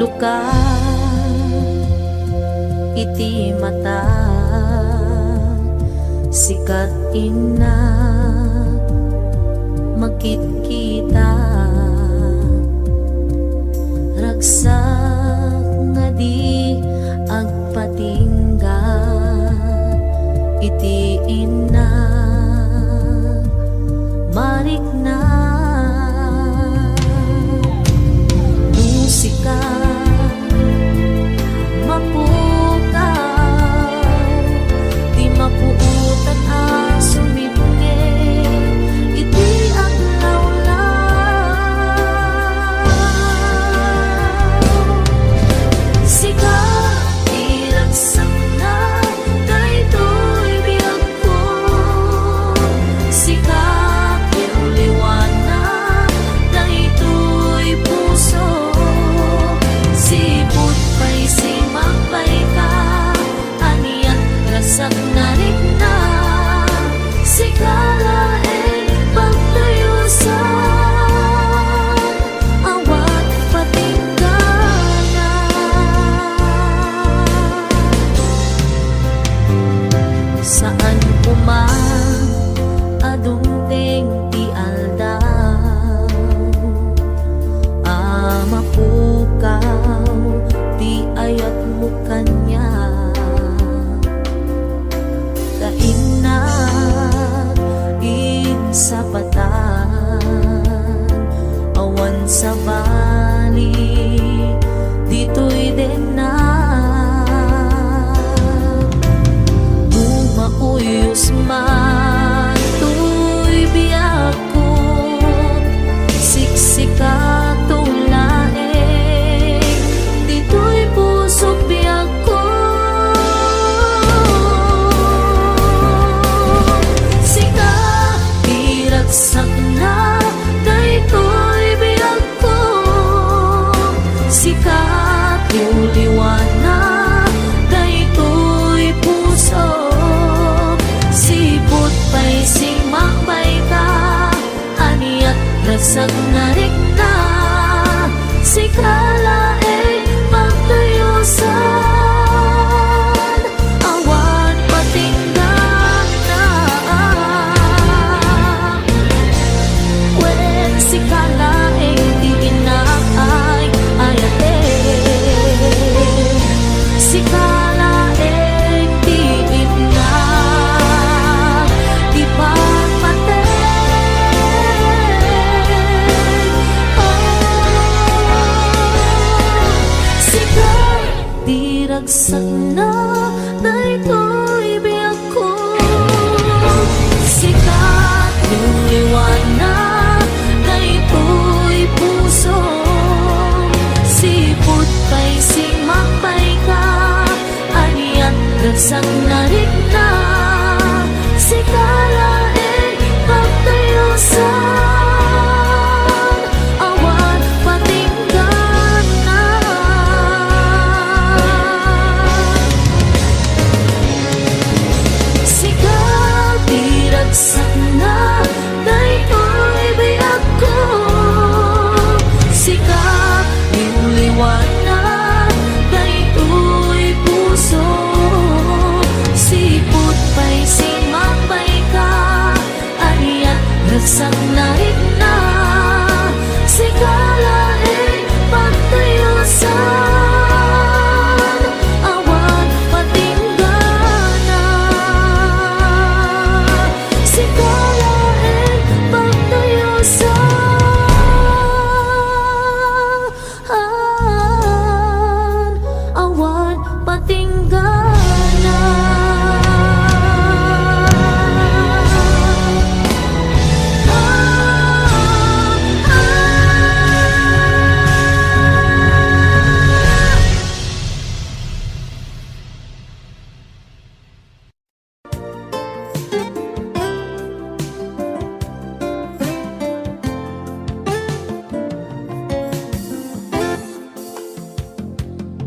luka iti mata sikat ina magkit-kita ragsak nga di agpatingga iti ina marikna musika mapukaw di mapuutan ang sumibunge iti aglawlaw sika iragsak na daytoy biyag ko sika iuliwanan daytoy puso sipot pa'y simapay ka aniyan rasak na rin na sikala pagtayusan awat patinggalan saan kumang adungteng ti aldaw mapukaw ti ayat mo kanya kainag sa patan awan sa bali dito'y din na bumauyos man to'y biyak ko siksika tulaeng dito'y pusok biyak ko sika iragsak na daytoy biyak ko sika iuliwanan daytoy puso sipot pa'y simakbay ka aniat rasak na rikna sikala pagtayusan awan patinggan na wen sikala di inaay ayate sikala di ina di pagpate sikala diragsak na daytoy biyak ko sikat yung liwanag daytoy puso sipot pa'y simakbay ka aniyan ragsak na rin na sikala pagtayusan awan patinggan na sikat diragsak na daytoy biyak ko sikat iuliwanan daytoy puso sipot pa'y simakbay ka aniyan ragsak na rin na sikala pagtayusan awan patinggan na sikala pagtayusan awan patinggan na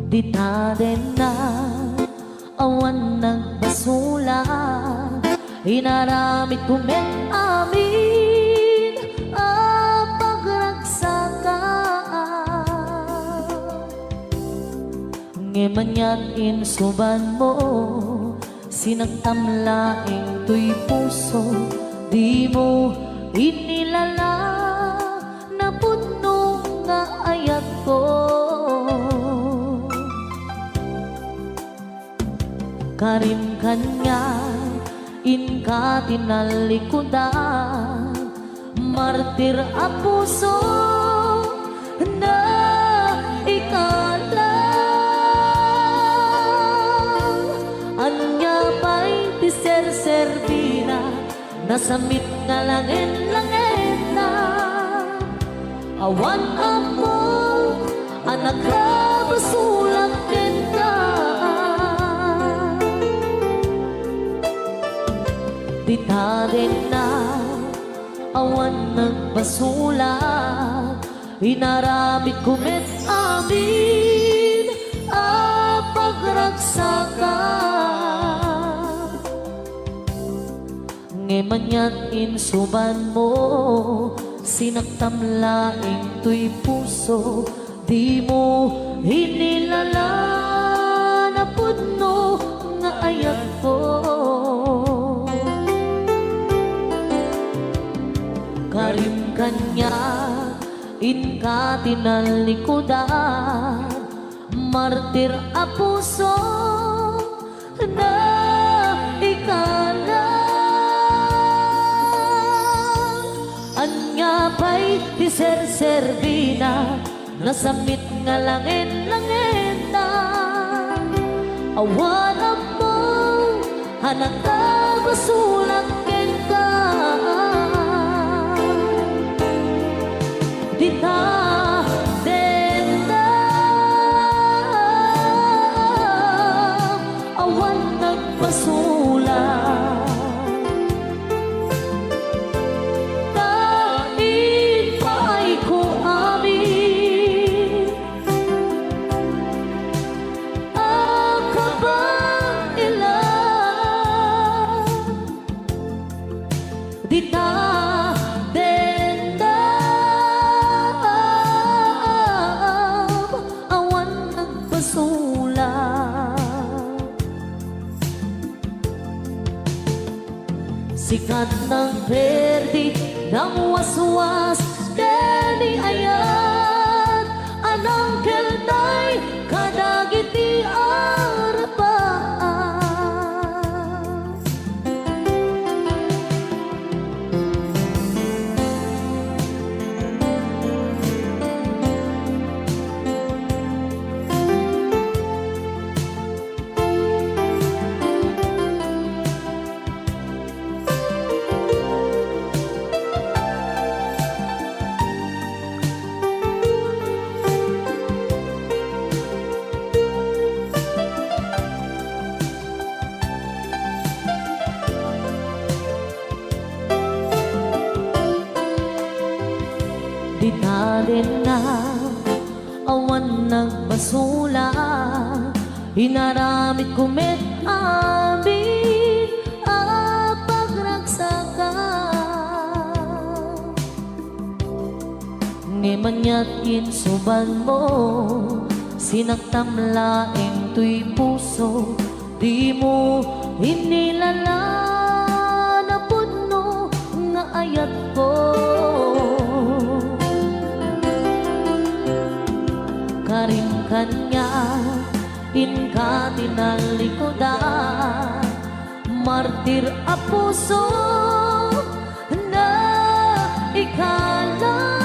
di ta din na awan nagbasula inaramid kumet amin ang pagragsakan Ngemanyan insuban mo, sinagtamlaing tuy puso, di mo inilala na puno nga ayat ko. Karim kanya inka tinalikudan, martir a puso na ikalang. Anya pa'y tiser-servina, nasamit nga langin-langin na. Awan among anak na basulang ka. Dita rin na awan nagbasulat, inaramid kumit amin a pagragsakan. Ngemanyan insuban mo, sinagtamlaing tuy puso, di mo hinilala na puno nga ayat ko. Karim kanya inka tinalikudan, martir a puso na ikalang. Anya pa'y tiser-servina, nasamit nga langin-langin na. Awan mo hanak ka basulang ka. Dita din na awan nagpasulat, kain pa'y ko amin akabang ilan. Dita din na sikat ng perdi ng waswas, deni ayat anang keltay kadagiti arapaan. Dita din na awan nagbasula, inaramid kumit amin a pagragsakan. Ngemanyan insuban mo, sinagtamlaing tuy puso, di mo inilala na puno nga ayat ko. Karim kanya inka tinalikudan, martir a puso na ikalang.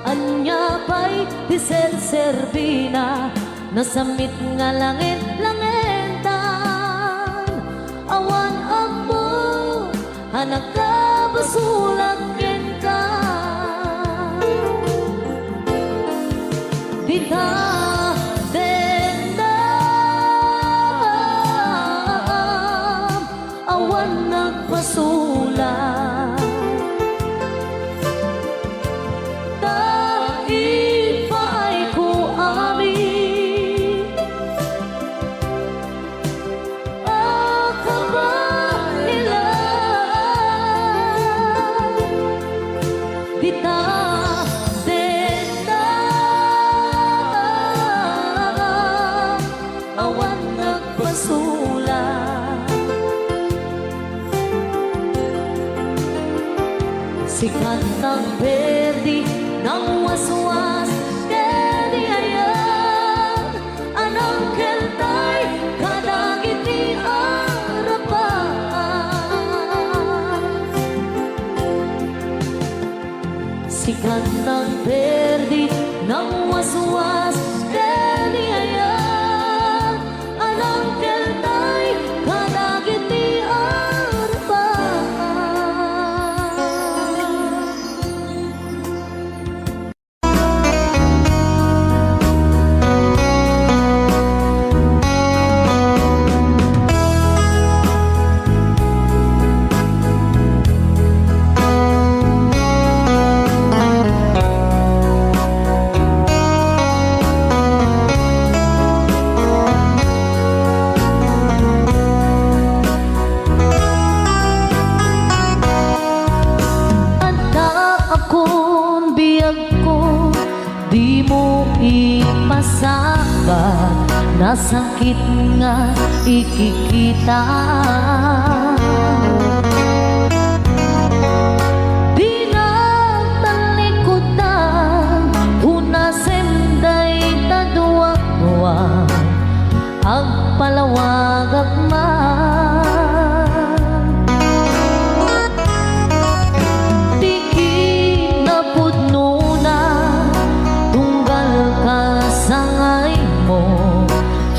Anya pa'y tiser-servina, nasamit nga langit-langitan. Awan mo hanak ka basulang ka. Dita din na awan nagpasulat, dahil pa'y ko amin akabang ilan. Dita din na Si kantang perdi ng waswas Dedi ayan Anang keltay Kadagit ni arapan Si kantang perdi ng waswas Dedi ayan Anang keltay Kadagit ni arapan Di mo ipasabat na sakit nga ikikita Di na talikutan unasenday taduwag-duwag agpalawag agman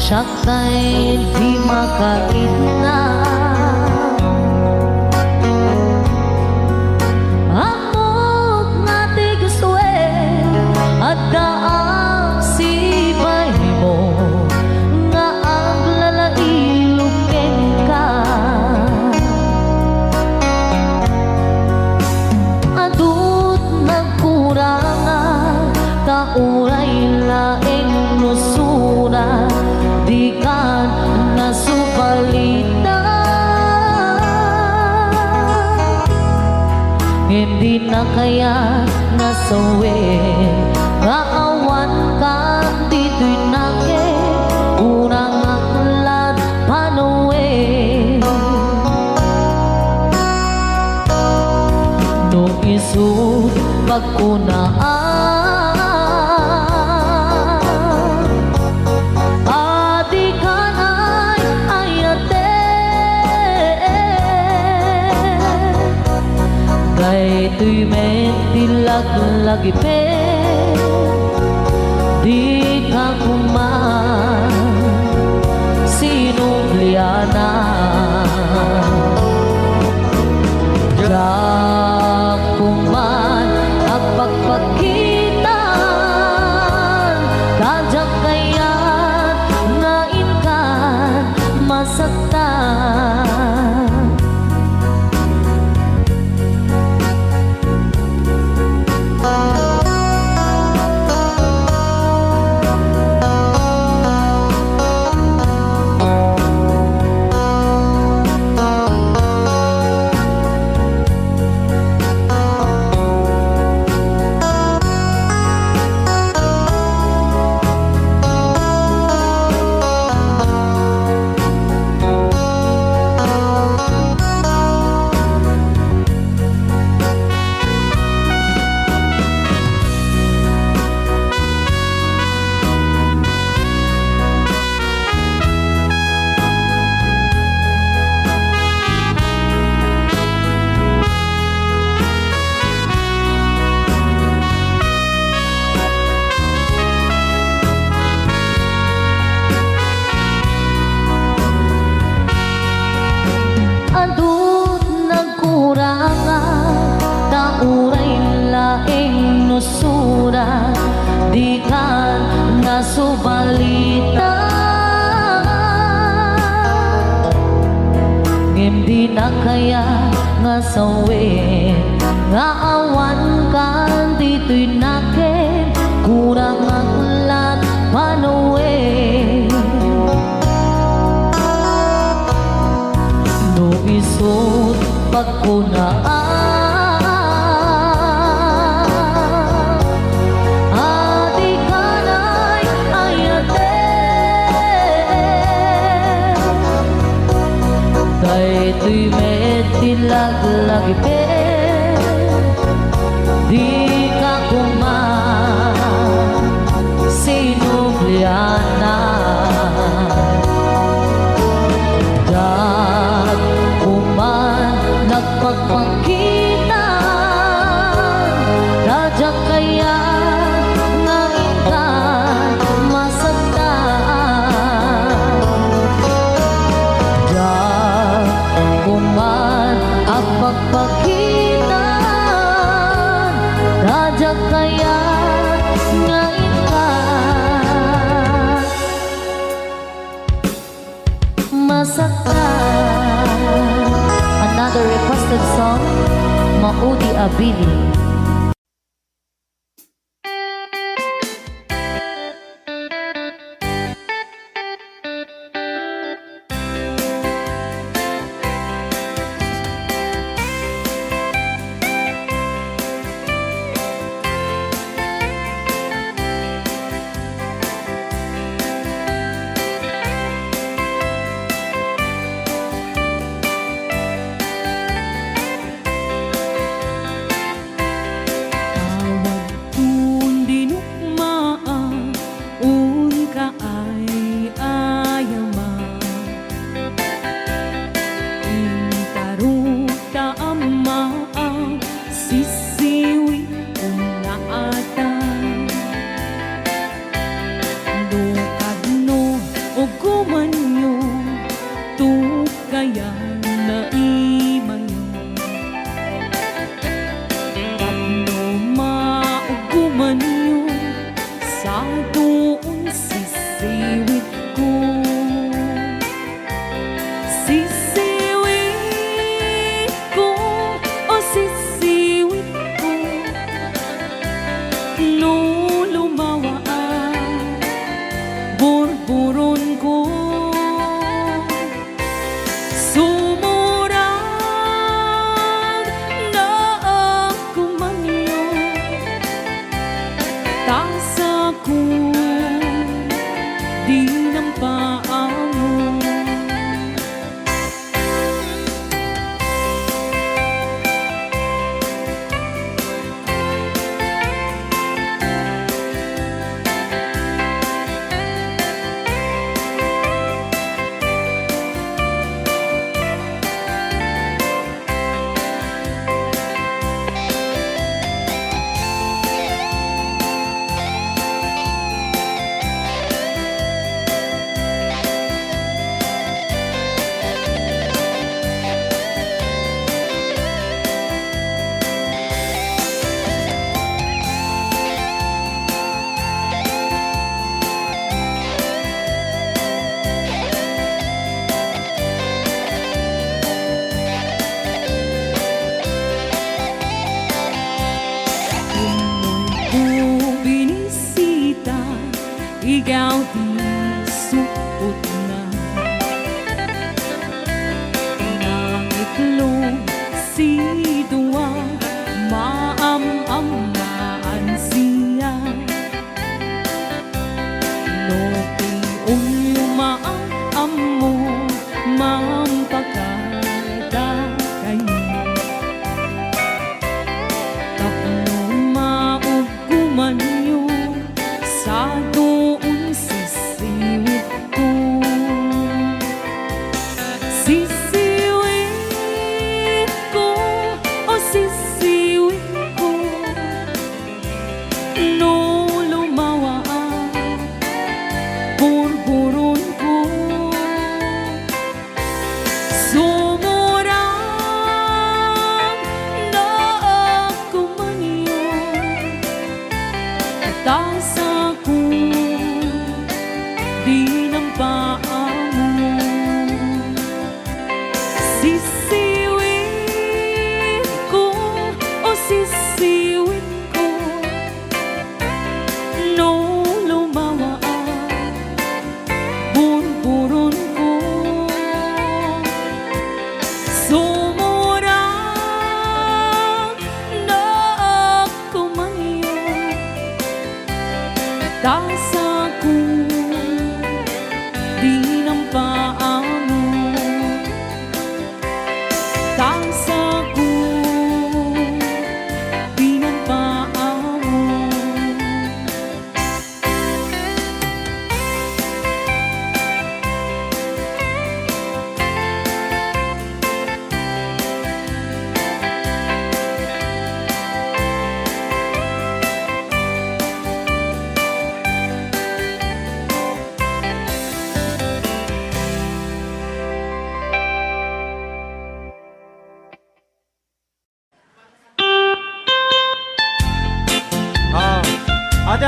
Siyak ta'y di makaitna Amok nga ti gusto at daang sibay mo Nga ang lalailukin ka Adut nagkurangan Kauray laing nusura Di kan nasupalitan Hindi na kaya nasawin Gaawan ka dito'y nake Unang aklat panuwi Nung isut pagkunaan Tuy men tilag-lagi pe Di ka kuman Sinubliana Diyak kuman Ang pagpakitan Kadyak kaya Ngain ka masaktan Nusura di kan nasubalita Ngem na kaya nga sawin Nga awan kan dito'y nakin Kurang aklat panuwi No isut pagkunaan Tuy mê tin lag lagi pe di ka kuman sinubliana. Dat kuman nagpagpangkita, radya kaya ngayon ka masaktan. Dat kuman ang pagpagkita, radya kaya ngayon ka masaktan. Another requested song, Maudi Abili.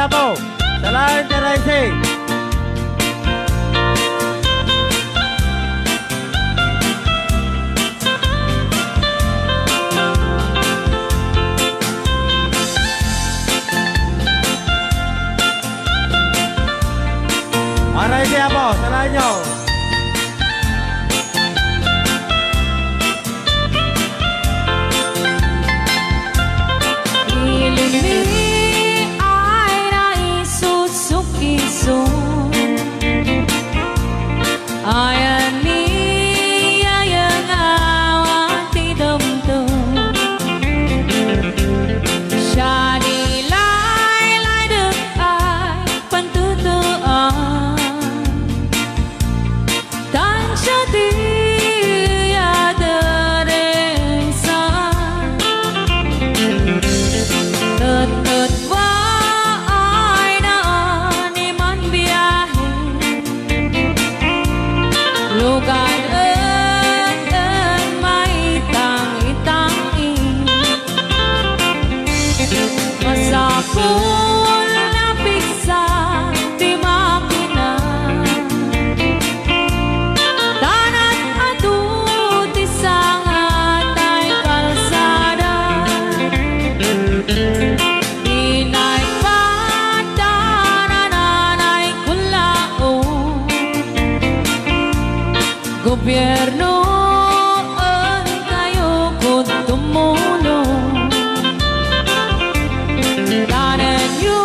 kami po. Salain Teresi. Aray siya po, salain nyo. Ilimi ay naisusukiso Ayan ni ayang awang tidamdam Siya nilay dek ay pantutuan Dan siya di ada resan Tut ba ay naan iman biyahe Lugar en may tangi-tangi Masapul na piksa di makina Tanat atut isangat ay kalsada Inay patanan ay kulao Gobyerno ang kayo ko tumulong Tanan nyo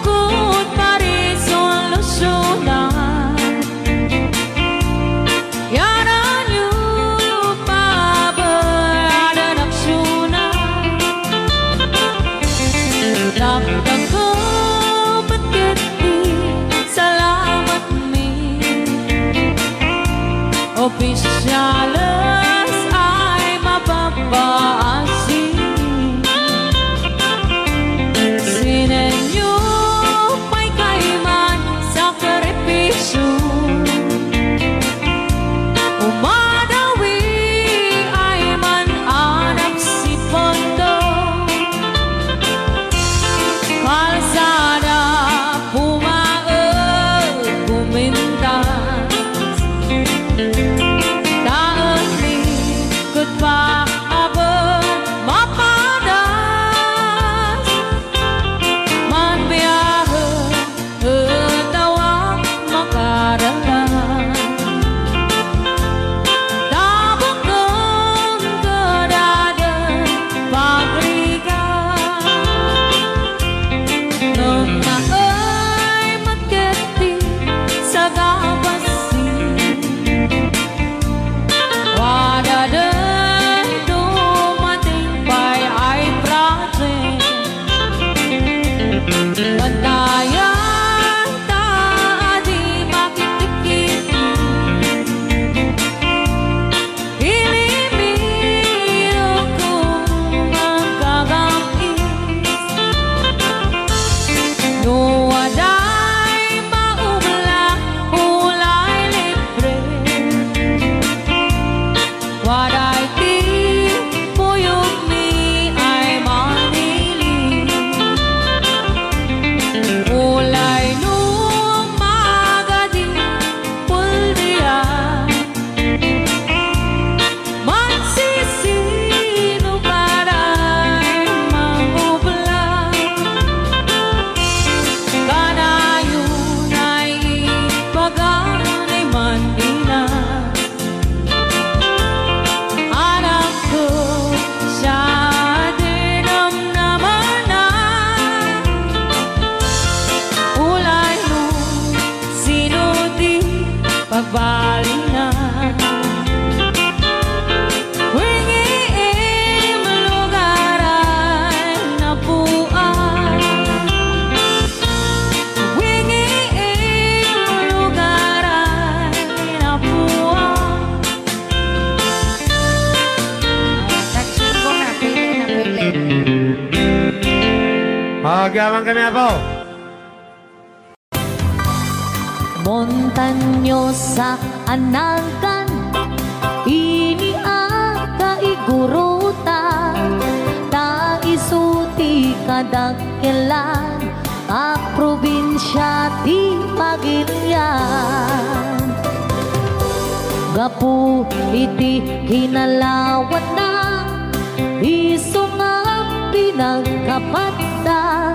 kung parisolusyonan Yanan nyo pabayaran aksyonan Dakdak ko ba't di salamat mi Opisyalis ay mapapaasi Sinenyo may kaiman sakripisyo Umadawi ay man-anak si Pondo Kalsada pumaag kumintas Daan likod pa abot mapadas Man biyahe tawag makaralan Tabok ng kadadan pabrikan Nung naay magketi sa gabasin Wadaday dumating pa'y ay project Bantayan ta di makitikiti Ilimiro kung magkagangis Nuwaday maubla ulay libre Waday ti puyog mi ay manili Ulay numagadi puldiya Magsisino para'y maubla Kanayon ay ipaganay Manila Anak ko siya dinamnaman na Ulay mo sino di pagbali na Wingi lugar ay napuan Wingi lugar ay napuan Nag-shoot ko na, pili na pili. Magyaman kami po. Montanyosa anagan ini kaigurutan ta isuti kadakkelan di pagirian. Gapu iti kinalawan na isungam pinagkapatda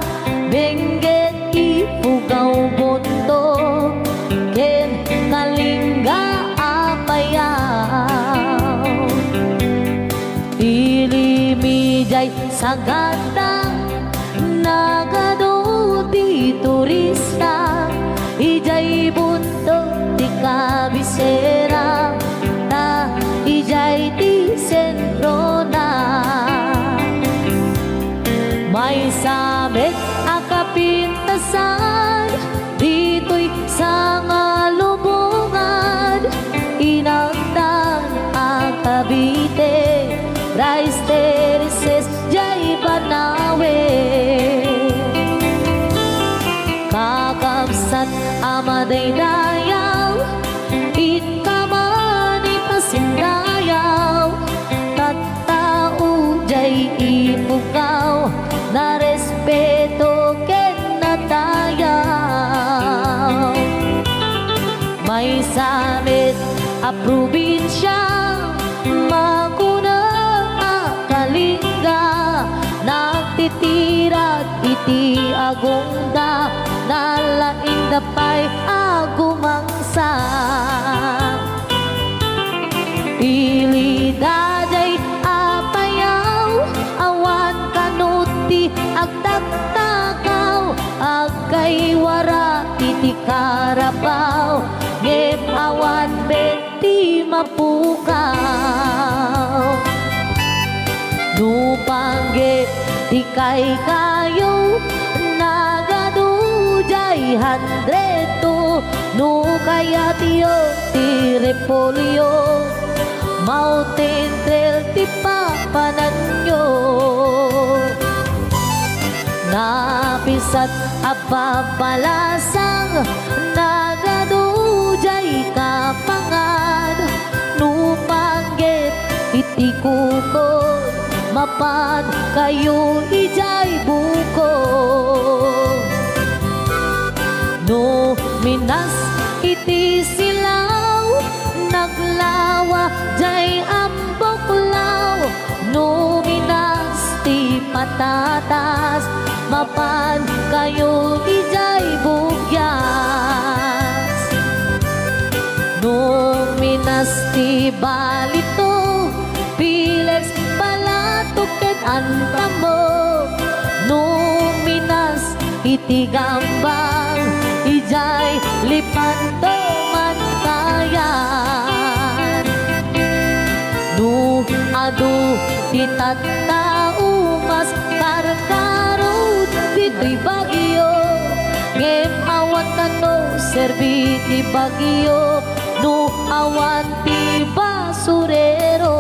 bengget ipugaw bondo ken kalingga apayaw ilimijay sagada nagado di turista ijay buntong di kabisera na ijay di sentro na may sabit akapintasan dito'y sa ngalubungan inangdan ang Cavite rice terraces jay Banawe kakabsat amaday dayaw ikamani pasindayaw tattao jay ipukaw na respeto ken natayaw may samit a probinsya makuna akalingga nagtitirat iti agungda nalaing dapay agumangsa ilidajay apayaw awan kanuti agtaktakaw agkay wara iti karabaw ngem awan benti mapukaw nupanggit di kay kayo nagadujay handreto no kaya tiyo ti repolyo mountain trail ti papananyo napisat apapalasang nagadujay kapangan nupanggit iti kukod mapan kayo ijay buko no minas iti silaw naglawa jay amboklaw no minas ti patatas mapan kayo ijay bugyas no minas ti balito pilex palatuket antamo no minas iti gambang ijay lipanto mantayan no adu ti tattao mas karkarot dito'y bagyo ngem awan kano serbi ti bagyo no awan ti basurero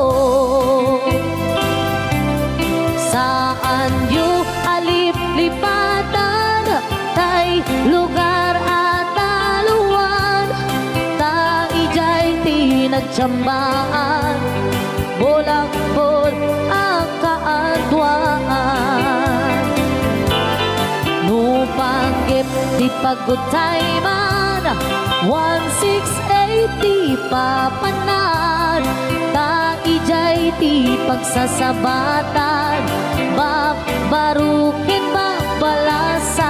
saan yu alip-lipatan tay lugar at aluan ta ijay ti nagtsambaan bolak-bol ang kaadwaan nupanggip ti pagutay man 1680 papanan ta ijay ti pagsasabatan babarukin babalasan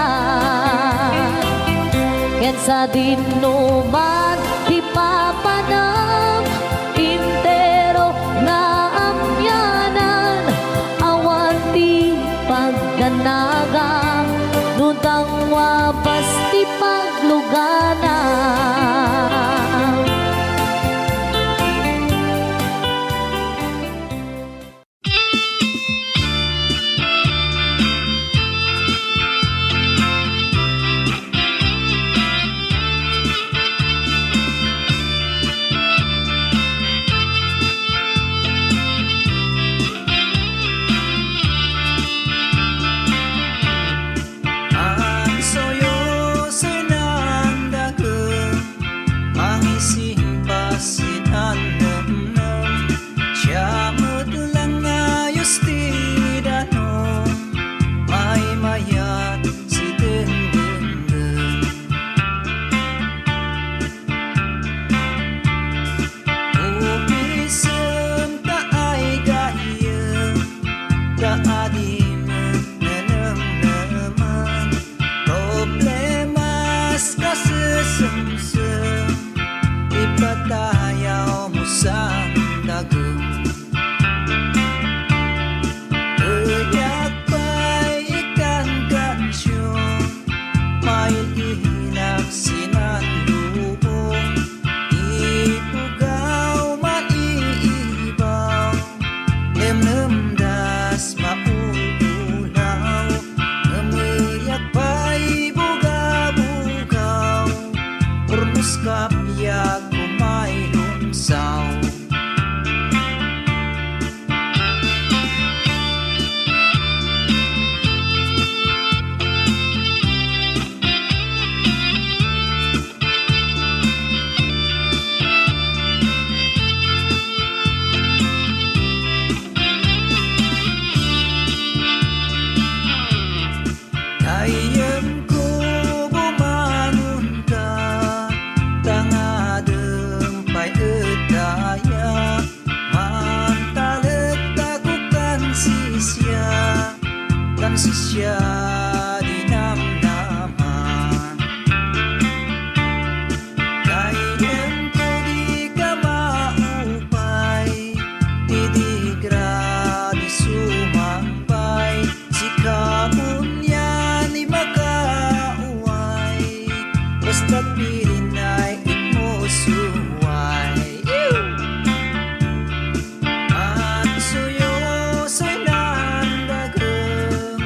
ken sa dinuman ti papanam intero nga amyanan awan ti pagganagang nutang wapas ti pagluganan. Daadiman na naman problemas kasasumsum ipatayaw mo sa dagom Uyak pa'y ikang kansyon may ihilak sinandubong ipugaw maiibaw nemnemdas maululaw ngemiyak pa'y buga-bugaw urmus kapyak kumay lumsaw Ayam ko bumangon ka tangadeng pay edaya mantalet takukan sisya dinamnaman Ayam ko di ka maupay didigra di sumampay sikapun ni makauway basta't pilinay ikmusuway at suyoso'y nandagam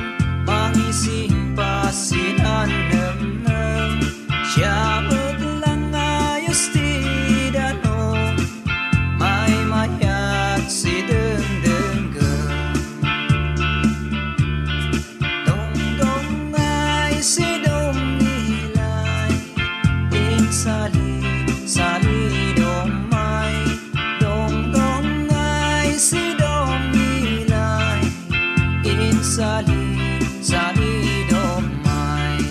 mangising pasinanamnam siya lang ayos tidanong may mayat si dengdenggam Dongdong ay sidong nilay sali domay Dongdong ay sidong nilay sali domay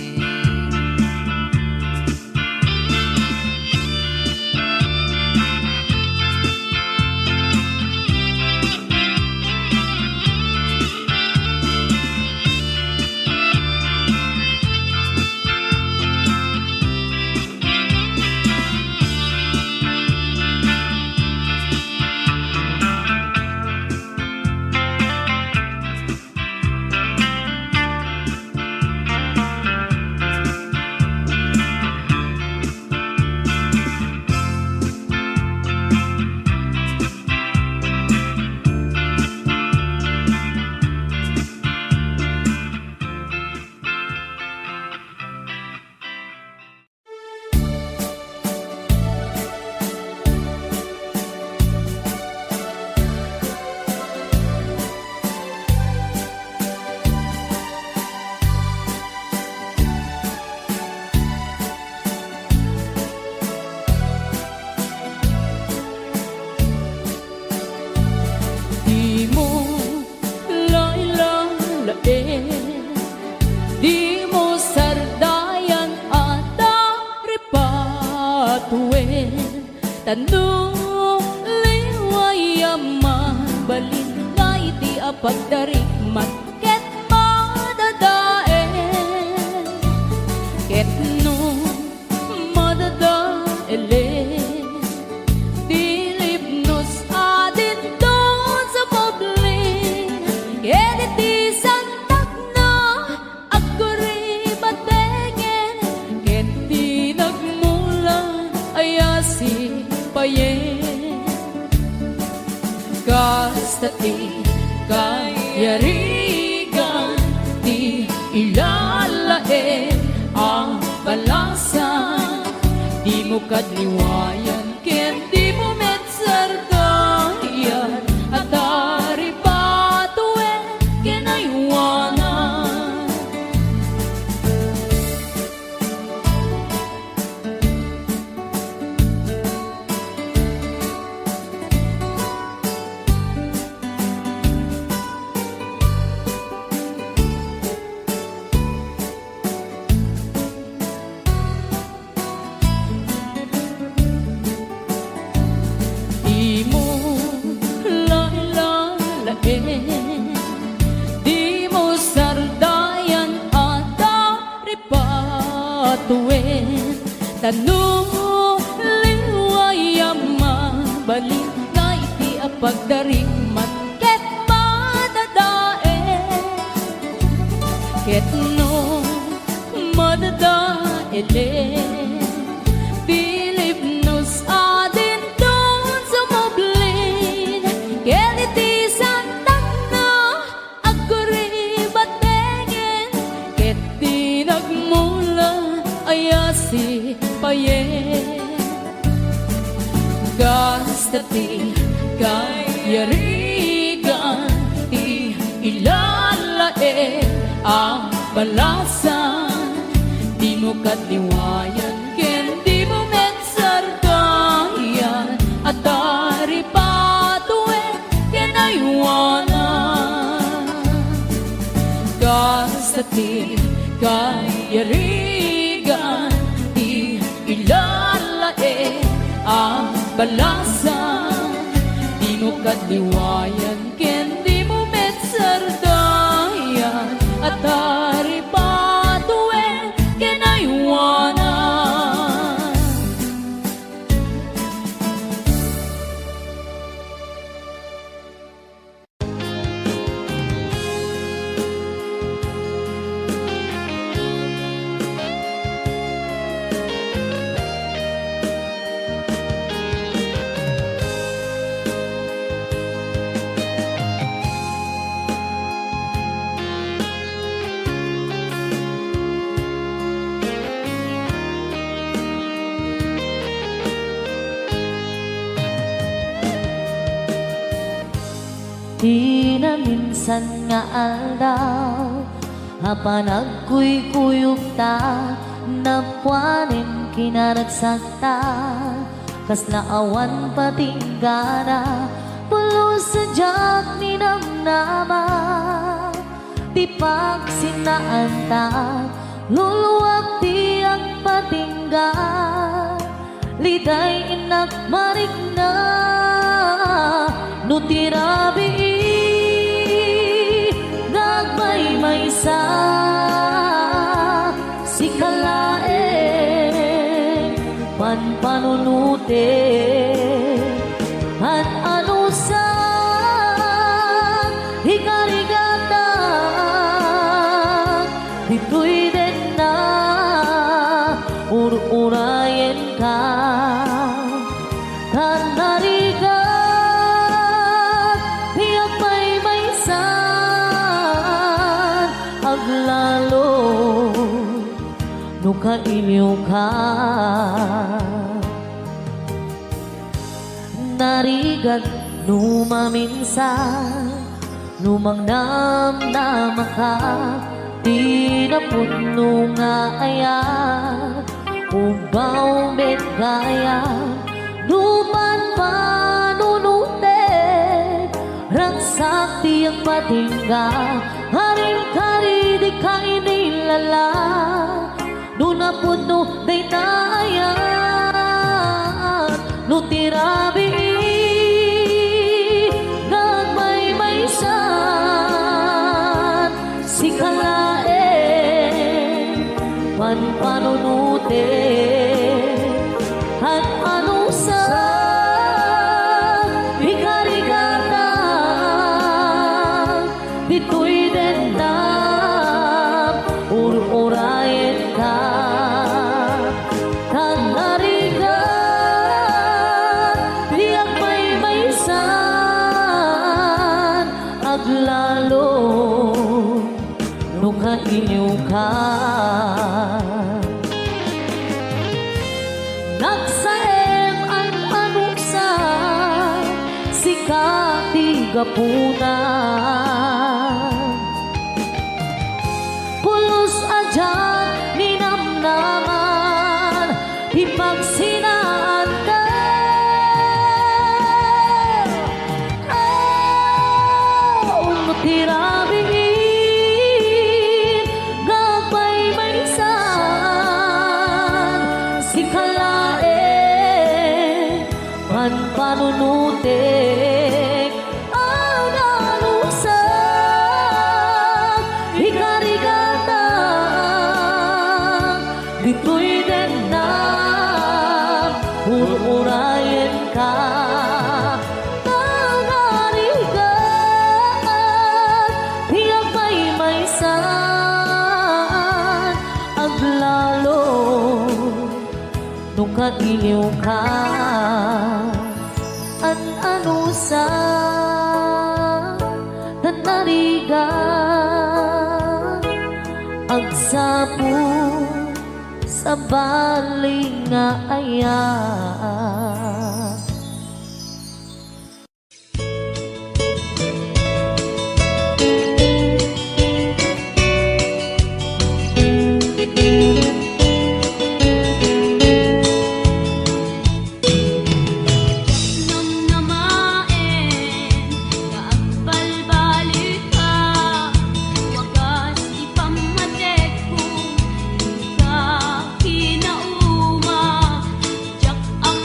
Di mo lailalain, di mo sardayan at aripatuin. Tanong liwayaman, balin nga iti apagdarikmat, ket madadaen. Ket no madadaelen, Kastati kayarigan di ilalain ang balasan di mo kadliwayan ken di mo metsardayan at aripatuin ken aywanan Tanong liwayama balik na iti apagdaring man ket madadae ket no madadae Pilipnos adin don sumoblin ket iti santak na agribatengen ket tinagmula ayasi payen Gastati kayarigan ti ilalae ang balasan di mo katliwayan ken di mo metsargayan at dari patue ken aywanan Gastati kayarigan ti ilalae ang balasan di mo katliwayan ken di mo metsardayan at dari patue ken aywanan Di na minsan nga aldaw Hapanagkuy-kuyog ta Napwanin kinaragsakta Kasla awan patinggana Pulos sa jak ni namnama Di pagsinaan ta Luluwag di ang patingga Liday inak marigna Nutirabi nagmaymaysa si kalae panpanunute at ano sa hikarigata dito'y din na urayen ka tanariga aglalo nuka iliw ka narigag numaminsan lumang namnama ka di na puno nga aya ubaw met gaya numan panunutet ragsak di ang patingga haring-kari di ka inilala Nuna puno day tayan Nutirabi nagmaymaysan Si kalae panpanunute At ano sa hikarigata Dito'y dendam urayen ka tanarigan diyak maymaysan aglalo nuka iliw ka nagsaem ang anuksa si katigapunan pulos adyan ninamnaman ipagsinaan ka tirabihin gagmaymaysan si kalae panpanunutek ang nalusan kadiliw ka an ano sa tanarigan agsapo sa baling nga ayan. Kinauma, jak ang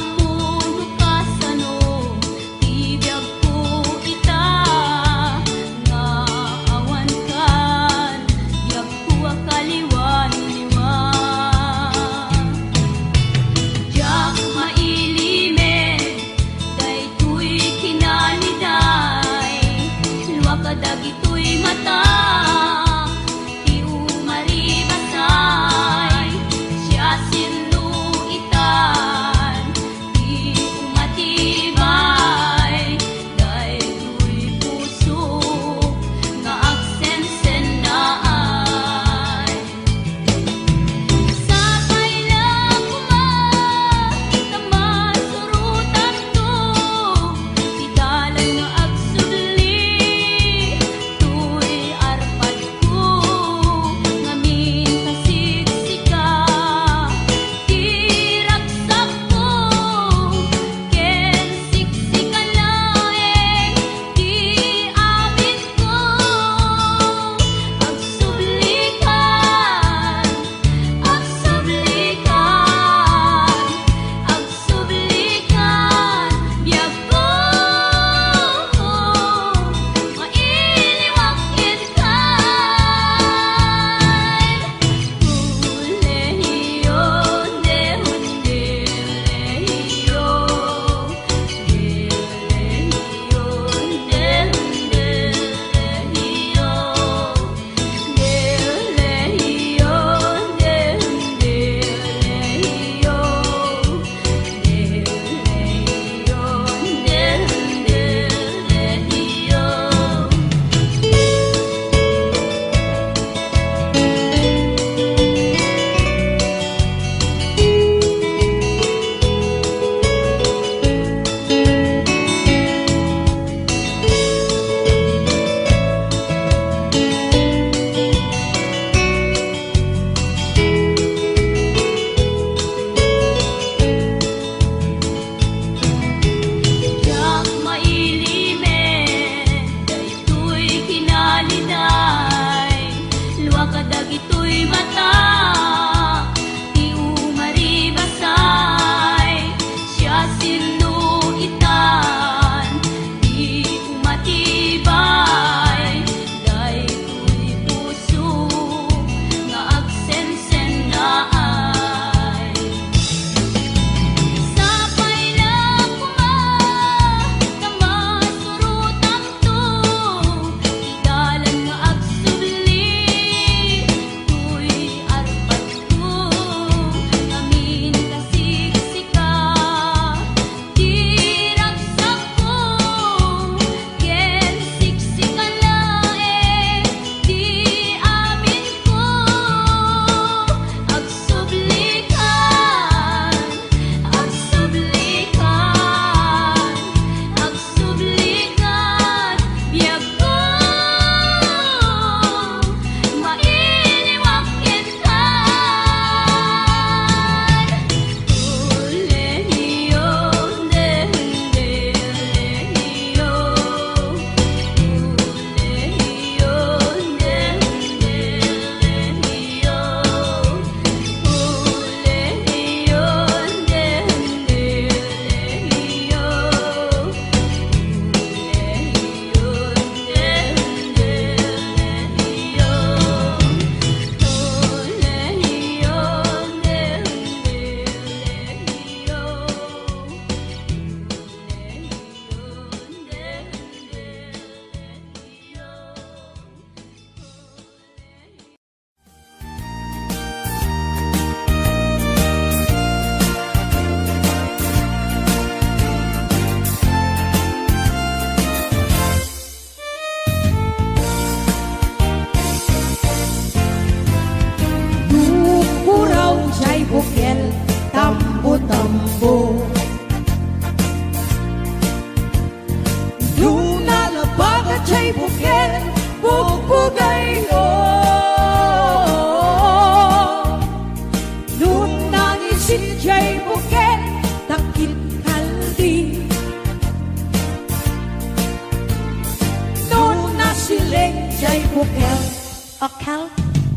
Akal,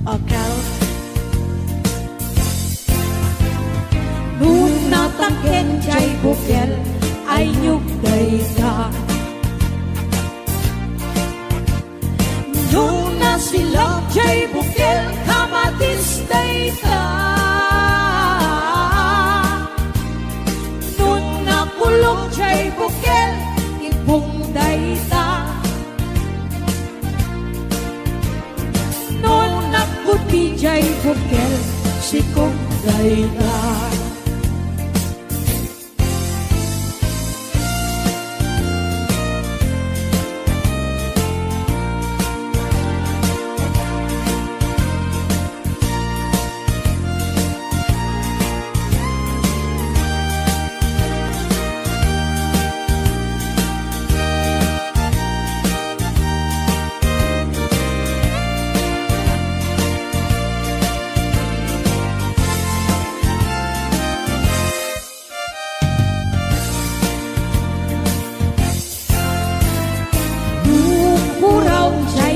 akal. Nung natangken jay bukel ay nyugday ka. Nung nasilap jay bukel kamatis day ka. Nung nakulong jay bukel ibong day ta. Nung nakuti jay bukel sikong day ta.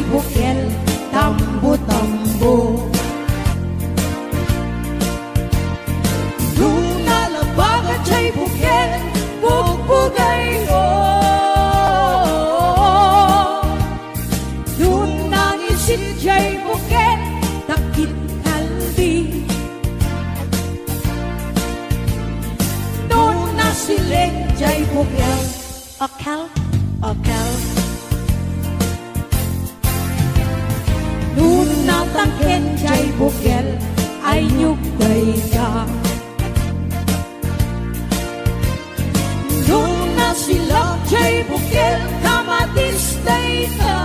Bukel, tambo-tambo. Nung nalabagan siya'y bukel, bugbugay o. Nung nangisit siya'y bukel, takit kalbi. Nung nasiling siya'y bukel, akal, akal. Nung natangken jay bukel ay nyugday ka. Nung nasilap jay bukel kamatis day ka.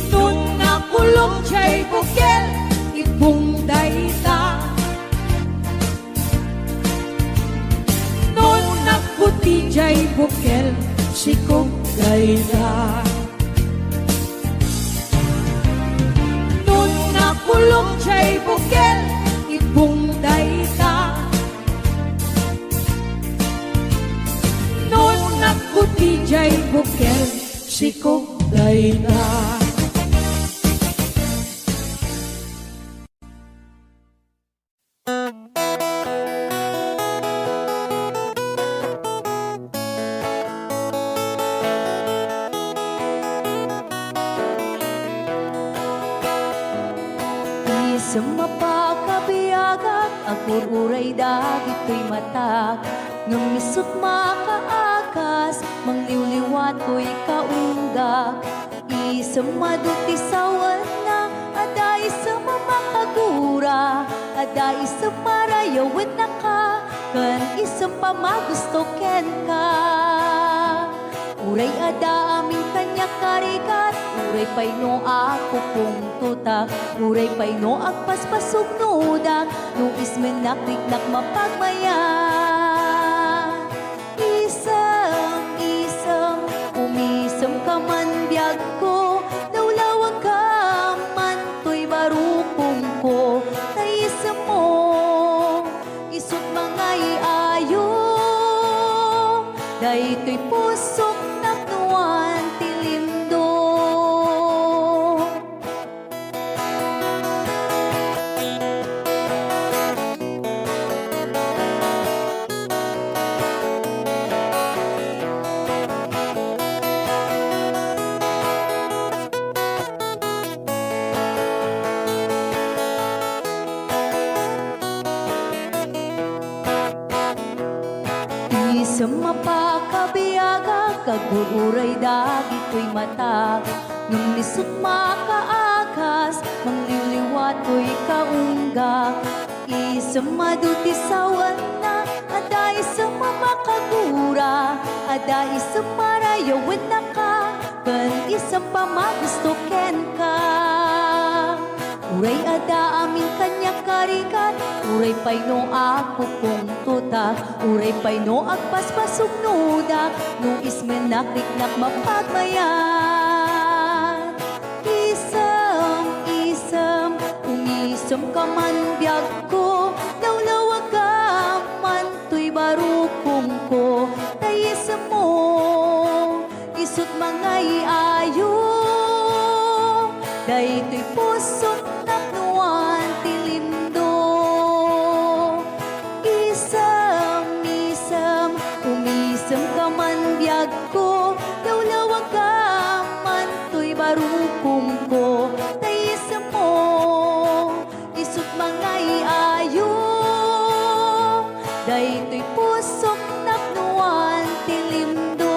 Nung nakulong jay bukel ibong day ta. Nung nakuti jay bukel sikong day ta. Kulong jay bukel, ibong day ta. Noon nakuti jay bukel, sikog day ta. Sa mapakabiyagat, agur-uray dagito'y matak. Ngamisot makaakas, mangliwliwat ko'y kaunggak. Isang maduti sawan na, aday sa mamakagura. Aday sa marayawan na ka, kan isang pamagusto ken ka. Uray ada aming kanya karikat, uray pay no ako kung tutak, uray pay no agpaspasog nudak, no ismen nakliknak mapagmayan. Isang, umisam ka man biyag ko, lawlawag ka man to'y barukong ko, naisam mo, isot mga iayo, dahi to'y pusok naknuan tilindo. Sa mapakabiyaga, kagururay dagito'y mata. Nung lisot makaakas, mangliliwat ko'y kaungga. Isang maduti sawan na, aday sa mamakagura. Aday sa marayawan na ka, kan isang pamagusto ken ka. Uray ada amin kanya karikat, uray pay no ako kung tutak, uray pay no agpaspasog nudak, no ismen nakliknak mapagmayan. Isam, umisam ka man biyag ko, lawlawag ka man to'y barukong ko, tayisam mo, isot mga iayo. daytoy pusot napnuan ti lindo. Isam umisam ka man biyag ko, lawlawag ka man to'y barukom ko. Taisam mo, isut mangay ayo, daytoy pusok napnuan ti lindo.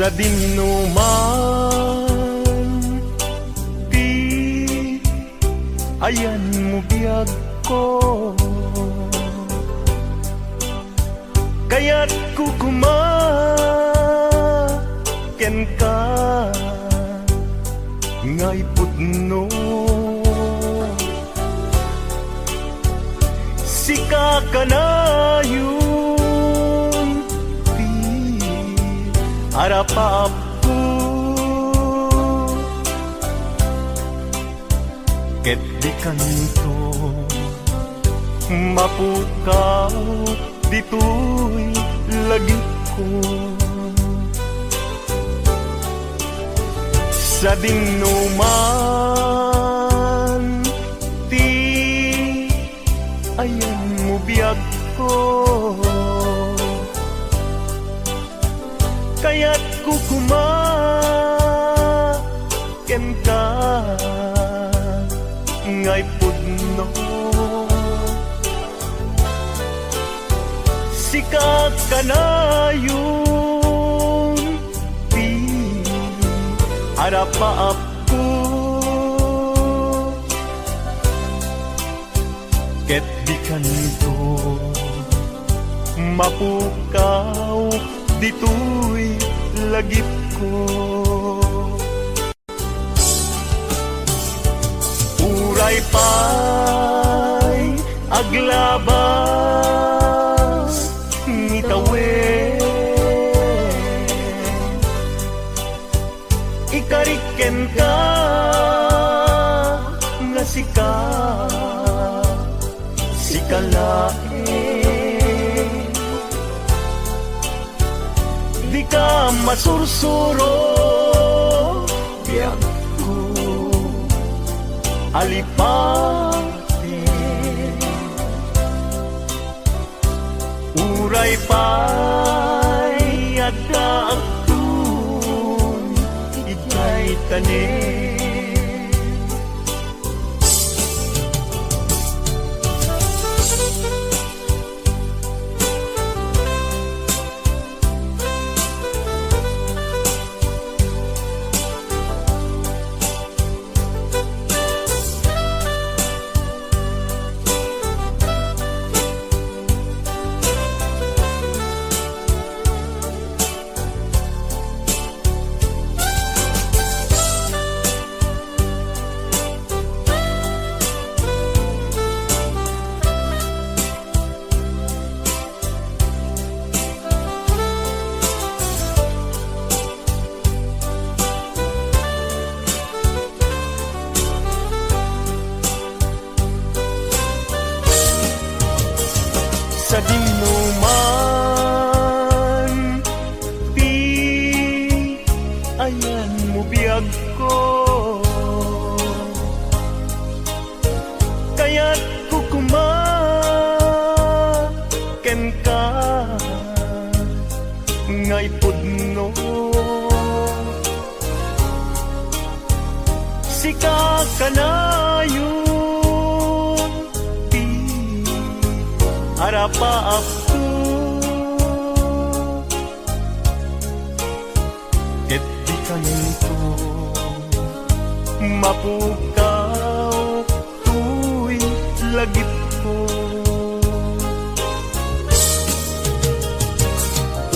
Sa dinuman di ayan mo biyag ko, kaya't kukumaken ka ngay putno. Sika ka na yun harapap ko, ket di kanto mapukaw dito'y lagip ko. Sa dinuman ti ayan mo biyag ko, kaya't kukumaken ka ngay pudno. Sikat ka na yun di harapaap ko, ket di kanto mapukaw dito'y lagip ko. Uray pa'y aglabas ngitawen, ikariken ka nga sikalaen. Di ka masursuro biyak ko alipati, uray pa'y agdaagtun ikay tanin. Sa dinuman di ayan mo biyag ko, kaya't kukumaken ka ngay pudno. Sika ka na yun di harapaap ko, ket di kanto mapukaw tuy lagip ko.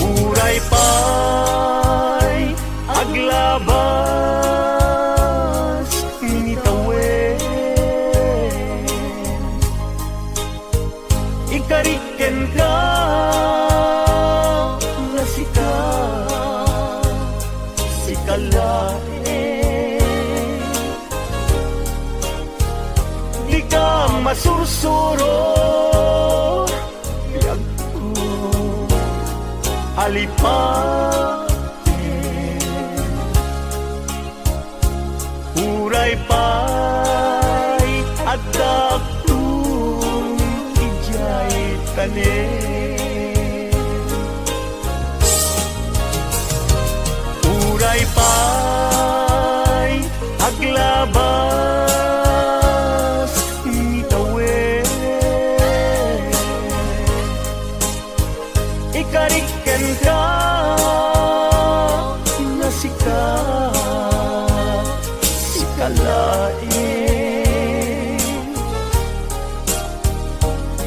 Uray pa'y aglabas minitawen, ikariken ka na sikalae. Di ka masursuro biyag ko alipatin. Uray pa'y adaptun ijay tanin. Uray pa'y aglabas nitawen, ikariken ka na sikalain.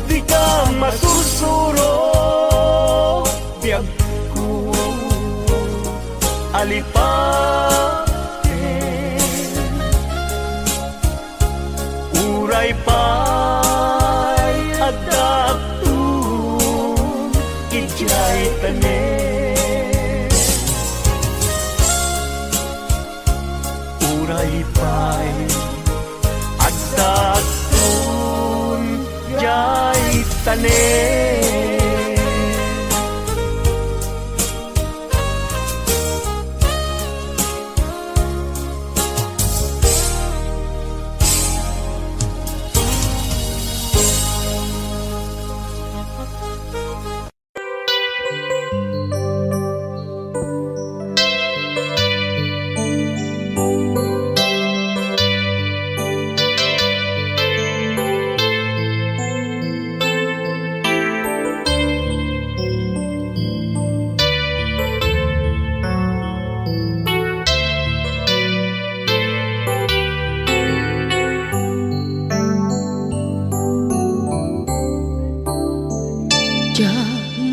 Di ka masursuro biyag ko alipatin. Uray pa'y adaptun ijay tanin. Uray pa'y adaptun ijay tanin.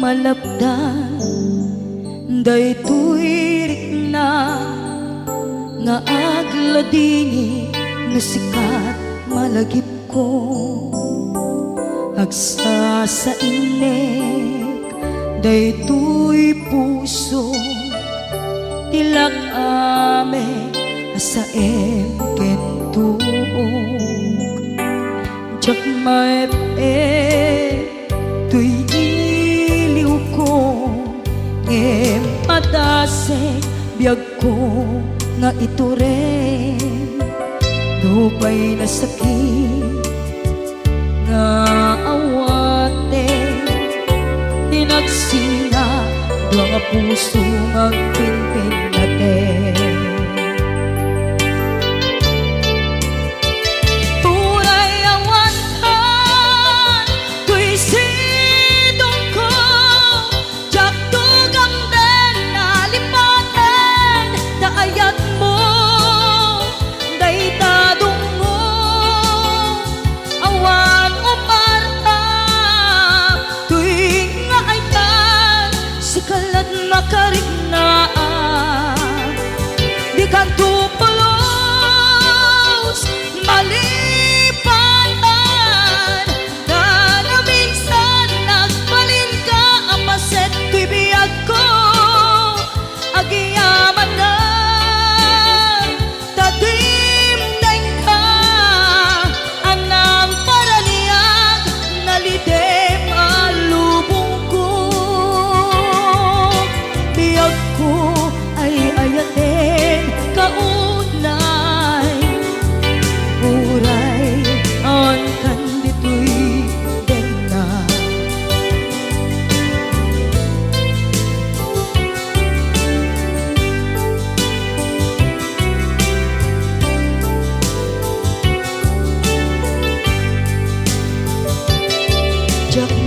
Malapdan daytoy rikna nga agladini na sikat malagip ko agsa sa inek daytoy puso tilak ame asaem kentuog jak maep tuy ngem padase biyag ko nga ito rin dupay na sakit nga awate tinagsinga doang nga puso magpinpin natin.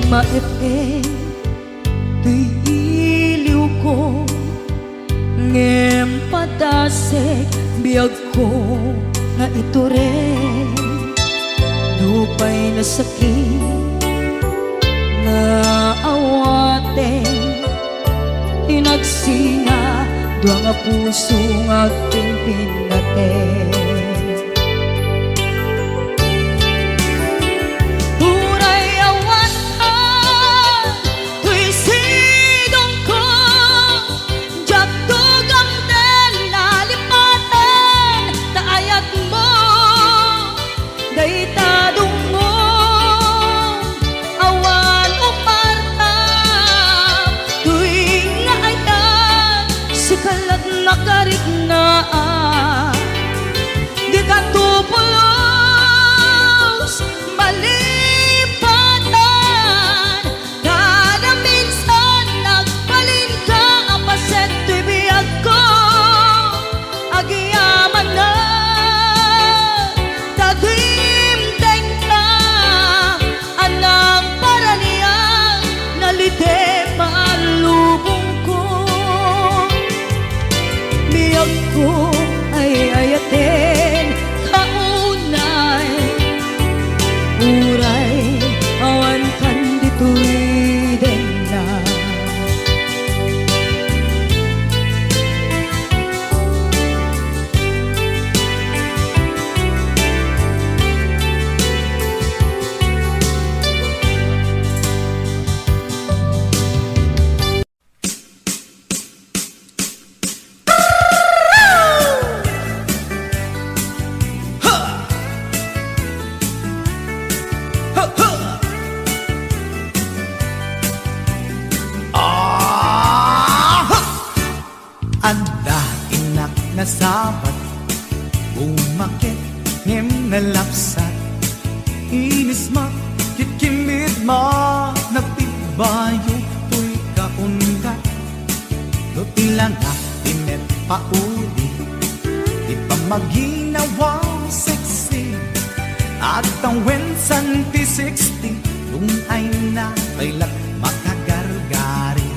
Maepe tuy iliw ko ngem padasek biyag ko nga ito rin lupay na sakit na awate inagsinga dua nga puso nga aking pinate. Uray awan tuy sidong ko jak tugam den nalipatan taayat mo daytadong mo awan umarta tuy nga ayan sikalat nakarit na di ka tupulos malipatan kada minsan nagbalin ka apaset tuy biyag ko agyaman na tagimteng ka anang paraniyang nalite maalubong ko biyag ko ay ayatin kaunay uray awan kan dito'y den na. Anda inak na sabat umakit ngem na lapsat inis ma kitkimid ma nagtibayo tuy kaundat do ilang tinet pauli di pa maginawa sexy at ang wensan ti 60 nung ay na bailat makagargari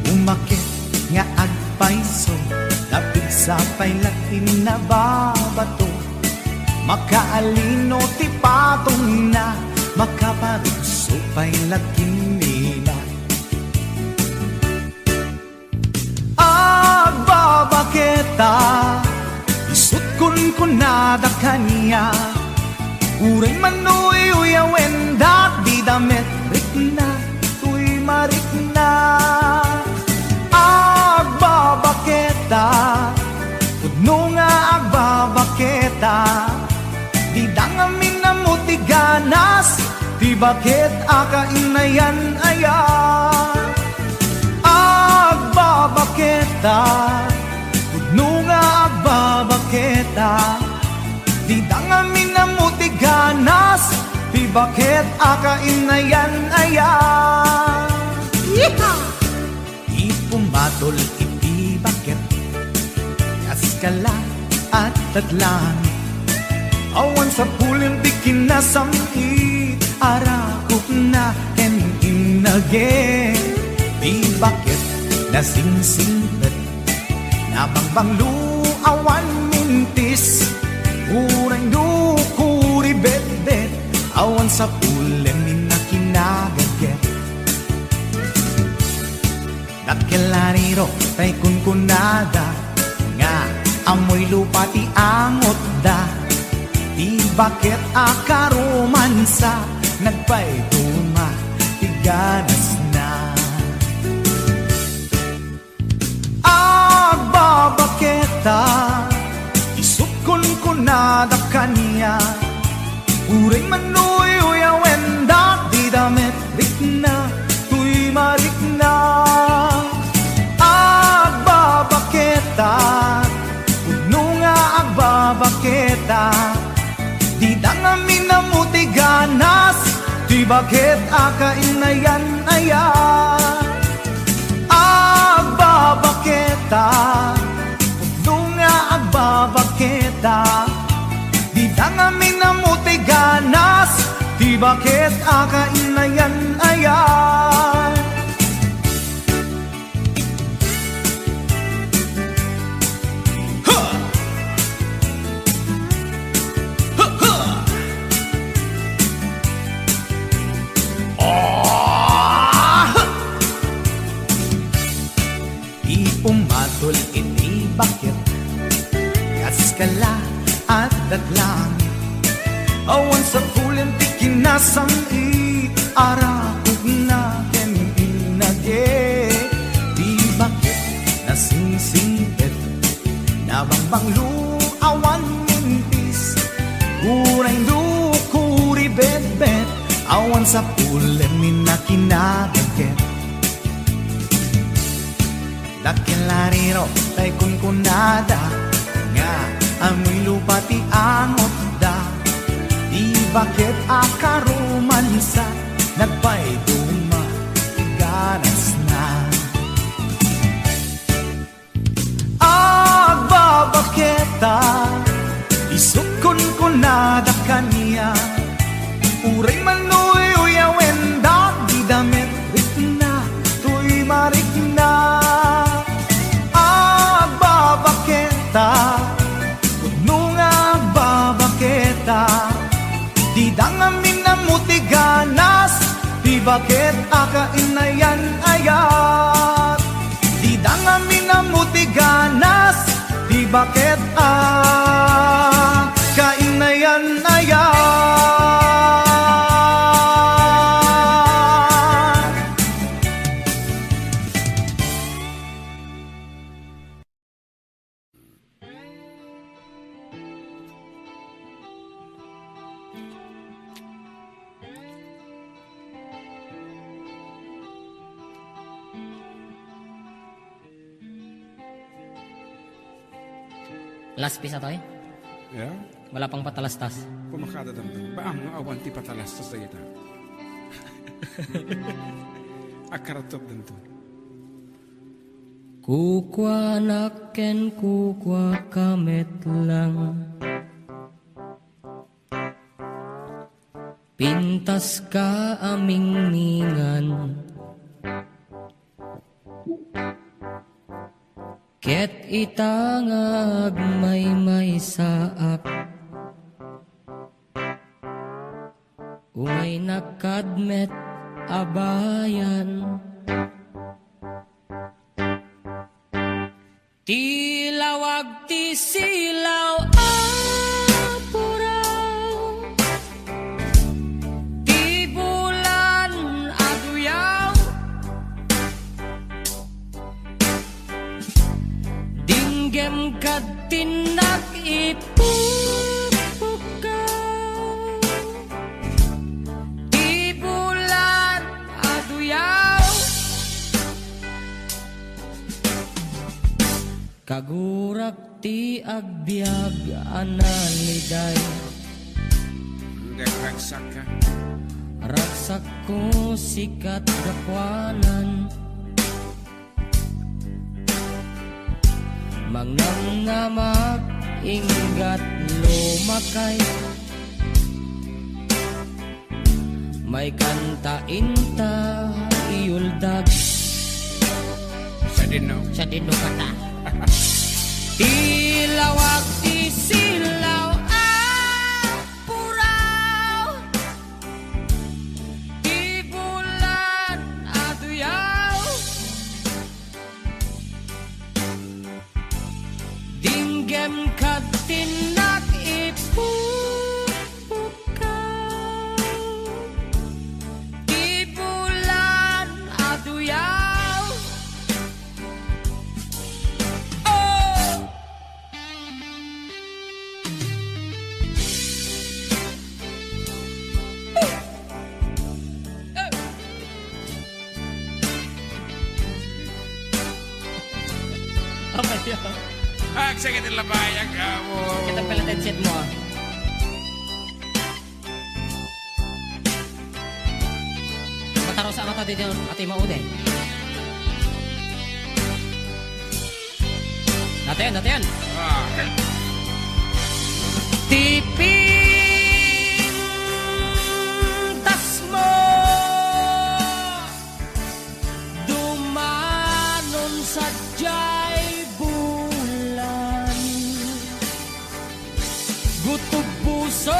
umakit nga agpaiso lapit sa pailatin na babato makaalino ti patong na makaparuso pailatin nila agbabaketa isut kun nada kanya uray manuy uyawen dat di damit rikna tuy marikna agbabaketa pudno nga agbabaketa di dangamin na mutiganas di bakit akainayan aya agbabaketa pudno nga agbabaketa di dangamin na mutiganas di bakit akainayan aya ipumatol iti bakit kaskala at tadlangit awan sa pulim di kinasamit arakok na and inage di bakit nasingsinget nabangbanglu awan mintis urang dukuri bet-bet awan sa pulim minakinaget Dakelariro tay kunkunada nga amoy lupa ti angot da di bakit akaromansa nagpayduma ti ganas na agbabaketa isut kunkunada kanya uray manuy uyawen da di damit rikna tuy marikna agbabaketa puno nga agbabaketa di dangamin na mutiganas di bakit akainayan aya agbabaketa puno nga agbabaketa di dangamin na mutiganas di bakit akainayan aya Umatol iti bakit kaskala at daglang awan sa pulen ti kinasang arakog na inage di bakit nasingsingit nabangbang awan mintis uray kuri bet awan sa pulen minakinagagit dakilariro tay kunkunada nga amoy lupa ti angot da di bakit akarumansa nagpay duma ganas na agbabaketa isukon kunada kaniya uray manuy uyawen da di damit rikna tuy marikna Nunga babaketa di dangamin na mutiganas di bakit akainayan ayat di dangamin na mutiganas di bakit akainayan ayat Last piece na to eh. Ya, Wala pang patalastas. pumakada damdam. Baang nga awan ti patalas sa sayita. Akaratop danto. Kukwa naken kukwa kamet lang. Pintas ka aming mingan. Ket itangag may saak. Umay nakadmet abayan. Tilawag ti silaw apuraw. Ti bulan aduyaw. Dinggem kad tinak ipupukaw. Ti bulan aduyaw. Kagurak ti agbyag analiday. Ragsak ka. Ragsak ko sikat dakwanan. Mangnamngamak ingat lumakay. May kanta inta iuldag. Sa dinaw. Sa dino kata. Tilawag ti silaw apuraw. Ti bulan aduyaw. Dinggem kad tinak ipupukaw. Ti bulan aduyaw. Sakit ang labayag ka mo. Kita pala headset mo ah. Mataro sa mata dito ati maude. Natin. Tiping tas mo dumanon sa Gutog pusok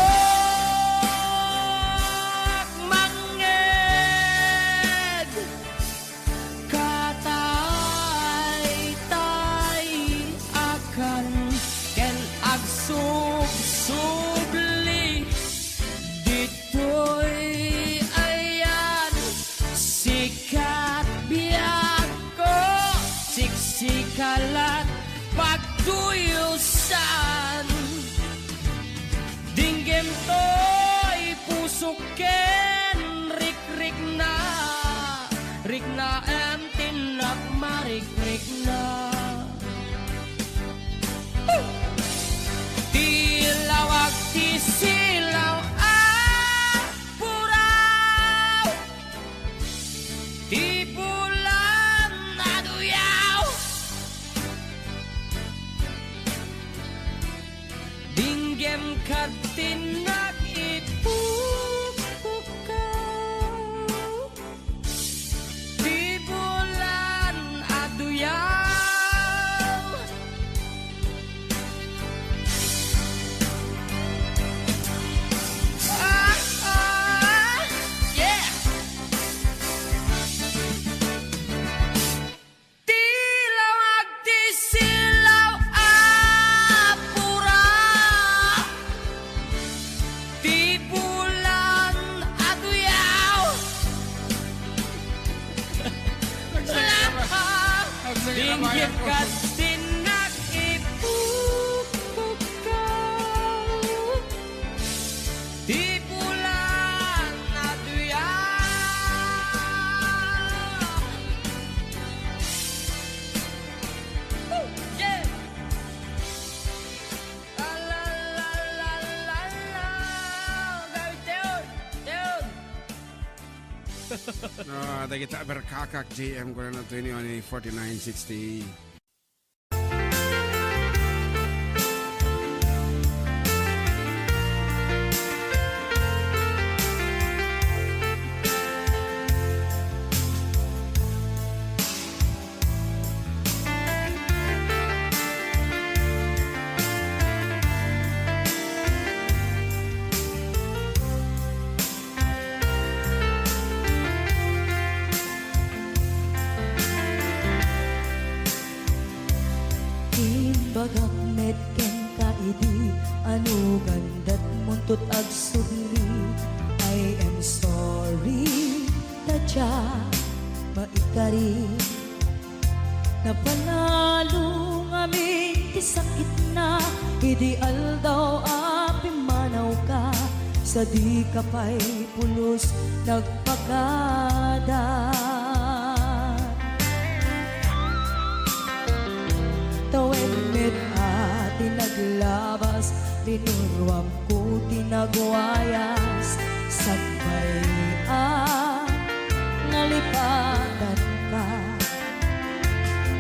manged katay ta sulat pagduyusan. Dinggem to'y pusok ken rik-rik na em tinak marik-rik na. Tilawag ti silaw puraw, ti bulan naduyaw, dinggem katinak ipupukaw, ti bulan aduyaw. Yeah. Tilawag ti silaw apura, ti bulan aduyaw. Dinggit ka tinak ipupukaw, di bulan aduyaw. Yeah. La la la la la la. Gabi Teon, Teon. No, ada kita berkakak JM ko na 4960. Bagak met ken kaidi anu gandat muntut ag sugli. I am sorry tadya maikari napanalo ngamin ti sakit na ideal daw api manaw ka sa di kapay pulos nagpagada. Tawid met ati naglabas, tinuruam ko tinagwayas. Sagbay nalipatan ka,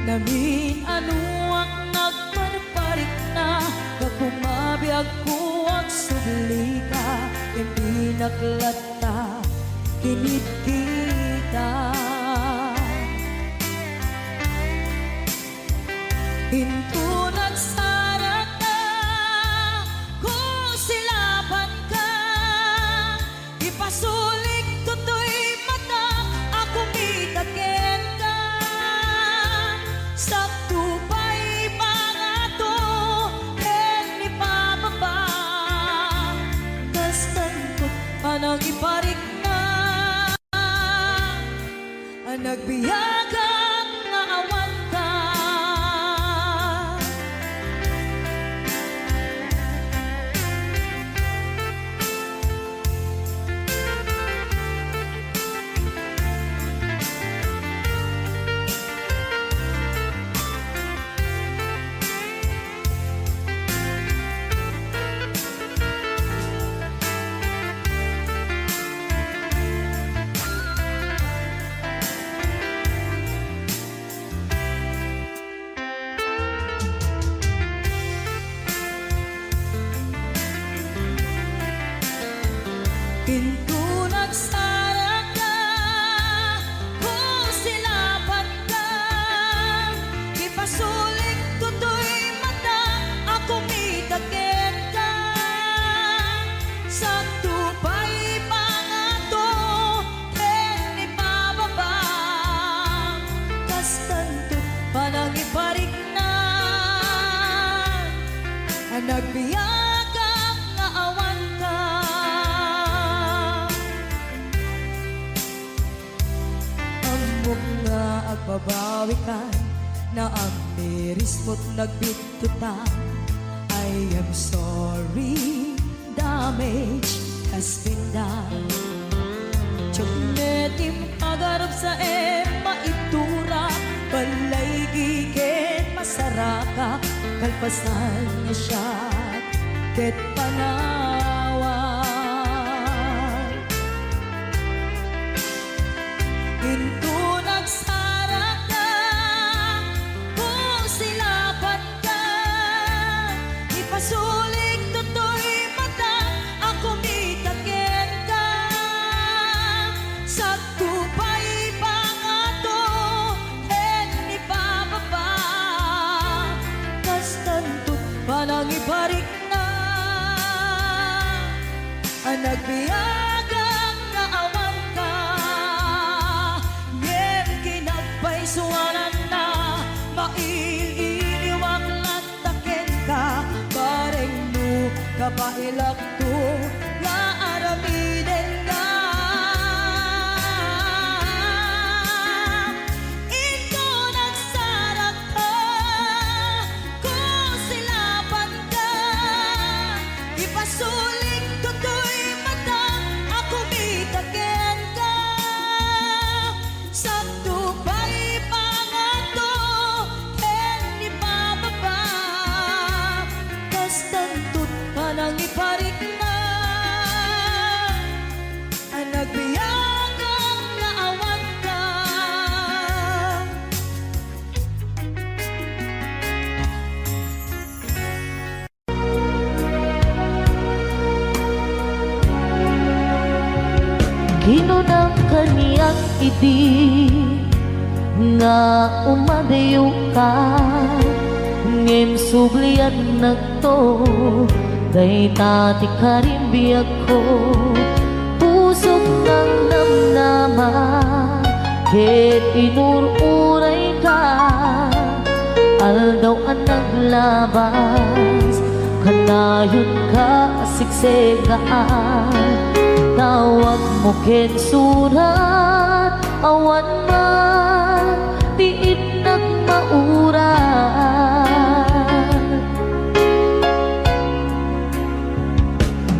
namin anuak nagparparik na. Pagkumabiyag ko ang subli ka, hindi naklata, kinit kita. Hinto nagsarap na kung silaban ka, ipasulik tutoy mata akong itakin ka. Sakto pa'y mga to ken ipababa, kastantot anang iparik na. Ang nagbiyagang nga awan ka. Pinto nagsara ka kung silaban ka, ipasulik tutoy mata akong itakin ka. Sakto pa'y pangato ken ipababa, kastanto panang iparik na. Ang nagbiyagang nga awan ka. Nga agbabawi ka na ang miris mismo't nagbituta. I am sorry, damage has been done. Tiyognetim agarap sa maitura, balay gigen masaraka, kalpasan niya siya, ket panawan. Into nagsarap ka, kung silapat ka, ipasulik tutoy mata, ako mitaken ka. Sa tupay pangato, en ipababa, kas tantut palang ibarik na, ang nagbiyagang naawang ka, ngem kinagpaisuanan na, maililiwag lantaken ka, bareng no kapailak to, nga aramiden ka. Ito nagsarap ka, kung silapan ka, ipasulik tutoy mata, ako mitaken ka. Sa tupay pangato, en ipababa, kas tantut palang iparik na, ang nagbiyagang naawan ka. Ginunang kaniyang idi nga umadayo ka, ngem sublian nagto, day tati karimbiyag ko, pusok ng namnama, ket inururay ka, aldaw ang naglabas, kanayon ka siksegaan, tawag mo ken surat, awan man tiit nagmauran.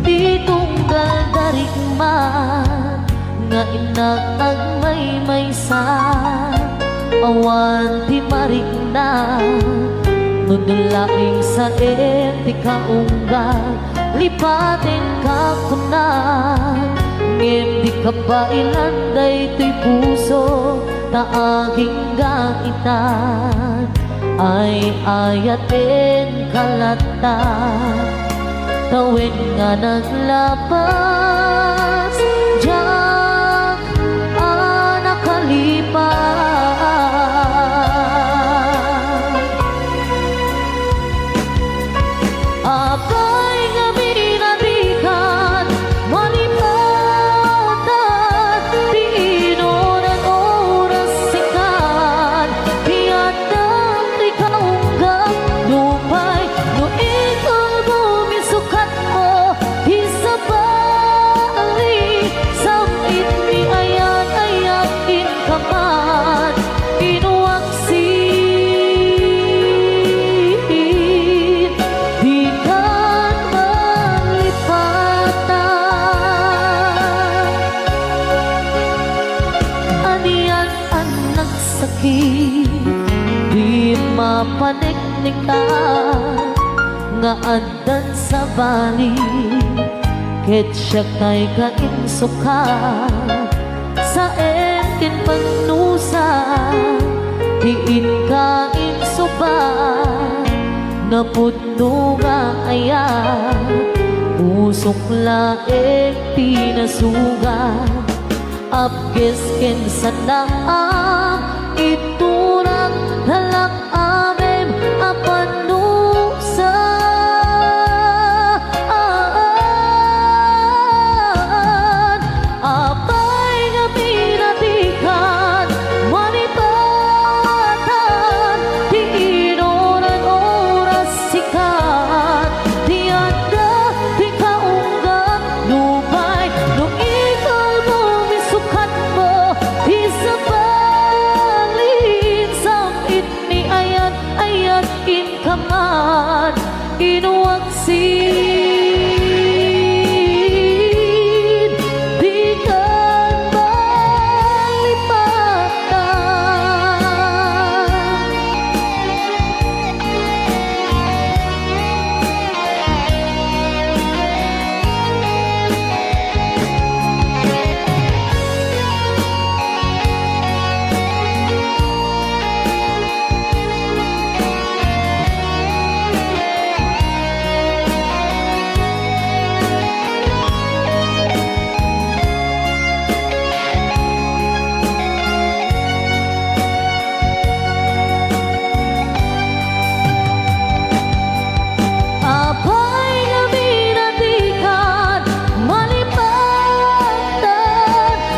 Di tunggal darig man, nga inatag may sa, awan ti marig na, nudulaing sa ti kaunggal, lipatin ka kunan, ngem di ka ba ilanday to'y puso, taaging gaitan, ay ayatin kalata, tawid nga naglapas, diyak nakalipas. Apay nga binatikan, malipatan, di inoran oras sikan, piyadang di kaunggang, lupay, no ikaw bumisukat mo, isabali, samit ni ayan-ayakin ka man, inuwaksin, di ka malipatan. Aniyan ang nagsakit, di mapaniknikan, nga andan sa bali, ket siya kay kainsuka, sa entin pagnusa, tiin ka insuba, napudno nga ayan, usok laeng tinasugan, apkes ken sanang, iturang halak amem apanusa. Apay nga pinatikan, malipatan, di inoran oras sikat, di anda, di kaunggang, lupay, no ikaw bumisukat mo, isabalin, samit ni yain ka man inuwaksin, di ka apay na minatikan, malipatan,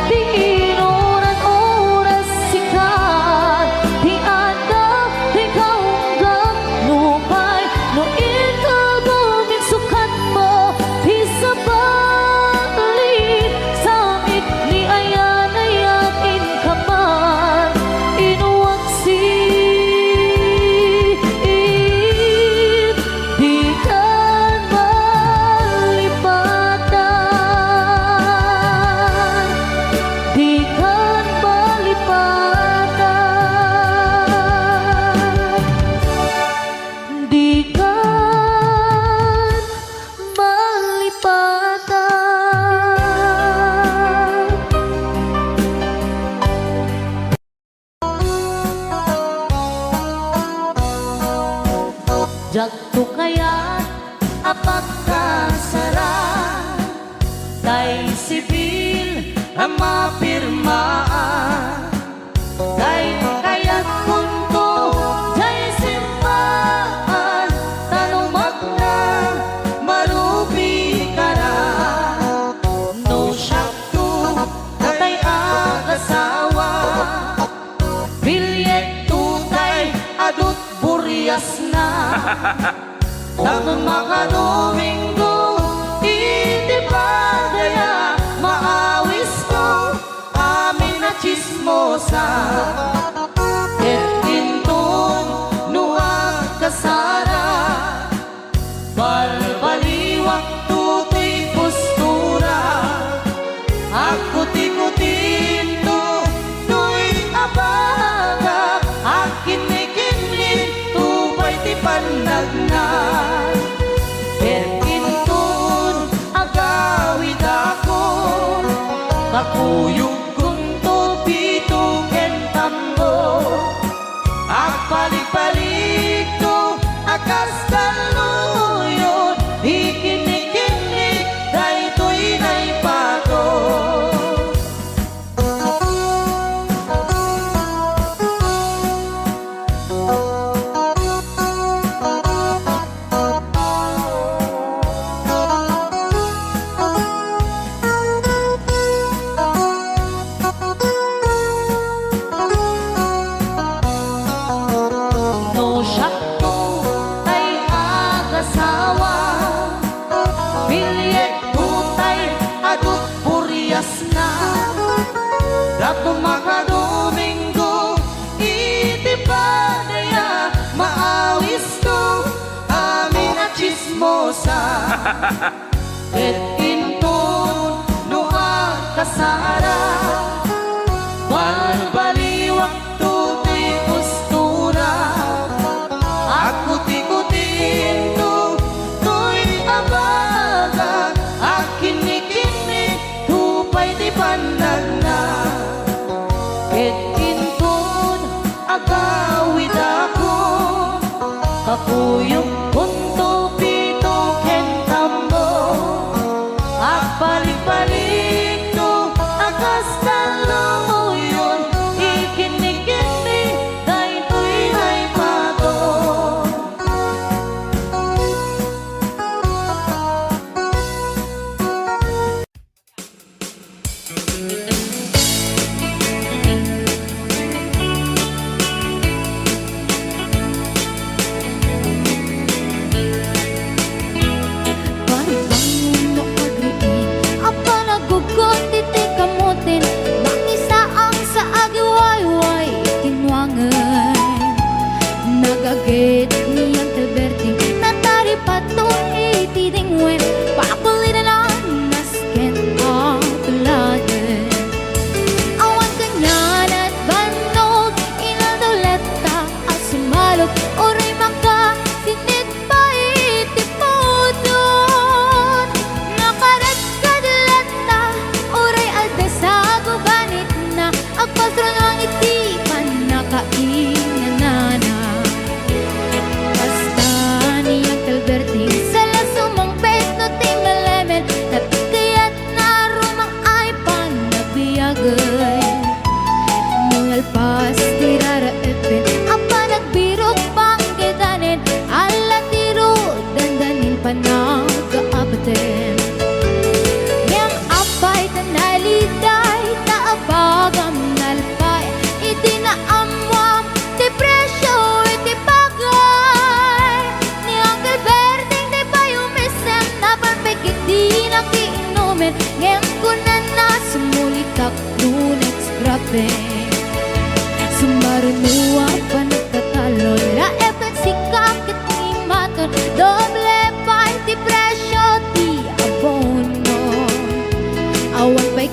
di inuran oras sikat, di anda, di kaunggap, lupay, no ikagawin sukat mo, di sa balik, samit ni ayan ayakin ka man, inuwaksin, di kan malipatan, di kan malipatan, di kan malipatan. Jagto kaya apagkasara, tay sibil ang mapirmaan, tay kaya't punto, tay simbahan, talumak na marubi ka na. No syakto, tay agasawa, bilyet tutay adut buryas na. Tapos makadominggo, hindi pa kaya maawis ko amin na chismosa. Etintun nuwag kasara, balbaliwak tutoy postura. Ako tikutin to, to'y abaga, akin may kinlin, tupay ti panagnan. Etintun agawid ako, kakuyog kong tupito kentambo. Agpalik-palik to, akas kaluyon, ikinik-kinik, dahito'y naipato. No syakto tay agasawa, bilyet tutay adut buryas na. Dato makadominggo, iti pa kaya maawis ko amin na chismosa. Et intun nuwag kasara, balbaliwak tutoy postura. Ako tikutin to, to'y abaga, akin ikinig, tupay di panagna. Et intun agawid ako, kakuyog punto pito kentambo. Agpalik-palik to, akas kaluyon, ikinig-kinig, dahito'y naipato.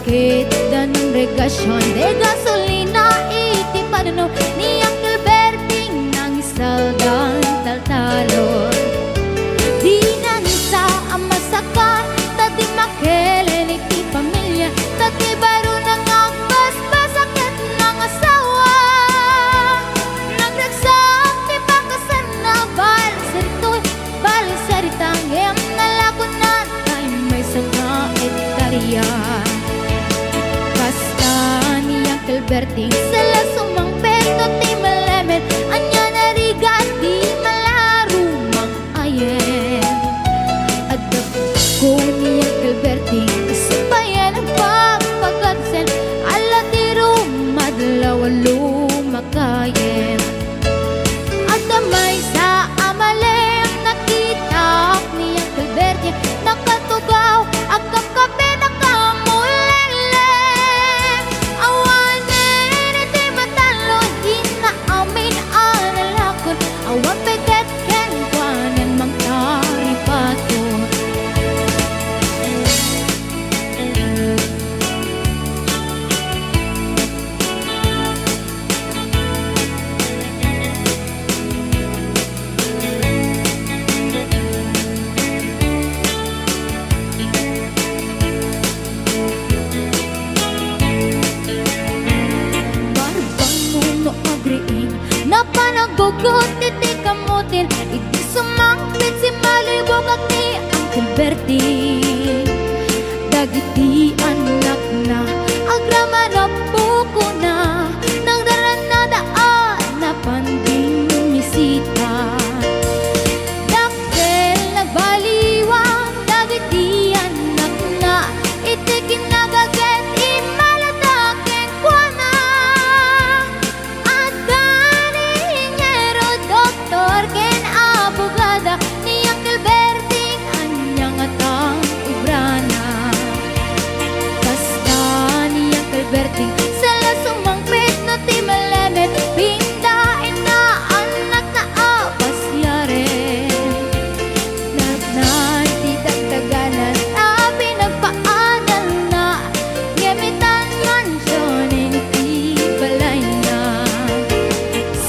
sakit dan regasyon de gasolina iti panuno ni Uncle Berting nang saldan taltalon di nanisa ang masaka tati makelen iti pamilya tati baro nang agbasbas sakit ng asawa nagdagsak ti pakasan na balisaritang em nalakunan ay may sanga ektarya Kasta ni Uncle Berting sala sumang peto ti malemet anya narigat di malarumang ayen adap ko ni Uncle Berting isipayan ang pagpagadsen ala ti rumadlaw lumakayen adamay sa amalem nakita ni Uncle Berting nakatugaw agam kape awan peget ken kwanen mang taripato barbang muno agriin na panagugot iti kamutin iti sumangpit si malibog at ni Uncle Berting dagiti anak na agrama na buko na nagdaran na daan na panding misita dakkel nagbaliwang dagiti anak na iti kinagaget imalataken kwa na doktor ken abogada ni Uncle Berting anyang atang ibrana basta ni Uncle Berting sala sumangpit no ti malemet pindain na anak na apas yaren nagnati dagdaganan na pinagpaanan na gamitan mansyon iti balay na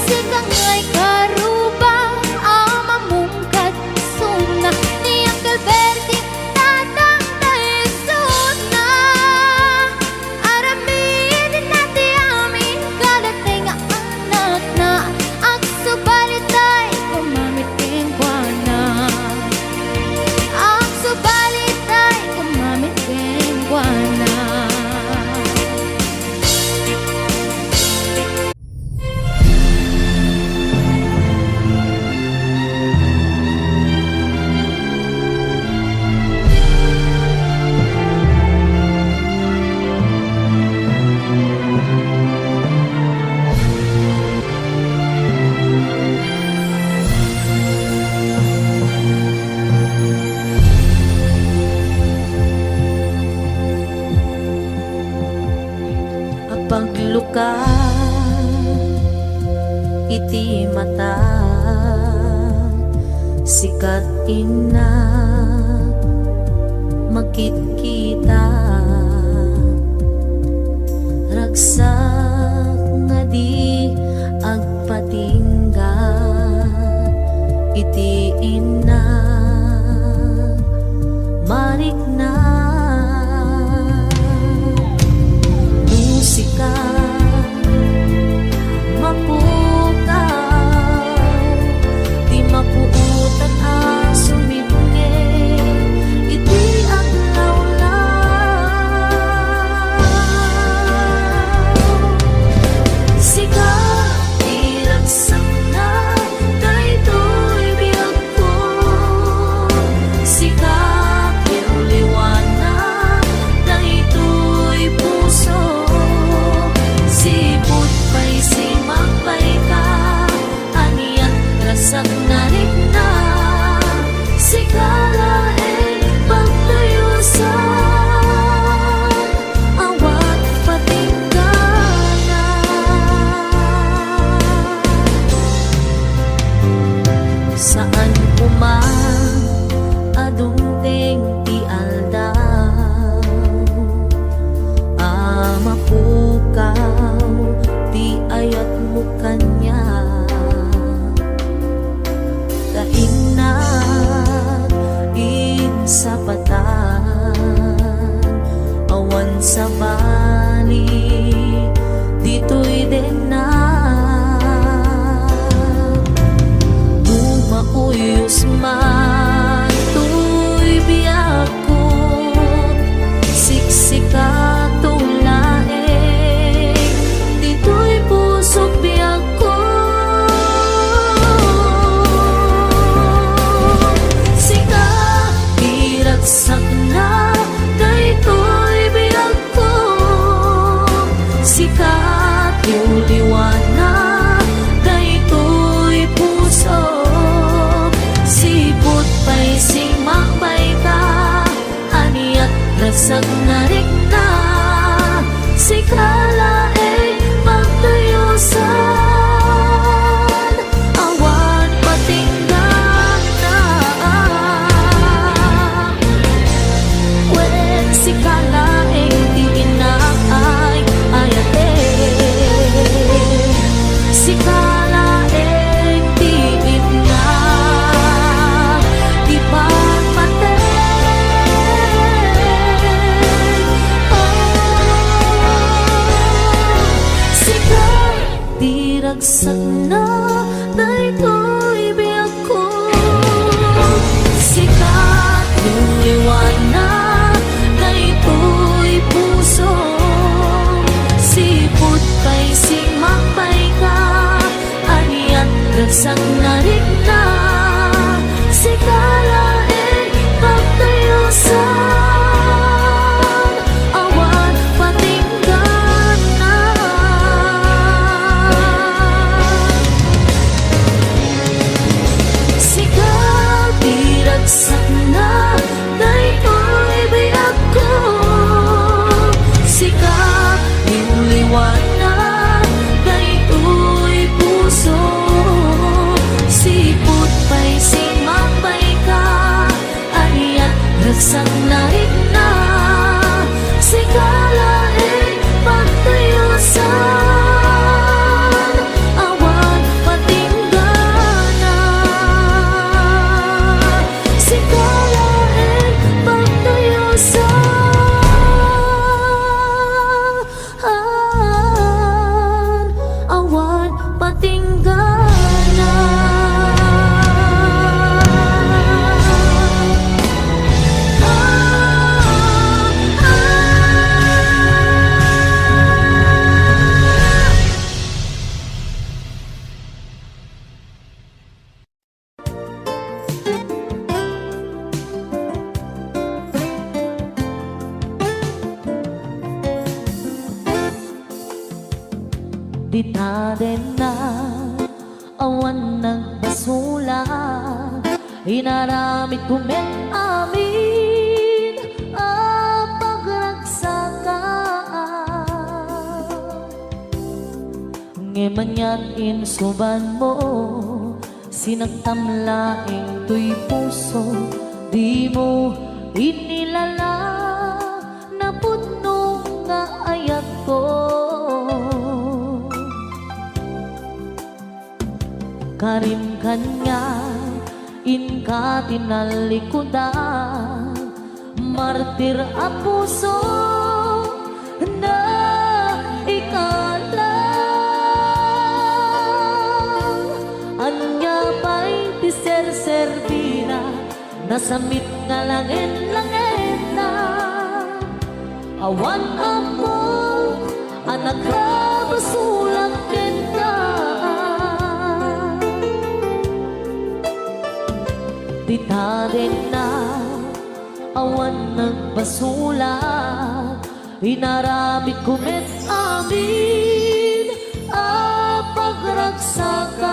sikang ay karubang amamungkat suna ni Uncle Berting tatang taisot na aramin nati amin kadating anak na ang subalitay kumamitin kwa na ang subalitay kumamitin kwa na pagluka iti mata sikat ina magkita ragsak nga di agpatingga iti ina marik na musika mapukaw di mapuutan ang sumibunge iti ang lawlaw sika iragsak na daytoy biyag ko sika liwanag daytoy puso sipot pa'y simapay ka aniyan rasak na rin na sikala pagtayusan awat patinggalan saan kumang adungteng ti aldaw ragsak na rigna sikalain pagtayo sa awan patinggan na sikati ragsak na daytoy biyak ko sikap iuliwanag daytoy puso sipot pa'y simapay ka ayat ragsak na igna sikalain pagtayo sa awan patinggana sikalain pagtayo sa awan patinggana. Di ta din na awan nagbasula inaramid kumet amin ang pagragsakan ngeman yan insuban mo sinagtamlaing tuy puso di mo inilala na puno nga ayat ko karim kanya in ka tinalikudan martir a puso na ikalang anya pa'y tiser-servina nasamit nga langin-langin na awan ako anak rabasulang kenta di ta din na awan nagbasula inaramid kumet amin ang pagragsakan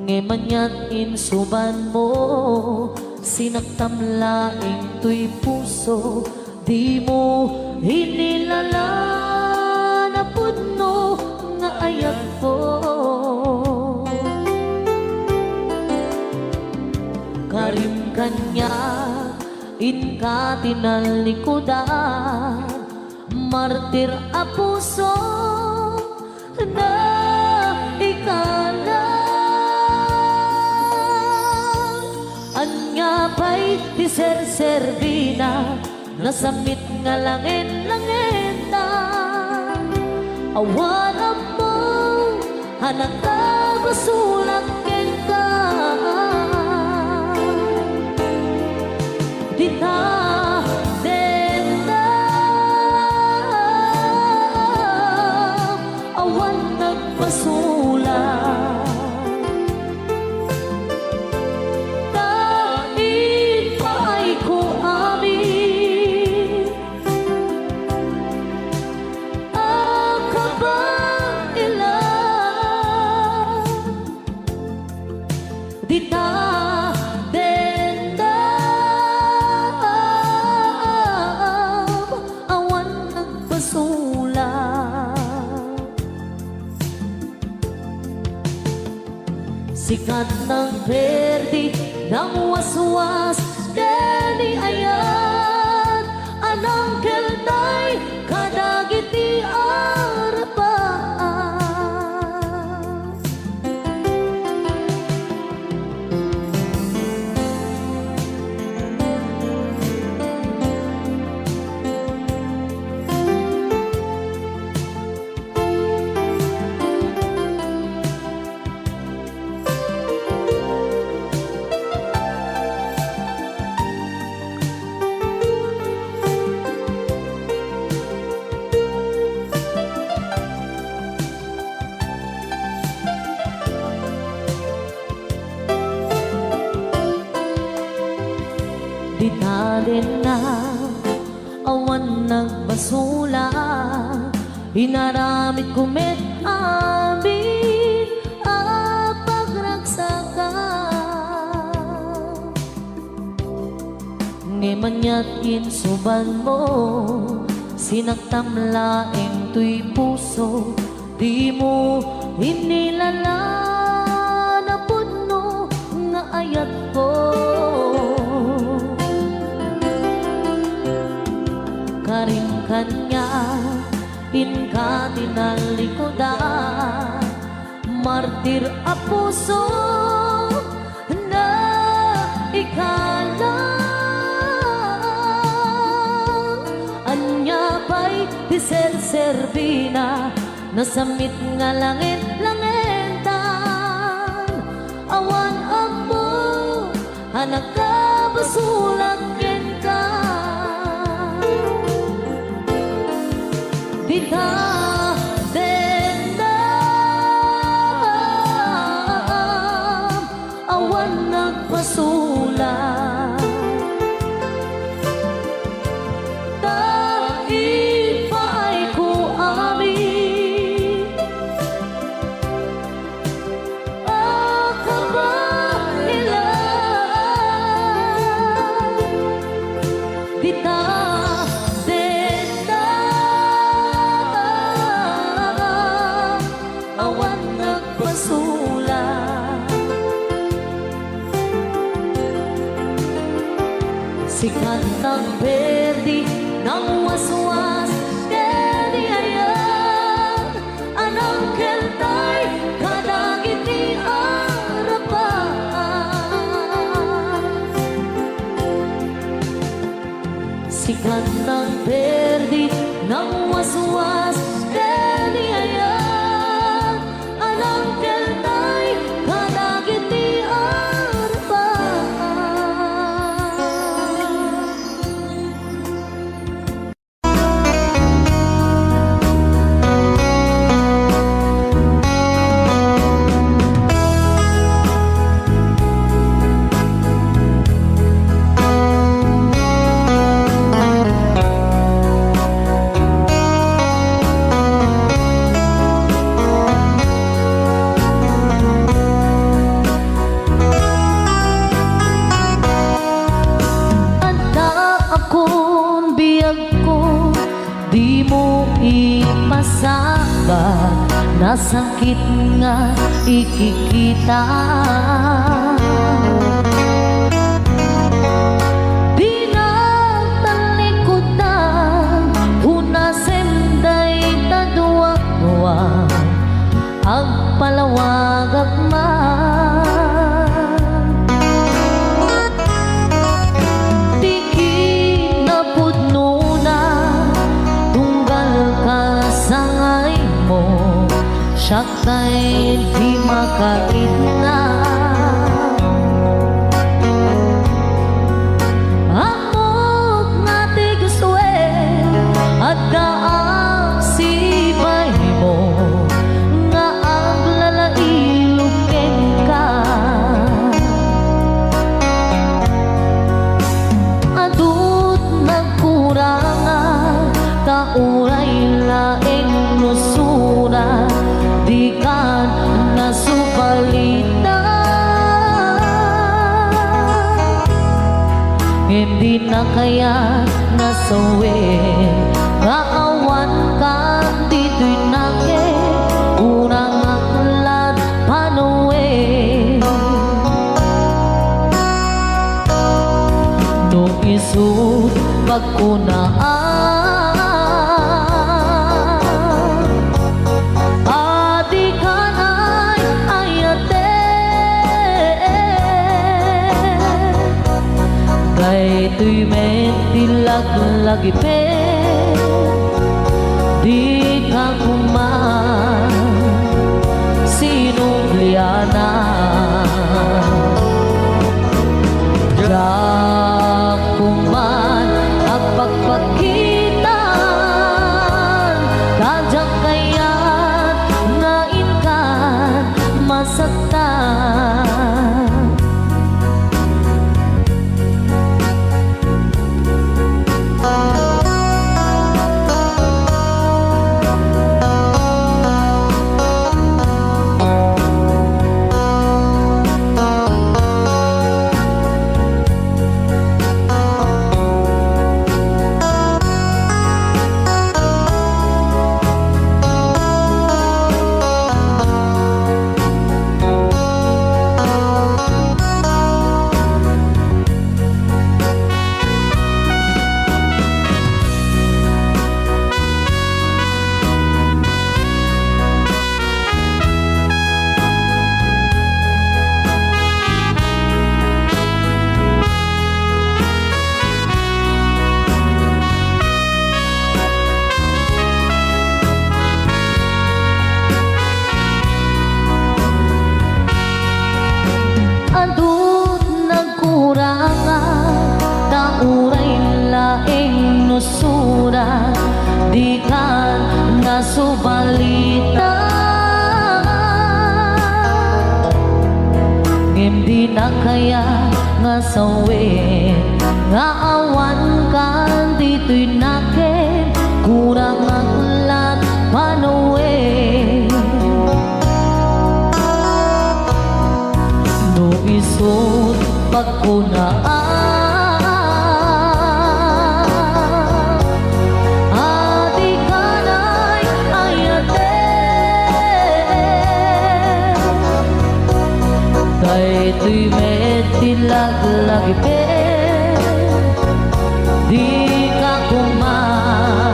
ngeman yan insuban mo sinagtamlaing tuy puso di mo hinilala na puno nga ayat ko karim kanya in ka tinalikudan martir a puso na ikalang anya pa'y tiser-servina nasamit nga langin-langin na awan mo hanak ka basulang kenta di ta din na awan nagpasula tain pa'y ko amin ang kabailan di ta din na sikat ng perdi ng waswas deni ayat anang kelday kadagiti arapaan di ta din na awan nagbasula, inaramid kumit amin ang pagragsaka. Ngemanyat insuban mo, sinagtamlaeng tuy puso, di mo hinilala na puno nga ayat ko. Karin kanya inka tinalikodan, martir a puso na ikalang anya pa'y di ser-servina, nasamit nga langit-langitan. Awan ako anak ka basulang ka, di ka dendam awan nagpasulang. Sikat ng perdi ng waswas, kedi ayan anang keltay kadagit ni arapan. Sikat ng perdi ng waswas, kedi ayan anang keltay kadagit ni arapan. Di mo ipasabat, nasakit nga ikikita. Di na talikutan, hunasenday taduwag-duwag, agpalawag agman. Syaktay di makakita, amok nga ti gustuwe at daang sibay mo nga ang lalailukin ka. Adut nagkurangan kauray laeng nusura, di kan nasupalitan. Hindi na kaya nasawi nga awan ka dito'y nake unang aklat panuwi. Nung isut pagkunaan, tuy mentilag lagi pe di ka kuman sinubliana. Jak kuman ang pagpakitan, kajak kaya't ngain ka masaktan. sugat di ka nasubalita. Hindi na kaya nga sawin nga awan kan dito'y nakin kurang ang ulat panawin. No isod pagkunaan adi kanay ayate daytoy medilaglag pe di ka kuman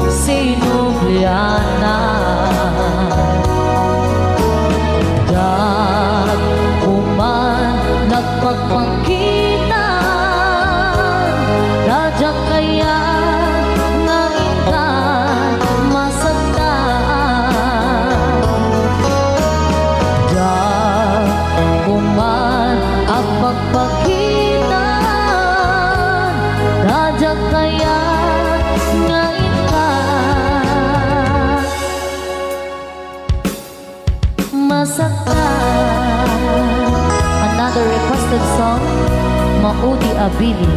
sinubliana dat kuman nagpagpangkita dadya kaya nga ikan masagdan dat kuman ang pagpagkita dadya kaya nga ikan masagdan. Another requested song, Maudi Abili.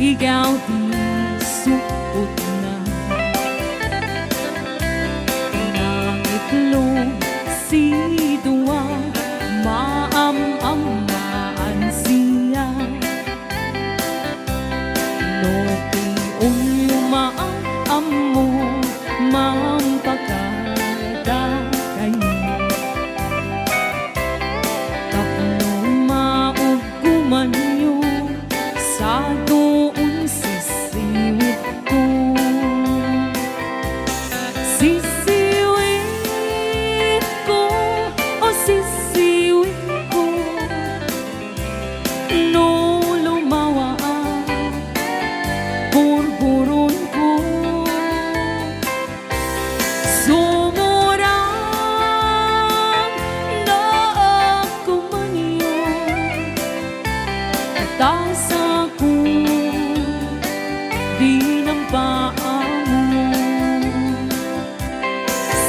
Ikaw di suot na nangitlong si Dua maam-amaan siya no pi'ong maam mo mampakada kayo tapno mauguman nyo sa doon sisiwit ko sisiwit ko o sisiwit ko no lumawa ang burburon ko sumurang na ako man yun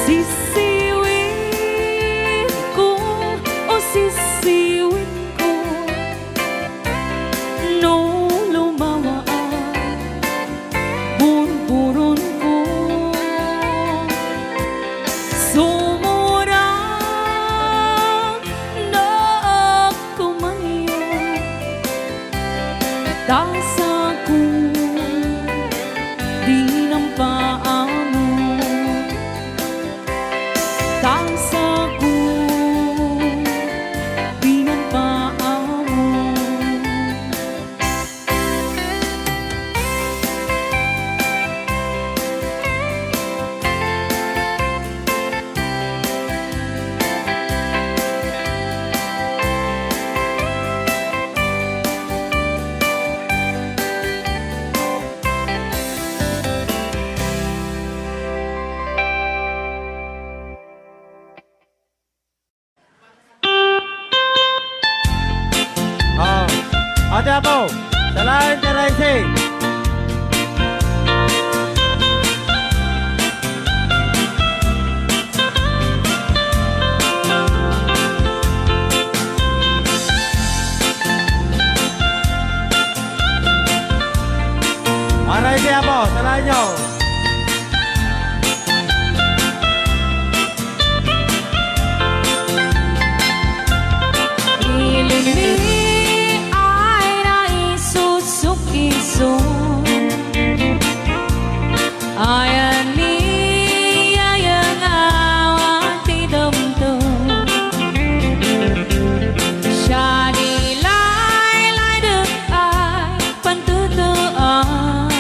Sisiwin ko, o sisiwin ko, nung lumawa ang burburon ko. Sumurang na kumayo, tasa ko di ng paa mo. Tasa ko di ng paa mo. Oh. Ate Apo, salain si Raisi. Raisi Apo, salain nyo. Piling ni ay naisusukiso, ayan ni ayang awang tidamdam. Siya nilay dek ay pantutuan,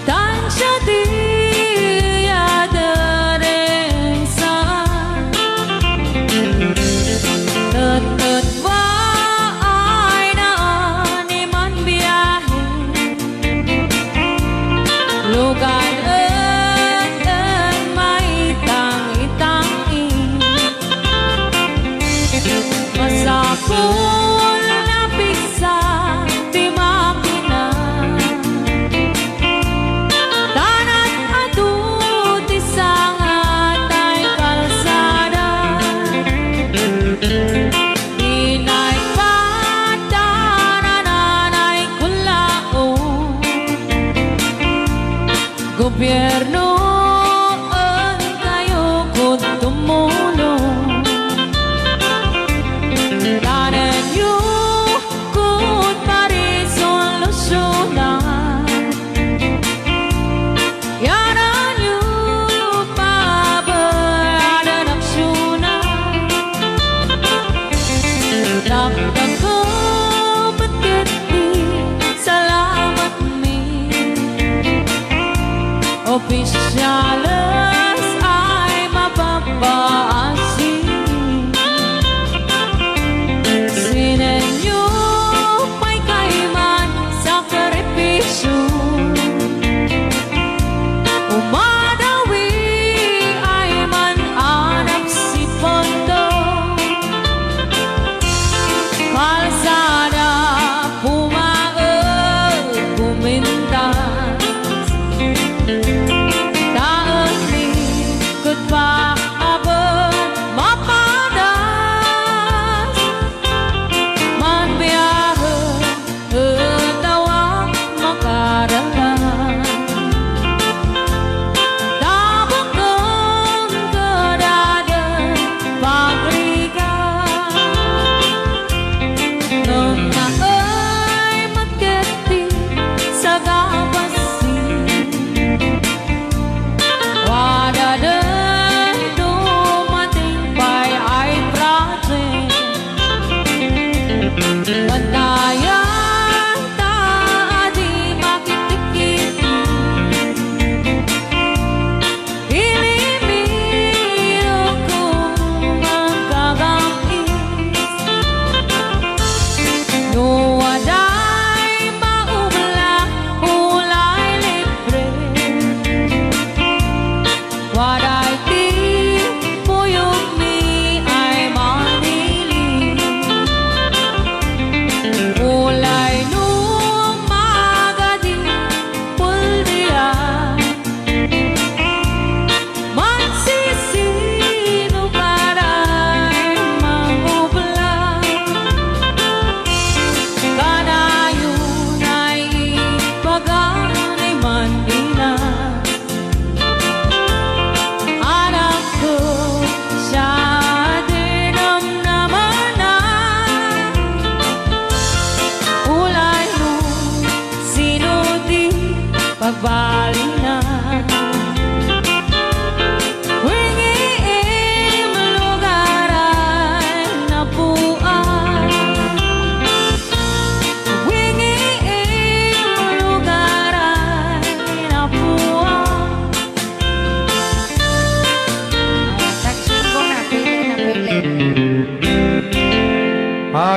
dan siya di ada rengsan. Tut ba ay naaniman biyahe, lugar en may tangi-tangi. Masapul na pigsa di makina, tanat adut isang atay kalsada. Inay kata nanay kulaon, gobyerno ang kayo kung tumulong. Tanan nyo kung parisolusyonan, yanan nyo pabayaan aksyonan. Lakdak ko ba't di salamat mi, opisyalis ay mapapaasin. Sinenyo pa'y kaiman sakripisyo, umadawi ay mananap si pondo. Kalsada pumaag, pumintas, taas ni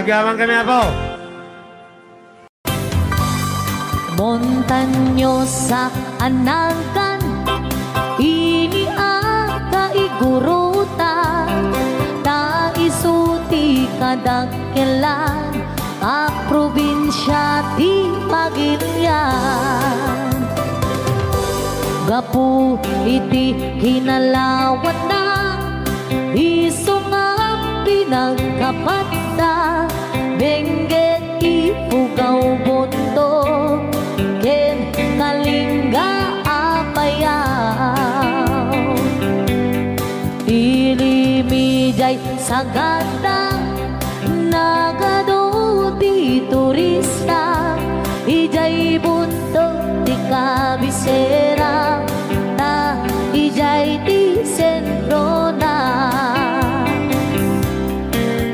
Agawan kami Apo. Montanyosa anangkan ini aka igurutan ta isuti kadakkelan a probinsya ti Pagirian gapu iti kinalawat na isungap pinagkapata bengget ipugaw bondo ken kalingga apayaw ilimijay sagada nagado di turista ijay buntog di kabisera ta ijay di sentro na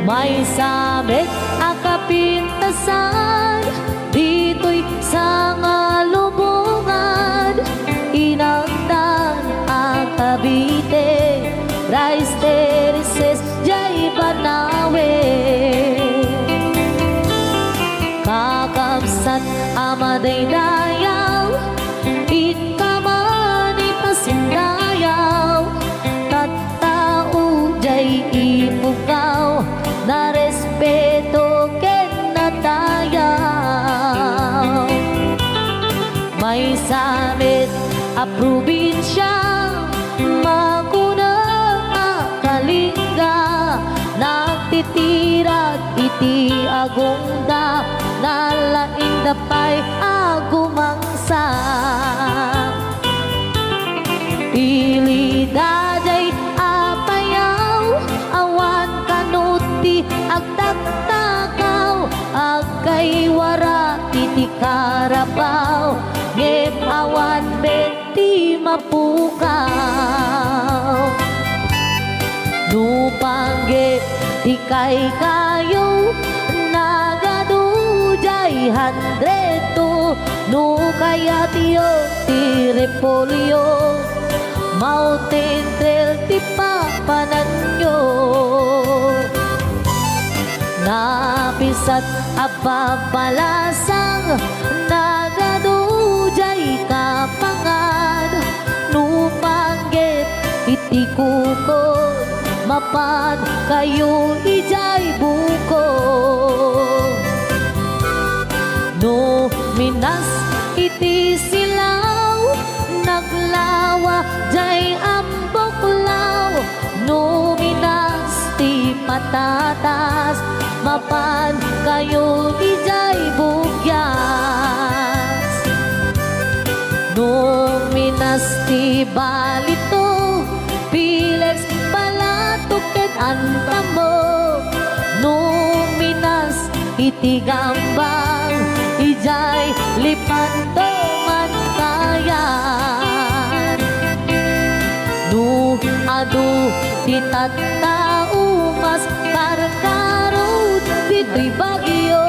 may sabit akapintasan dito'y sa ngalubungan inangdan ang Cavite rice terraces jay Banawe kakabsat amaday dayaw ikamani pasindayaw tattao jay ipugaw na respeto ken natayaw may samit a probinsya makuna kalingga nagtitirat iti agungda nalaing dapay agumangsa ilidajay apayaw awan kanuti agtagtagaw agkay wara iti karabaw ngem awan benti mapukaw nupanggit ti kay kayo nagadujay handreto no kaya tiyo ti repolyo mountain trail ti papananyo napisat apapalasang nagadujay kapangan nupanggit iti kukod mapan kayo ijay buko no minas iti silaw naglawa jay amboklaw no minas ti patatas mapan kayo ijay bugyas no minas ti balito pilex palatuket antamo no minas iti gambang ijay lipanto mantayan no adu ti tattao mas karkarot dito'y bagyo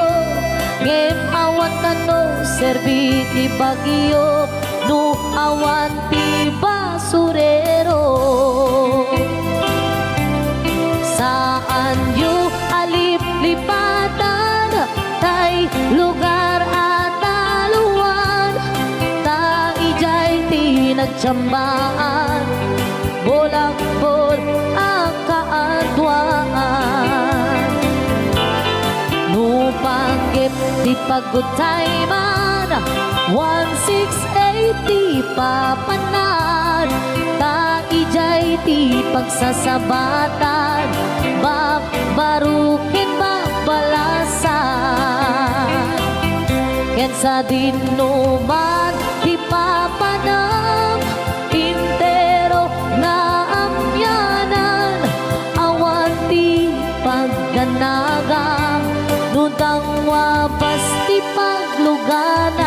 ngem awan kano serbi ti bagyo no awan ti basurero saan yu alip-lipatan tay lugar at aluan ta ijay ti nagtsambaan bolak-bol ang kaadwaan nupanggip ti pagutay man 1680 papanan ta ijay ti pagsasabatan babarukin babalasan ken sa dinuman ti papanam intero nga amyanan awan ti pagganagang nutang wapas ti pagluganan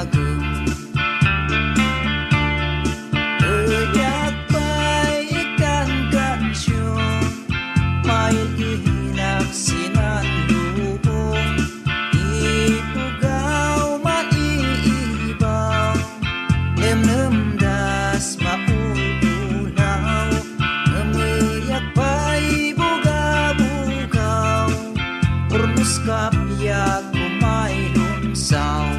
dagem Eyak pa'y ikan kansyon May ihinak sinanlubong Ipugaw maiibaw Nemnemdas maululaw Ngemiyak pa'y buga-bugaw Urmus kapyag kumay lunsaw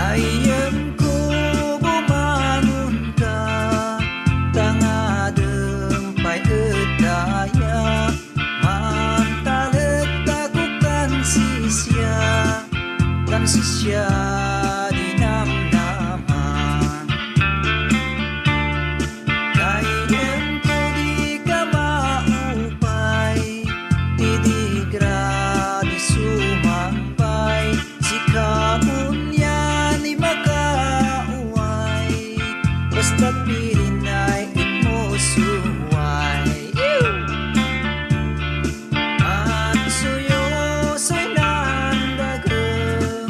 Ayam ko bumangon ka Tangadeng pa'y edaya Mantalet ako kan sisya dinamnaman Ayam ko di ka maupay Idigra di sumampay Sikapon yan ay makauway Basta't pilinay mo suway At suyo-soy nandagam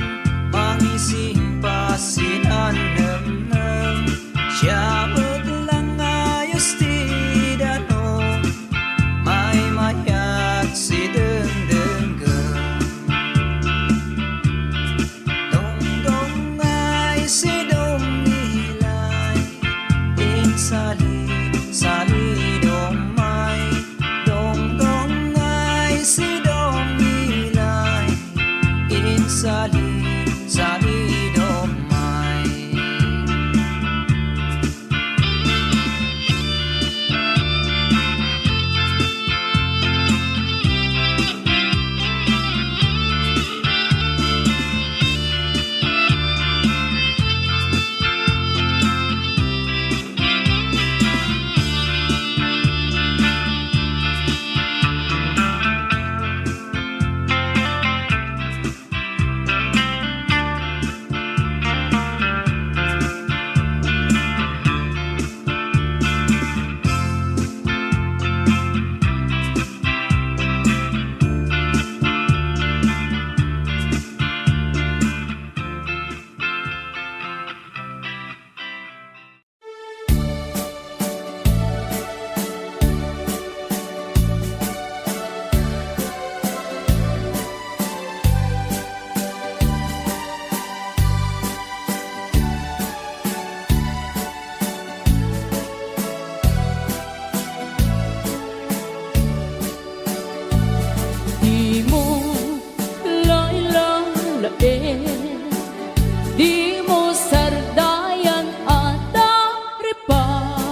Mangising pasinanam-nam Siya maglang ayos tidanong May mayat si dengdenggam Dong-dong ay si dong nilay Sali dong may Dong-dong ay si dong nilay Sali dong may Di mo lailalain Di mo sardayan at aripatuin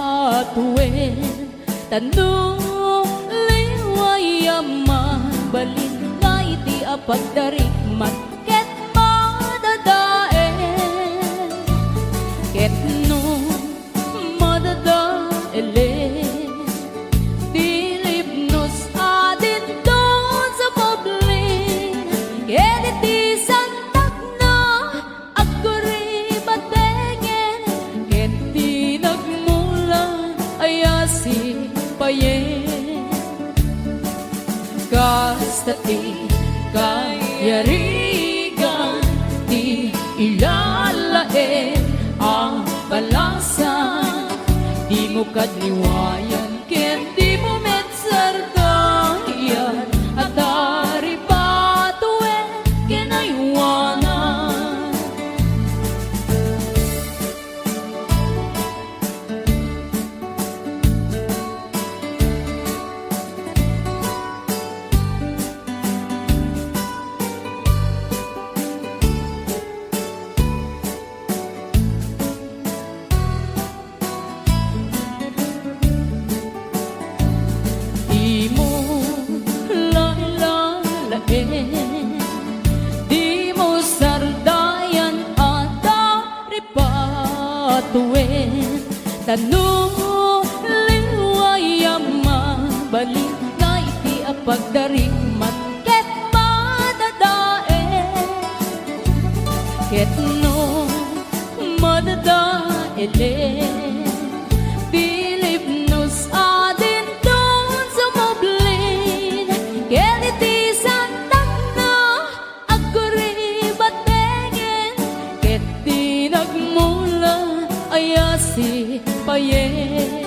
Tanong liwayaman Balin nga iti apagdarikmat Ket madadaen Ket no madadaelen Dilipnos adin doon sa publik Ket iti santak na aguri batengen Ket di nagmula ayasi payen Kasta ti kayarigan Di ilalain ang balasan Di mo kadliwayan ken di mo metsardayan At aripatuin ken aywanan Di mo sardayan at aripatuin Tanong liwayang mabalik na iti pagdaring man ket madadae ket no madadae Bilib nos adin don sumoblin ket iti santak na agribat tengen ket di nagmula ayasi payen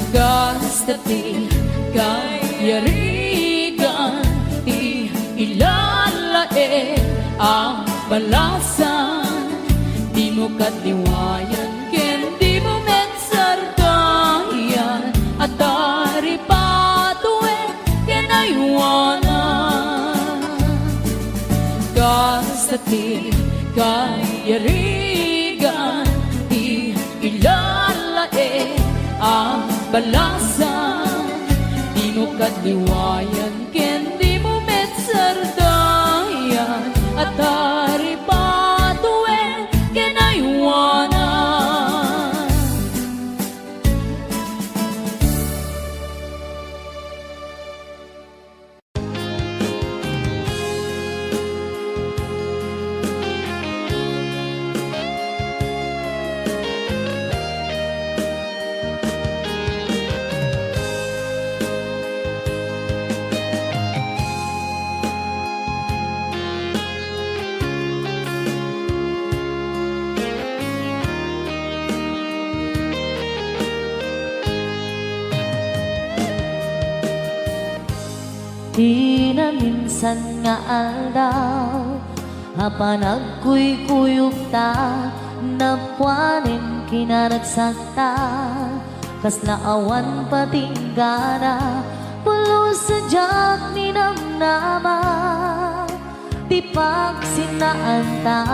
Gastati kayarigan ti ilalae ang balasan di mo katliwayan ken di mo metsardayan at dari patue ken aywanan Gastati kayarigan ti ilalae ang balasan di mo katliwayan ken di mo metsardayan at dari patue ken aywanan Di na minsan nga aldaw Hapanagkuy-kuyog ta Napwanin kinanagsakta Kaslaawan patinggana Pulos sa jak ni namnama Di pagsinaan ta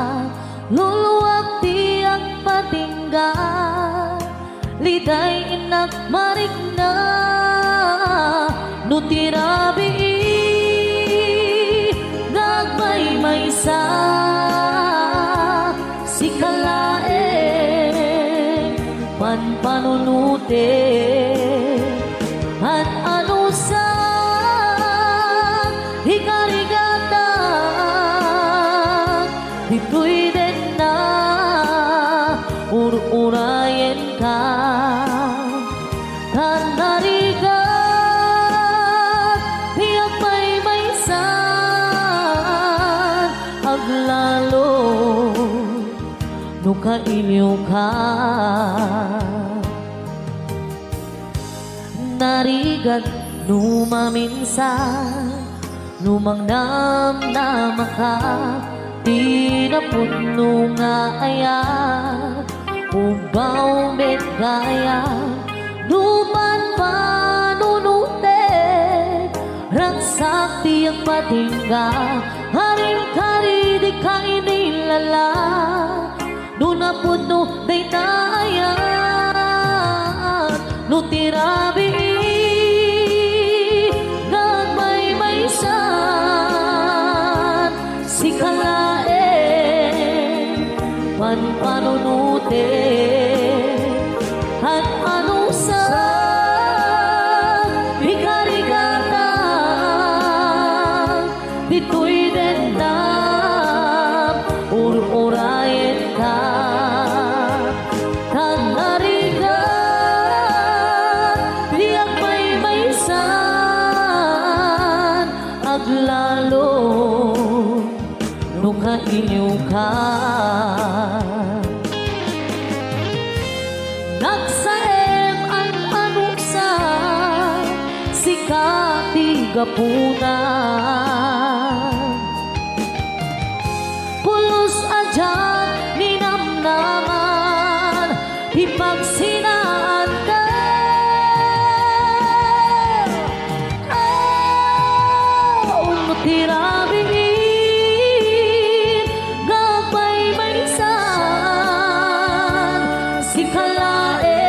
Luluwag di ang patingga Liday inak marigna Nutirabi Nagmay-maysa Si kalae Panpanunute At ano sa Hikarigata Dito'y din na Ur-urayen ka Tanariga Aglalo Nuka iliw ka Narigad numaminsan Numang namnama ka Di na puno nga ayat Ubaw met gaya Numan panunutet Rangsak di ang patingga Haring-kari di ka inilala Nuna puno day tayat Nutirabi Nagmay-maysan Si kalae Panpanunute At ano sa Hikarigata Dito'y dendam Ur-urayen ka Tanarigan Diyak may-maysan Aglalo Nuka iliw ka Nagsaem ang anuksa Sikati gapunan Pulos adyan ninamnaman Ipagsinaan ka Tirabiin Gagmay-maysan Si kalae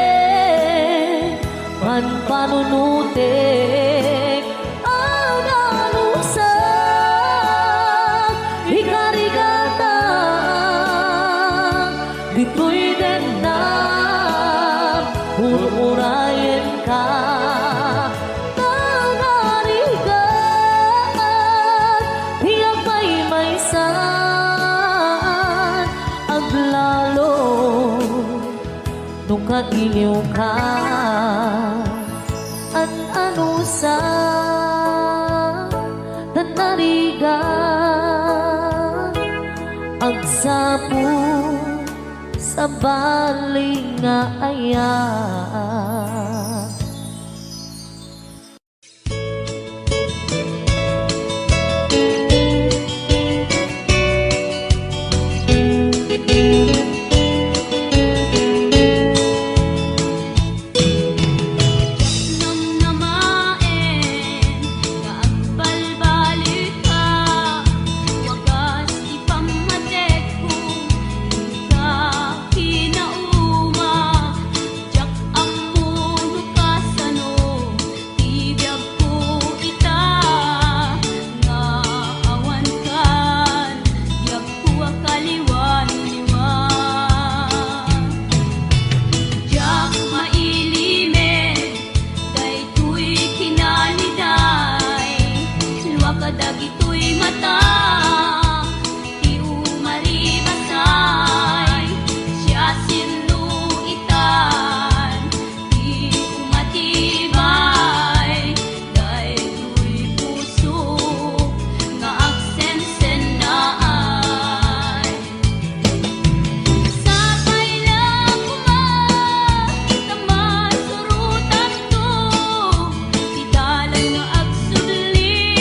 Panpanunutek Ang nalusag Hikarigata Dito'y dendam Ur-urayen ka Tanga kailiw ka an ano sa tanarigan agsapo sa baling nga ayan. Kadagito'y mata, di umaribasay, siya sinuitan, di umatibay, dahil'y puso nga agsensenaan. Sakay lang kuman, tamasurutan to, di dalan nga agsudli,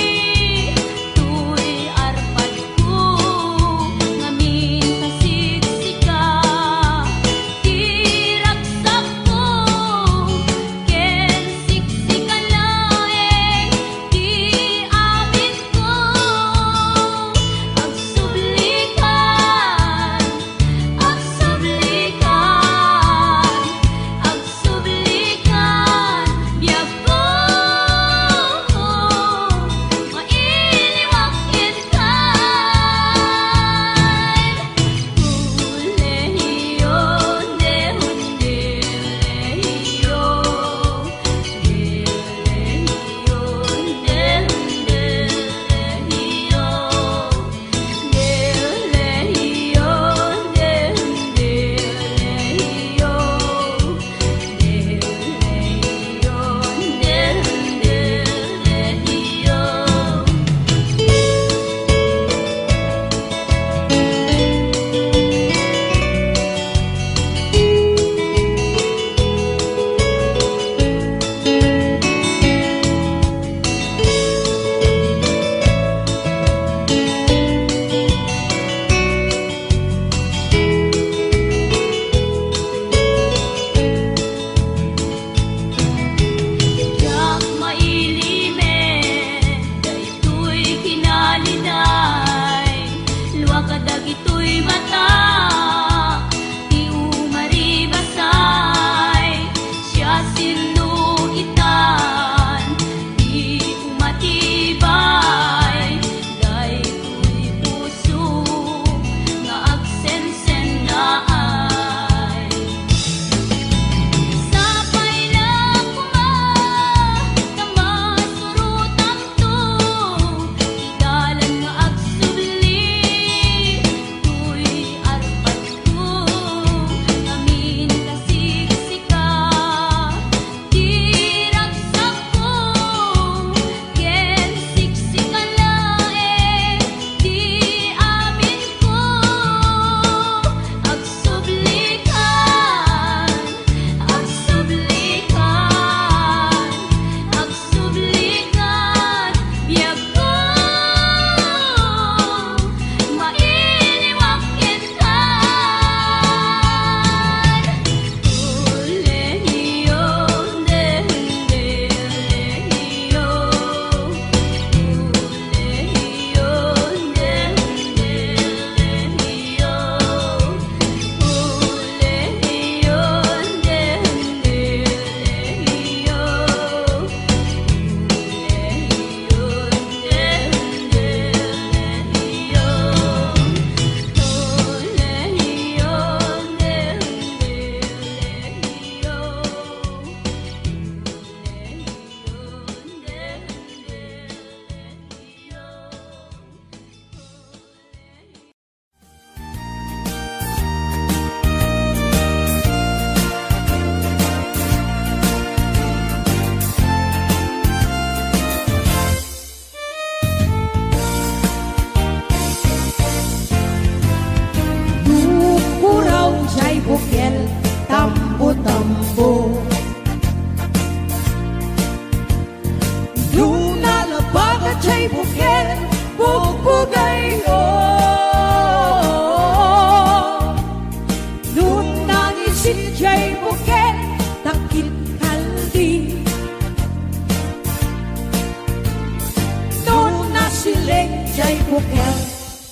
ใจพวกแกล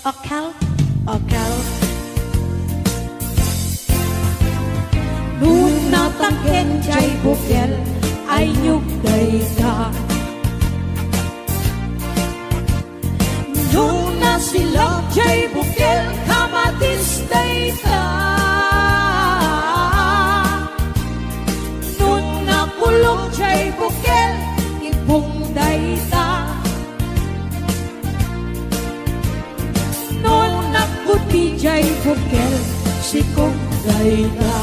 อแคลอแคลนู่นนาตั้งเห็นใจพวกแกลai nhúc đầy ta Nuna silang jay bukil kamatis day ta Nuna kulong jay bukil ibong day ta Nuna kuti jay bukil sikong day ta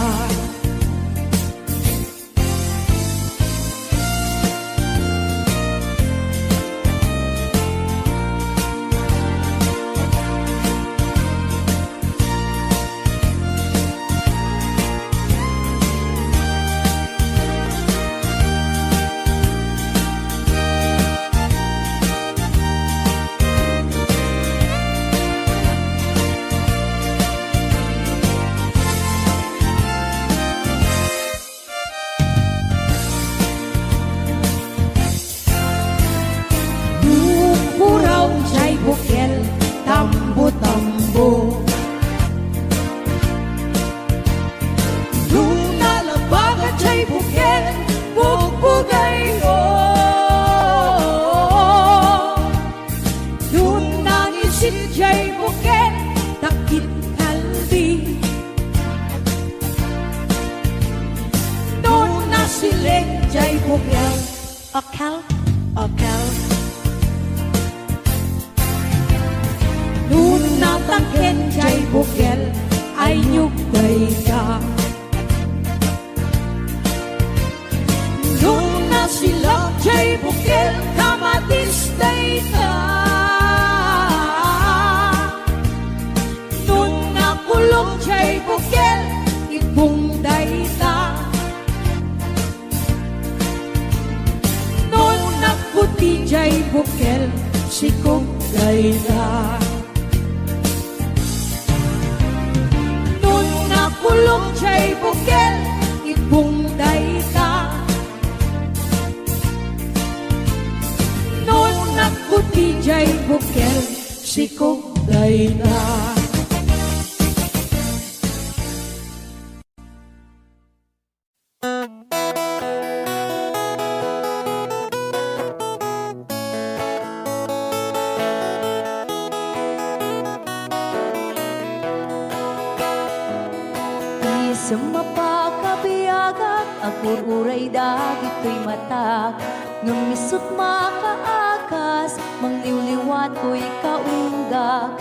Sumapakabiagak, agur-uray dagit ko'y matak. Ngumisot makaakas, mangliwliwat ko'y kaunggak.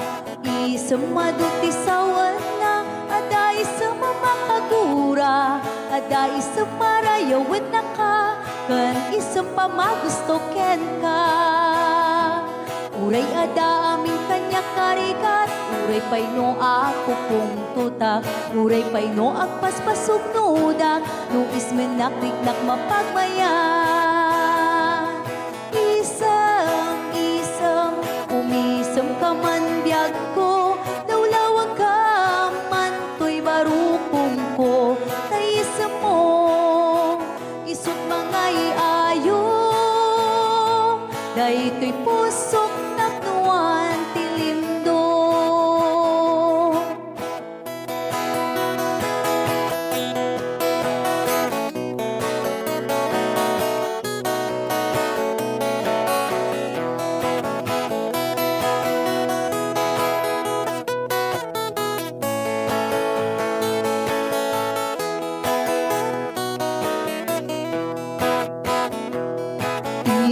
Isang maduti sawan na, aday sa mamakagura. Aday sa marayawin na ka, kan isang pamagusto ken ka. Uray ada aming kanya karikat, uray pay no ako kung tutak, uray pay no agpaspasog nudak, no ismenakliknak mapagmayan. Isang, umisam ka man biyag ko, dawlawag ka man to'y barukong ko, kaisam mo, isot mga iayo, dahi to'y pusok naknuan tilindo.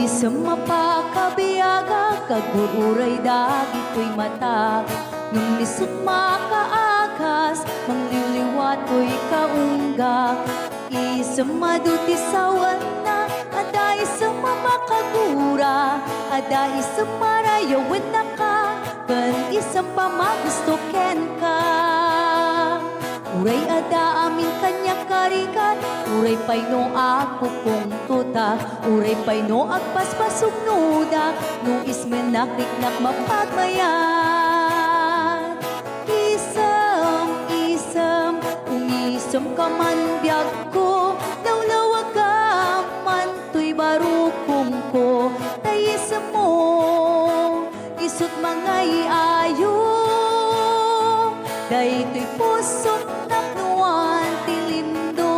Isang mapakabiyaga, kagururay dagit ko'y mata. Nung lisot makaakas, mangliliwat ko'y kaunggak. Isang maduti sawan na, aday sa mamakagura. Aday sa marayawin na ka, kan isang pamagusto ken ka. Uray ada amin kanya karikat, uray pay no ako kung tutak, uray pay no agpaspasog nudak, no ismenakliknak mapagmayan. Isam, umisam ka man biyag ko, dawlawag ka man to'y barukong ko, tayisam mo, isot mga daytoy pusok napnuan ti lindo.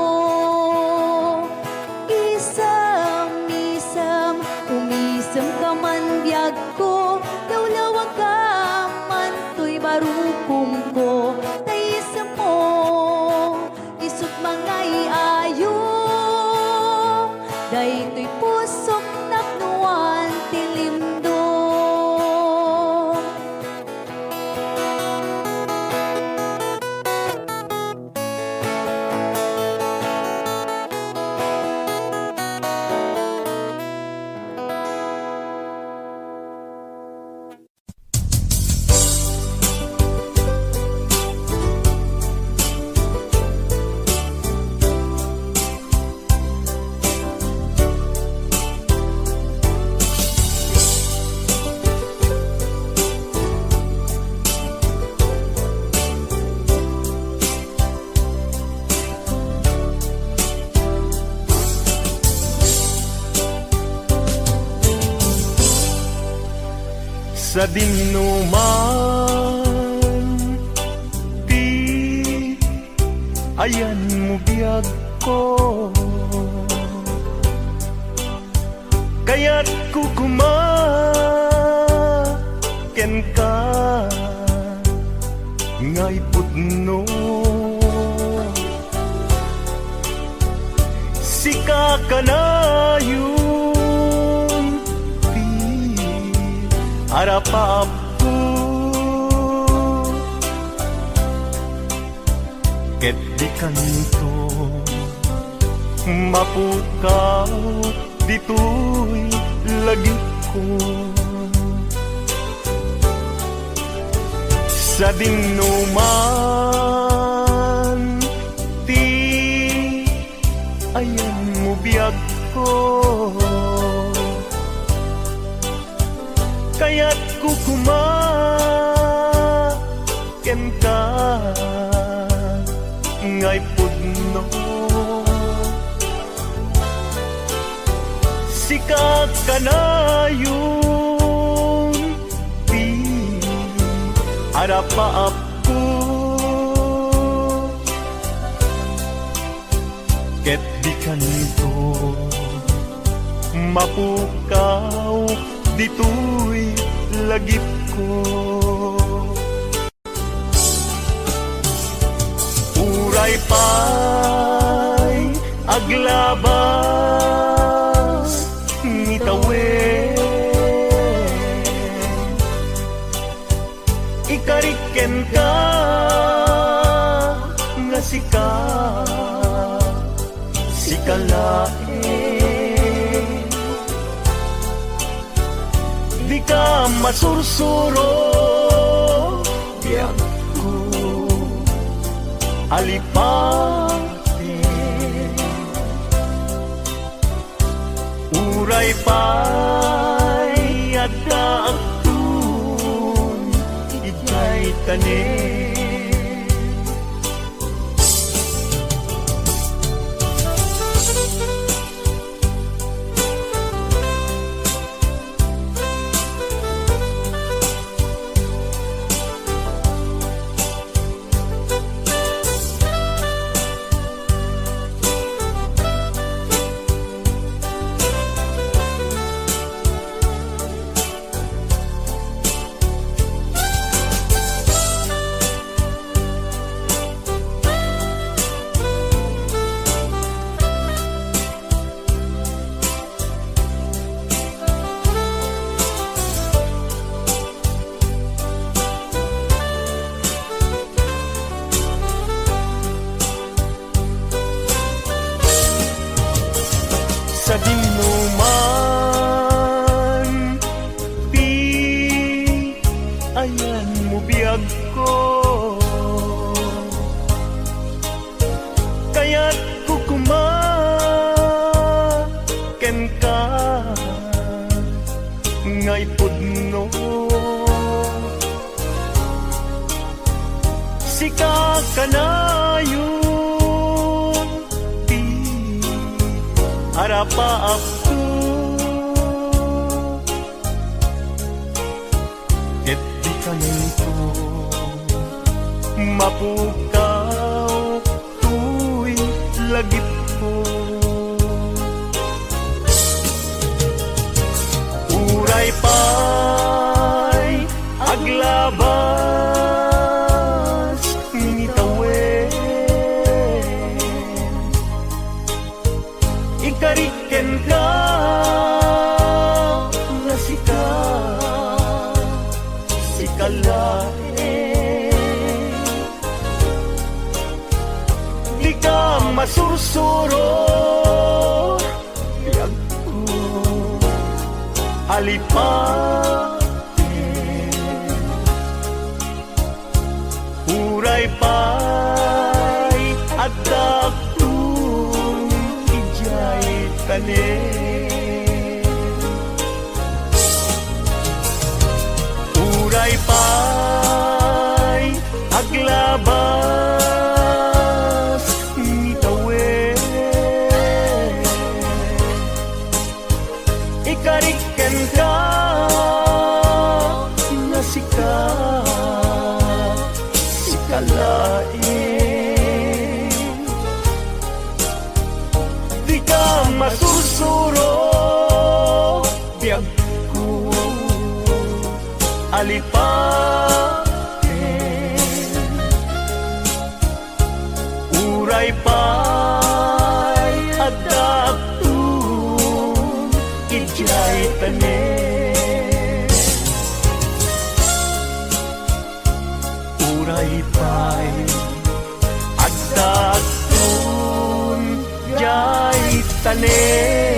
Isam-isam, umisam ka man biyag ko, lawlawag ka man to'y barukong ko. Taisam mo, isut mangay ayo, daytoy pusok napnuan ti lindo. Sa dinuman di ayan mo biyag ko, kaya't kukumaken ka ngay putno. Sika ka na yun harapap ko, ket di kanto mapukaw dito'y lagip ko. Sa dinuman ti ayan mo biyag ko, kaya't kukumaken ka ngay pudno. Sikat ka na yung di harapaap ko, ket di kanto mapukaw dito'y lagip ko. Uray pa'y aglabas ngitawen, ikariken ka nga sikalain. Di ka masursuro biyak ko alipati, uray pa'y adakun igay tanin. Sa dinuman di ayan mo biyag ko, kaya't kukumaken ka ngay pudno. Sika ka na yun di harapaap ko, ket di kanto mapukaw tuy lagip ko. Uray pa'y aglabas nitawen, ikariken ka nga sikalae. Di ka masursuro biyag ko alipate. Uray pa'y adaktung ijay tanen. Uray pa'y aglabas nitawen, ikariken ka nga sikalain. Di ka masursuro biyag ko alipaten. Uray pa'y adaktung ijay tanen. Uray pa'y adaktung ijay tanen.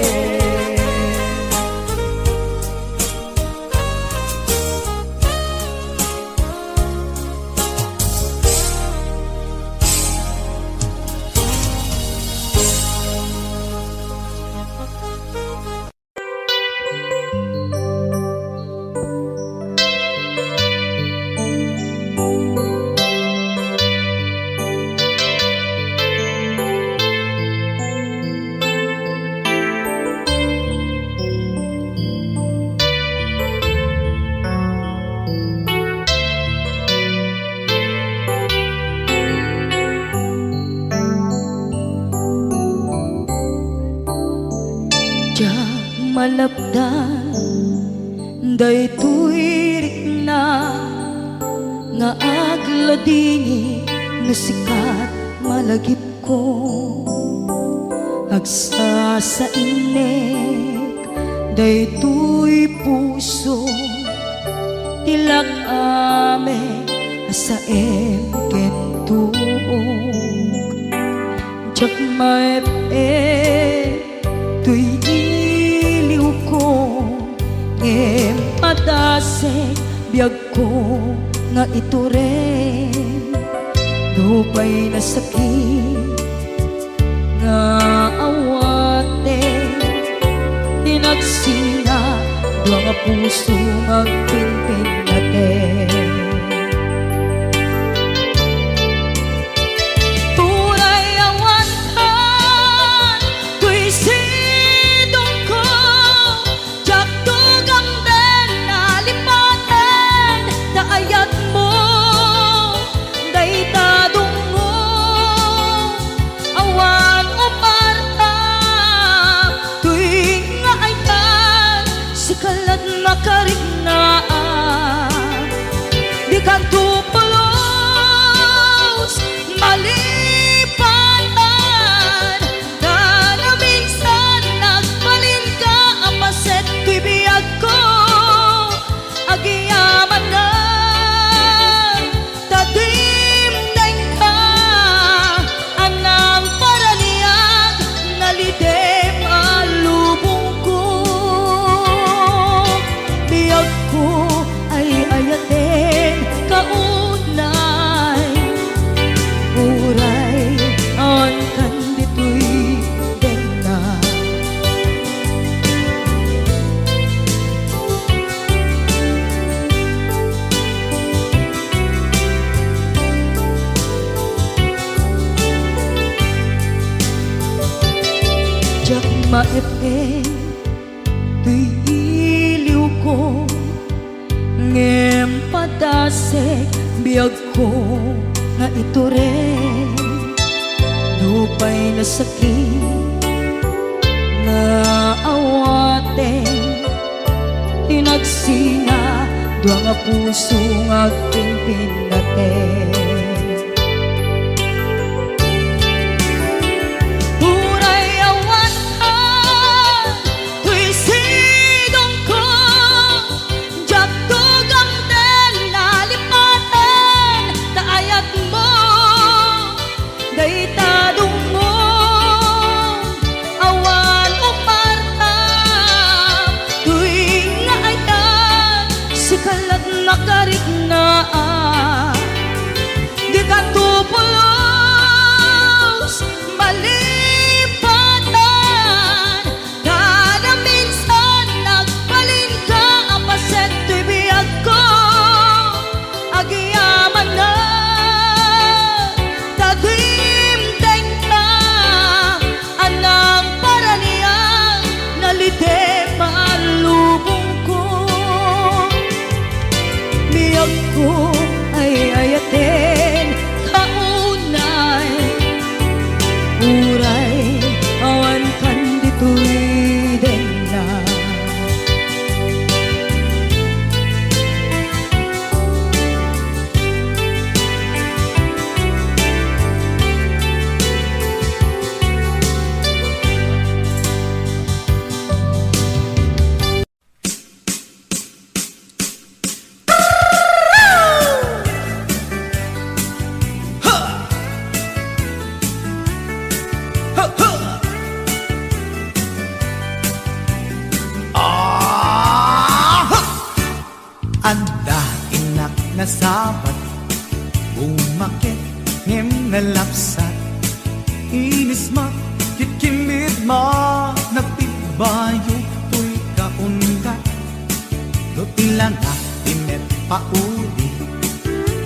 Malapdan daytoy rikna nga agladingi nga sikat malagip ko. Agsa sa inek daytoy puso tilak ame asaem kentuog. Jak maep tuy ngem padasek biyag ko nga ito rin dupay na sakit nga awate tinagsina dua nga puso magpinpin natin. Di kan tupulos malipatan na minsan nagbalin ka apaset tibiyag ko agiyaman na tadim ka anang paraniyag nalidem alubong ko biyag ko ay ayaten kaunay. Uray on kandito'y dena. Jak maepe tuy iliw ko ngem padasek biyag ko nga ito rin lupay na sakit na awate hinagsinga dua nga puso nga aking pinate. Uray awan ka tuy sidong ko jak tugam den nalipatan taayat mo daytadong mo awan umarta tuy nga ayan sikalat nakarit na di ka tupulos malipatan kada minsan nagbalin ka apaset tuy biyag ko agyaman na tagimteng ka anang paraniyang nalite maalubong ko biyag ko ay ayaten kaunay uray awan kan dito'y den na. Anda inak na sabat umakit ngem na lapsat inis ma kitkimit ma nagtibayo tuy kaundat do tila nga tinet pauli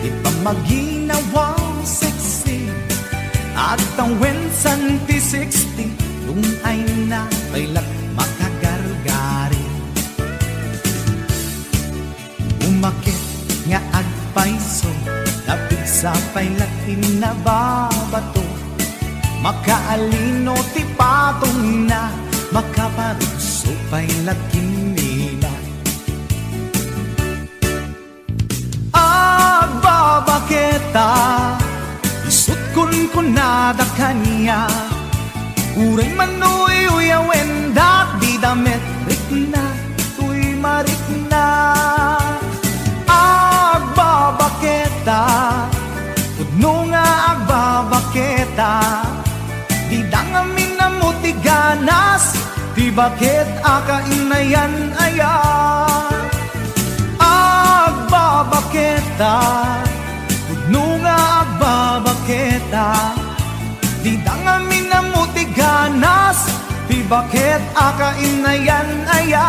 di pa maginawang sexy at ang wensan ti 60 yung ay na bailat makagargari umakit nga agpaiso napig sa pailatin na babato makaalino ti patong na makaparuso pailatin nila agbabaketa isut kun nada kanya uray manoy uyawen dat di damit rikna tuy marikna agbabaketa pudno nga agbabaketa di dangamin na mutiganas di bakit akainayan aya agbabaketa pudno nga agbabaketa di dangamin na mutiganas di bakit akainayan aya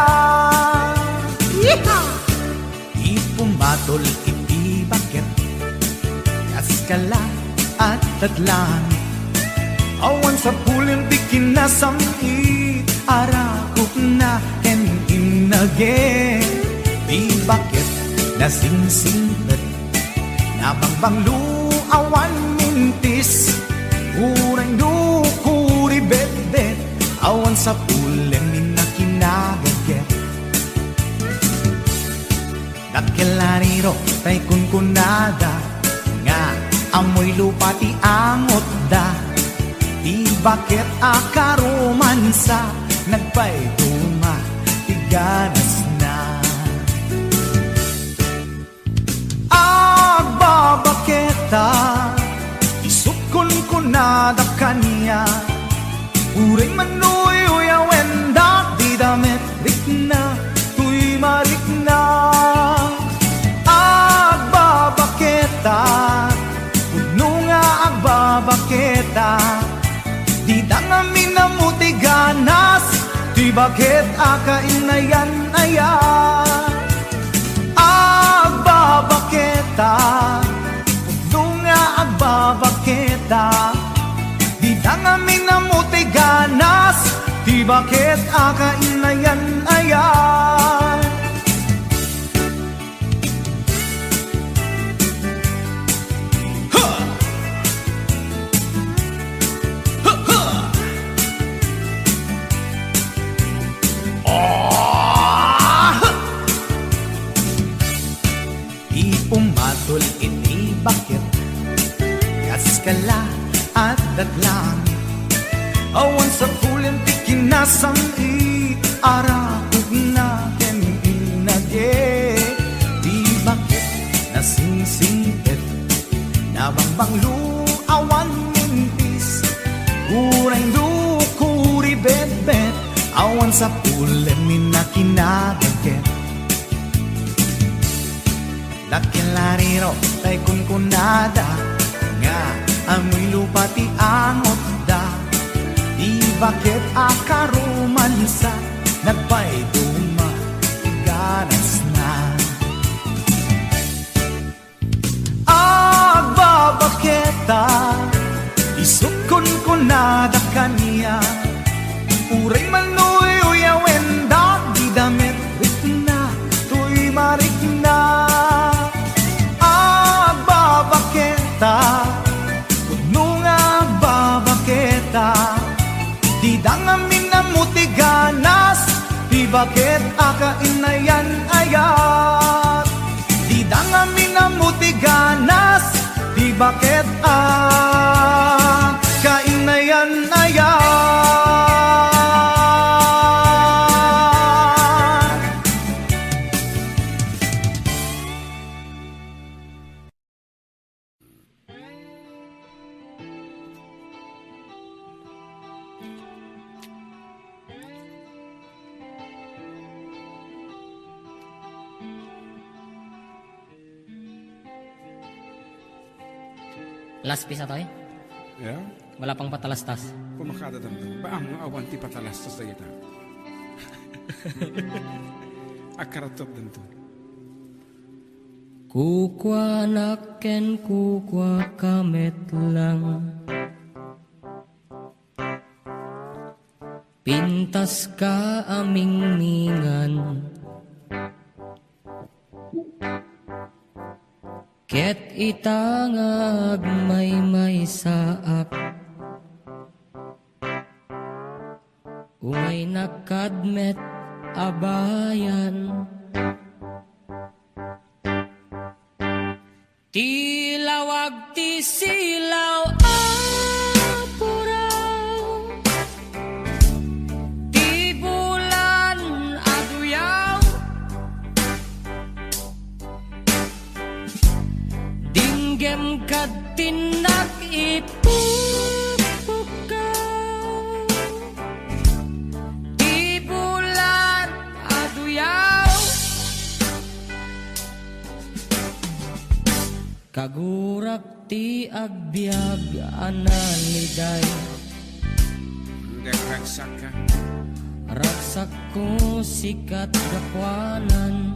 ipumatol iti bakit kaskala at tadlang awan sa pulin di kinasami arakok na and inage di bakit nasingsinget nabangbang luawan mintis urang dukuri bet-bet awan sa pulin minakinaget Dakelariro tay kunkunada nga amoy lupa ti angot da di bakit akaromansa nagpaituma ti ganas na agbabaketa isut kunkunada kanya uray manoy uyawen da di damit rikna tuy marikna agbabaketa pudno nga agbabaketa di dangamin na mutiganas di bakit akainayan aya agbabaketa pudno nga agbabaketa di dangamin na mutiganas di bakit akainayan aya Tul iti bakit kaskala at datlang awan sa pulim ti kinasang arakog na inage di bakit nasingsingit nabangbang awan mintis kurang kuri bet awan sa pulim minakinagagit dakilariro tay kunkunada nga amoy lupa ti angot da di bakit akarumansa nagpay duma ganas na agbabaketa isukon ko nada kaniya uray manuy uyawen da di damit rikna tuy marikna agbabaketa kuno nga agbabaketa di dangamin na mutiganas di bakit akainayan ayat di dangamin na mutiganas di bakit akainayan ayat Last piece na tayo. Yeah? Wala pang patalastas. Pumakada tanto. Ba ang awan ti patalas sa kita. Akaratop tanto. Kukwa naken kukwa kamet lang. Pintas ka aming mingan. Ket itangag may saak. Umay nakadmet abayan. Tilawag ti silaw apuraw. Ti bulan aduyaw. Dinggem kad tinak ipupukaw. Ti bulan aduyaw. Kagurak ti agbyag analiday. Ragsak ka. Ragsak ko sikat dakwanan.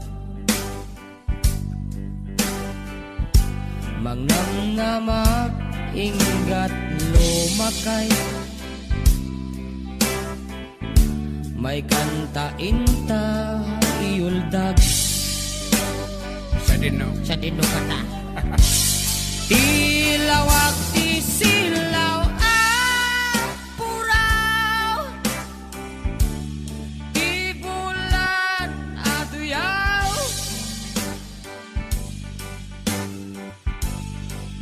Mangnamnamak inggat lumakay. May kanta inta iuldag. Sa dino. Sa dino kata. Tilawag ti silaw apuraw. Ti bulan aduyaw.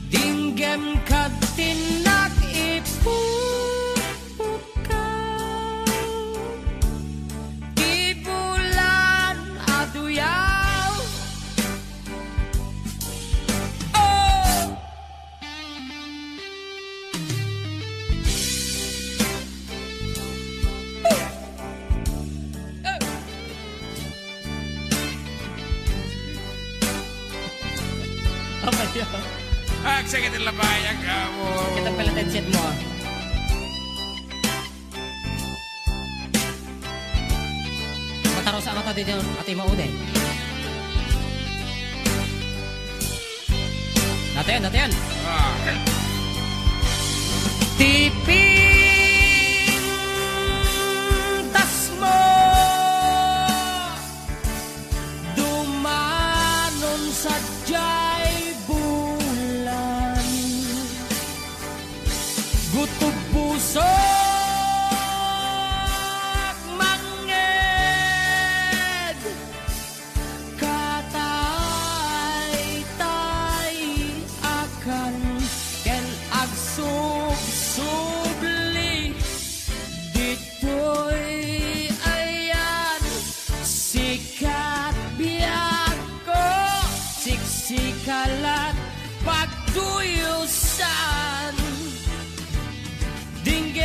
Dinggem kad tinak ipupukaw. Ti bulan aduyaw. Sige din labayag ka mo. Kita pala headset mo. Mataro sa mata dito ati maude. Natin. Tiping tas mo dumanon sa gutom puso manged katay-tay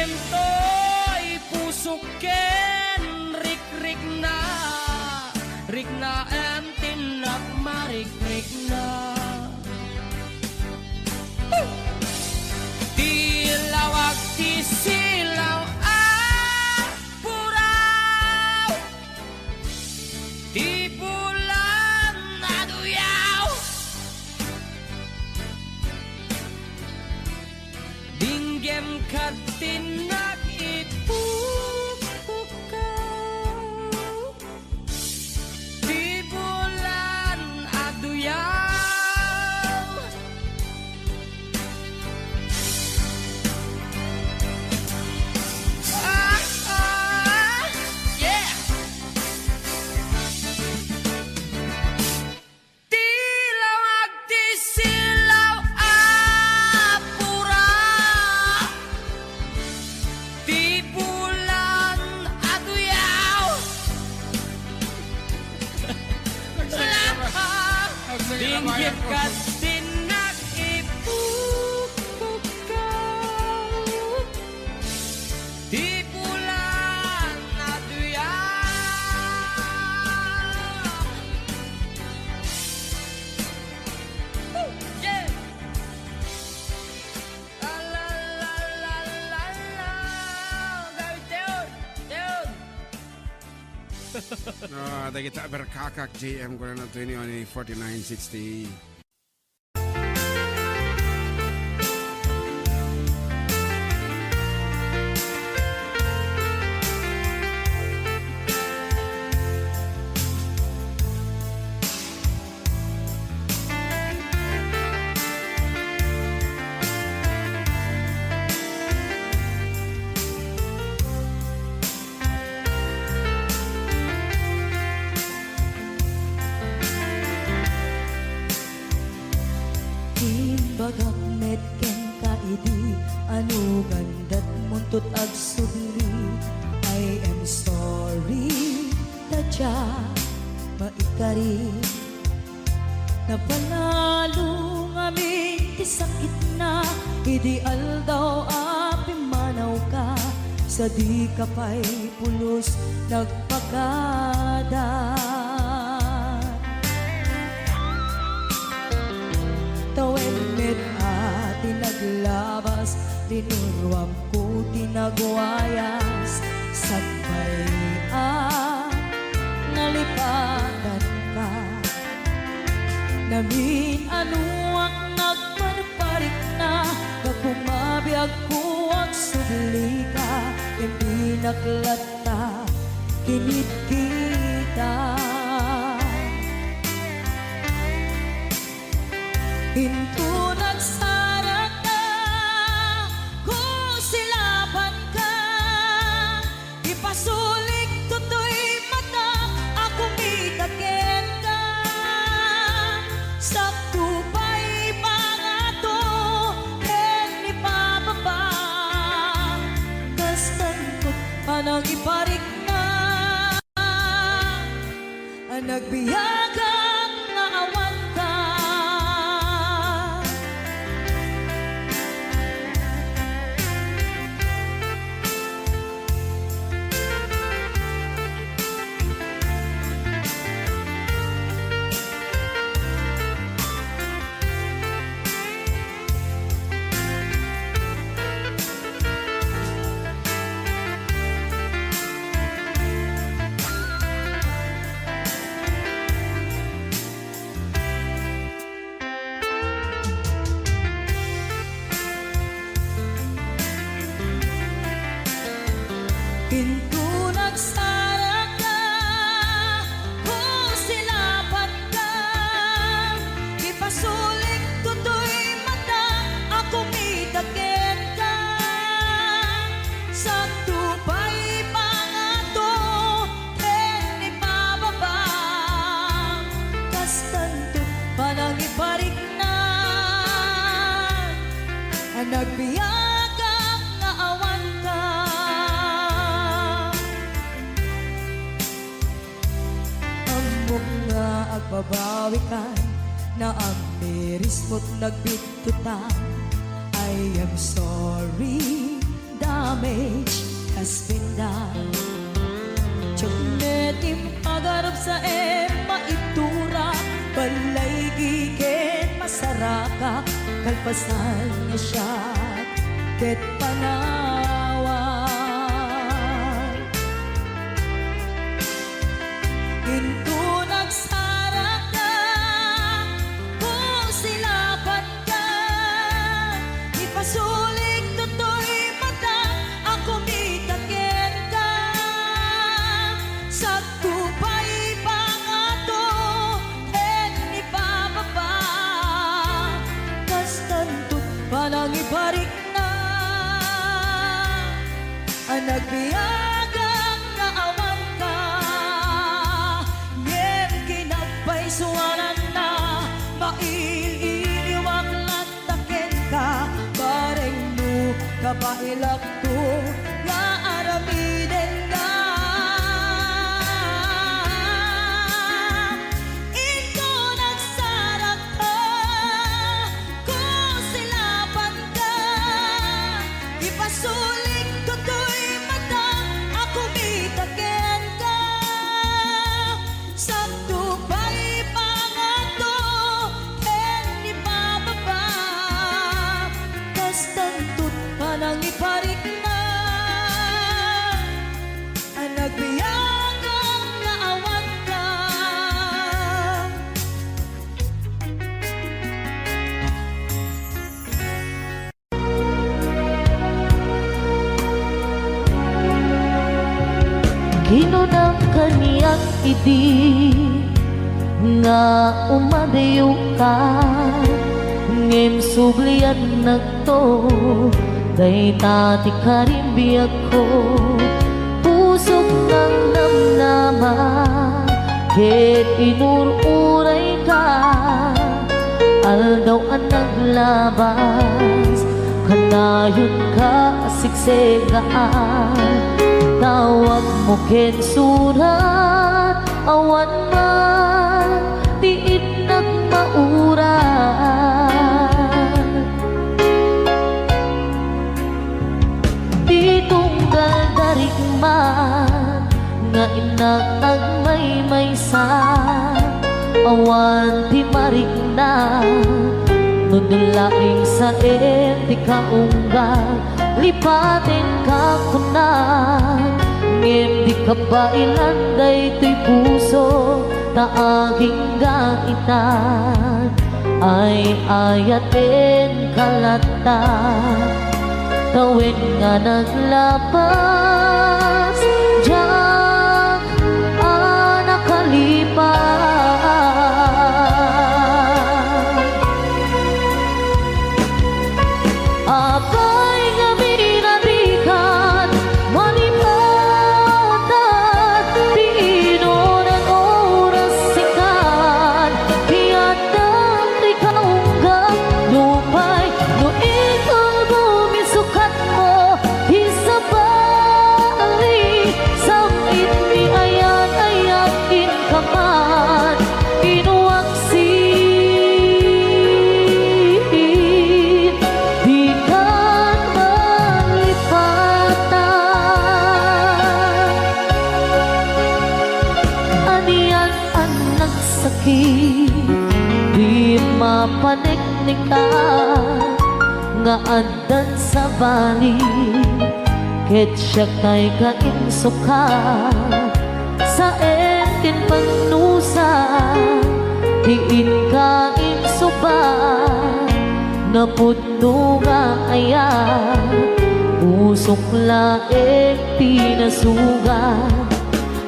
dinggem to'y pusok ken rik-rik na em tinak marik-rik na. Tilawag ti silaw puraw, di bulan aduyaw, dinggem kat tinak ipupukaw, di bulan aduyaw. Yeah. Tilawag ti silaw pura, di bulan aduyaw. Dinggit ka tinak ipupukaw, di bulan aduyaw. Yeah. La la la la la la. David Teod, Teod. Ada kita berkakak JM ko na 20 4960. Bagak metken ka idi anu gandat muntut ag subli. I am sorry tadya maikari napanalo ngamin ti sakit na idi aldaw api manaw ka sa di ka pa'y pulos nagpagada. Tawen met ati naglabas, tinuruam ko tinagwayas, sagbay nalipatan ka. Namin anuang nagparparik na, pagpumabiyag ko ang subli ka, hindi naklata, kinit kita. Hinto nagsarap na, kung silaban ka, ipasulik tutoy mata, ako mitakin ka. Sa tupay pangato, en ipababa, kastantot panang iparik na, ang nagbiyagang naawan ka. Hinto nagsarap ka, kung silaban ka, ipasulik tutoy mata, ako mitakin ka. Sa tupay pangato, en ipababa, kastanto panang iparik na, ang nagbiyagang naawan ka. Nga agbabawi ka na ang miris mo't nagbitutan. I am sorry damage has been done. Chagnetim agarap sa maitura, balay giken masaraka, kalpasan niya siya ket panawan. Into nagsarak ka, kung silapan ka, ipasulik tutoy mata, ako mitaken ka. Sa tupay pangato, en ipababa, kas tantut palang ibarik na, ang nagbiyagang naawan ka, ngem kinagpaisuanan na, maililiwag lataken ka, bareng mo kabailak to, nga aramiden ka. Ito nagsarak ka, kung silapan ka, ipasulik tutoy mata, ako mitaken ka. Sa tupay pangato, en ipababa, kas tantut palang iparik na, ang nagbiyagang naawan ka. Ginunang kaniyang idi nga umadayo ka, ngem sublian nagto, day tati karimbiyak ko, pusok ng namnama, ket inururay ka, aldaw ang naglabas, kanayon ka siksegaan, tawag mo ken surat, awan man tiit nagmauran. Di tunggal darig man, nga inang may-maysa, awan ti marig na, nudulaing sa di kaunggal, lipatin ka kunan, ngem di ka ba ilanday to'y puso, na aging gaitan, ay ayatin kalata, tawid nga naglabas, diyak nakalipas. Apay nga minatikan, malipatan, di inoran oras sikan, tiyadang di kaunggang, lupay, no ikaw bumisukat mo, isabali, samit ni ayan-ayakin ka man, inuwaksin, di ka malipatan. Aniyan ang nagsakit, di mapaniknikan, nga andan sa bali, ket siya kay kainsuka, sa entin pagnusa, tiin ka insuba, napudno nga ayan, usok laek tinasugan,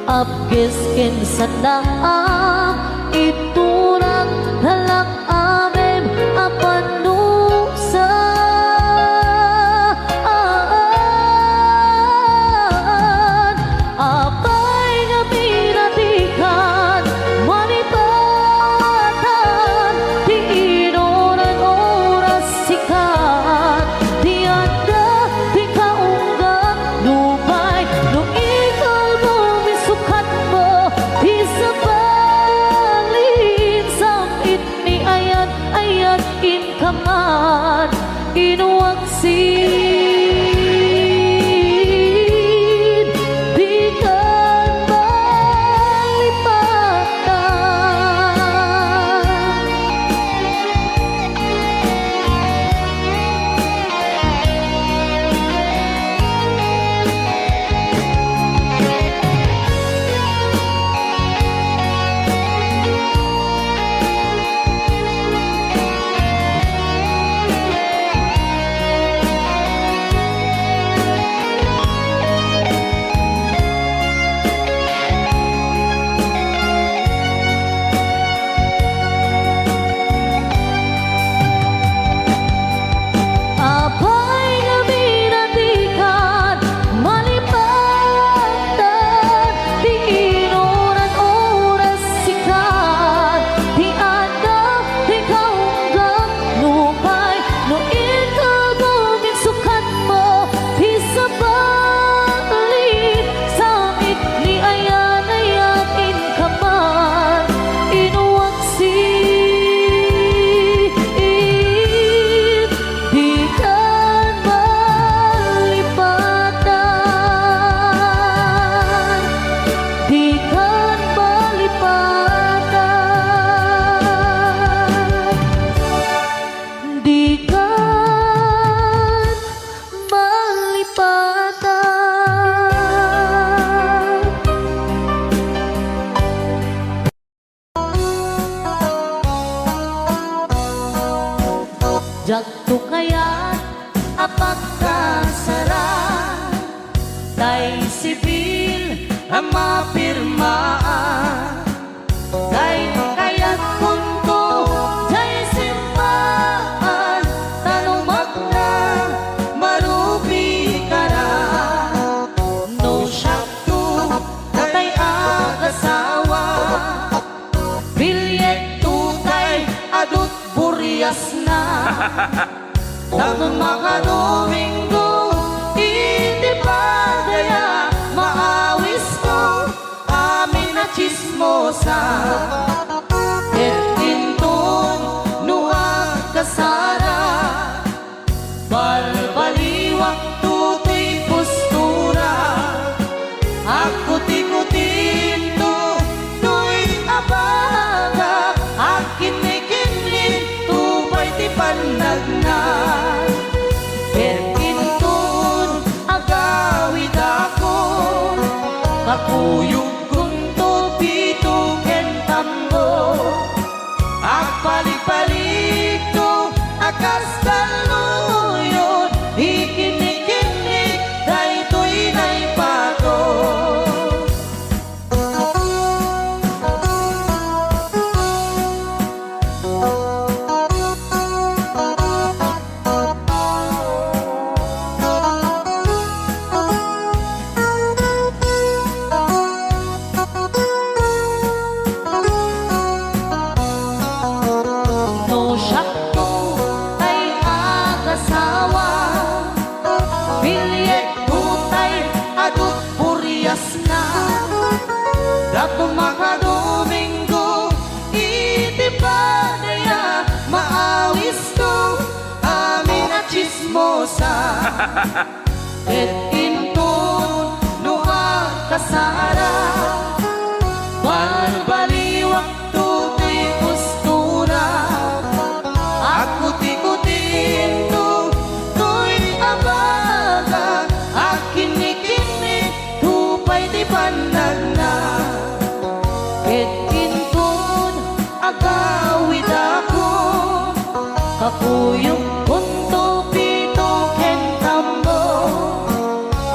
apkes ken sanaam, iturang halak amem apanusa. Apay nga pinatikan, malipatan, di inoran oras sikat, di anda, di kaunggang, lupay, no ikaw bumisukat mo, isabalin, samit ni ayat-ayat in kaman, inuwagsin. Jagto kaya apagkasara tay sibil ang mapirmaan tay kaya't punto jay simbahan tanumak na marubi kara no syakto tay agasawa bilyet tutay adut buryas na tanong mga Domingo hindi pa daya maawis ko amin na chismosa et intun nuang kasara balbaliwak tutoy postura ako tikutin to tuy abaga akin may kinlin tubay ti panagnan intun agawid ako kakuyog kong tupito kentambo agpalik-palik to akas taluyon ikinik-inik daytoy naipato no syakto tay agasawa bilyet tutay adut buryas na dato mga Domingo iti pa daya maawis ko amin na chismosa et intun nuang kasara balbaliwak tutoy postura ako tikutin to tuy abaga akin ikinik tupay di panagna et intun agawid ako kakuyog punto pito kentambo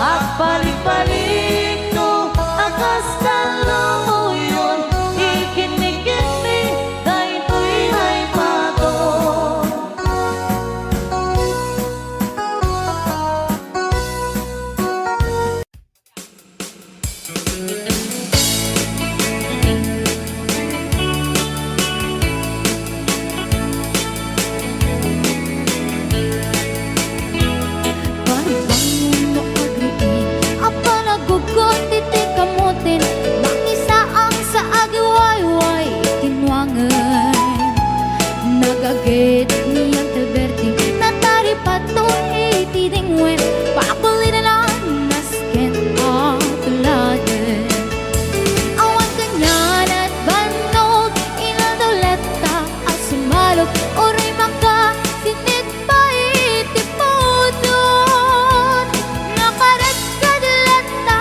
agpalik-palik to akas taluyon ikinik-inik daytoy naipato Paribangon mo agriin apa nagugot iti kamutin mangisaang sa agiwayway kinwangan nagagit niyang telberti natari patong iti dingwen pakulinan ang nasken ang tuladen awan kanyan at banog inadoleta at sumalog oray maka sinit pa iti podon nakaret kadlata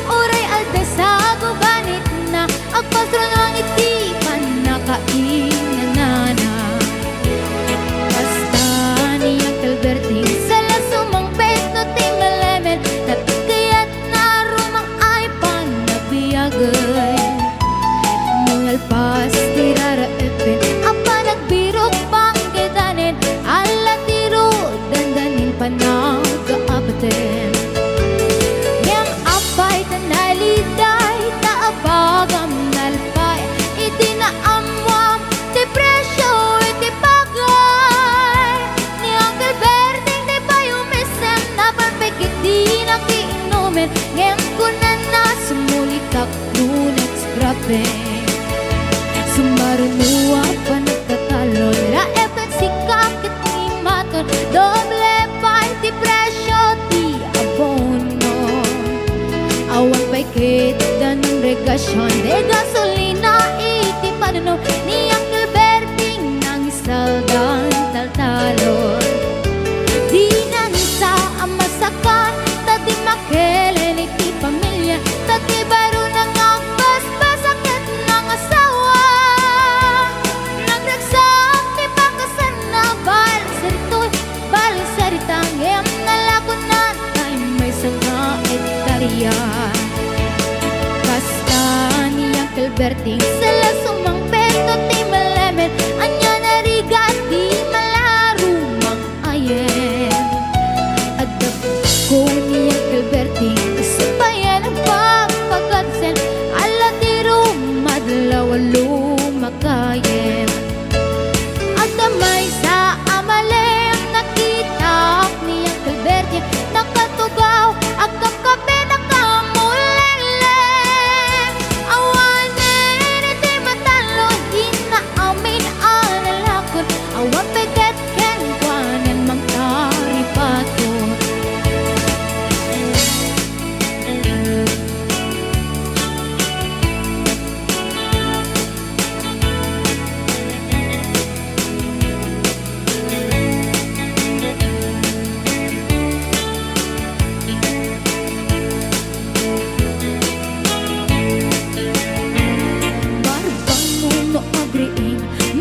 oray aldesago ganit na agpastro ng iti panakainanana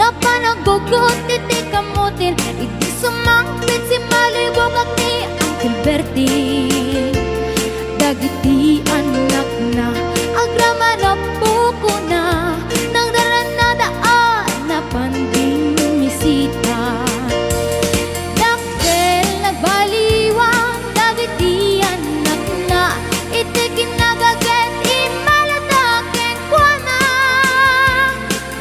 Napanagugot iti kamutin, iti sumangpit si malibog at ni Uncle Bertie. Dagiti anak na agrama na buko na nagdaran na daan na panding misita. Dakkel nagbaliwang dagiti anak na iti kinagaget imalataken kwa na.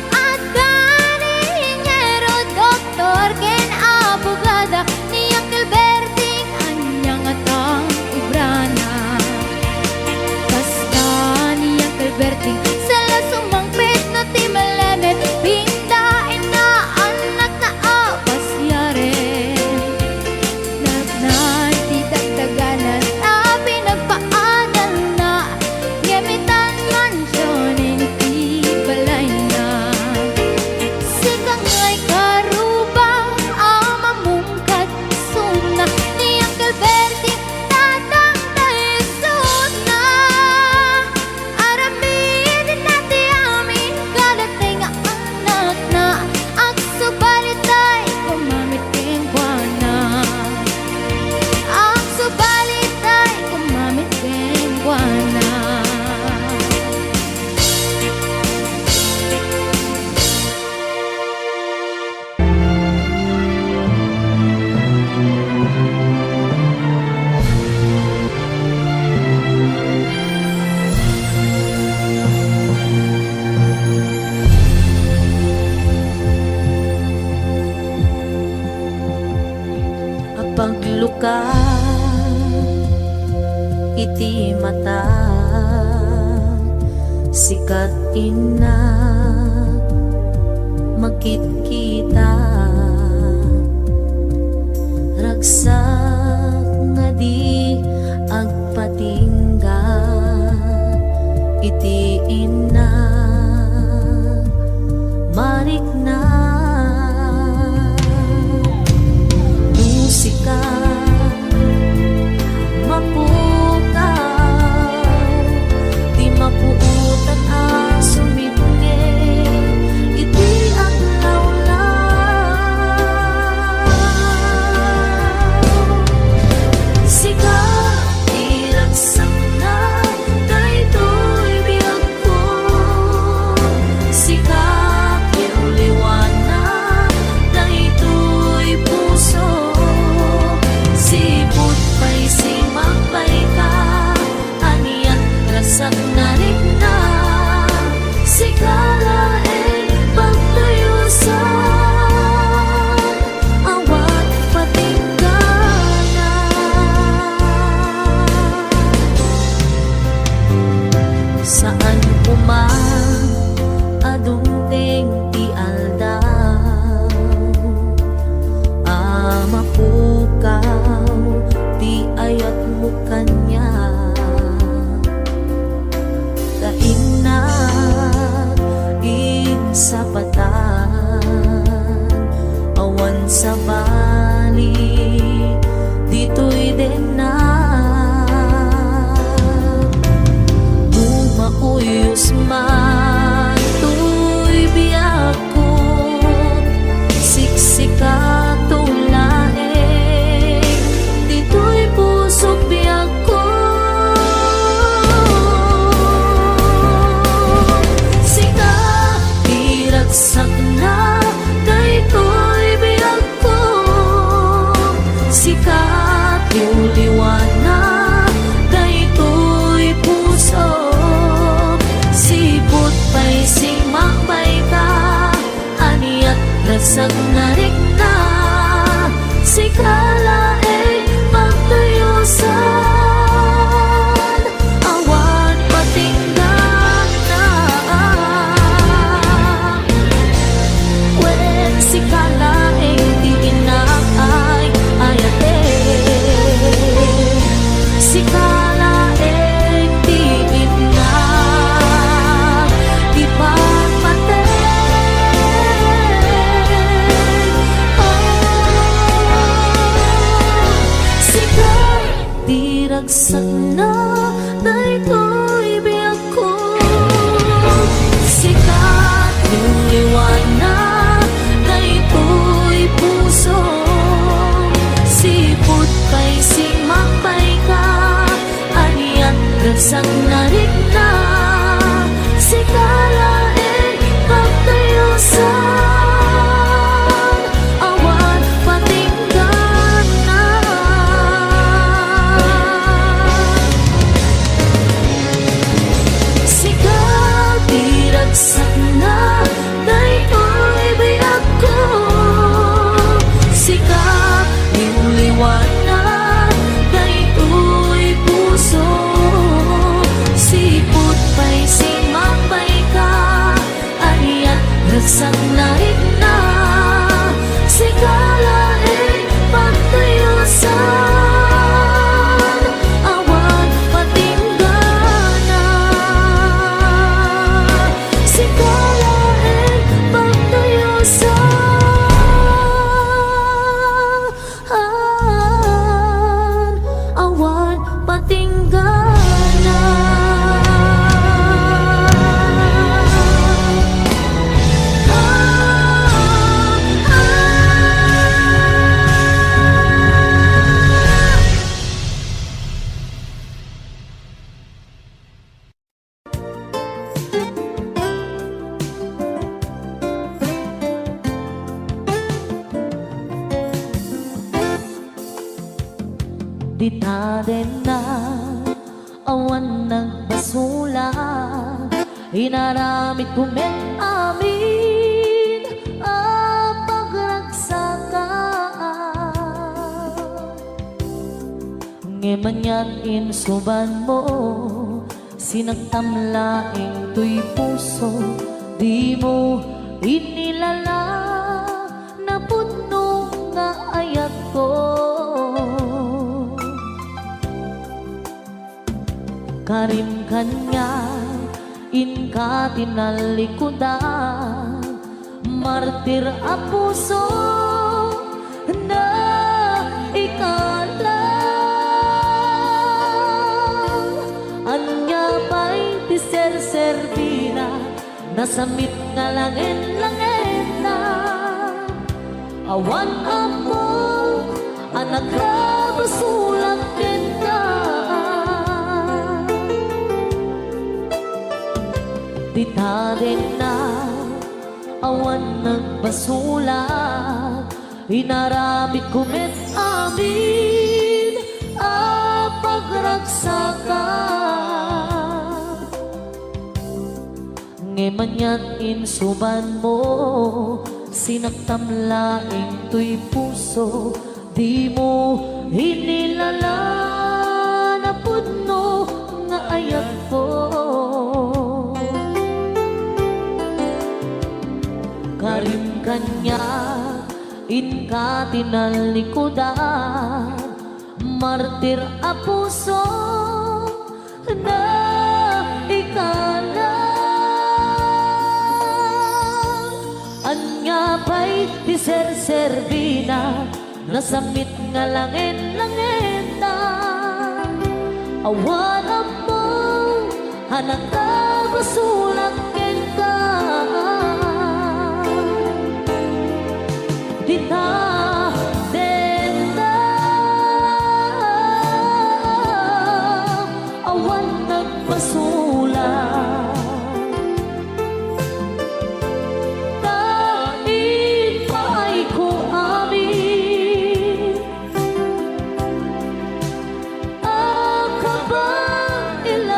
At gani ingero doktor ken abogada ni Uncle Berting anyang atang ibrana. Basta ni Uncle Berting sala sumangpit na ti malemet pindain na anak na apas yaren. Nagnan ti dagdaganan na pinagpaanan na gamitan mansyon iti balay na. Sikang ngay karubang amamungkat suna ni Uncle Bertie tatang taisod na. Aramin nati amin kadating anak na at subalitay kumamiting buwana. At subalitay kumamiting buwana. Pagluka iti mata sikat ina magkita ragsak nga di agpatingga iti ina marik na musika mapukaw di mapuutan ang sumibunge iti ang lawlaw. Sika iragsak na daytoy biyag ko. Sika kiuliwan na daytoy puso. Sipot pa'y simapay ka aniyan rasak na rin na. Sikala pagtuyusan awat patinggana. Saan umang adungting ti aldaw amapukaw ti ayat mo kanya. Kaina sa batan awan sa bali dito'y din na bumauyos man to'y biyak ko siksika tulae dito'y pusok biyak ko. Sika iragsak na daytoy biyak ko. Sika uliwan na daytoy pusok. Sipot pa'y simakbay ka aniat rasak na rik na. Sikala pagtuyusan awan patinggan na. Wen sikala di inakay ayate. Sikala di ina di pagpate. Diragsak na daytoy biyak ko. Sikat yung liwanag Di taden na awan nagbasula, inaramid kumet amin ang pagragsakan. Ngemanyan insuban mo, sinagtamlaing tuy puso, di mo inilala na puno nga ayat ko. Karim kanya inka tinalikudan, martir a puso na ikalang. Anya pa'y tiser-servina, nasamit nga langin-langin na. Awan ako, anak ka, basulang ka. Di taden na awan nagbasulat, inaramid kumet amin ang pagragsakan. Ngemanyan insuban mo, sinagtamlaing tuy puso, di mo hinilala na puno nga ayat ko. Karim kanya inka tinalikudan, martir a puso na ikalang. Anya pa'y tiser-servina, nasamit nga langin-langin na. Awan mo, hanak ka, basulang ka. Di taden na awan nagpasulat, tain paay ko amin ang kabailan.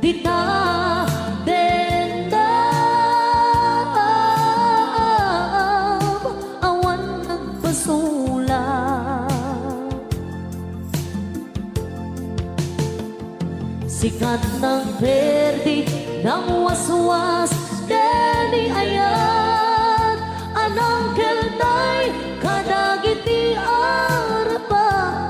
Di taden na awan nagpasulat. Sikat ng perdi ng waswas, deni ayat anang kelnay kadagiti arapaan.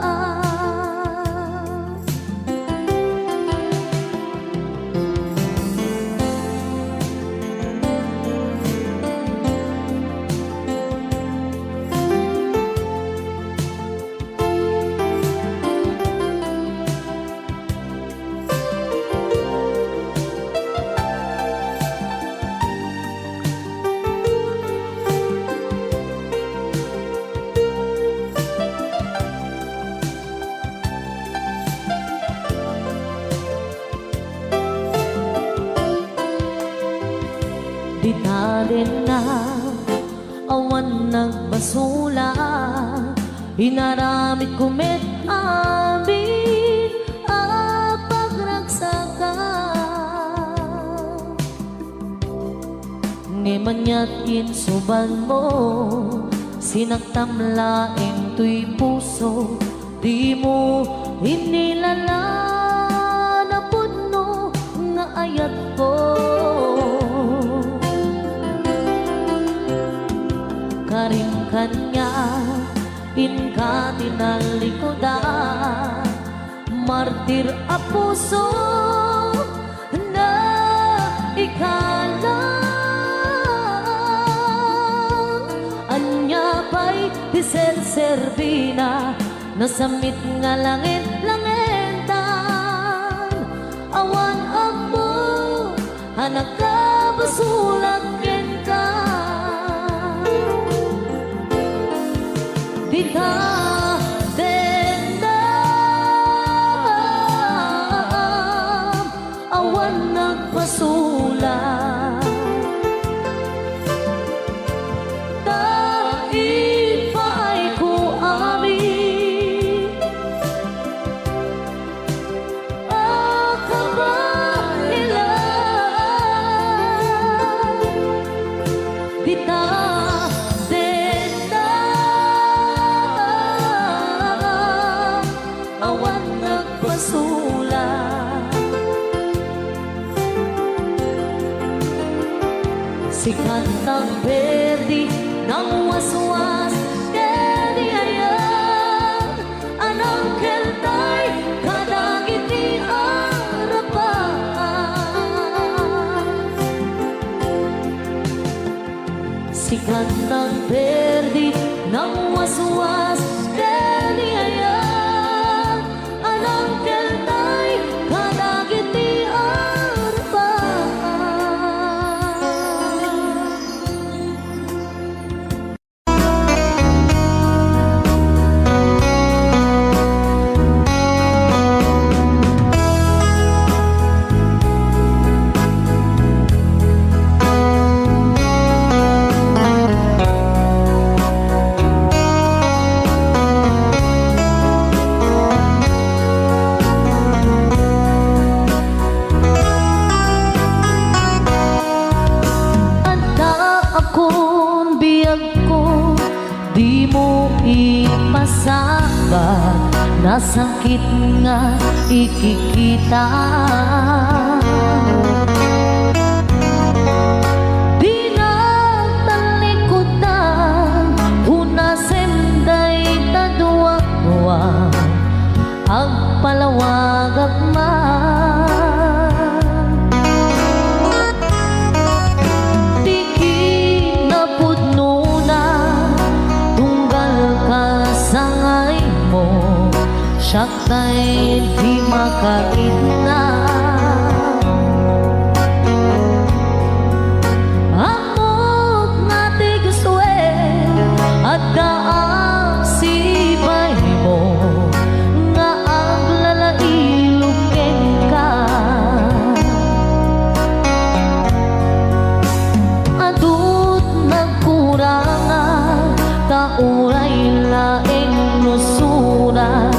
Di taden na awan nagbasula, inaramid kumet amin ang pagragsakan. Ngemanyan insuban mo, sinagtamlaing tuy puso, di mo inilala na puno nga ayat ko. Karim kanya inka tinalikudan, martir a puso na ikalang. Anya pa'y tiser-servina, nasamit nga langit-langitan. Awan ako, anak ka, basulang ka. Di taden na awan nagpasulat, tain paay Si kantang berdi ng waswas Dedi ayan Anang keltay kadagiti arapan Si kantang berdi ng waswas Dedi ayan Anang keltay kadagiti arapan akong biyag ko di mo ipasabat nasakit nga ikikita di na talikutan hunasenday taduwa agpalawag agman siyak ta'y di makaitna Amok nga ti gusto at daang sibay mo nga aglalailukin ka adut nagkurangan kauray laing nusura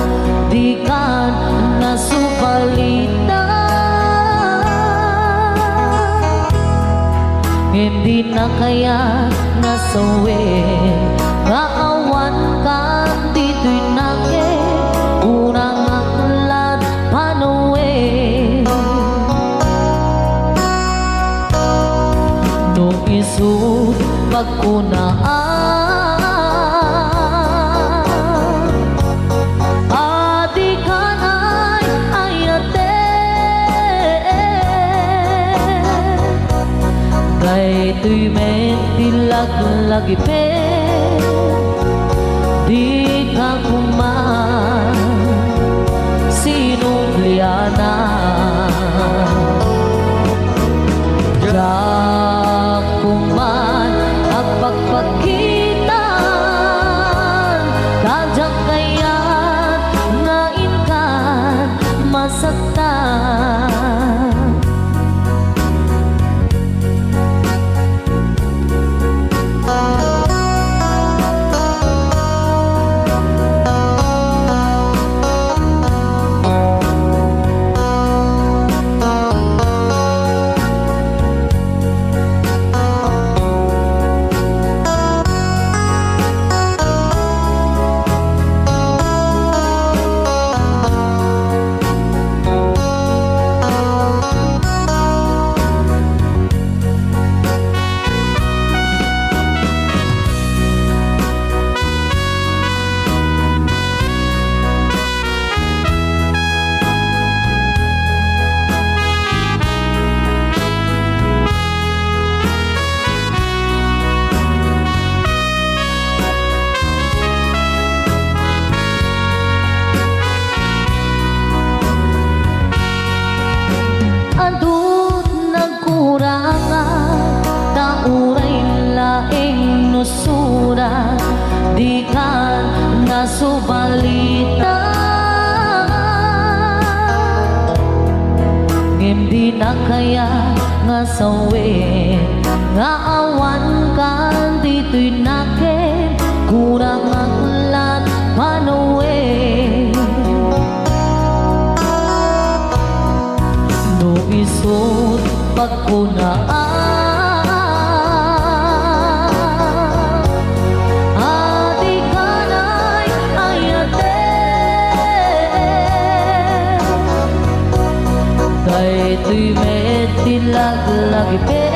di kan nasupalita hindi na kaya nasawi maawan ka dito'y nake unang aklat panuwi nung isut pagkunaan tuy mentilag lagi pe di ka kuman sinubliana jak kuman ang pagpakitan kajak kaya't ngain kan masaktan nusura di kan nasubalita hindi na kaya nga sawi nga awan kan dito'y nake kurang aklat panuwi no isut pagkunaan tuy metilag lagi pe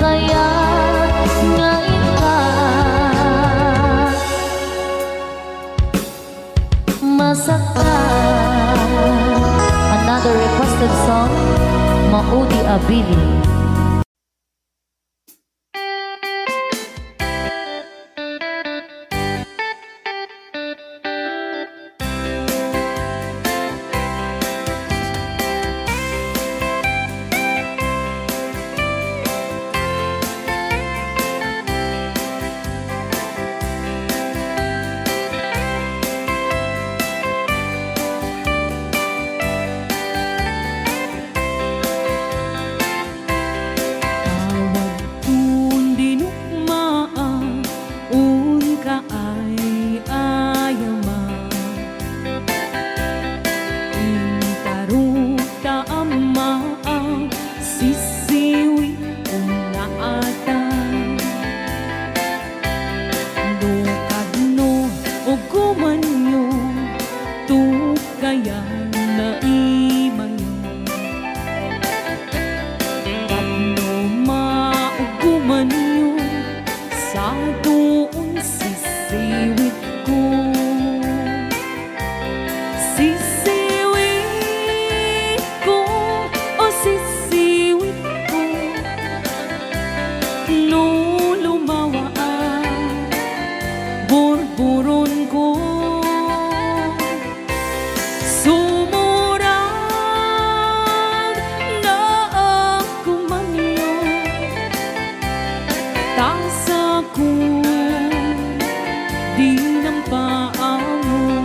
kaya nga ika masaktan. Another requested song, Maudi Abili. Tawag kun dinukmaan, un ka ay ayama. Intarong ta ama ang sisiwi unaata. Lukadno o gumanyo, tukayan na imayo. Kadno mauguman yun sa doon sisiwit ko. Sisiwit ko, o sisiwit ko, no lumawa ang burburon ko. Sumurang na ako manyo, tasa ko di ng paamo.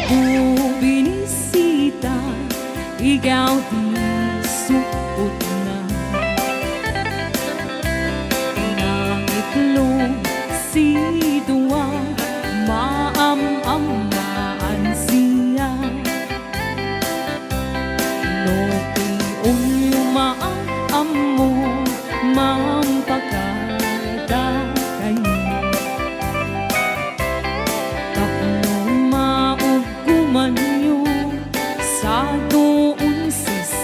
Kung binisita, ikaw di suot na. Nangitlong si Dua, maam-amaan siya. Loki umaang amo, mampagada kayo. Tapno mauguman yun sa doon sisiwit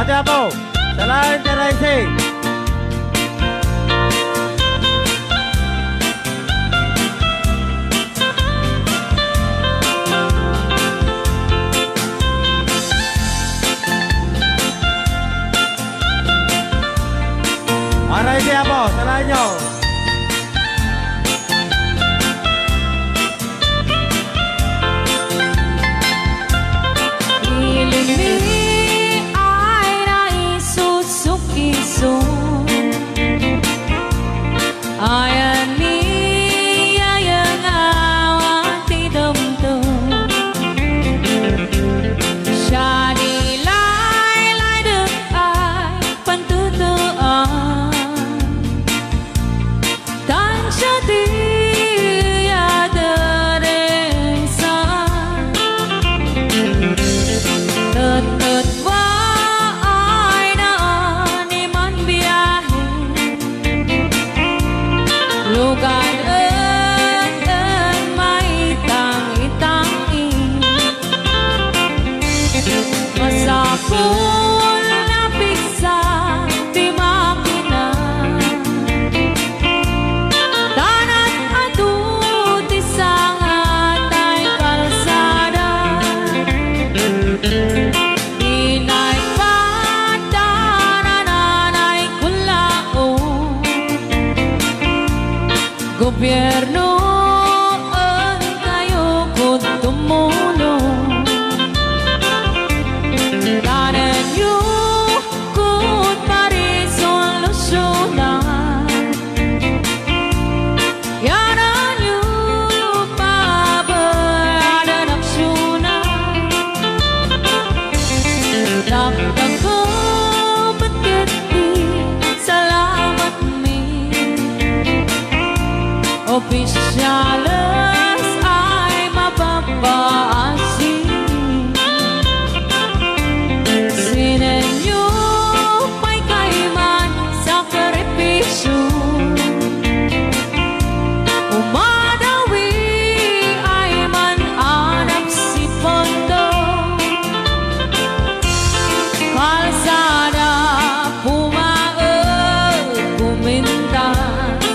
Ate Apo, Salain Teraising. Araising Apo, salain nyo. Piling mi ay naisusukisun. Ayan ni ayang awang tidumdum. Siya nilay dek ay pantutuan. Dan siya di adarengsan. Tut wa ay naan iman biyahe. Lugar en may tangi-tangi. Masapul na piksa di makina. Tanat adut isang atay kalsada. Inay padanan ay kulaon. Gobyerno ang kayo kung tumulong. Tanan nyo kung parisolusyonan. Yanan nyo pabayaan aksyonan. Lakang ko bakit di salamat mi. Opisyales ay mapapaasi. Sinenyo may kaiman sakripisyo. Umadawi ay mananap si Pondo. Kalsada pumaag pumintas.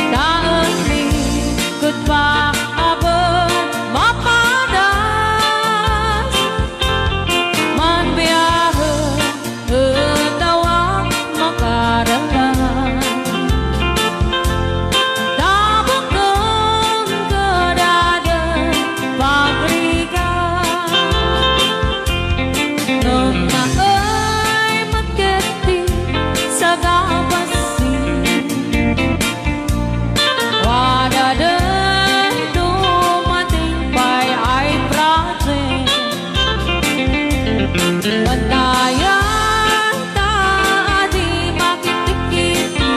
Daan ni kutpa abot mapadas. Man biyahe tawag makaralan. Tabok ng kadadan pabrika. Nung naay magketi sa gabasi. Wadaday dumating pa'y ay project. Bantayan ta di makitikiti.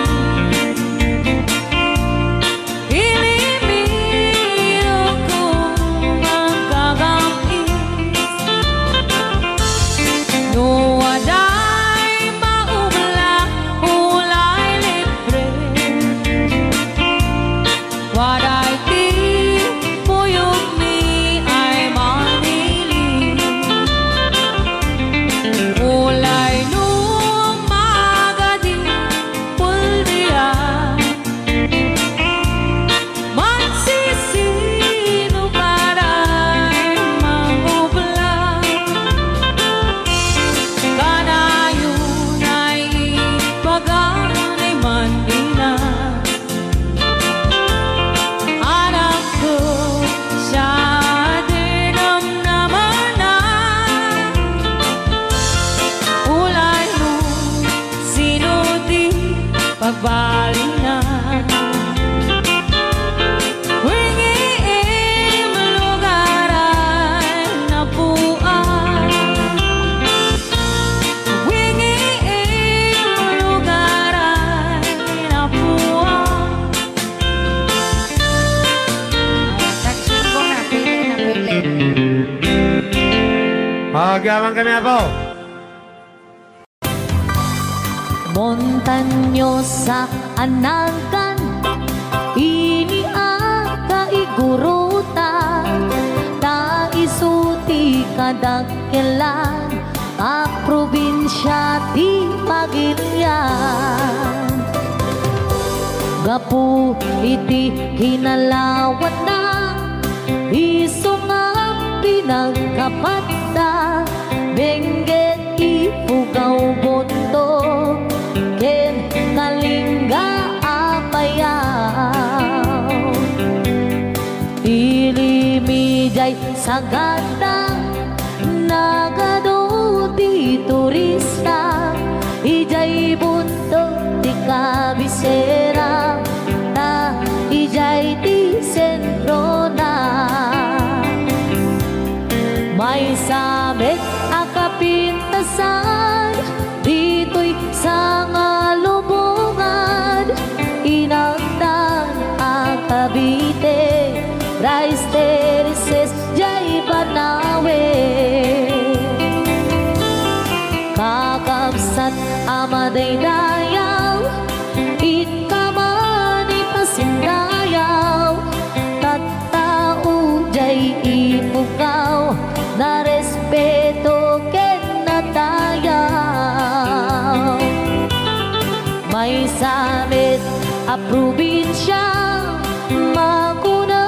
Ilimiro kung magkagangis. No waday maubla ulay libre. Waday ti puyog mi ay manili. Ulay nung magadi puldian. Magsisino para'y mangubla. Kanayon ay ipaganay Manila. Anak ko siya dinamnaman na. Ulay mo sino di pagbali na. Wingi lugar ay napuan. Wingi lugar ay napuan. Taksyon ko na, pili na pili. Pagyaman kami Apo. Montanyosa anagan, iniaka igurutan, ta isuti kadagkelan, probinsya ti Pagilian. Gapu iti kinalawan na iso nga pinagkapata. Benggit ipugaw bondo ken kalingga apayaw. Ilimijay sagada nagado di turista. Ijay buntog di kabisera na ijay di sentro na. May sabit akapintasan dito'y sa nga lubungan. Inagdan ang Cavite, Rice Terraces, jay Banawe. Kakabsat amaday dayaw, ikamani pasindayaw. Tattao jay ipugaw, na respeto ken natayaw. May samit a probinsya, makuna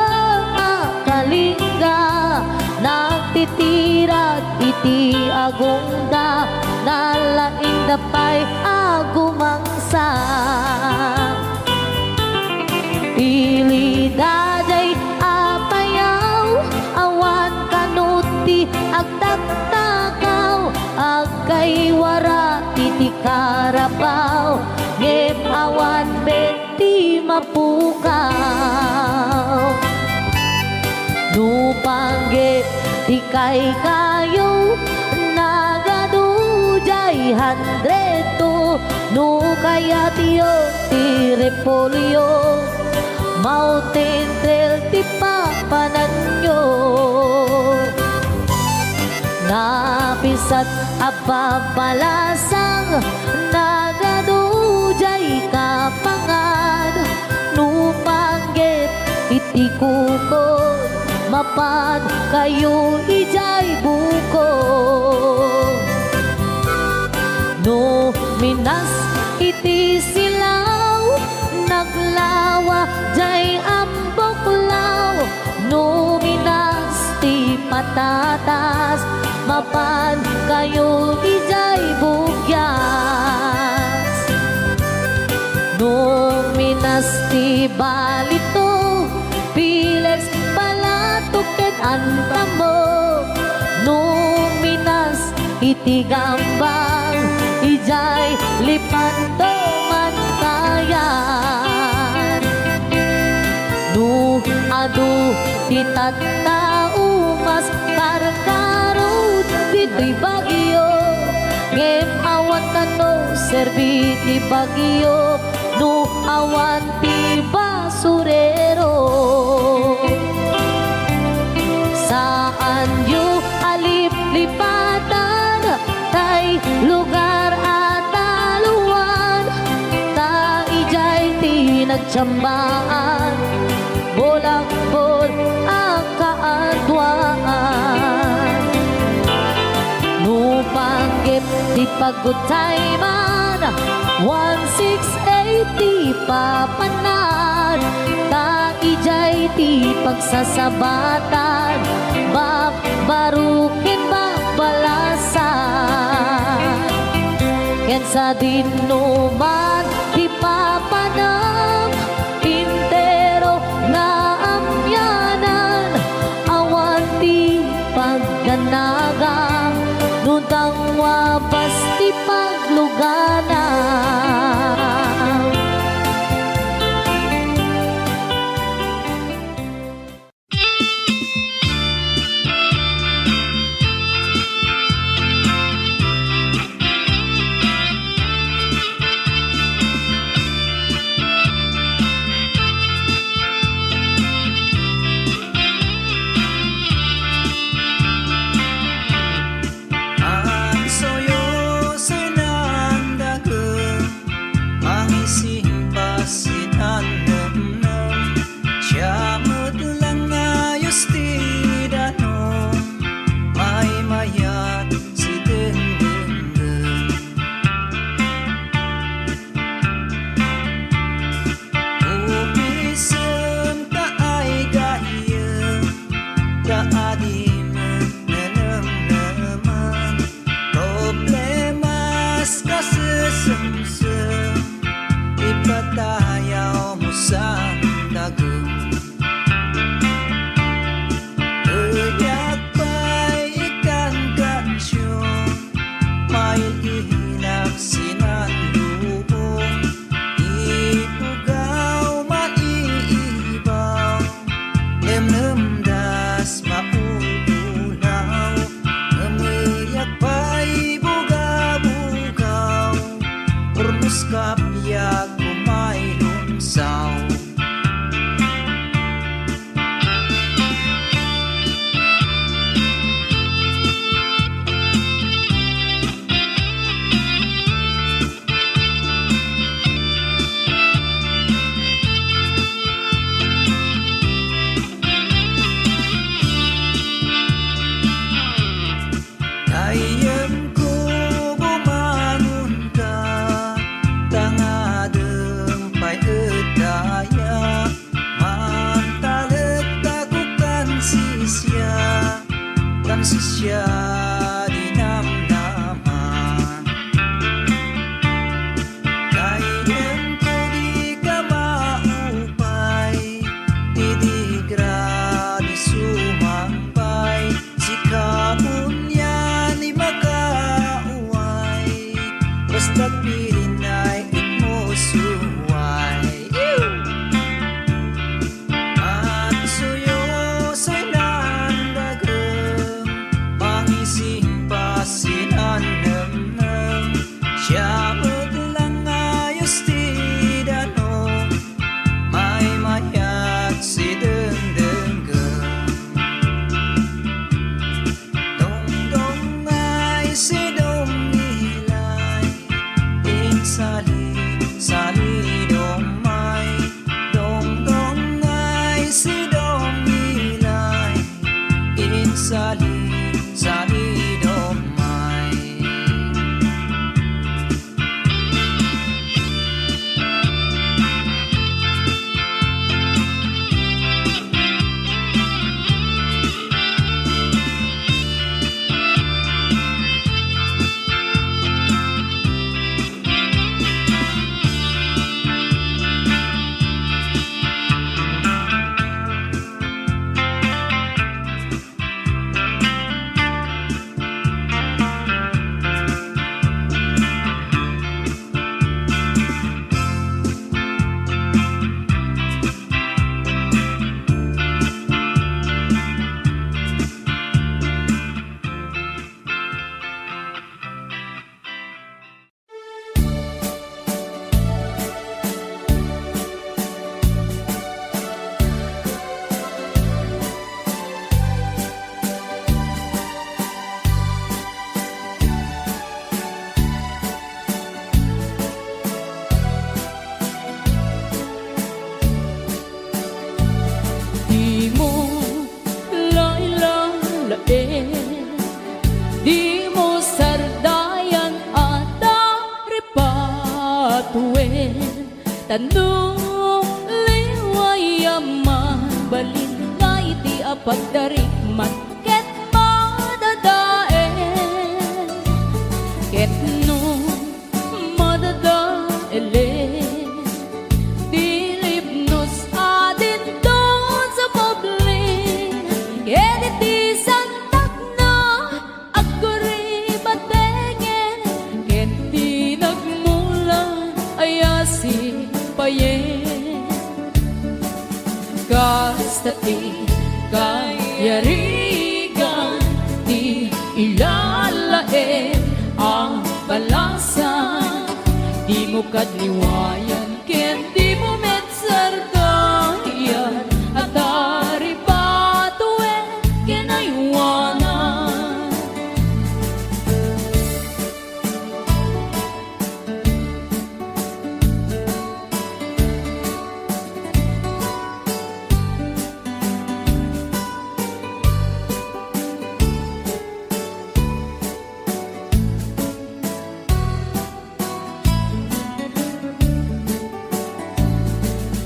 kalingga. Nagtitirat iti agungda, nalaing dapay agumangsa. Ilidajay apayaw, awan kanuti agtaktakaw. Agkay wara iti karapaw, ngem awan beti mapukaw. Nupanggit di kay kayo, nagadujay handreto. No kaya tiyo ti repolyo, mountain trail ti papananyo. Napisat apapalasang, nagadujay kapangan. Nupanggit iti kukod, mapad kayo ijay buko. No minas iti silaw, naglawa jay amboklaw. No minas ti patatas, mapad kayo ijay bugyas. No minas ti balito, pilex palatuken antamo. No minas iti gambang, ijay lipanto mantayan. No adu ti tattao, mas karkarod dito'y bagyo. Ngem awan kano serbi ti bagyo, no awan ti basurero. Saan yu alip-lipatan, tay lugar at aluan. Ta ijay ti nagtsambaan, bolak-bol ang kaadwaan. Nupanggit di pagutay man, 1680 papanan. Ta ijay ti pagsasabatan, babarukin babalasan. Ken sa dinuman ti papanam, pintero na amyanan. Awan ti pagganagang, nutang wabas ti pagluganan. sa dagom. Uyak pa'y ikan kansyon, may ihilak sinanlubong, ipugaw maiibaw, lemlemdas maululaw, ngemiyak pa'y buga-bugaw, urnos kapyag kumay lumsaw. Ayam ko bumangon ka, tangadeng pa'y edaya, mantalet ako kan sisya dinamnaman. Ayam ko di ka maupay, didigra di sumampay, sikapon yan di makauway, basta't pilinay mo suway. At suyoso'y nandagam, pangising pasinanamnam, siya maglang ayos tidanong, may mayat si dengdenggam. Dong-dong ay si dong nilay, sali domay. Dong-dong ay si dong nilay, sali domay. Di mo lailalain, di mo sardayan at ripatuin, tanong liwayaman, balin nga iti apagdarikman, ket madadaen, ket no madadaelen, dilipnos adin doon sa publik, ket iti santak na agkuri batengen, ket di nagmulan ayasi payen, kasta ti kayarigan, di ilalain ang balasan, di mo kadliwayan, ken di mo metsardayan, at dari patuen kinaywanan.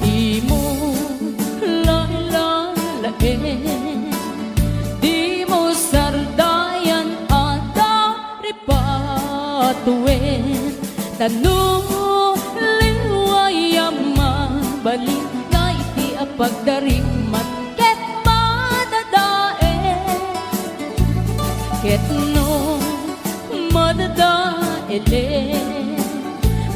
Di mo lailalain, di mo sardayan at ripatuin, tanong liwayaman, balin pagdaring man ket madadae ket no madadae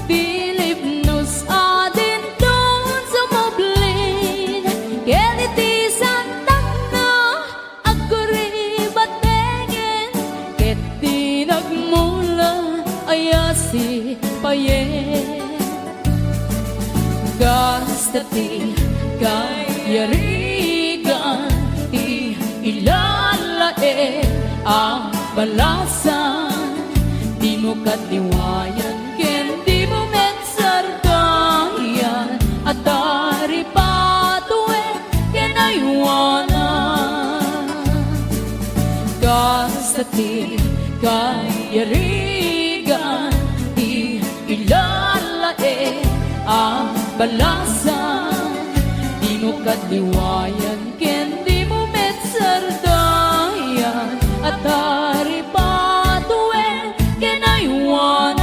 bilib nos adin don sumoblin ket iti santak na agkuribatengin ket di nagmula ayasi payen gastati kayarigan ti ilalae ang balasan di mo katiwayan ken di mo mensardayan at dari patue ken aywanan gastati kayarigan ti ilalae ang balasan di mo katiwayan ken di mo mensardayan at dari patue ken aywanan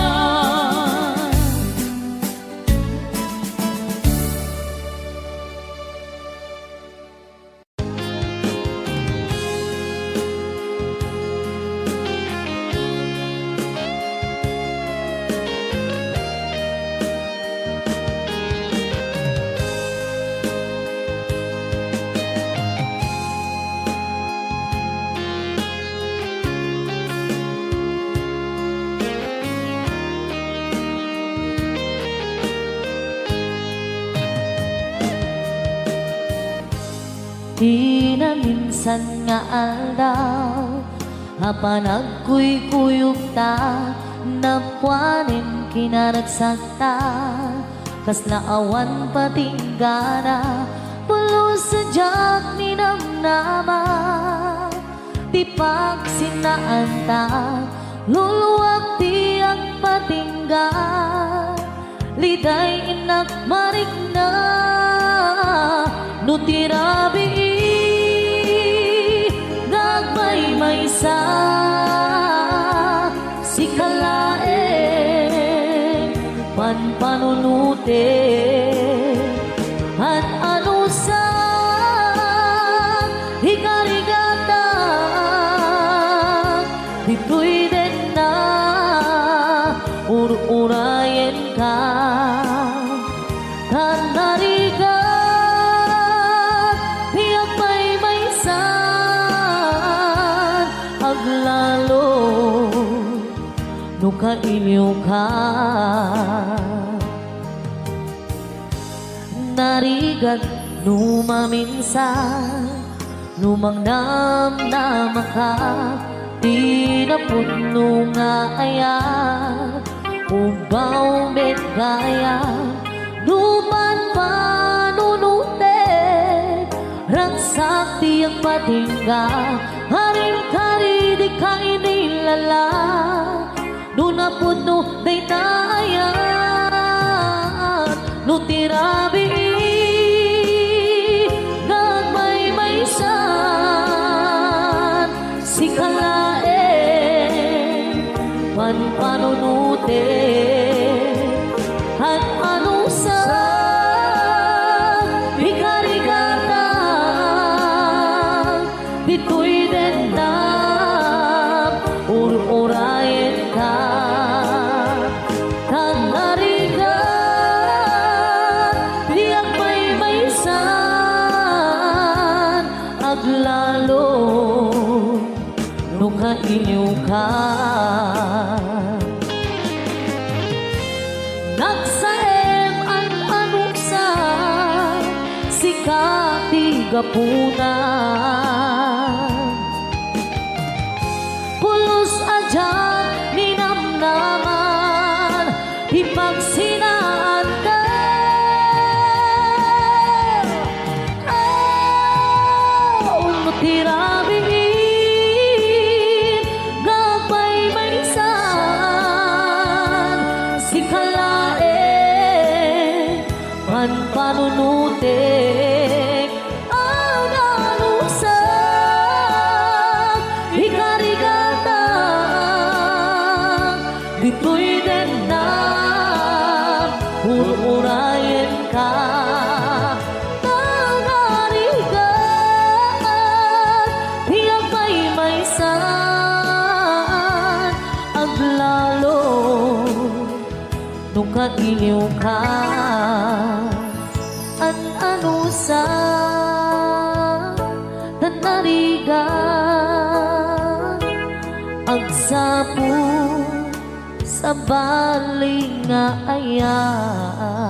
Di na minsan nga aldaw hapanagkuy-kuyog ta napwanin kinaragsakta kasla awan patinggana pulos sa jak ni namnama di pagsinaan ta luluwag di ang patingga liday inak marigna nutirabi nagmay-maysa si kalae panpanunute at ano sa hikarigata dito'y din na urayen ka kanariga aglalo no kainyo ka narigat numaminsan numang namnama ka di na puno nga aya ubaw met gaya numan panunute ragsak di ang patingga haring kari di ka inilala nuna puno day tayan nutirabi nagmay-maysan si kalae panpanunute at ano sa hikarigata dito'y dendam urayen ka kanarigan diyak may-maysan aglalo no kainyo ka nagsaem ang anuksa si katigapunan pulos adyan ninamnaman ipagsinaan ka tirabiin gagmay-maysan si kalae panpanunutek ang nalusan kailiw ka an ano sa tanarigan agsapo sa baling nga ayan.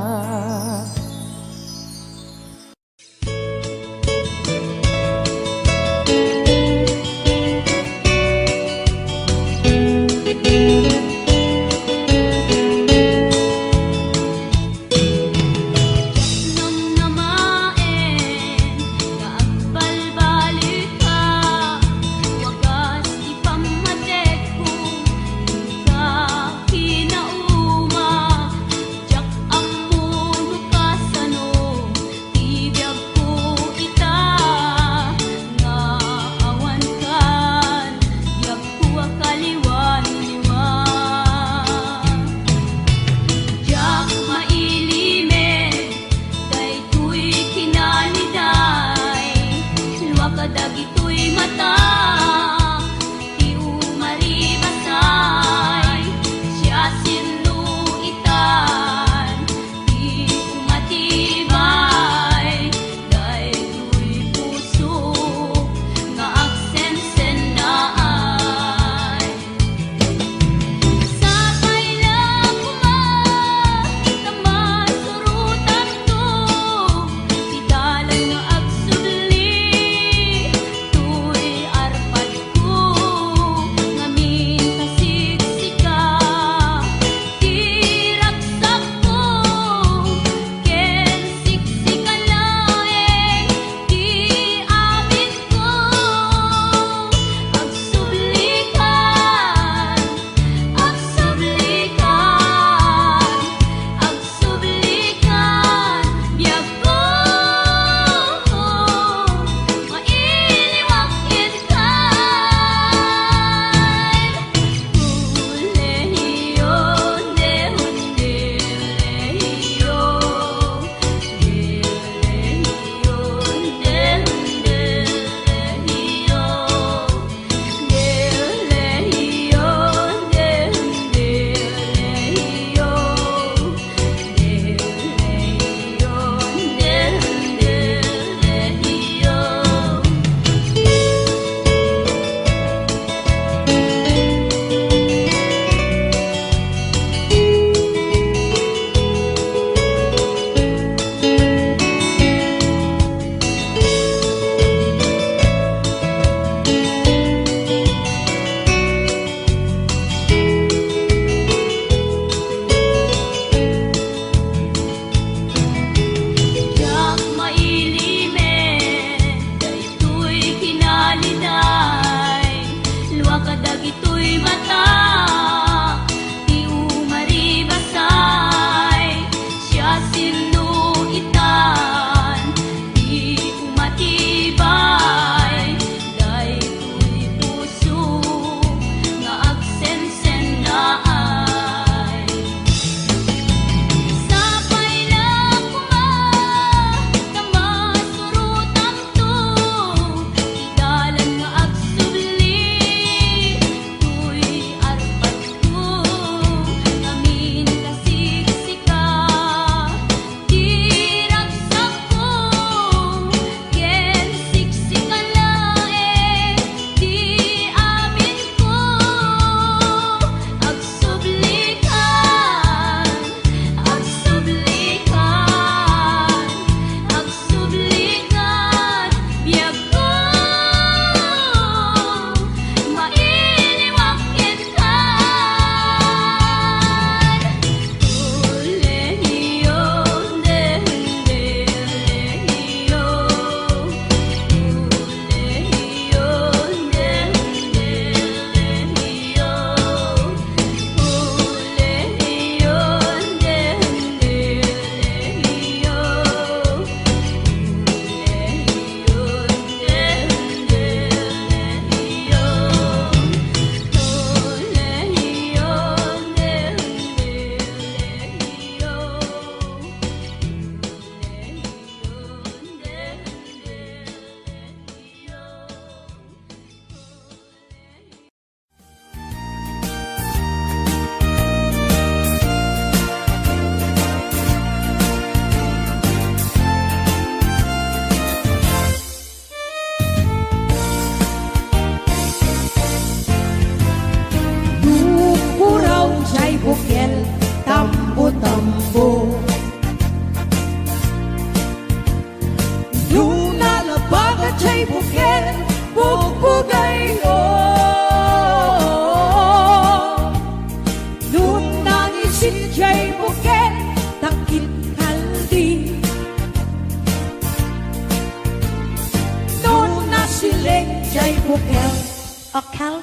akal,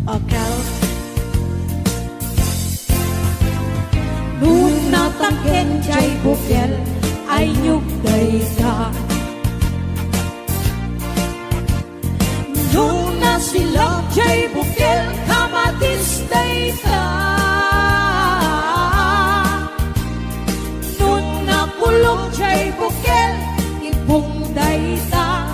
akal. Nung natangken jay bukel ay nyugday ka. Nung nasilak jay bukel kamatis day ka. Nung nakulog jay bukel ibong day ta.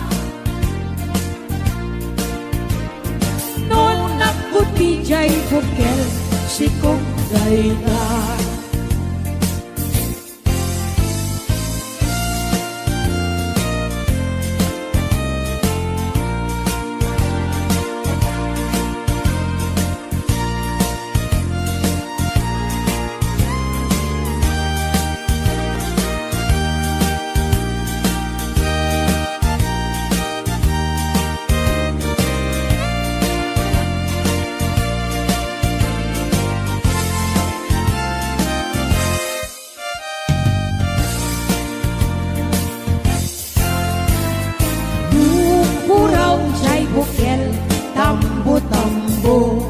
Nung nakuti jay bukel sikong day ta. Bukel, tambo-tambo.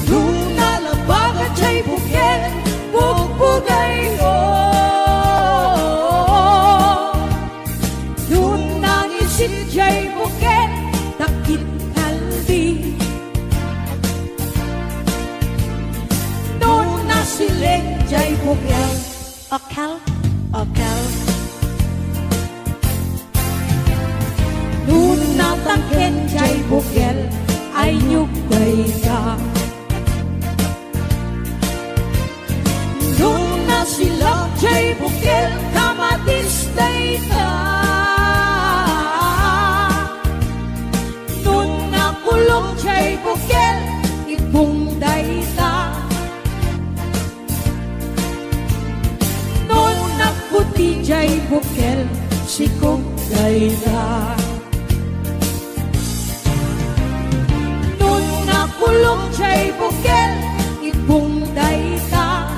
Nung nalabagan siya'y bukel, bugbugay ko. Nung nangisit siya'y bukel, takit kalbi. Nung nasiling siya'y bukel, akal, akal. Nung natangken jay bukel ay nyugay ka. Nung nasilak jay bukel kamatis day ka. Nung nakulog jay bukel ibong day ta. Nung nakuti jay bukel sikong day ta. Kulong jay bukel, ibong day ta.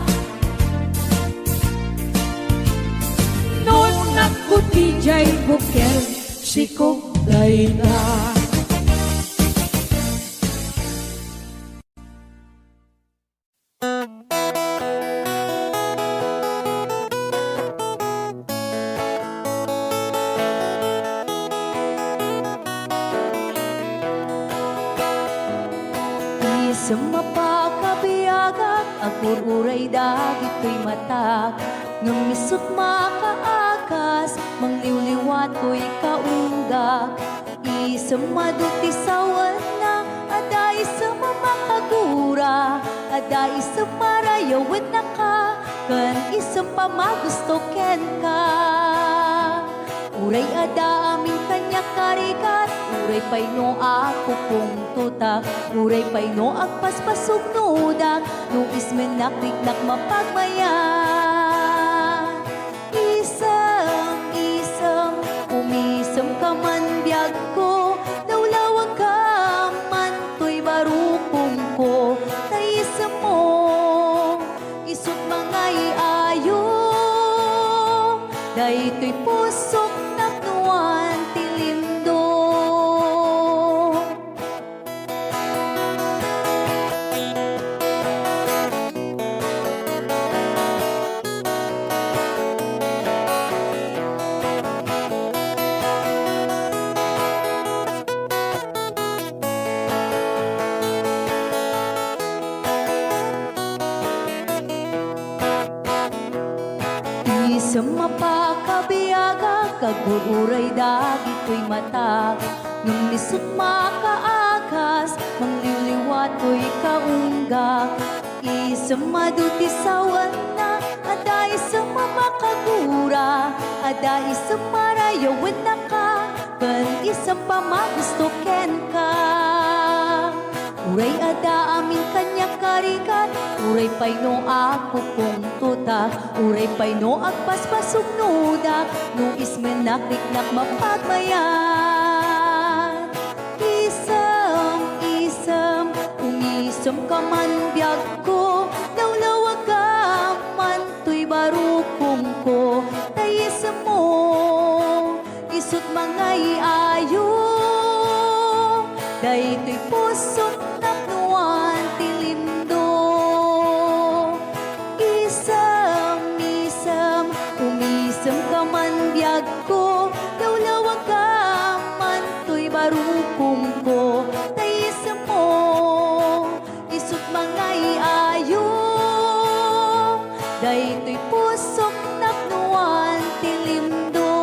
Noon nakuti jay bukel, sikog day ta. Sa mapakabiyagak, agur-uray dagit ko'y matak. Nung misut makaakas, mangliwliwat ko'y kaunggak. Isang maduti sawan na, aday sa mamakagura. Aday sa marayawan na ka, kan isang pamagusto ken ka. Uray ada aming kanya karikat, uray pay no ako kung tutak, uray pay no agpaspasog nudak, no ismen nakriknak mapagmayan. Isam, umisam ka man biyag ko, lawlawag ka man to'y barukong ko, taisam mo, isut mga iayo, dahi to'y pusok naknuan tilindo. Isang mapakabiyaga, kagururay dagit ko'y matak. Nung lisot makaakas, mangliliwat ko'y kaunggak. Isang maduti sawan na, aday sa mamakagura. Aday sa marayawan na ka, kan isang pamagusto ken ka. Uray ada amin kanya karikat, uray pay no ako kung tutak, uray pay no agpaspasog nudak, no ismen nakriknak mapagmayan. Isam, umisam ka man biyag ko, lawlawag ka man to'y barukong ko, tayisam mo, isut mga iayo. daytoy pusong napnuan tilindo. Isam-isam, umisam ka man biyag ko, dawlawag ka man to'y barukong ko. Taisam mo, isut mangay ayo, daytoy pusong napnuan tilindo.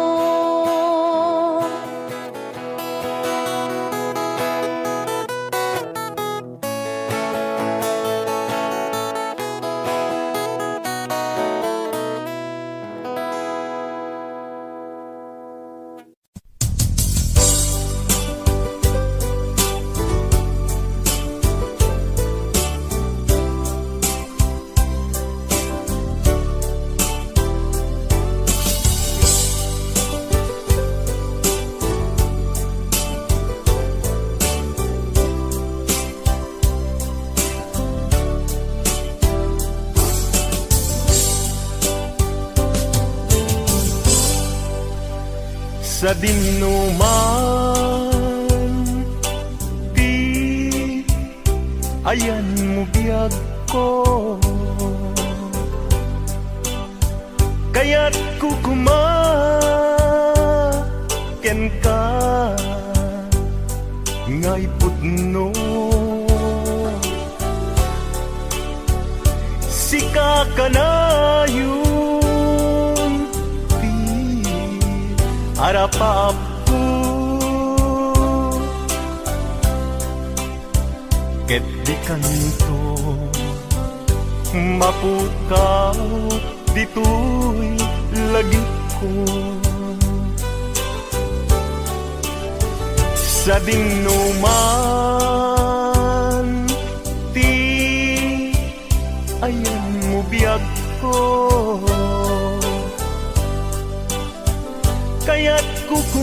Sa dinuman di ayan mo biyag ko, kaya't kukumaken ka ngay pudno. Sika ka na yun harapap ko, ket di kanto mapukaw dito'y lagi ko. Sa dinuman ti ayan mo biyag ko, kaya't kukumaken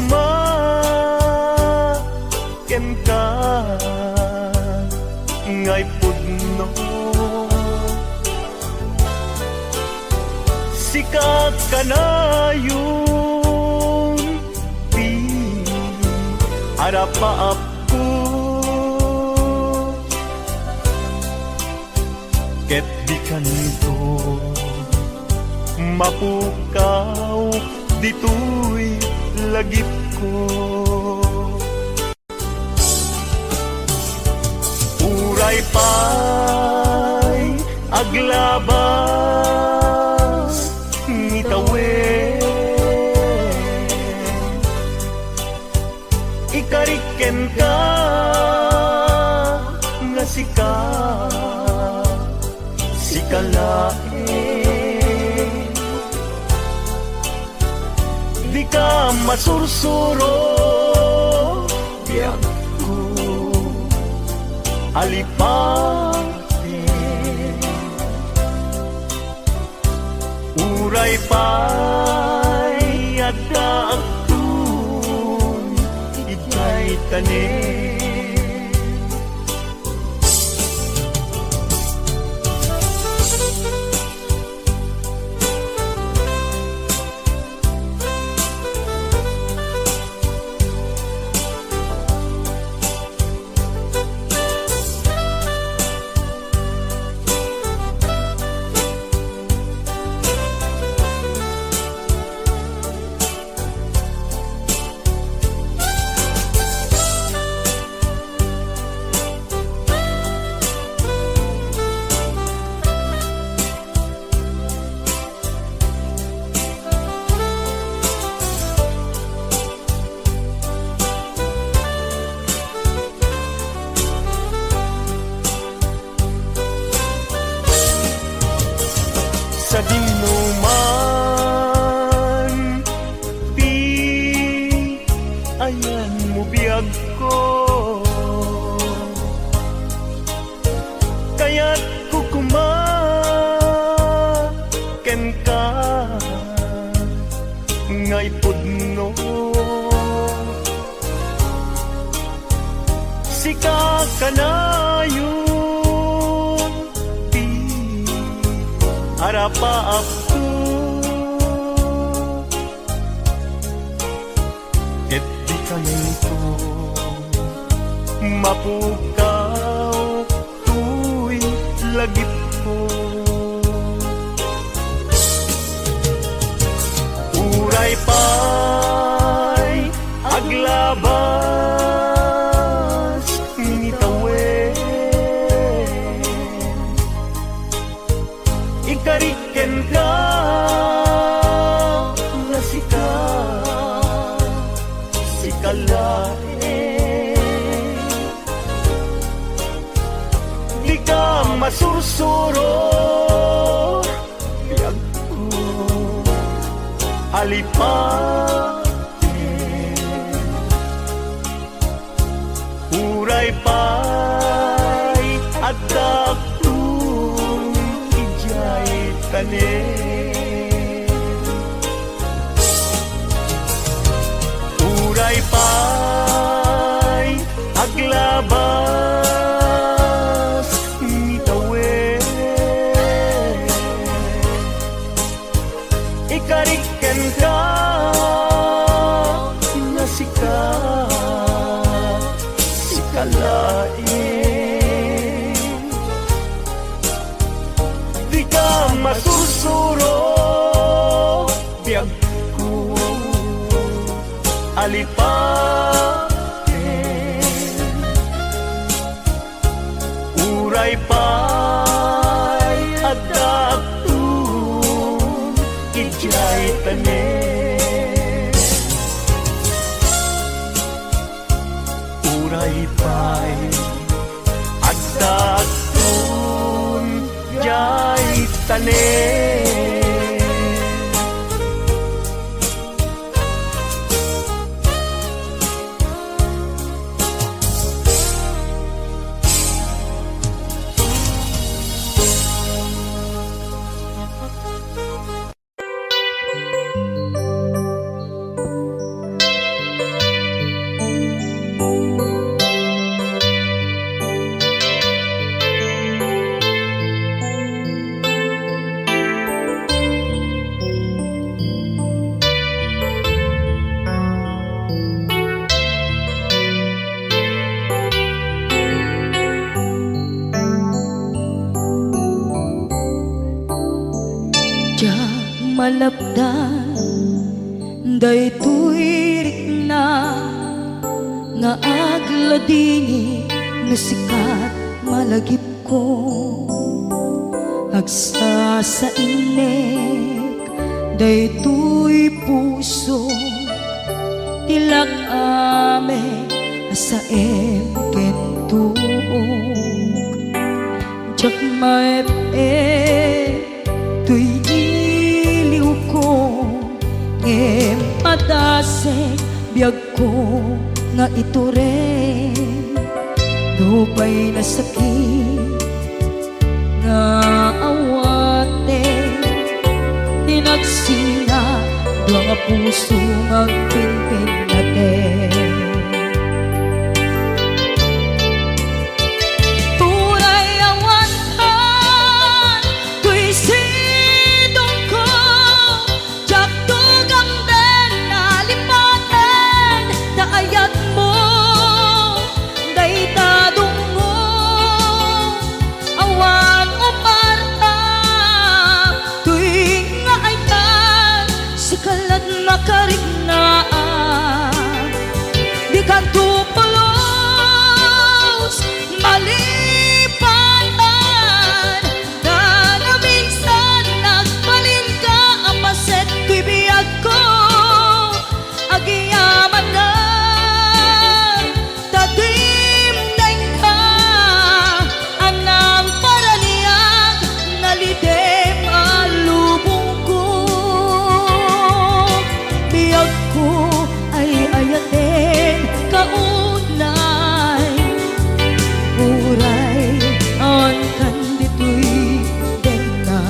ka ngay pudno. Sikat ka na yun di harapaap ko, ket di kanto mapukaw dito'y lagip ko. Uray pa'y aglabas ngitawen, ikariken ka nga sikalaen. Di ka masursuro biyak ko alipate, uray pa'y adda akun ikay tanin. Sa dinuman di ayan mo biyag ko, kaya't kukumaken ka ngay pudno. Sika ka na yun di harapaap ko, ket di kanito mapukaw tuy lagip ko. Uray pa'y aglabas nitawen, ikariken ka nga sikalae, di ka masursuro biyag ko alipatin. Uray pa'y adaktung ijay tanin, uray pa'y aglabas nitawen, ikariken ka nga sikalain, di ka masursuro biyag ko alipatin. Uray pa'y adaktung ijay tanin, uray pa'y adaktung ijay tanin. Malapdan daytoy rikna nga agladini na sikat malagip ko, agsa sa inek daytoy puso tilak ame sa kentuog jak maep tuy padase biyag ko nga ito rin lupay na sakit nga awate tinagsina doang nga puso magpinpin natin. Di ka tupulos malipatan na minsan nagbalin ka ang paset bibiyag ko agiyaman na tadim ka anang paraniag nalidem alubong ko biyag ko ay ayatin kaunay uray on kandito'y denga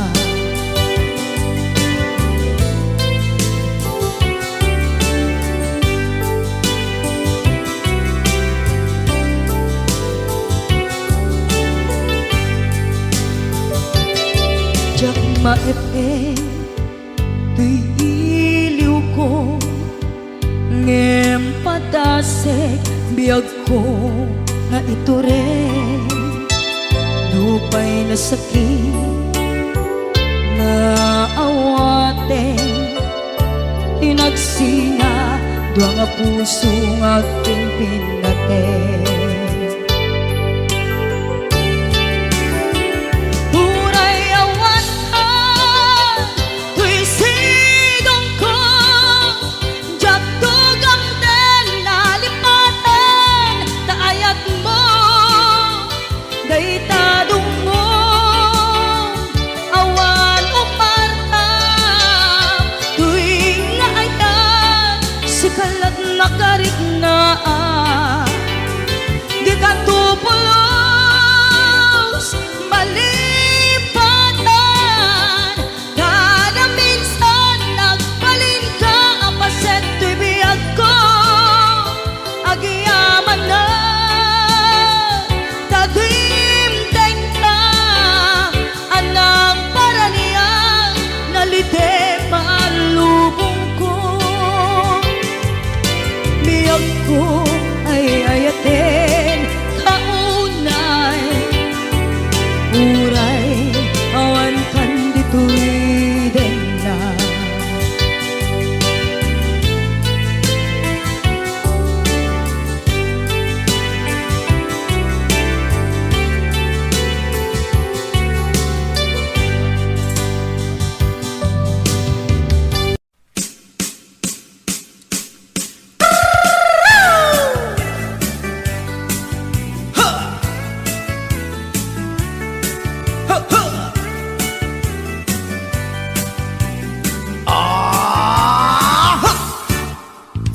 jak maepe tuy iliw ko ngem padasek biyag ko nga ito rin lupay na sakit na awaten inagsinga dua nga puso nga aking pinaten. Uray awatan tuy sigong ko jagdog ang den nalipatan taayat mo daytadong mo awan uparta tuy nga ayan sikalat nakarik na di ka tupulos malipatan kada minsan nagbalin ka apaset tuy biyag ko agyaman na tagimteng ka anang paranian nalite maalubong ko biyag ko ay ayaten kaunay uray awan kan dito'y denla.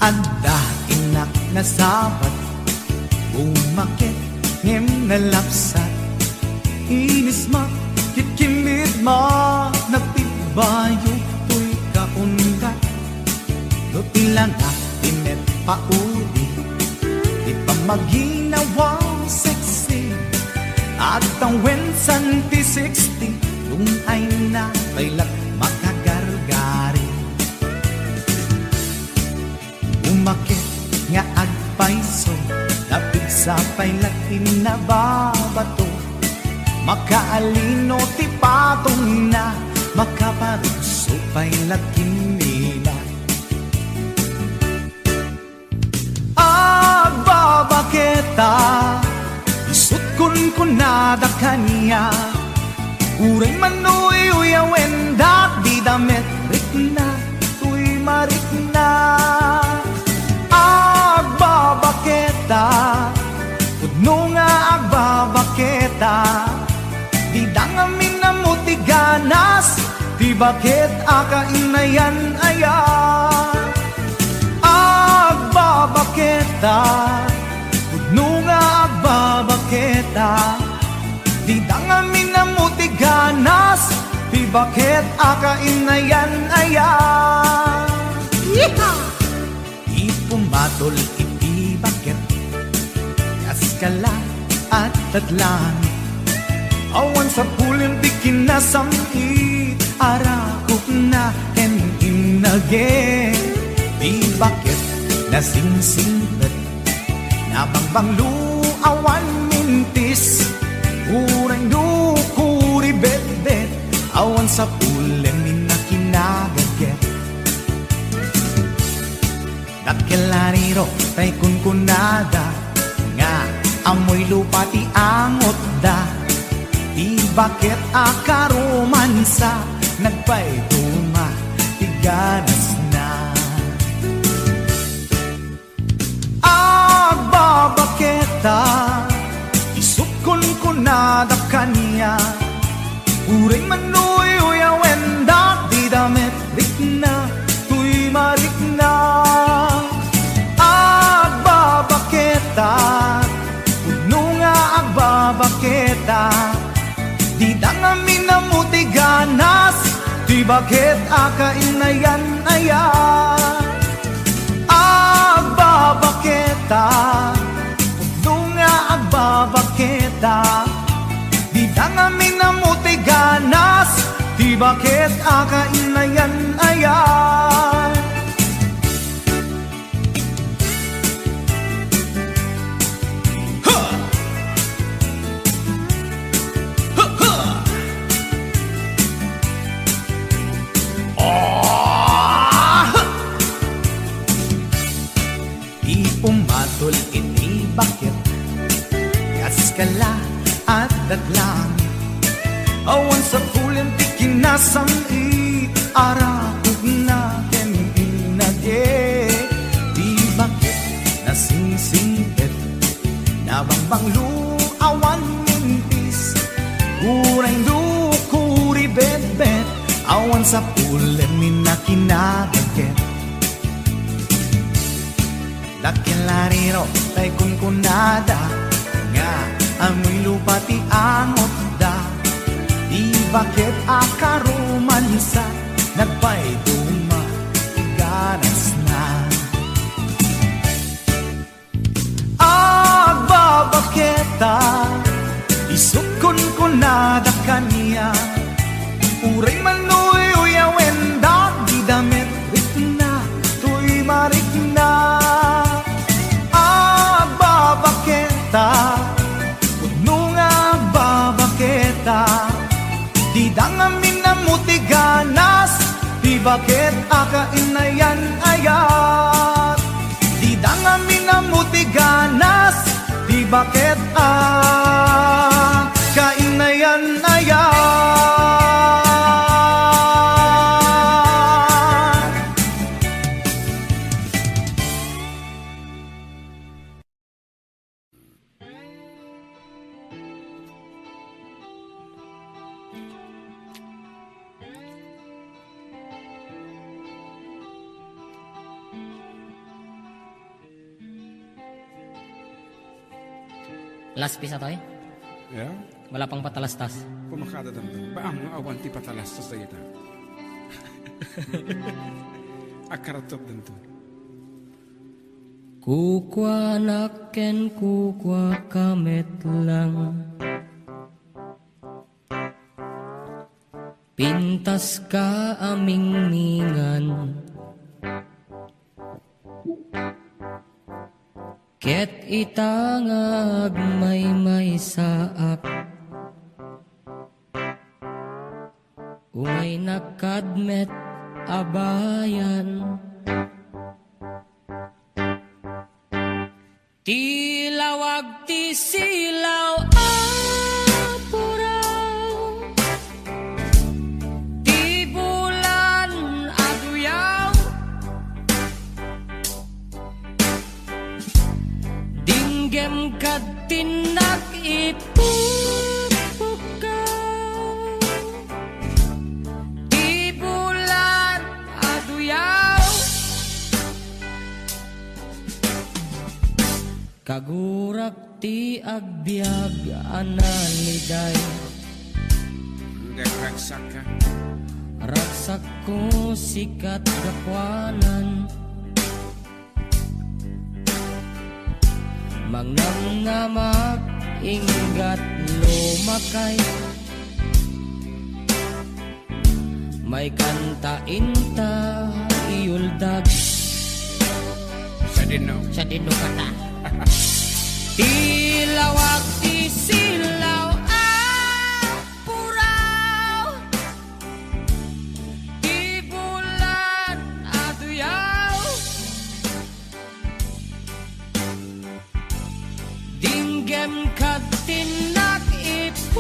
Anda inak na sabat umakit ngem na lapsat inis ma kikimit ma nagtibayo tuy kaungat do ilang timet pauli di pa maginawang sexy at ang wensan ti 60 nung ay na bailat makagargari umakit nga agpaiso napig sa pailatin na babato makaalino ti patong na makaparuso pailatin nila agbabaketa isut kun nada kanya uray manoy uyawen dat di damit rikna tuy marikna agbabaketa pudno nga agbabaketa di dangamin na mutiganas di bakit akainayan aya agbabaketa pudno nga agbabaketa di dangamin na mutiganas di bakit akainayan aya ipumatol iti bakit kaskala at tadlan awan sa pulim di kinasamit arakop na and inage di bakit nasingsingbat nabangbang luawan mintis urang dukuri bet-bet awan sa pulim minakinagaget Dakelariro tay kunkunada nga amoy lupa ti angot da di bakit akaromansa nagpay duma ti ganas na agbabaketa isut kunkunada kanya uray manoy uyawen da di damit rikna tuy marikna agbabaketa pudno nga agbabaketa di dangamin na mutiganas di bakit akainayan aya agbabaketa pudno nga agbabaketa di dangamin na mutiganas di bakit akainayan aya iskala at datlang awan sa kulim ti kinasam i arakog na ken inage di bakit nasingsingpet nabangbang luawan mintis uray lukuri bet-bet awan sa kulim ni nakinabagket dakilariro tay kunkunada nga amoy lupa ti angot da di bakit akarumansa nagpaiduma ganas na agbabaketa isukon kunada kaniya uray manuy uyawen da di damit rikna tuy marikna agbabaketa di dangamin na mutiganas di bakit akainayan ayat di dangamin na mutiganas di bakit akainayan ayat Last piece ito eh. Yeah? Wala pang patalastas. Pumakada danto. Ba ang awan ti patalas sa ita. Akaratop danto. Kukwa naken kukwa kamet lang. Pintas ka aming mingan. Ket itangag may saak. Umay nakadmet abayan. Tilawag ti silaw apuraw. Ti bulan aduyaw. Dinggem kad tinak ipupukaw. Ti bulan aduyaw. Kagurak ti agbyag analiday. Ragsak ka. Ragsak ko sikat gapwanan. Mangnamngamak ingat lumakay. May kanta inta iuldag. Sa dino. Sa dino kata. Tilawag ti silaw apuraw. Ti bulan aduyaw. Dinggem kad tinak ipupukaw.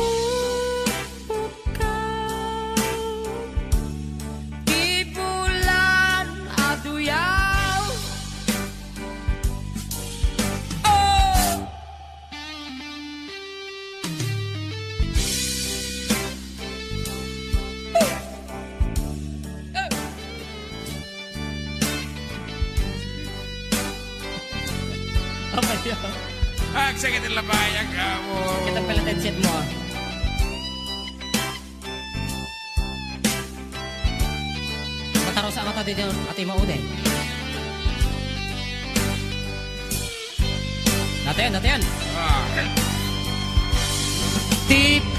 Ti bulan aduyaw. Sakit ang labayan ka mo. Kita pala headset mo ah. Mataro sa mata dito ati maude. Natin. Tiping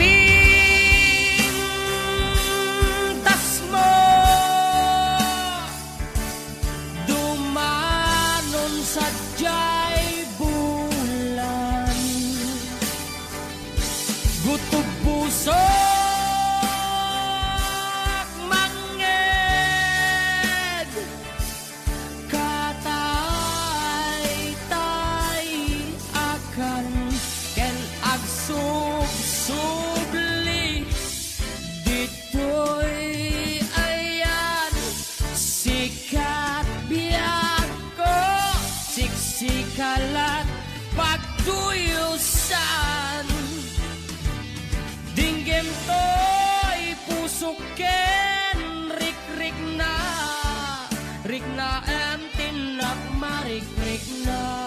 tas mo dumanon sa jay bulan. Gutob puso manged katay-tay akan ken ag suken rik na em tinak marik na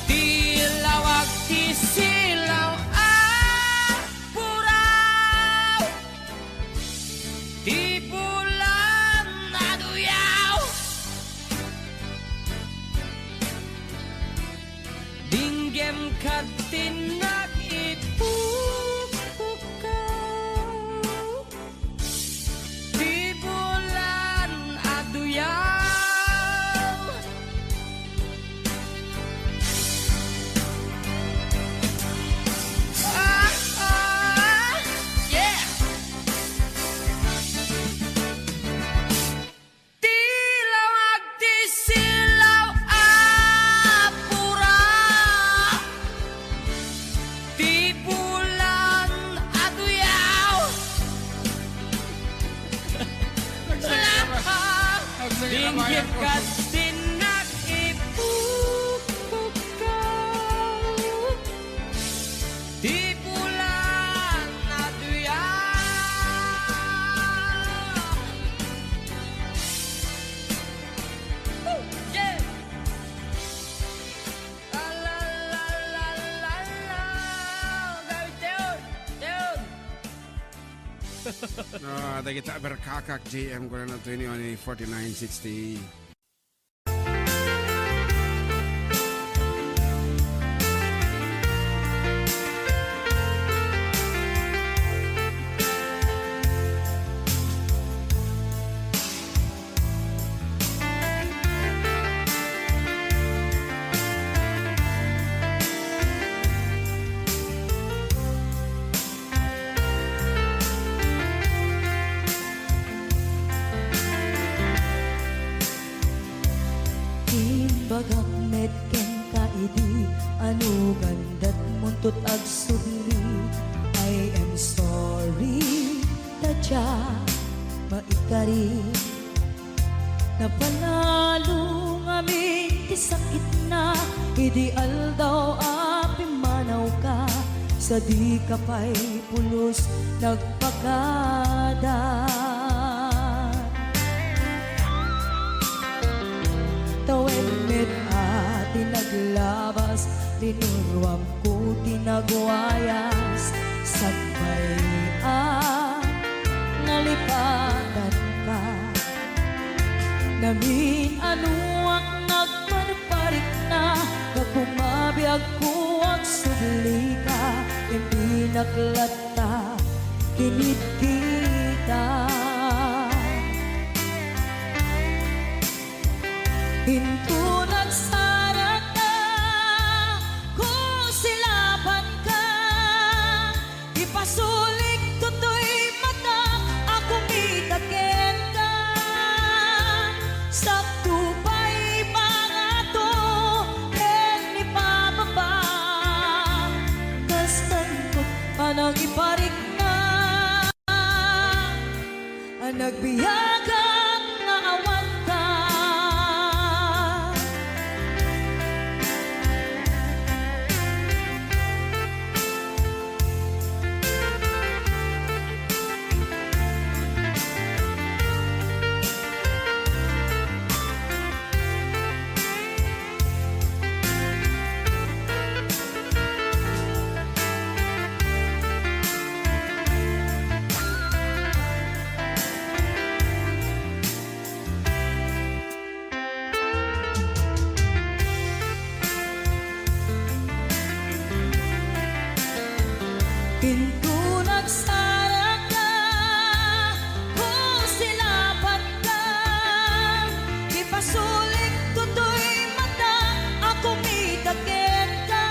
tilawag ti silaw puraw di bulan naduyaw dinggem katinak ipupukaw di bulan aduyaw yeah tilawag ti silaw apura di bulan aduyaw dinggit ka tinak ipupukaw di bulan aduyaw yeah la la la la la la Gabi Teod No, da kita berkakak JM ko na 20 4960. Bagak medken kaidi anu gandat muntut ag sudli I am sorry tadya maikari napanalo ngamin ti sakit na ideal daw api manaw ka sa di kapay pulos nagpakada Tawemit at tinaglabas Linuruam ko tinagwayas Sagbay nalipatan ka Namin anuak nagparparik na Nagpumabiyag ko ang subli ka Hindi naklata kinit kita Hinto nagsarag na kung silaban ka Ipasulik toto'y mata akong itaken ka Sakto pa'y pangato ken ipababa Kastan ko anang iparik na Ang nagbiyagang na awan ka Pinto nagsarag ka kung silaban ka Ipasulik toto'y mata ako mitaken ka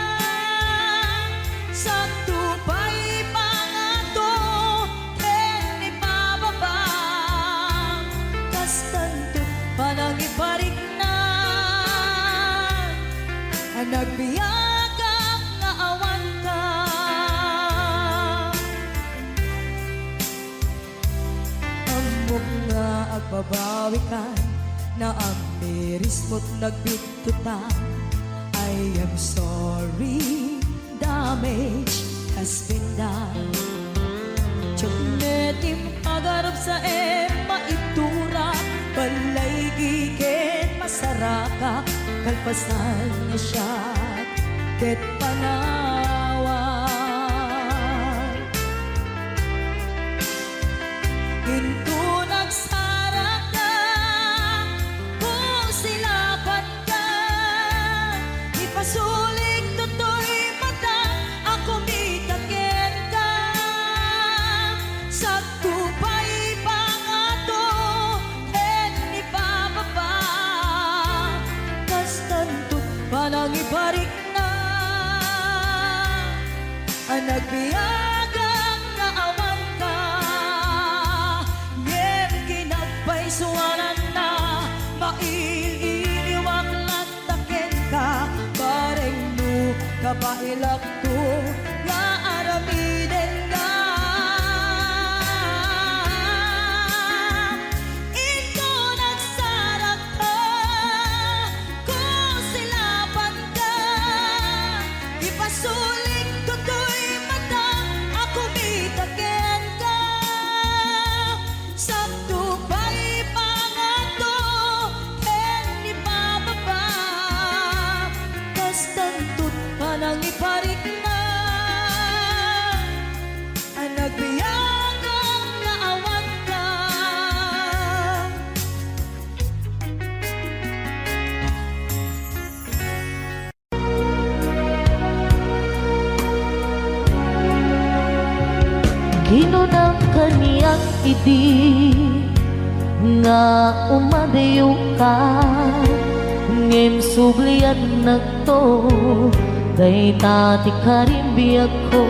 Sakto pa'y pangato ken ipababa Kastanto panang iparik na Ang nagbiyagang nga awan ka nga agbabawi ka na ang miris mo't nagbitutan I am sorry, damage kaspenda Tiyagnetim agarap sa maitura Balay gigen masaraka Kalpasan na siya ket panawan Ginto nagsarak ka Kung silapat ka Ipasulik toto'y mata Ako mitaken ka Sa tupay pangato En ipababa Kastantot panang ibarik na Ang nagbiyagang naawan ka Ngem kinagpaisuanan na Maililiwag lantaken ka Bareng mo kapailak to Nga aramiden ka Ito nagsarak ka Kung silapan ka Ipasulik to'y mata Ako mitaken ka Sa tupay pangato En ipababa Kastantot panang iparik na Ang nagbiyagang naawan ka Ginunang kaniyang idi nga umadayo ka ngem sublian nagto day tati karimbiyak ko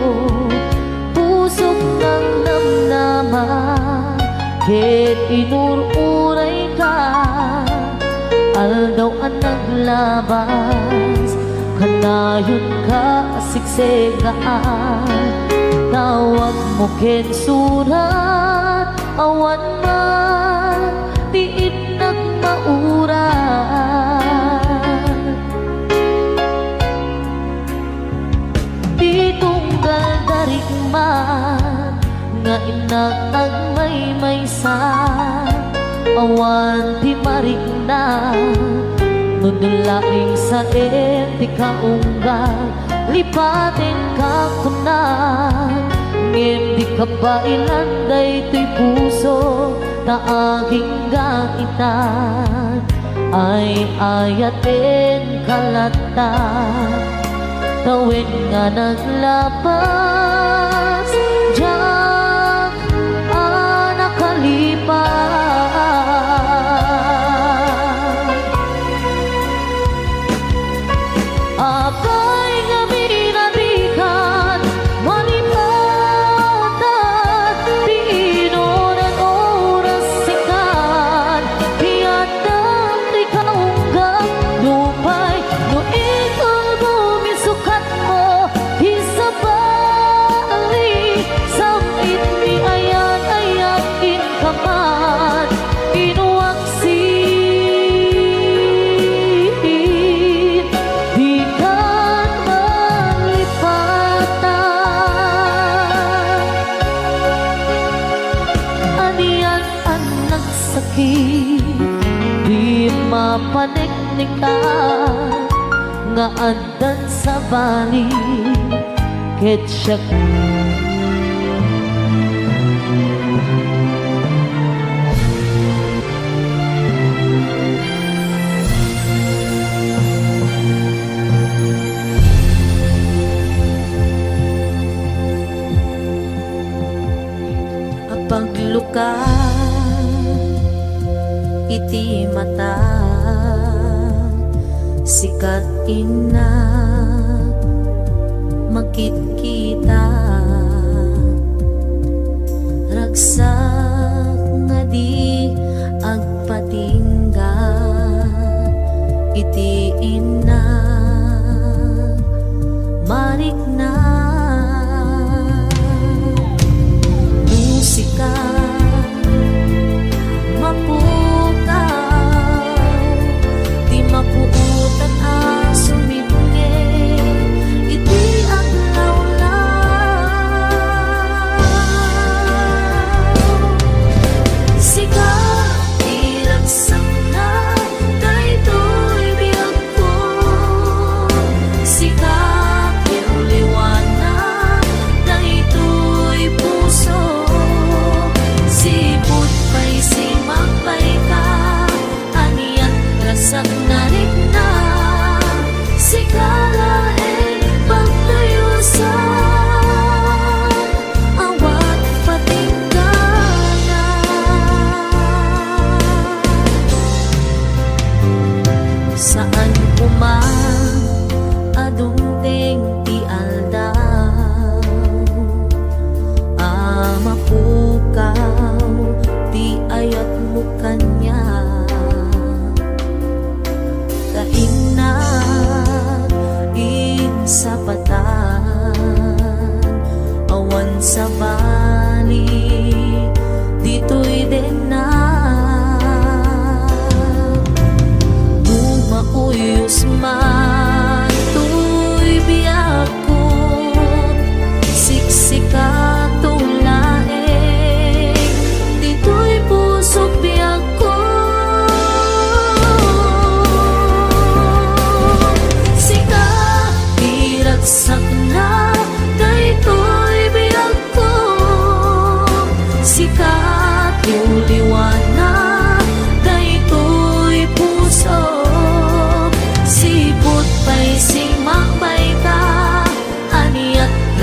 pusok ng namnama ket inururay ka aldaw ang naglabas kanayon ka asiksegaan tawag mo ken surat awan man tiit nagmauran di tunggal darig man nga inag may-maysa awan di marig na nudulaing sa di kaunggal lipatin ka kunan ngem di ka ba ilanday to'y puso na aking gaitan ay ayatin kalata tawin nga naglabas diyak nakalipas abay nga minarikan malipatan di inoran oras sikan hiyatang di kaunggang lupay no ikaw bumisukat mo isabali samit mi ayan in kaman inuwaksin di kan malipatan anian ang nagsakit di mapaniknikan nga andan sa balik ket siyak pagluka iti mata sikat ina makikita ragsak nga di agpatingga iti ina marik na musika mapukaw di mapuutan ang sumibunge iti aglaw lang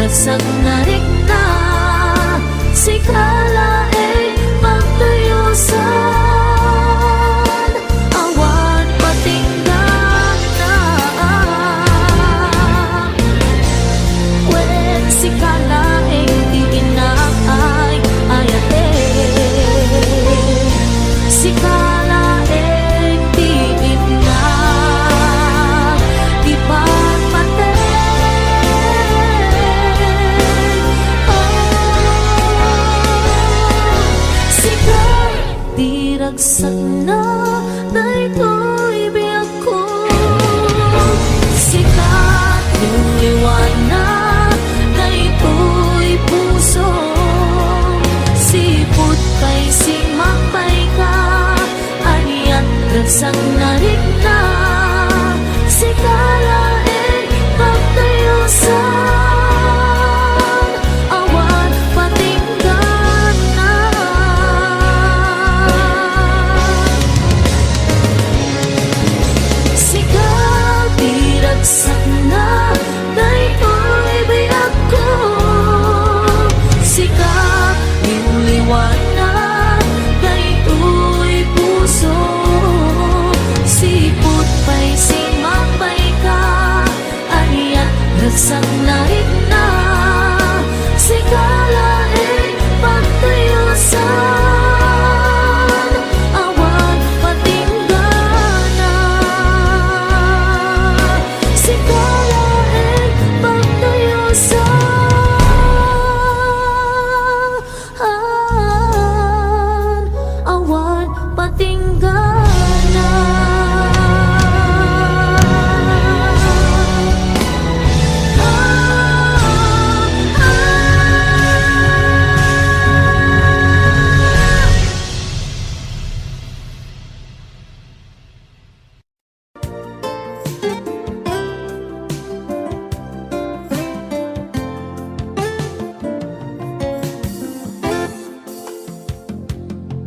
Dasag narik na si kalae pagtuyusan awan patinggan na when si kalae di inaay ayate si kalae di ina di pagpate diragsak na daytoy biyak ko sikat yung liwanag daytoy puso sipot kay simapay ka aniyan ragsak na rin na sikalain pagtayusan awan patinggan na diragsak na daytoy biyak ko sikat yung liwanag daytoy puso sipot pa'y simapay ka aniyan ragsak na rin na sikalain pagtuyusan awan patinggan na sikalain pagtuyusan awan patinggan na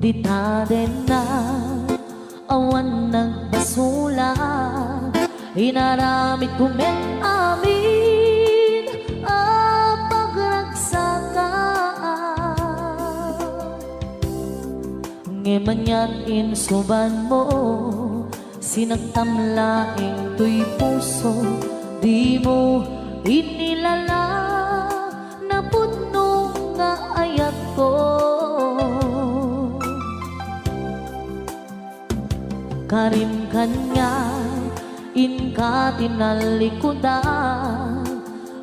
di ta din na awan nagbasula inaramid kumet amin ang pagragsakan ngemanyan insuban mo sinagtamlaing tuy puso di mo inilala na puno nga ayat ko karim kanya in ka tinalikudan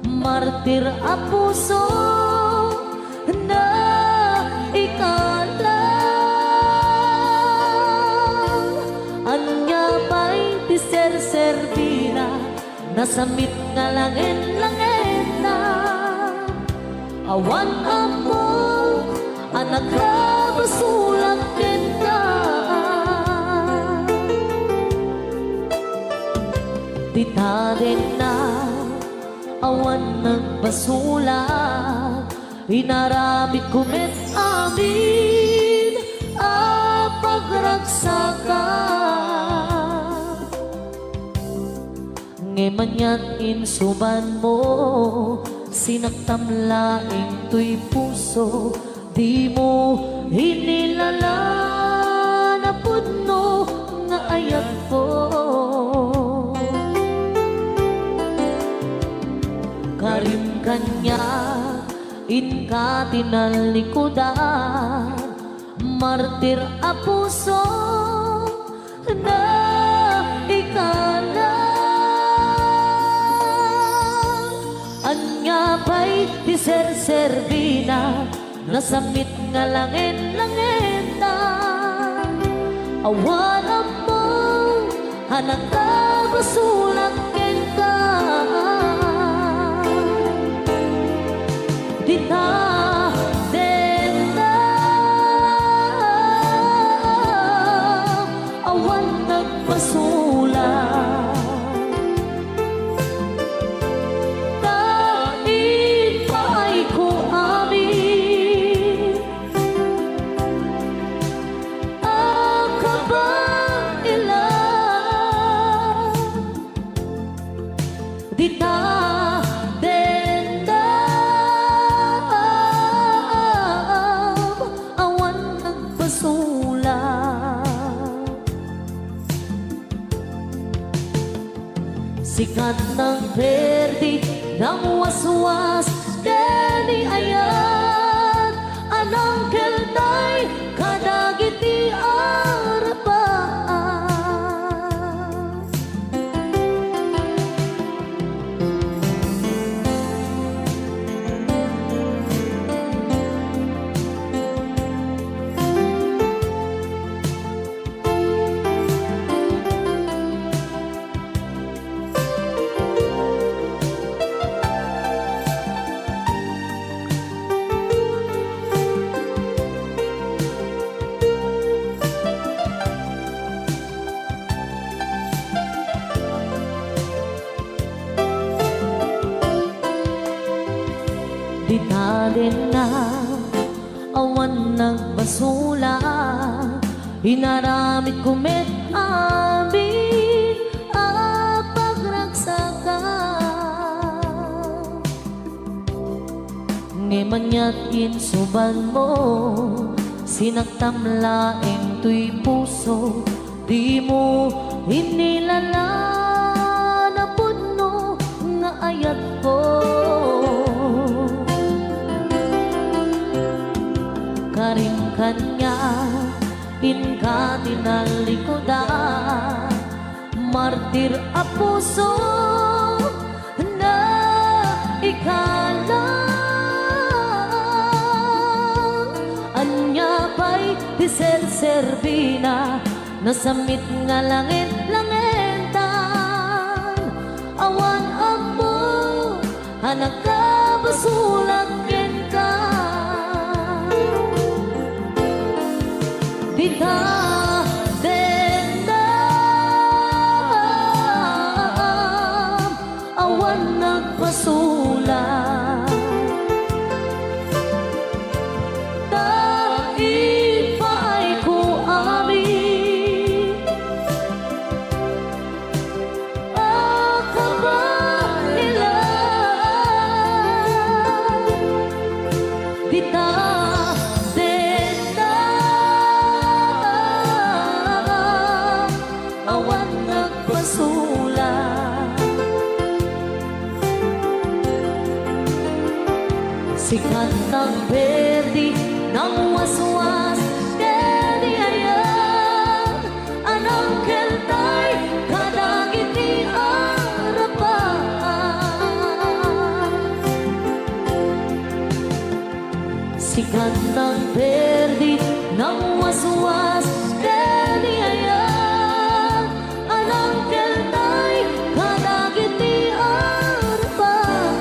martir a puso na ikalang anya pa'y tiser-servina nasamit nga langin-langin na awan ako anak basulang kita di ta rin na awan nagbasulat inaramid kumet amin ang pagragsakan ngemanyan insuban mo sinagtamlaing tuy puso di mo hinilala na puno nga ayat ko karim kanya in ka tinalikudan martir a puso na ikalang anya pa'y tiser-servina nasamit nga langin-langin na awan mo hanang ka basulang ka di ta din na awan nagpasulat dahil pa'y ko amin ang kabang ilan Sikat ng perdi ng waswas Deni ayat Anang keltay kadagiti arapaan Di natin na awan nagbasula Hinaramit kumit amin ang pagragsaka Ngemanya't insuban mo Sinagtamlaeng tuy puso Di mo hinilala na puno nga ayat ko Karing kanya inka tinalikodan Martir a puso na ikalang Anya pa'y diserservina Nasamit nga langit-langitan Awan ako hanagkabasulang ka Di ka dendam Awan nagpasulang Dahil pa'y ko amin Akabahilan Di ka awan nagpasulang Sikat ng perdi ng waswas Deni ayan Anang keltay kadagiti arapaan Sikat ng perdi ng waswas Deni ayan Anang keltay kadagiti arapaan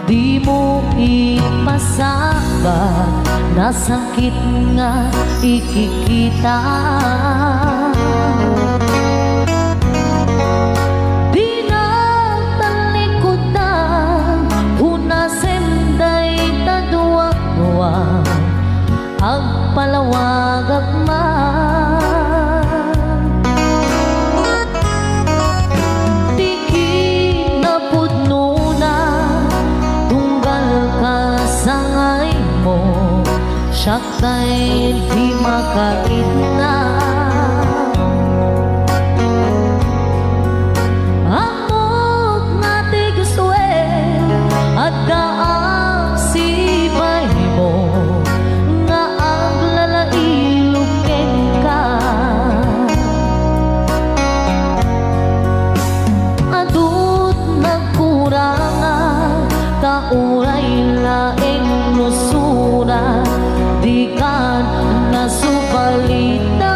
Di mo ipasabat Nasangkit nga ikikita Di na talikutan Hunasenday taduwa-duwa Agpalawag agman Sangay mo siya kay di makakita Amok nga ti gusto at daang sibay mo nga ang lalailukin ka Adut nagkurangan kauray laing lusura di kan nasupalita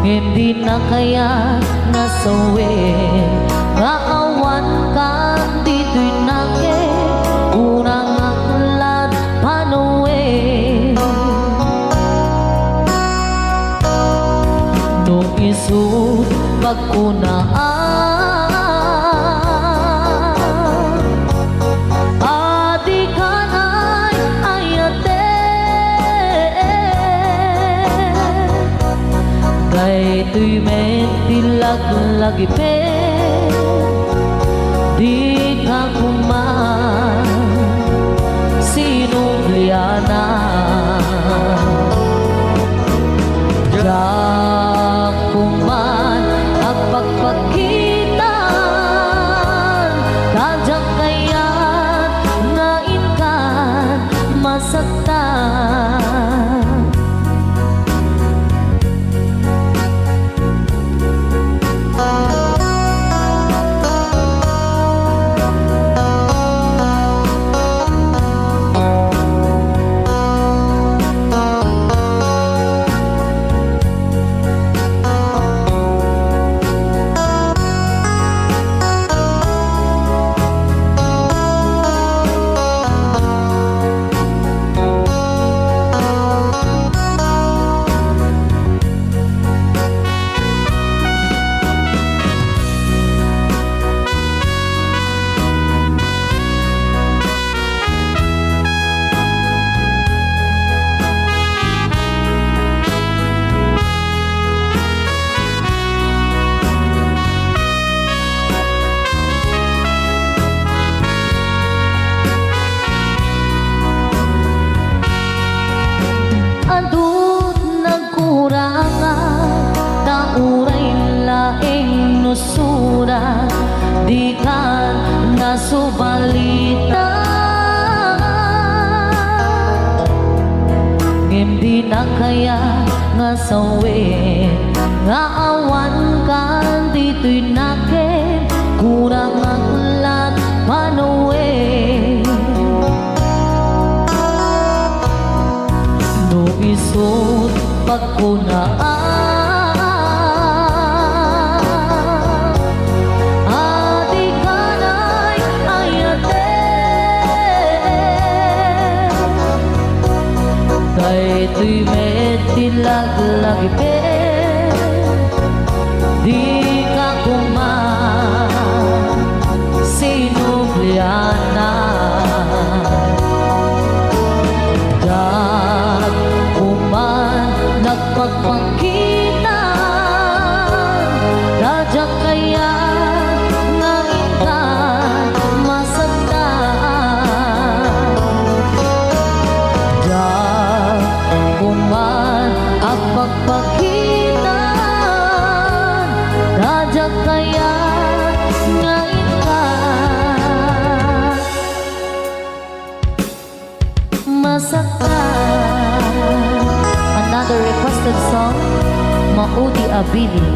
hindi na kaya nasawin maawan ka dito'y nake unang aklat panuwi isut pagkunaan adi kanay ayate kay tuy met tilag-lagi pe di ka kuman sinubliana jak kuman ang pagpakitan tajak kaya't ngain kan masaktan adut nagkurangan nauray laing nusurat di kan nasubalita ngem di na kaya nga sawit nga awan kan dito'y nakin kurang ang ulan manuwi no isut pagkunaan adi kanay ayate kay tuy met tilag-lagi pe di ka kuman sinubliana dat kuman nagpagpakitan dadyak kaya nga ikan masaktan dat kuman ang pagpakitan dadyak kaya nga ikan masaktan. Another requested song, Maudi Abili.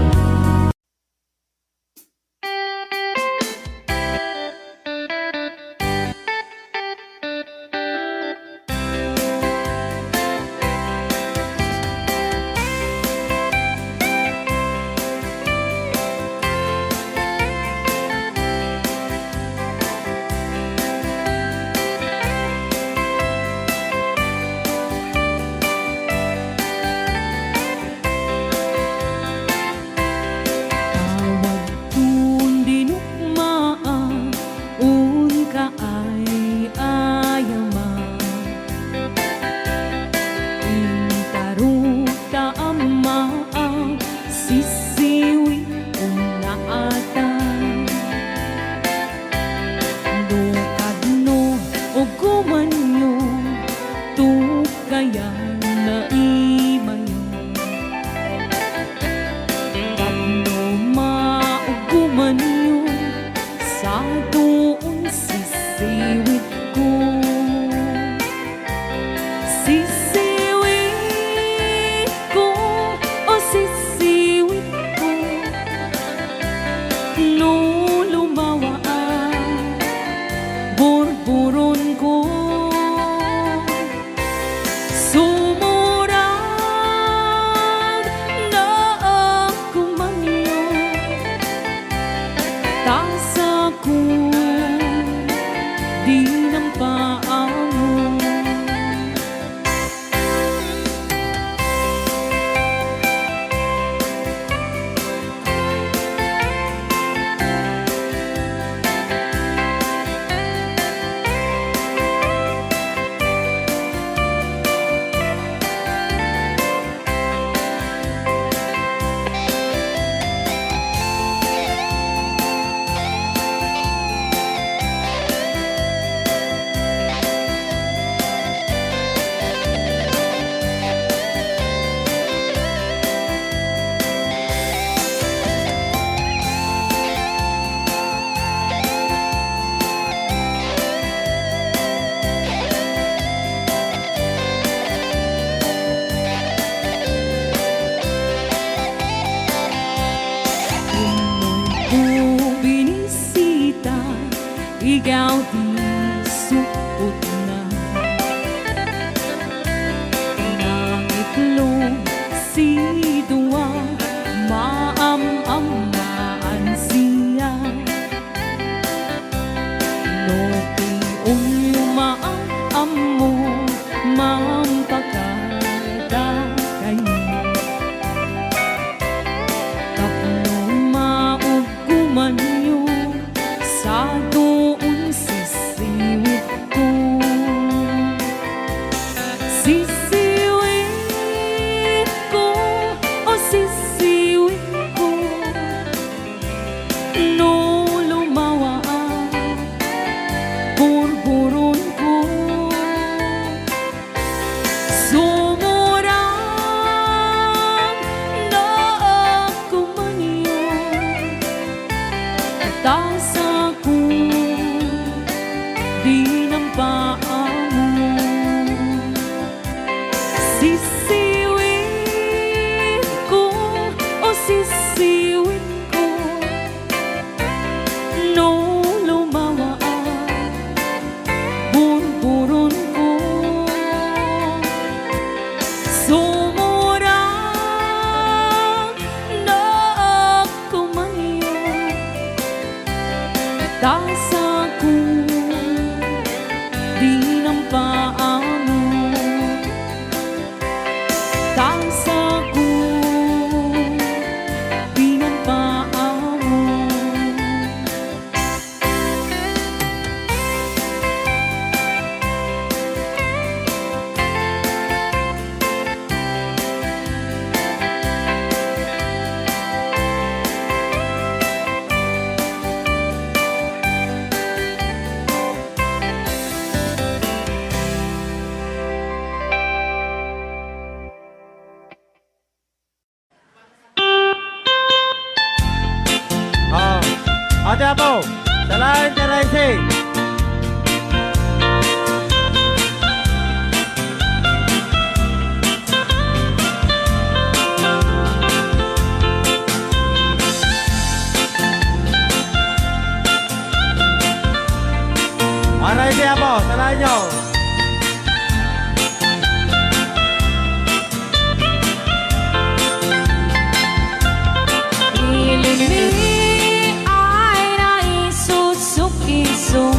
Burburon ko sumura Sisiwin ko, o sisiwin ko, nung lumawa ang burburon ko. Sumurang na kumayo, tasa ko di ng paa mo, tasa ko di ng paa mo. Oh, Ate Apo, Salain Terese. Terese Apo, salain nyo. Piling ni ay naisusuki-suki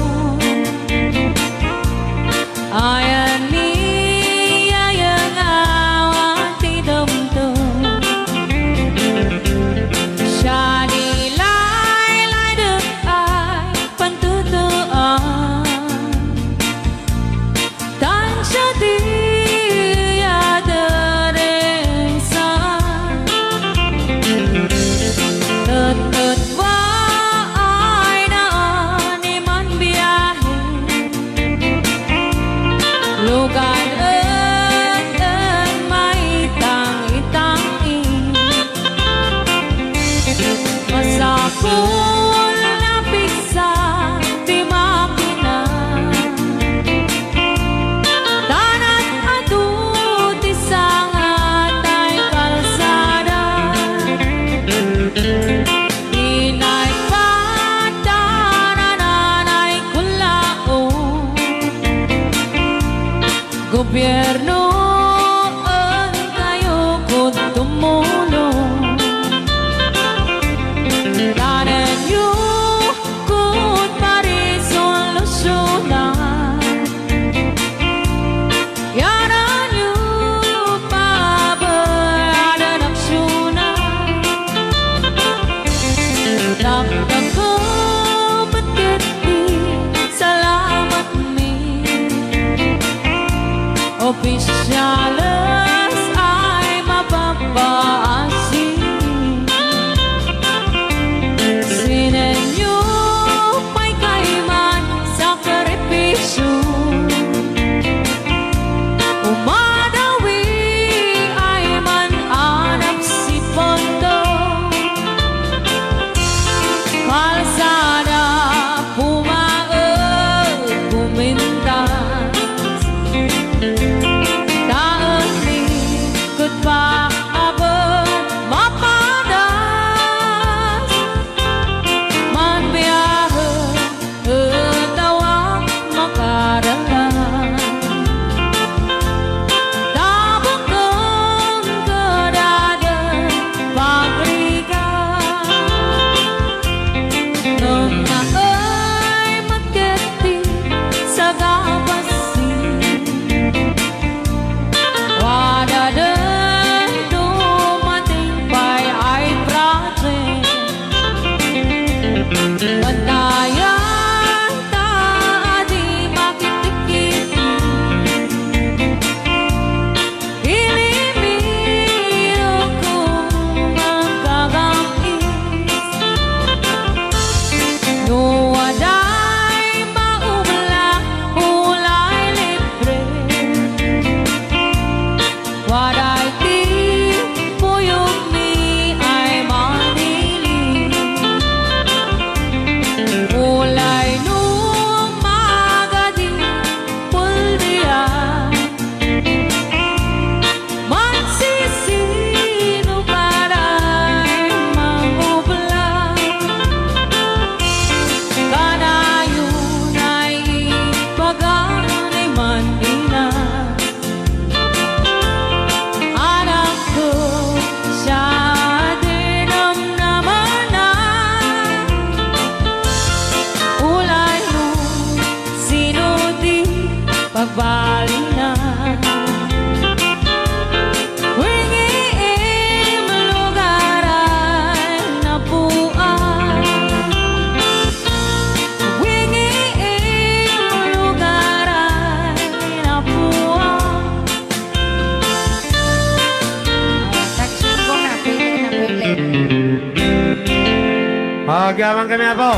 Agyaman kami po.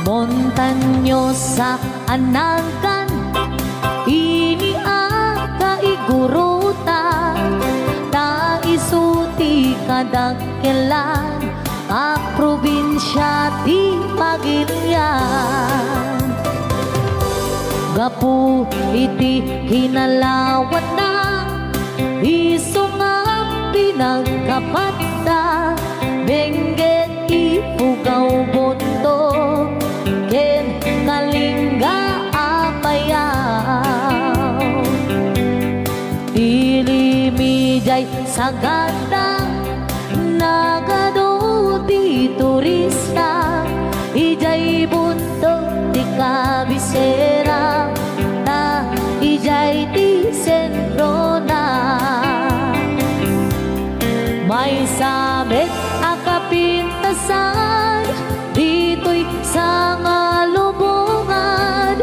Montanyosa anagan, ini ang kaigurutan, ta isuti kadagkelan, ang probinsya ti Pagilian. Gapu iti kinalawan na, isungap pinagkapata, bengget ipugaw bondo, ken kalingga apayaw. Ilimijay sagada, nagado di turista, ijay bunto di kabisera, ta ijay di sentro na. May sabit akapintasan, dito'y sa ngalubungan,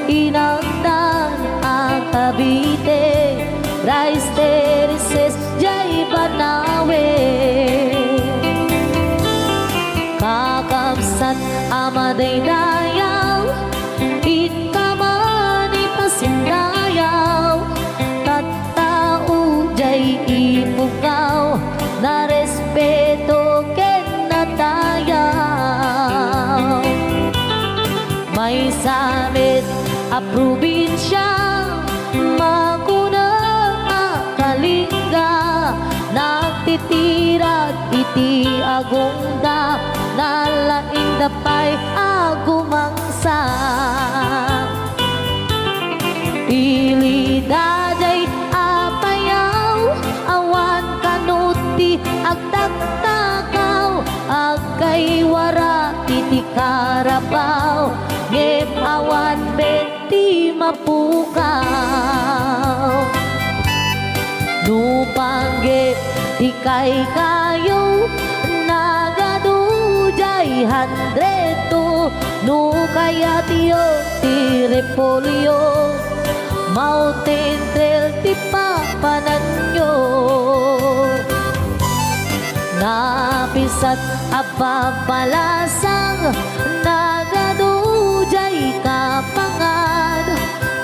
inagdan ang Cavite, rice terraces jay Banawe. Kakabsat amaday dayaw, ikamani pasindayaw, tattao jay ipugaw, na respeto ken natayaw. May samit a probinsya, maguna kalingga, nagtitirat iti agungda, nalaing dapay agumangsa. Ilidajay apayaw, awan kanuti agtagtagaw, agkay wara iti karabaw, ngem awan beti mapukaw. Nupanggit di kay kayo, nagadujay handreto, no kaya tiyo ti repolyo, mountain trail ti papananyo. Napisat apapalasang, nagadujay kapangan,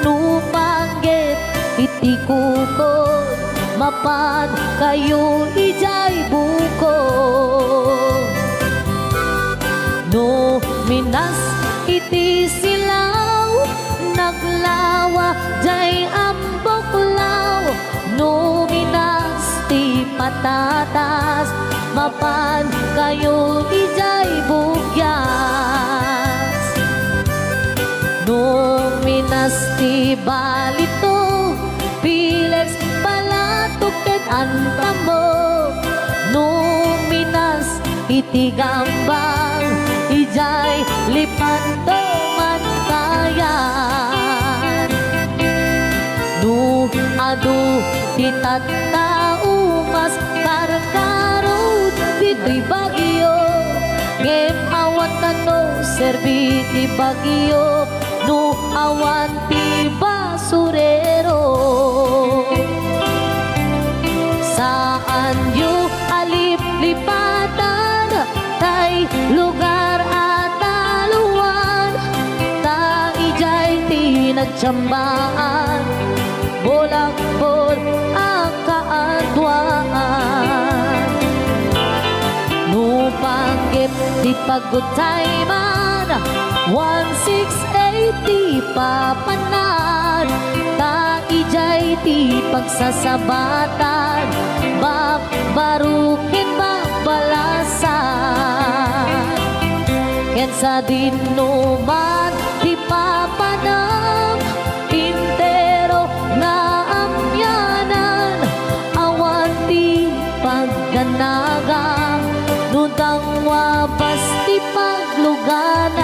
nupanggit iti kukod, mapan kayo ijay buko. No minas iti silaw, naglawa jay amboklaw, no minas ti patatas, mapan kayo ijay bugyas. No minas ti balito, pilex palatuket antamo, no minas iti gambang, ijay lipanto mantayan. No adu ti tattao, mas karkarod dito'y bagyo, ngem awan kano serbi ti bagyo, no awan ti basurero. Saan yu alip-lipatan, tay lugar at taluan, ta ijay ti nagtsambaan, bolak-bol ang kaadwaan. Nupanggit di pagutay man, 1680 papanan, ta ijay ti pagsasabatan, barukin babalasan. Ken sa dinuman ti papanam, intero na amyanan, awan ti pagganagang, nutang wapas ti pagluganan.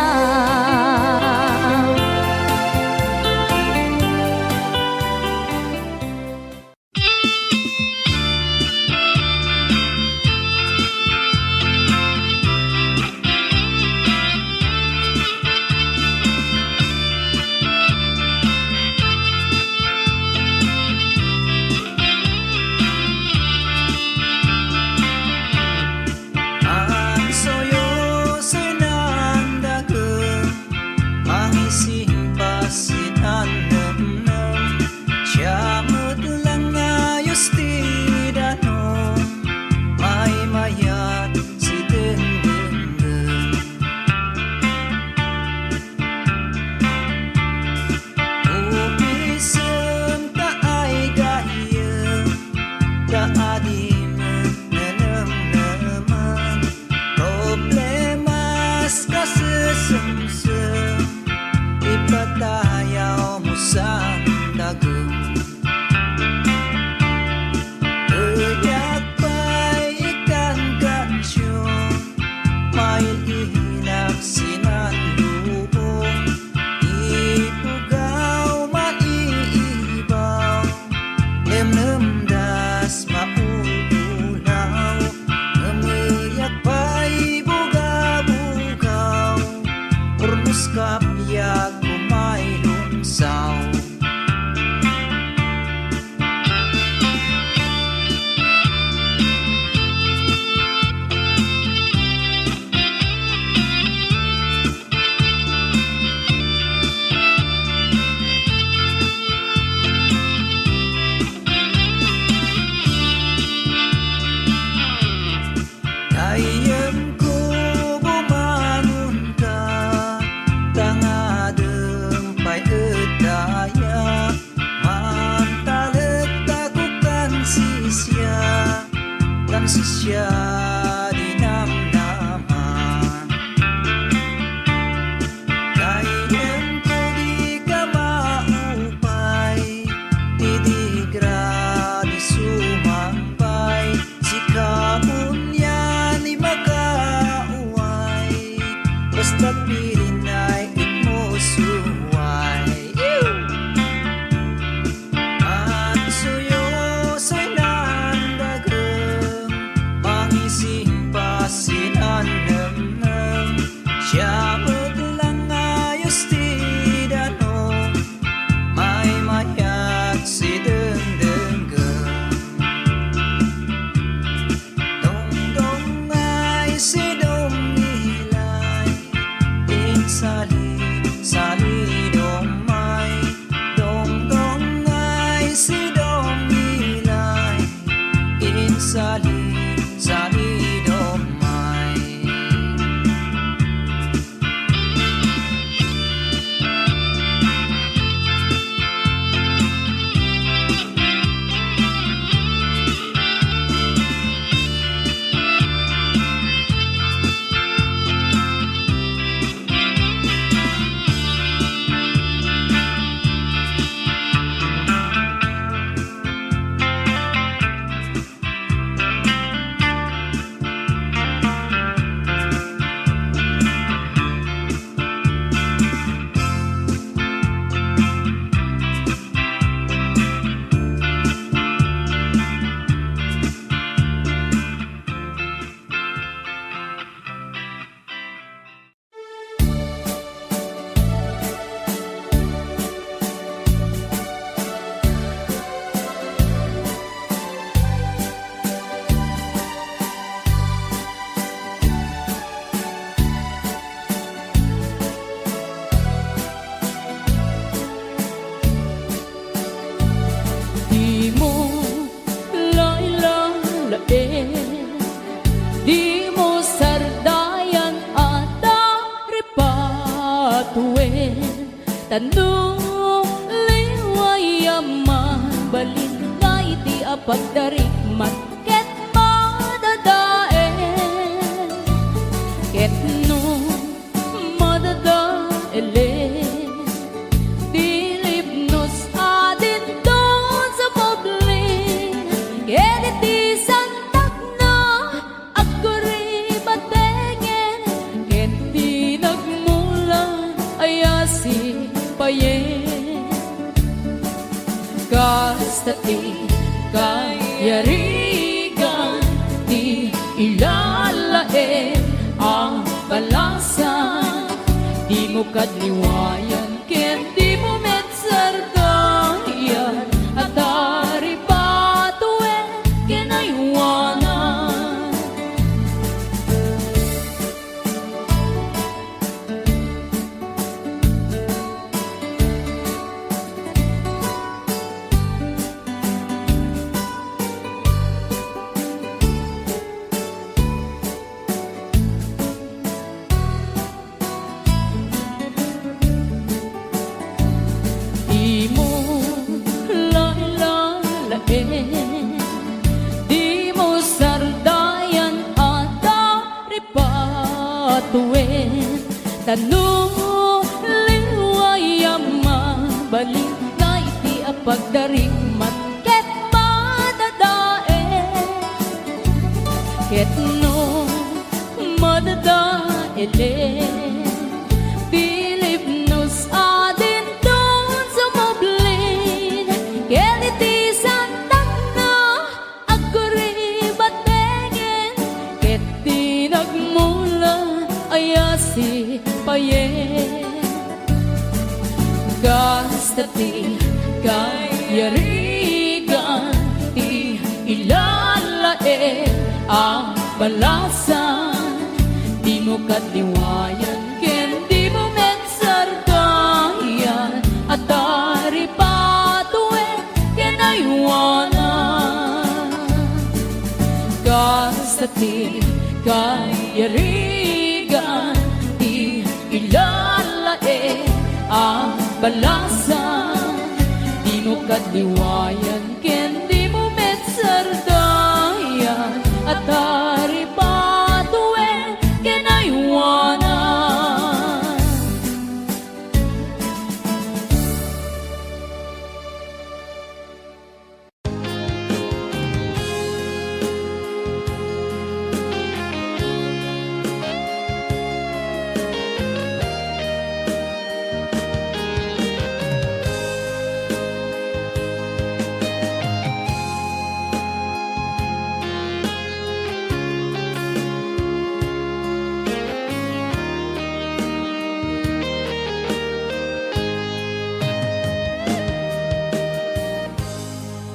sidominay insali salidomay. Di mo lailalain, di mo sardayan at aripatuin. Tanong liwayaman, balingay di apagdarikman, ket madadaen, ket no madadaelen. Dilipnos adin doon sa pobling, iti santak na ako ribatengen, iti nagmulan ayasi payen. Kastati kayarigan, di ilalaen ang balasan, di mo kadliwayan, ken di mo metsardayan, at aripatuin kinaywanan. Di mo lailalain, di mo sardayan at aripatuin. Tanong liwayaman, balingay di apagdarikman, ket madadaen, ket no madadaelen. Pilipnos adin doon sa moblin, ken iti santak na ako ribatengen, ket di nagmula ayasi payen. Kastati kayarigan, di ilalaen ang balasan, di mo kadliwayan, ken di mo metsardayan, at aripatuin kinaywanan. Kastati kayarigan, di ilalaen ang balasan, di mo kadliwayan, ken di mo metsardayan, at aripatuin kinaywanan.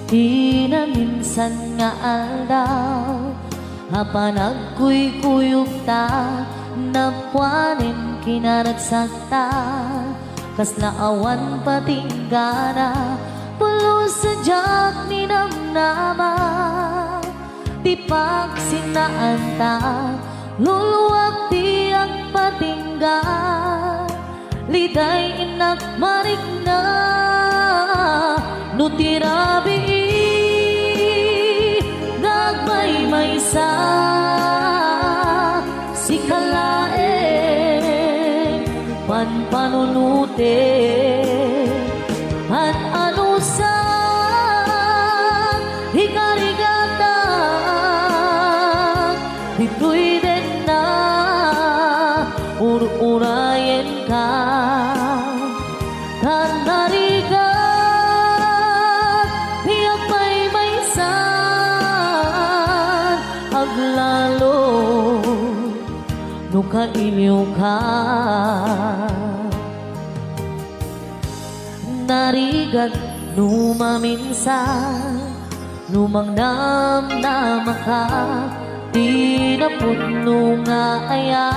Di na minsan nga aldaw, hapan agkuy-kuyog ta, napwanin kinanagsakta, kas naawan patinggana, pulos sa ipagsinanta, luluwag di ang patingga, liday inak marigna, nutirabi gagmay maysa, si kalae panpanunute, at ano sa hikarigata, dito'y din na urayen ka, tanarigat tiyak may san, aglalo nung kailiw ka. Narigat numaminsan, numang namnama ka, di na puno nga aya,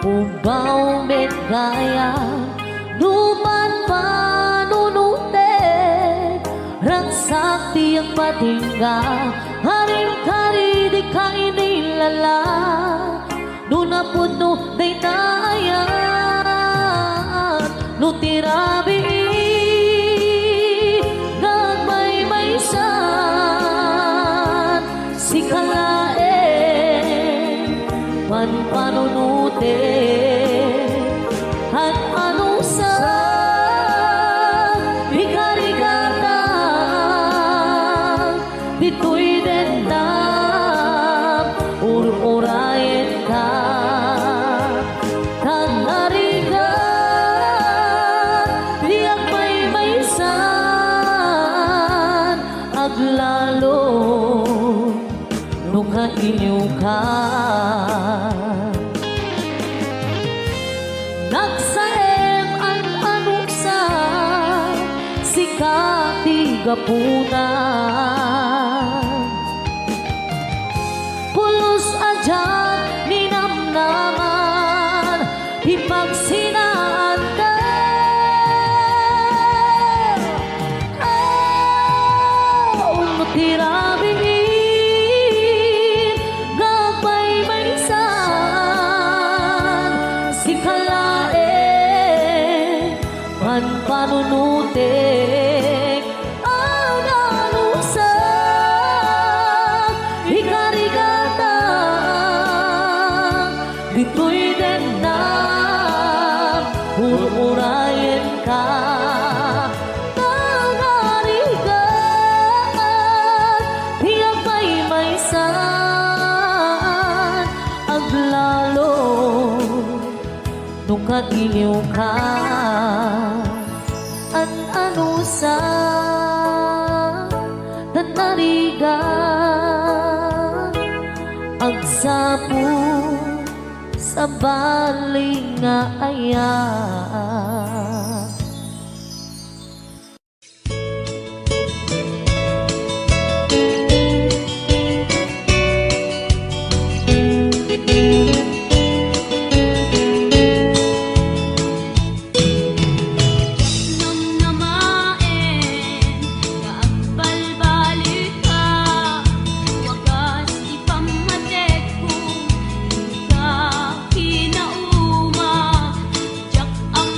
ubaw met gaya, numan panunute, rangsak di ang patingga, haring kari di ka inilala, nuna puno day naya, nutirabi gagmay maysan, si kalae panpanunute, at ano sa hikarigata, dito'y dendam urayen ka, tanarigat diyak may san, aglalo nung kailiw ka. Nagsaem ang anuksa, si katigapunan, pulos adyan ninamnaman, ipagsinanta, tirabiin gagmay maysan, si kalae panpanunute, ang anusag hikarigata, dito'y dendam urayen ka, aglalo nung kailiw ka, an ano sa tanarigan, agsapo sa baling nga aya. Kinauma, jak ang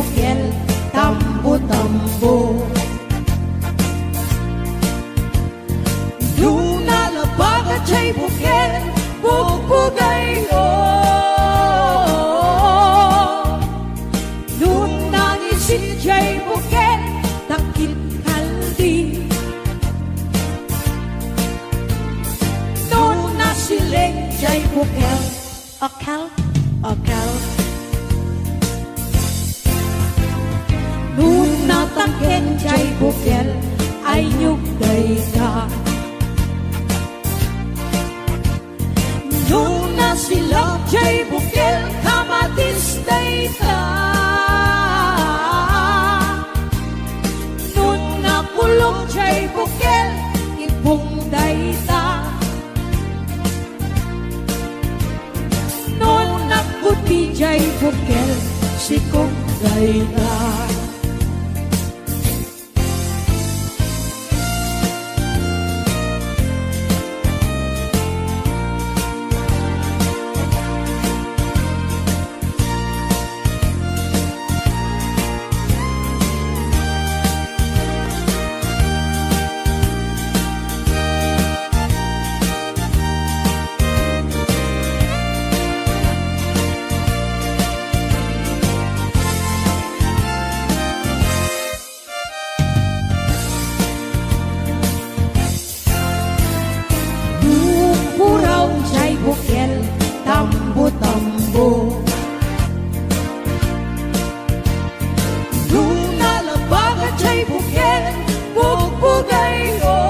bukel tambo-tambo. Luna labaga chay bukel bugbugay o. Luna ngisin chay bukel takit haldi. Luna sileng chay bukel akal. Luna tangken chay bukel ay nyugday ka. Luna silang chay bukel kamatis day ka. Luna kulong chay bukel ibong day ta. Luna puti chay bukel sikong day ta. Bukel tambo-tambo. Luna labaga chay bukel bugbugay o.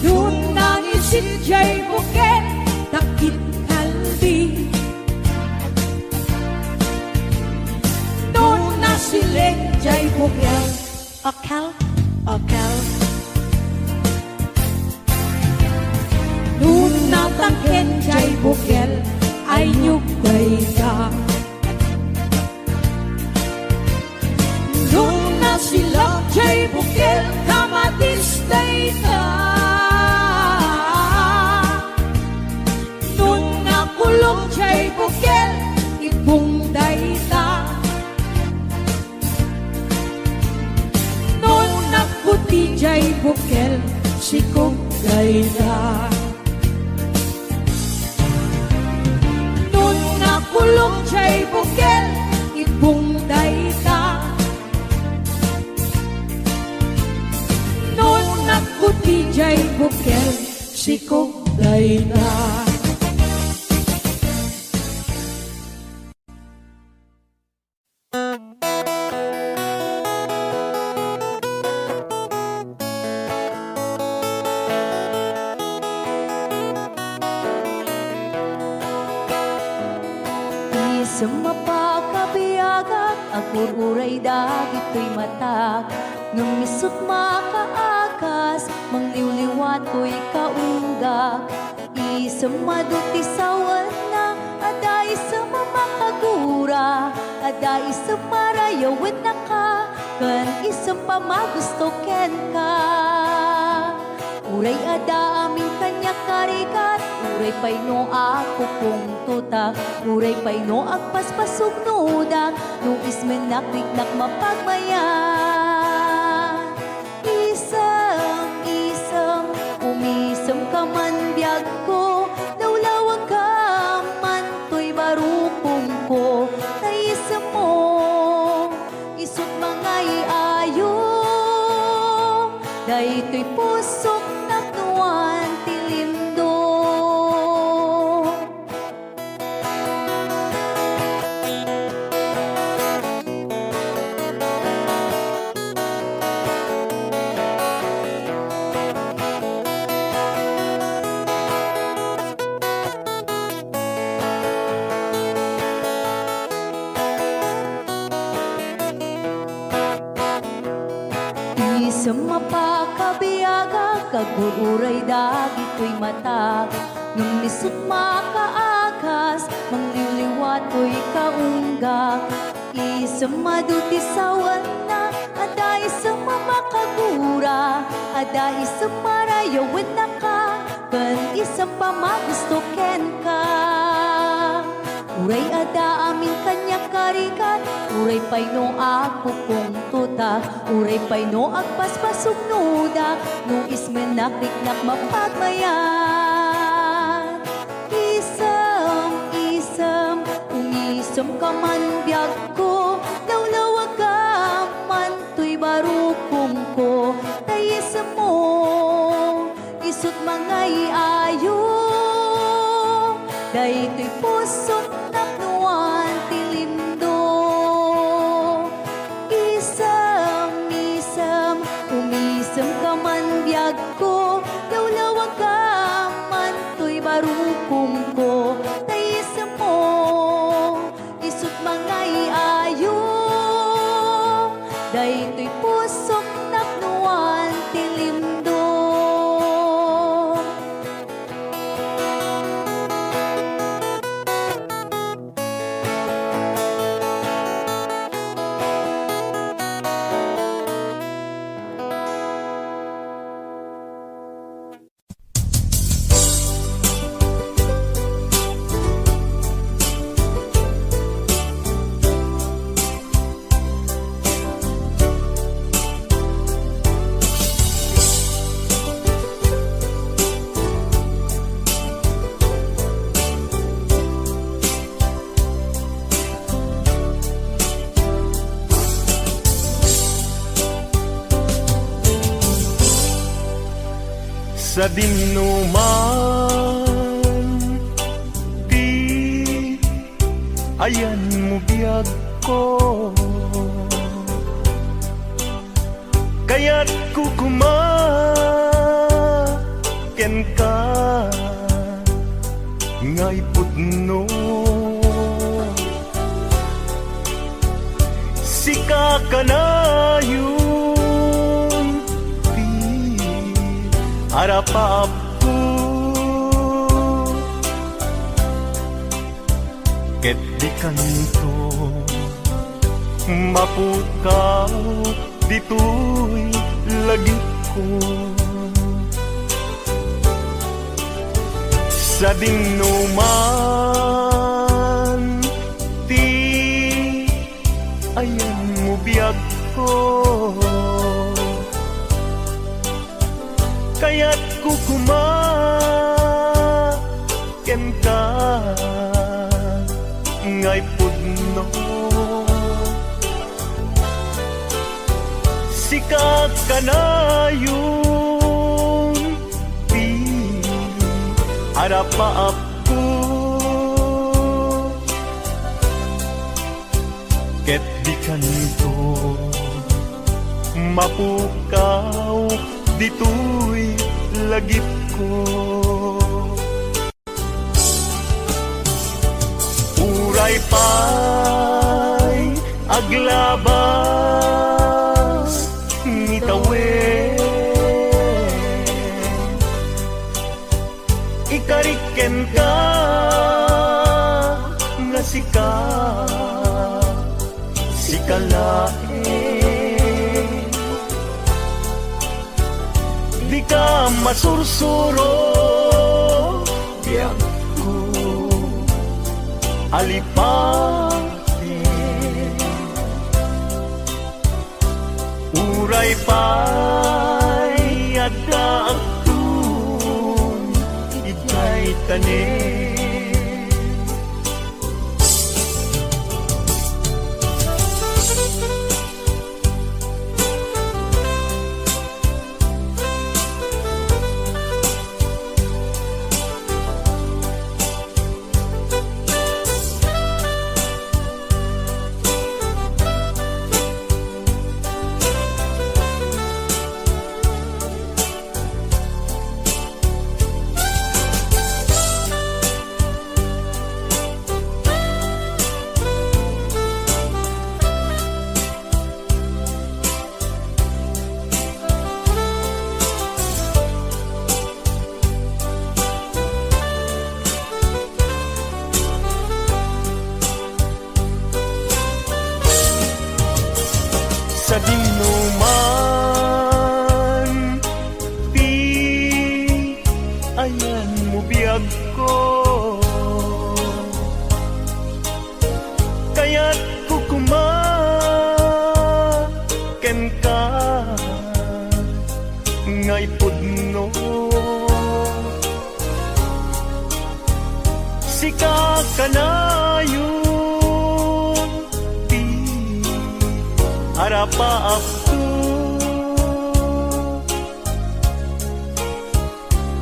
Luna ngisin chay bukel takit kalbi. Luna sileng chay bukel akal. Luna tangken chay bukel ay nyugday ka. Luna silang chay bukel kamatis day ka. Luna kulong chay bukel ibong day ta. Luna puti chay bukel sikong day ta. Kulong chay bukel ibong day ta. Noon nagputi chay bukel sikong day ta. Sumapakabiyagak, agururay dagito'y matag. Ngamisot makaakas, mangliwliwat ko'y kaunggak. Isang madutisawan na, ada isang mamakagura. Ada isang marayawin na ka, kan isang pamagustoken ka. Uray ada aming kanya karikat, uray pa'y no ako kong tutak. Uray pa'y no agpaspasog nudak, no ismenak diknak mapagmayan. Isang, umisam ka man biyag ko, lawlawag ka man to'y barukong ko. Taisam mo, isot mga iayo, dahi to'y pusok naknuan tilindo. Isang mapakabiyaga, kagururay dagito'y matag. Nung lisot makaakas, mangliwliwat ko'y kaunggak. Isang madutisawan na, ada isang mamakagura. Ada isang marayawin na ka, kan isang pamagustoken ka. uray ada amin kanya karikat, uray pay no ako pong tuta, uray pay no agpaspasok nuda, no ismen nakiknak mapagmayan. Isam, umisam ka man biyag ko, lawlawag ka man to'y barukong ko, tayisam mo, isut mga iayo, dayto'y pusot naknuan tilindo. Isam, umisam ka man biyag ko, lawlawag ka man to'y barukong ko, tayisam mo, isut mga iayo, dayto'y pusok naknuan tilindo. Sa dinuman di ayan mo biyag ko, kaya't kukumaken ka ngay pudno. Sika ka na yun harapap ko, ket di kanto mapukaw dito'y lagip ko. Sa dinuman ti ayan mo biyag ko, kaya't kukumaken ka ngay pudno. Sikat ka na yung harapaap ko, ket di kanto mapukaw dito'y lagip ko. Uray pa'y aglabas ngitawin, ikariken ka nga sikalae. Di ka masursuro biyak ko alipate, uray pa'y adda agtun ikay tanin. Sa dinuman di ayan mo biyag ko, impyerno. Sika kanayon ti arapa apto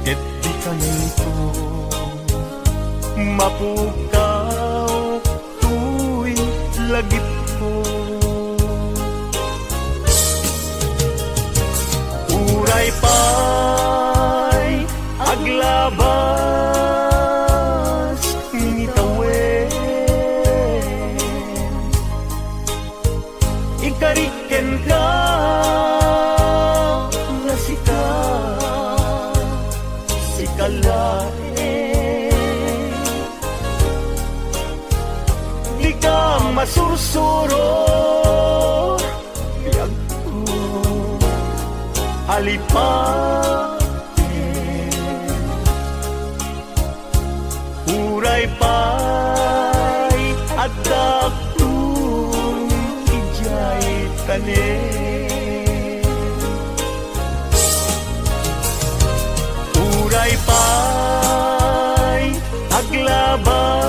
ket di kanito mapukaw tuy lagip ko. Uray pa'y aglabas nitawen, ikariken ka na sika sikalae. Di ka masursuro biyag ko alipaten. Uray pa'y adaptong ijay tanen. Uray pa'y aglabas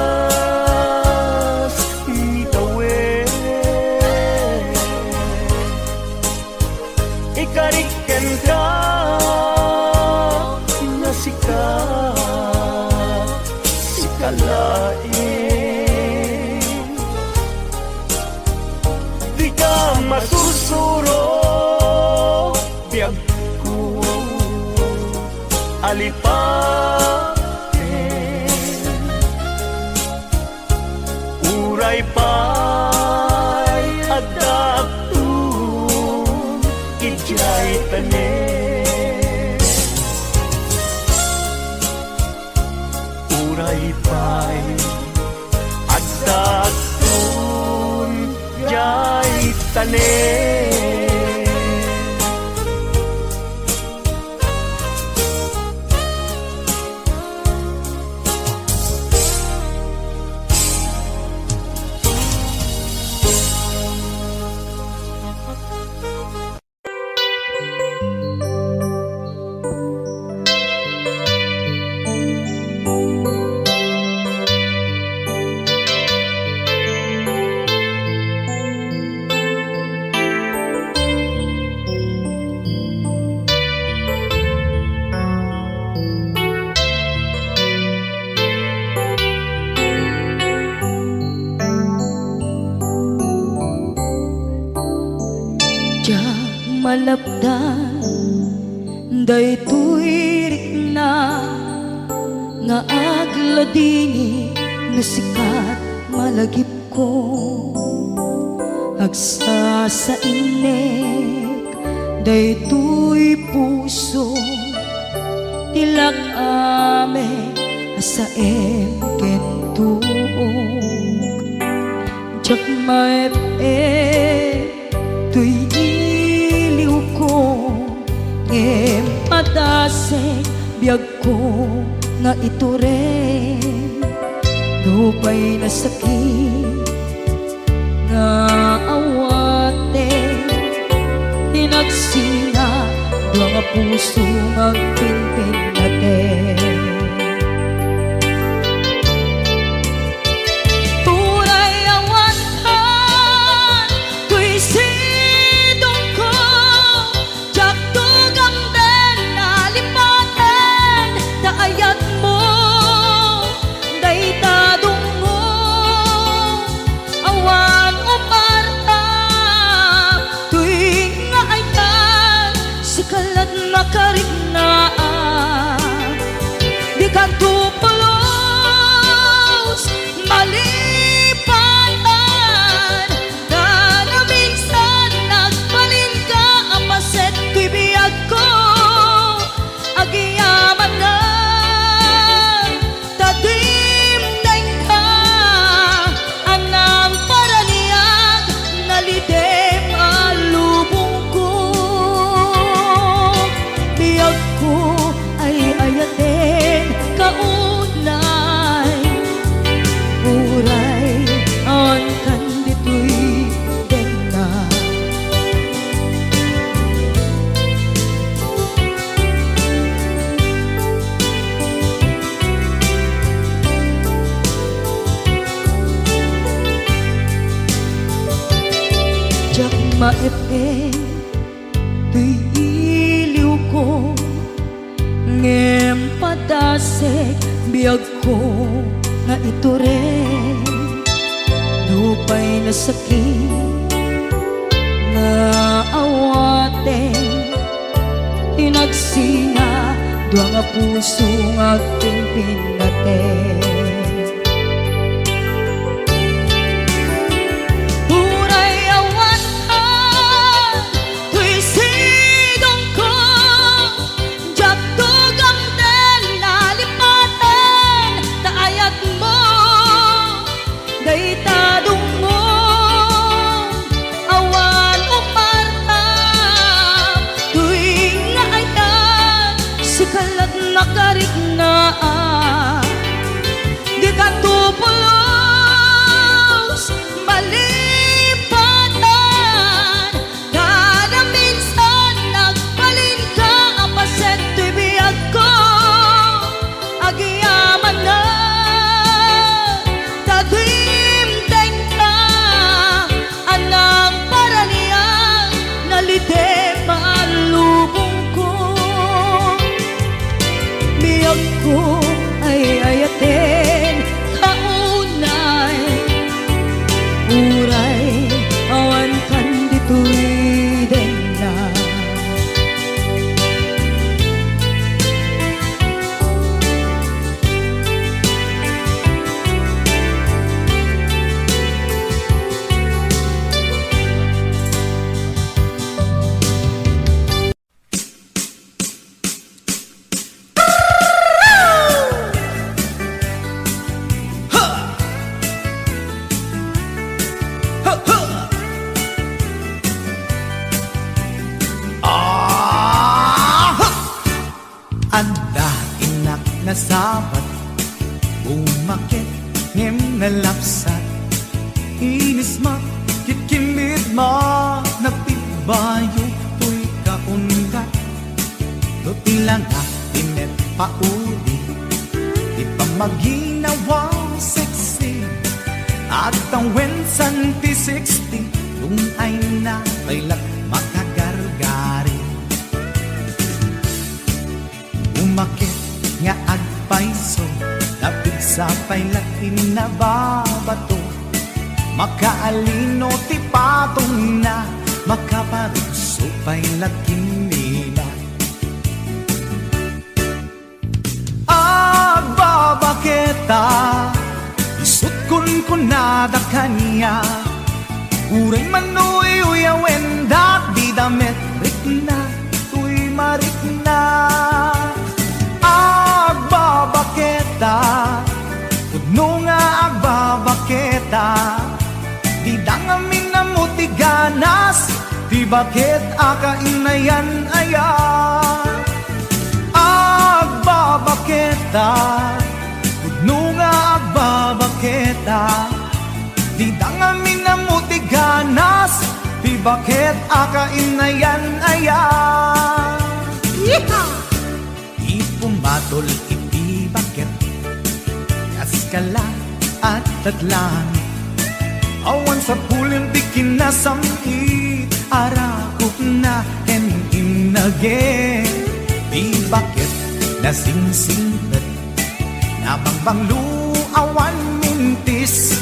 nitawen, ikariken ka na sika sikalain. Di ka masursuro biyag ko alipaten. Uray pa'y adaptong ijay tanen. Uray pa'y adaptong ijay tanen. Diyan malapdan daytoy rikna nga agladini nga sikat malagip ko agsa sa inek daytoy puso tilak ame asaem kentuog jak maep tuy iliw ko ngem adaseng biyag ko nga ito rin dupay na sakit nga awate tinagsina dua nga puso nga pinpin natin. Makarik na maipin tuy iliw ko ngem padasek biyag ko nga ito rin dupay na sakit nga awaten inagsinga dua nga puso nga aking pinaten. Uray awan ka, tuy sidong ko, jak tugang den lalipatan, taayat mo, day tadong mo, awan umarta, tuy nga ayan, sikalat nakarik na di ka tupulos malipatan kada minsan nagbalin ka apaset tuy biyag ko agiyaman na tagimteng ka anang para niya nalite malubong ko biyag ko ay ayaten kaunay uray awan kan dito'y den na. Anda inak na sabat umakit ngem nalapsat inis ma kitkimid ma nagtibayo tuy kaungat do tilang inet pauli di pa maginawa sexy at ang wensan ti 60 kung ay na kailat makagargari umakit nga agpaiso lapit sa pailatin na babato makaalino ti patong na makaparuso pailatin nila agbabaketa isut kun nada kanya uray manoy uyawen dat di damit rikna tuy marikna agbabaketa Udno nga agbabaketa Di dangamin na mutiganas Di bakit akainayan aya Agbabaketa Udno nga agbabaketa Di dangamin na mutiganas Di bakit akainayan aya Yeehaw! Pumatol iti bakit Kaskala at tatlang Awan sa pulim di kinasamit Arakot na and inage Di bakit nasingsingpet Nabangbanglu awan mintis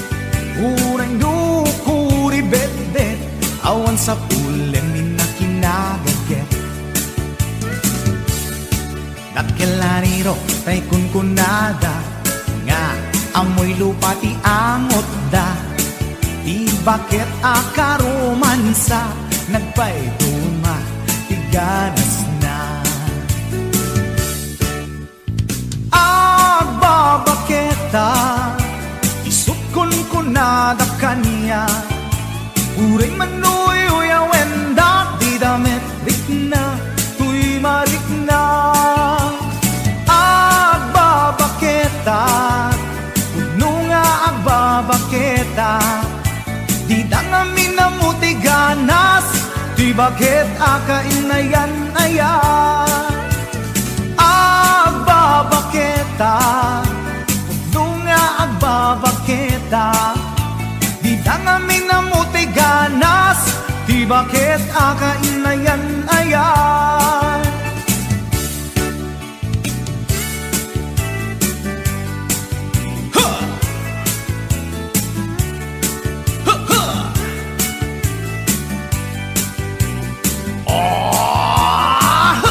Uray nukuri bet-bet Awan sa pulim minakinagaget Dakelariro tay kunkunada Nga amoy lupa ti angot da Di bakit akaromansa Nagpaituma ti ganas na Agbabaketa Isut kunkunada kanya Uray manoy uyawen da Di damit rikna Tuy marikna Udno nga agbabaketa Di dangamin na mutiganas Di bakit akainayan aya Agbabaketa Udno nga agbabaketa Di dangamin na mutiganas Di bakit akainayan ayan? Ha! Ha! Ha! Ah!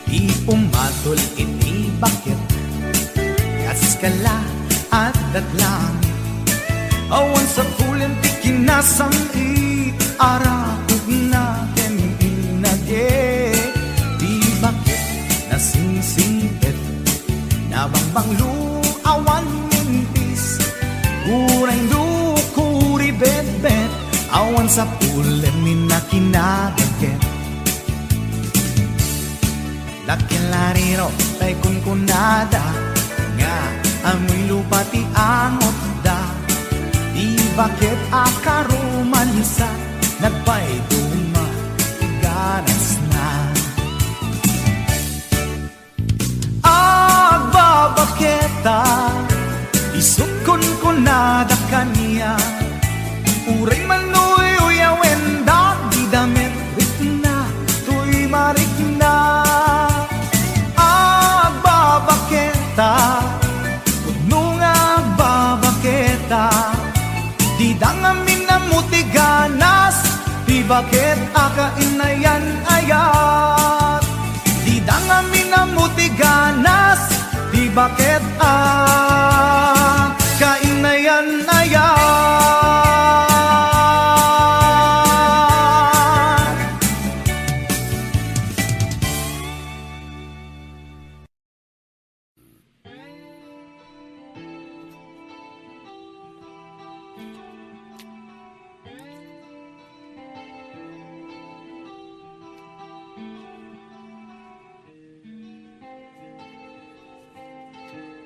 Di pumatol ini bakit kaskala at datlang awan sa pulen ti kinasam arakog natin inage. Di bakit nasingsingpit nabangbang luawan mintis uray lukuri bet-bet awan sa pulen minakinagaget. Lakilariro tay kunkunada nga amoy lupa ti angot da. Di bakit akarumansa nagpay ganas na. Agbabaketa isukon ko nada kaniya uray manuy uyawenda di damit rikna tuy marikna. Agbabaketa puno nga agbabaketa di dangamin na mutiganas. Di bakit akainayan ayat? Di dangamin na mutiganas. Di bakit akainayan ayat?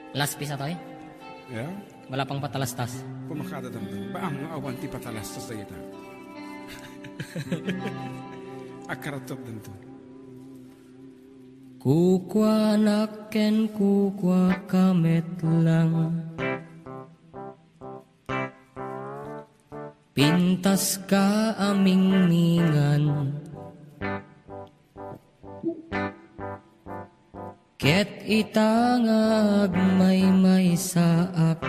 Last piece na tayo. Yeah? Wala pang patalastas. Pumakada damdam. Ba ang awan ti patalastas na kita? Akaratop danto. Kukwa naken kukwa kamet lang. Pintas ka aming mingan. Ket itangag may saak.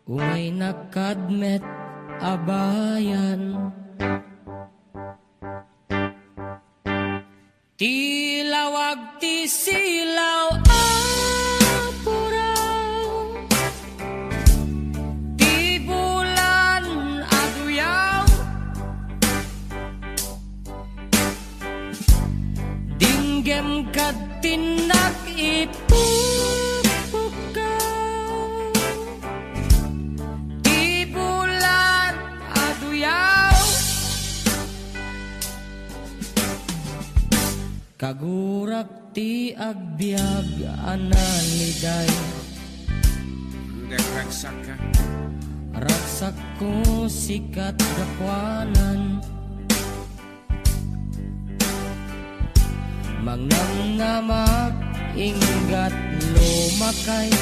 Umay nakadmet abayan. Tilawag ti silaw apuraw. Ti bulan aduyaw. Dinggem kad tinak ipupukaw. Ti bulan aduyaw. Kagurak ti agbyag analiday. Nagraksak ka. Raksak ko sikat dakwanan. Mangnangamak ingat lumakay.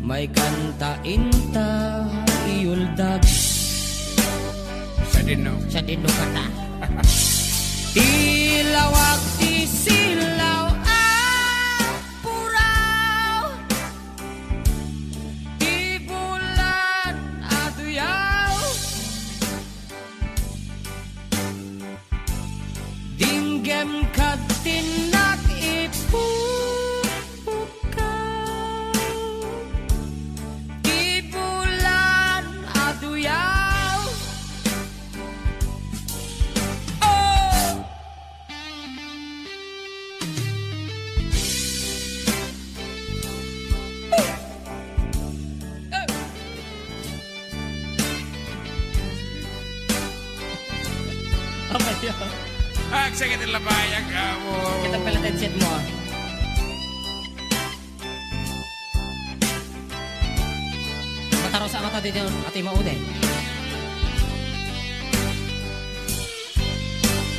May kanta inta iuldag. Sa dino. Sa dino kata. Tilawag ti silaw apuraw. Ti bulan aduyaw. Dinggem kad tinak ipupukaw. Ti bulan aduyaw. Oh! Apa ya? Sige labayag ka mo. Kita pala headset mo ah. Mataro sa mata dito ati maude.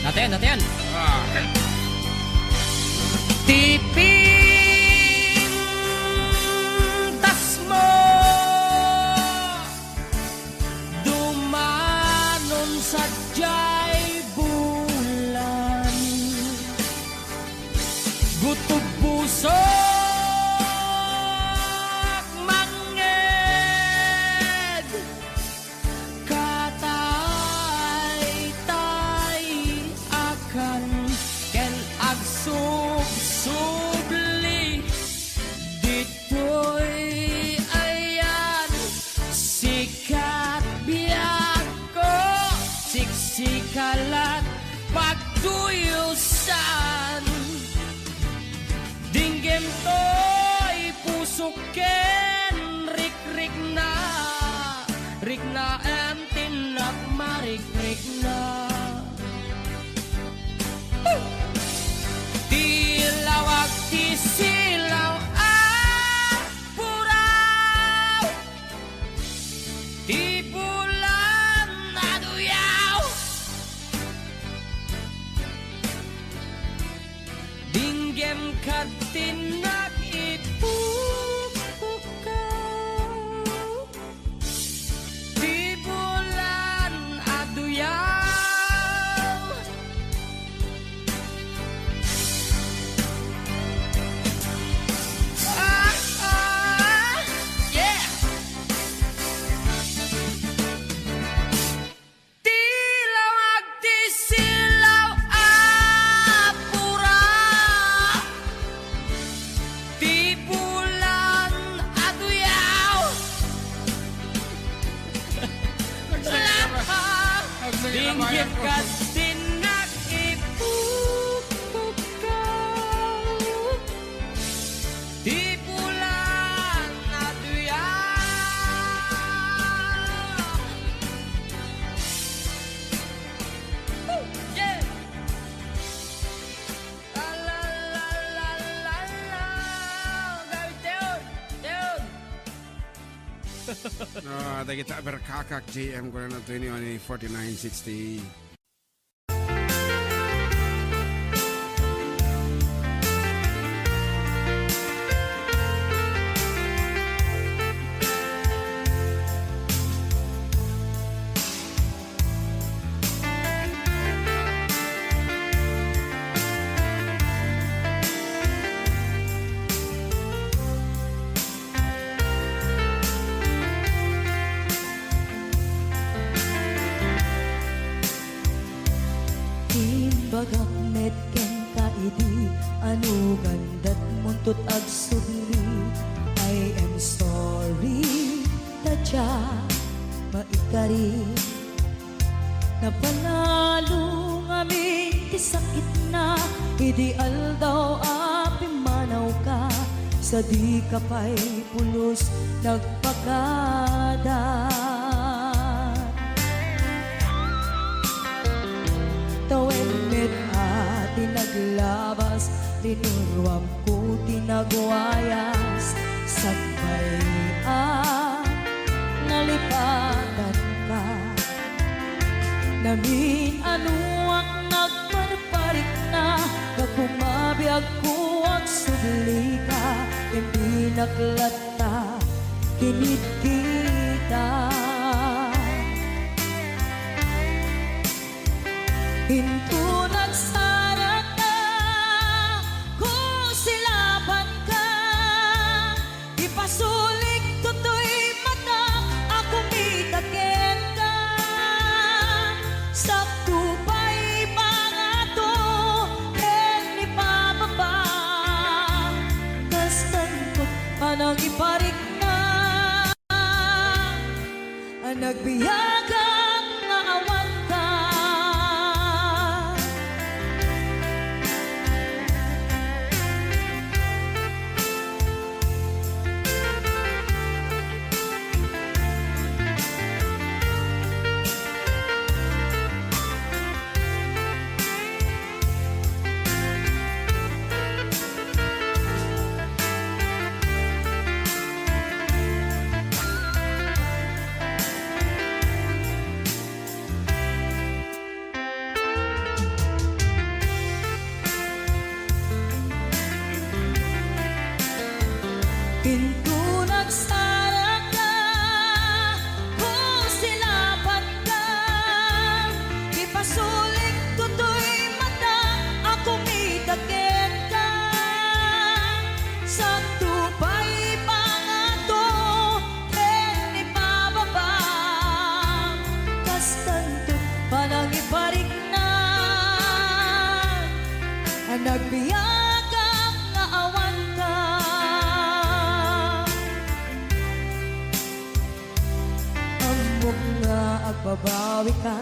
Natin. Ah. Tiping sadya'y bulan. Gutob puso manged, katay-tay akan ken agsubsubli. Dito'y ayan sikat biyag ko, siksikalat pagtuyusan. Dinggem to'y pusok ken rik-rik na em tinak marik-rik na. Tilawag ti silaw ang puraw, ti bulan na duyaw. Dinggem ka tinak ipupukaw, ti bulan aduyaw. Yeah. Tilawag ti silaw apura, ti bulan aduyaw. Dinggit ka tinak ipupukaw, di bulan aduyaw. Yeah. La la la la la la. David Teon, Teon. Kita berkakak JM ko na 4960. Bagak met ken kaidi anu gandat muntut agsubli. I am sorry tadya maikari, napanalo ngami ti sakit na. Ideal daw api manaw ka, sa di ka pa'y pulos nagpakada. Tawen met ati naglabas, tinurwam ko tinagwayas. Sagbay nalipatan ka, namin anuang nagparparik na. Kakumabiyag ko ang subli ka, hindi naklata kinit kita. Hinto nagsara ka, kusilaban ka, ipasulik to'y mata, ako mitaken ka. Sakto pa'y mga to, ken ipababa, kastan ko anang iparik na. Ang nagbiyagang nga awan ka, panangiparignan ang nagbiyagang nga awan ka. Amok nga agbabawi ka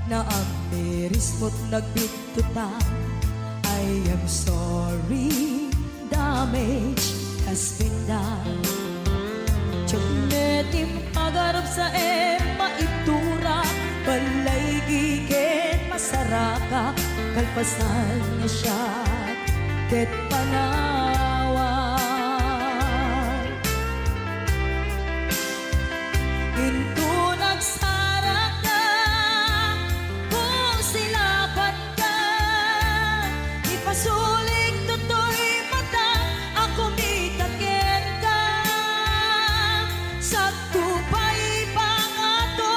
na ang miris mo't nagbigtutan. I am sorry, damage has been done. Tiyagnetim agarap sa maitura, balay gigen masaraka, kalpasan na siya, ket panawan. Into nagsarap ka, kung silapan ka, ipasulig tutoy mata, ako mitaken ka. Sa tupay pangato,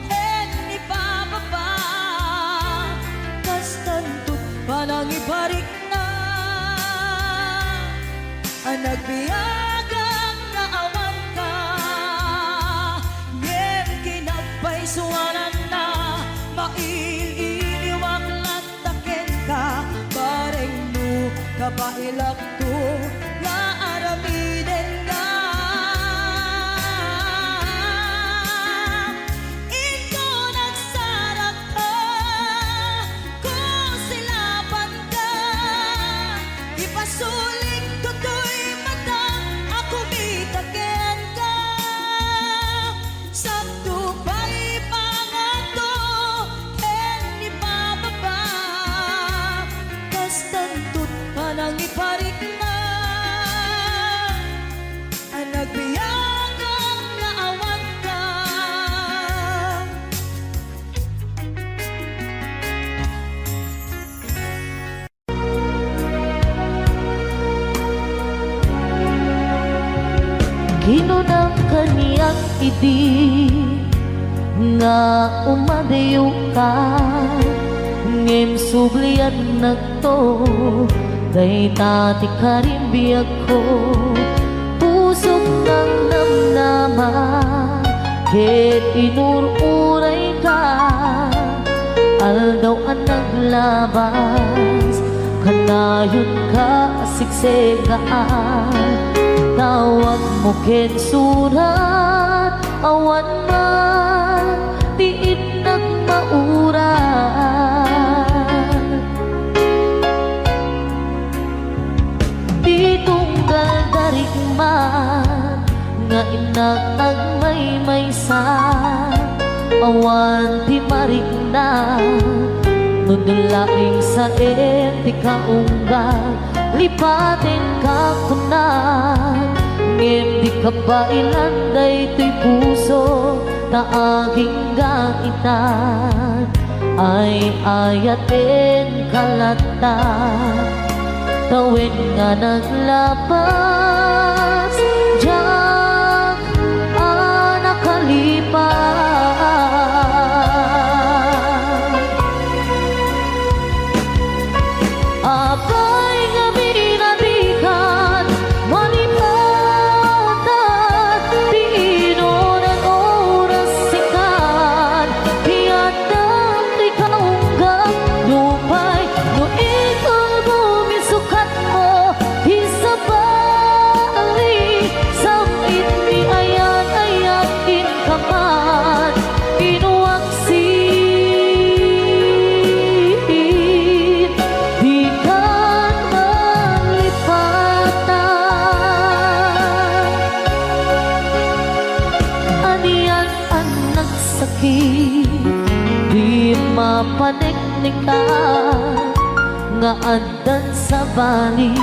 en ibababa, kastantut panangibarik na, ang nagbiyagang na awan ka. Ngem kinagpaisuanan na, maililiwag lataken ka, bareng no kapailak to, nga aramiden ka. Ito nagsarap ka, kung silapan ka, ipasuling tutoy mata, ako mitaken ka. Sa tupay pangato, en ibababa, kastantut panangiparik na, ang nagbiyagang na awan ka. Ginunang kaniyak idi nga umadayo ka, ngem sublian nagto, day tati karimbiyag ko, pusok ng namnaman, ket inururay ka, aldaw ang naglabas, kanayon ka siksegaan, tawag mo ken surat, awan man, diin nagmauran. Di tunggal darig man, nga inag agmay-maysa, awan ti marig na, nudulaing sa ti kaunggal, lipatin ka kunan, ngem di ka ba ilanday to'y puso, na aging gaitan, ay ayatin kalatan, tawin nga naglapas, diyak nakalipas. Apay nga binadikan, malipatan, di inunan oras sikan, piyadang di kaunggang, lupay, no ikaw bumisukat mo, isabali, samit ni ayan-ayakin ka man, inuwaksin, di ka malipatan. Aniyan ang nagsakit, di mapaneknik ka, nga andan sa bali,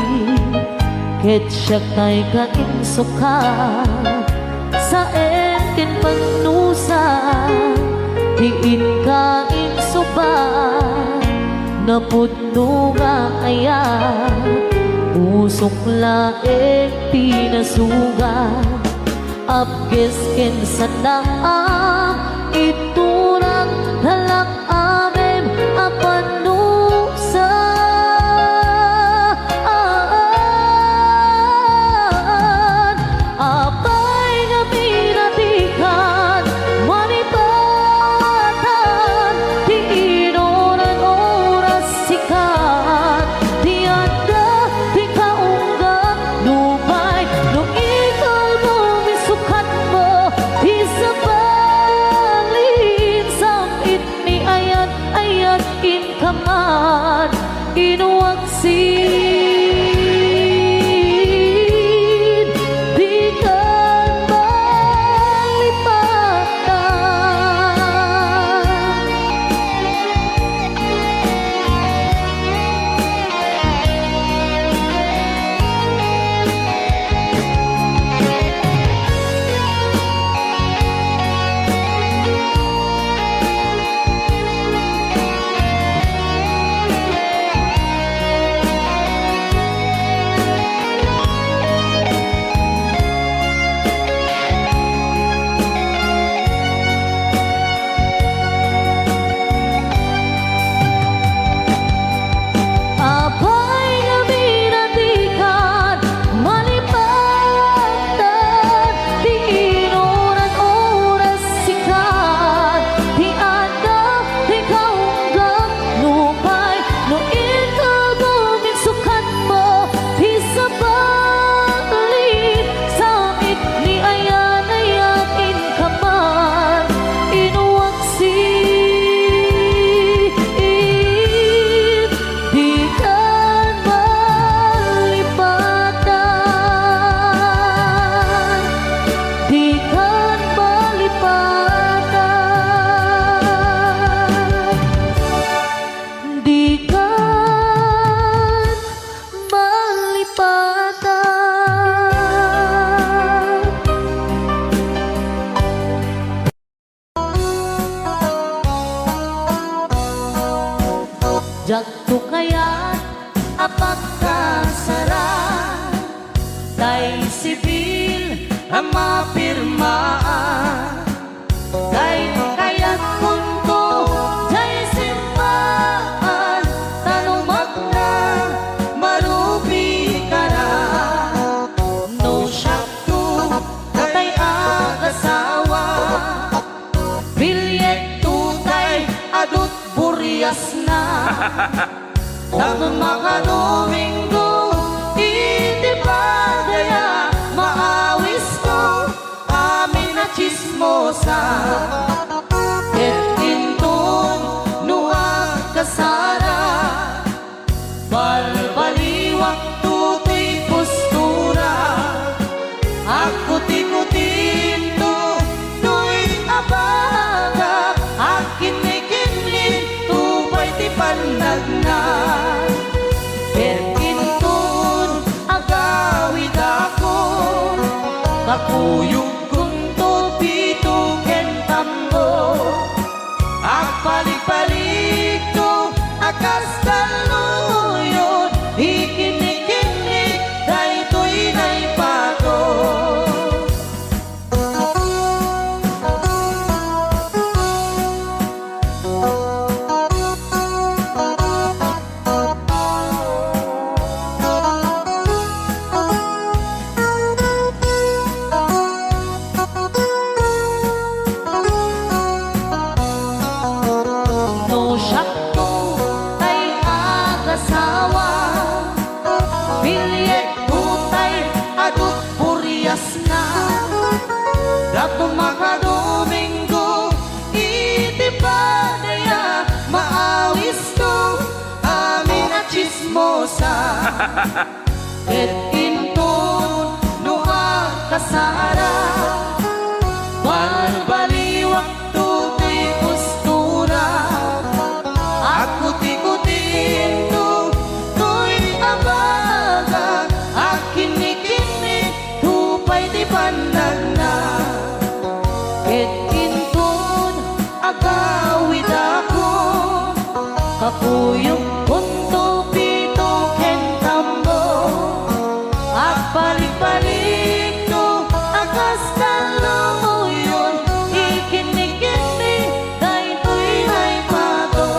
ket siya kay kainsuka, sa entin pagnusa, diin ka insuba, napudno nga aya, usok laeng tinasugan, apges ken sanang, iturang halak amem apanusa. Apay nga pinatikan, manipatan, kaman inuwagsin. Di ka abay kami nandikan malipatan, di inuran oras sikat, di ada di kaunggap lupay, no ikagumin sukat mo, di sa balik, samit ni ayan ayakin kaman inuwagsin. Di kan malipatan, di kan malipatan, di kan malipatan. Jagto kaya apagkasara, tay sibil ang mapirmaan, tay kaya't kunto, tay simbahan, tanumak na marubi ka na. No shakto, tay agasawa, bilyet tutay adut buryas na. Nang mga Domingo, hindi pa kaya maawis ko amin na chismosa. Et intong nuwag kasara, balbaliwak tutoy postura. Ako tikutin to, to'y abaga, akin may kinlin, tupay ti panagna. Perkintun agawid ako, kakuyog kunto pito kentambo, agpalik-palik to akas kaluyon, ikinikinig daytoy naipato. No shakto tay agasawa, bilyet tutay adut buryas na. Dato mga Domingo, iti pa daya maawis to amin na chismosa. Et intun nuwag kasara, balbaliwak tutoy postura. Ako tikutin to, to'y abaga, akin ikinig, tupay di panagna. Et intun agawid ako, kakuyog punto pito kentambo, agpalik-palik to akas kaluyon, ikinikinig daytoy naipato.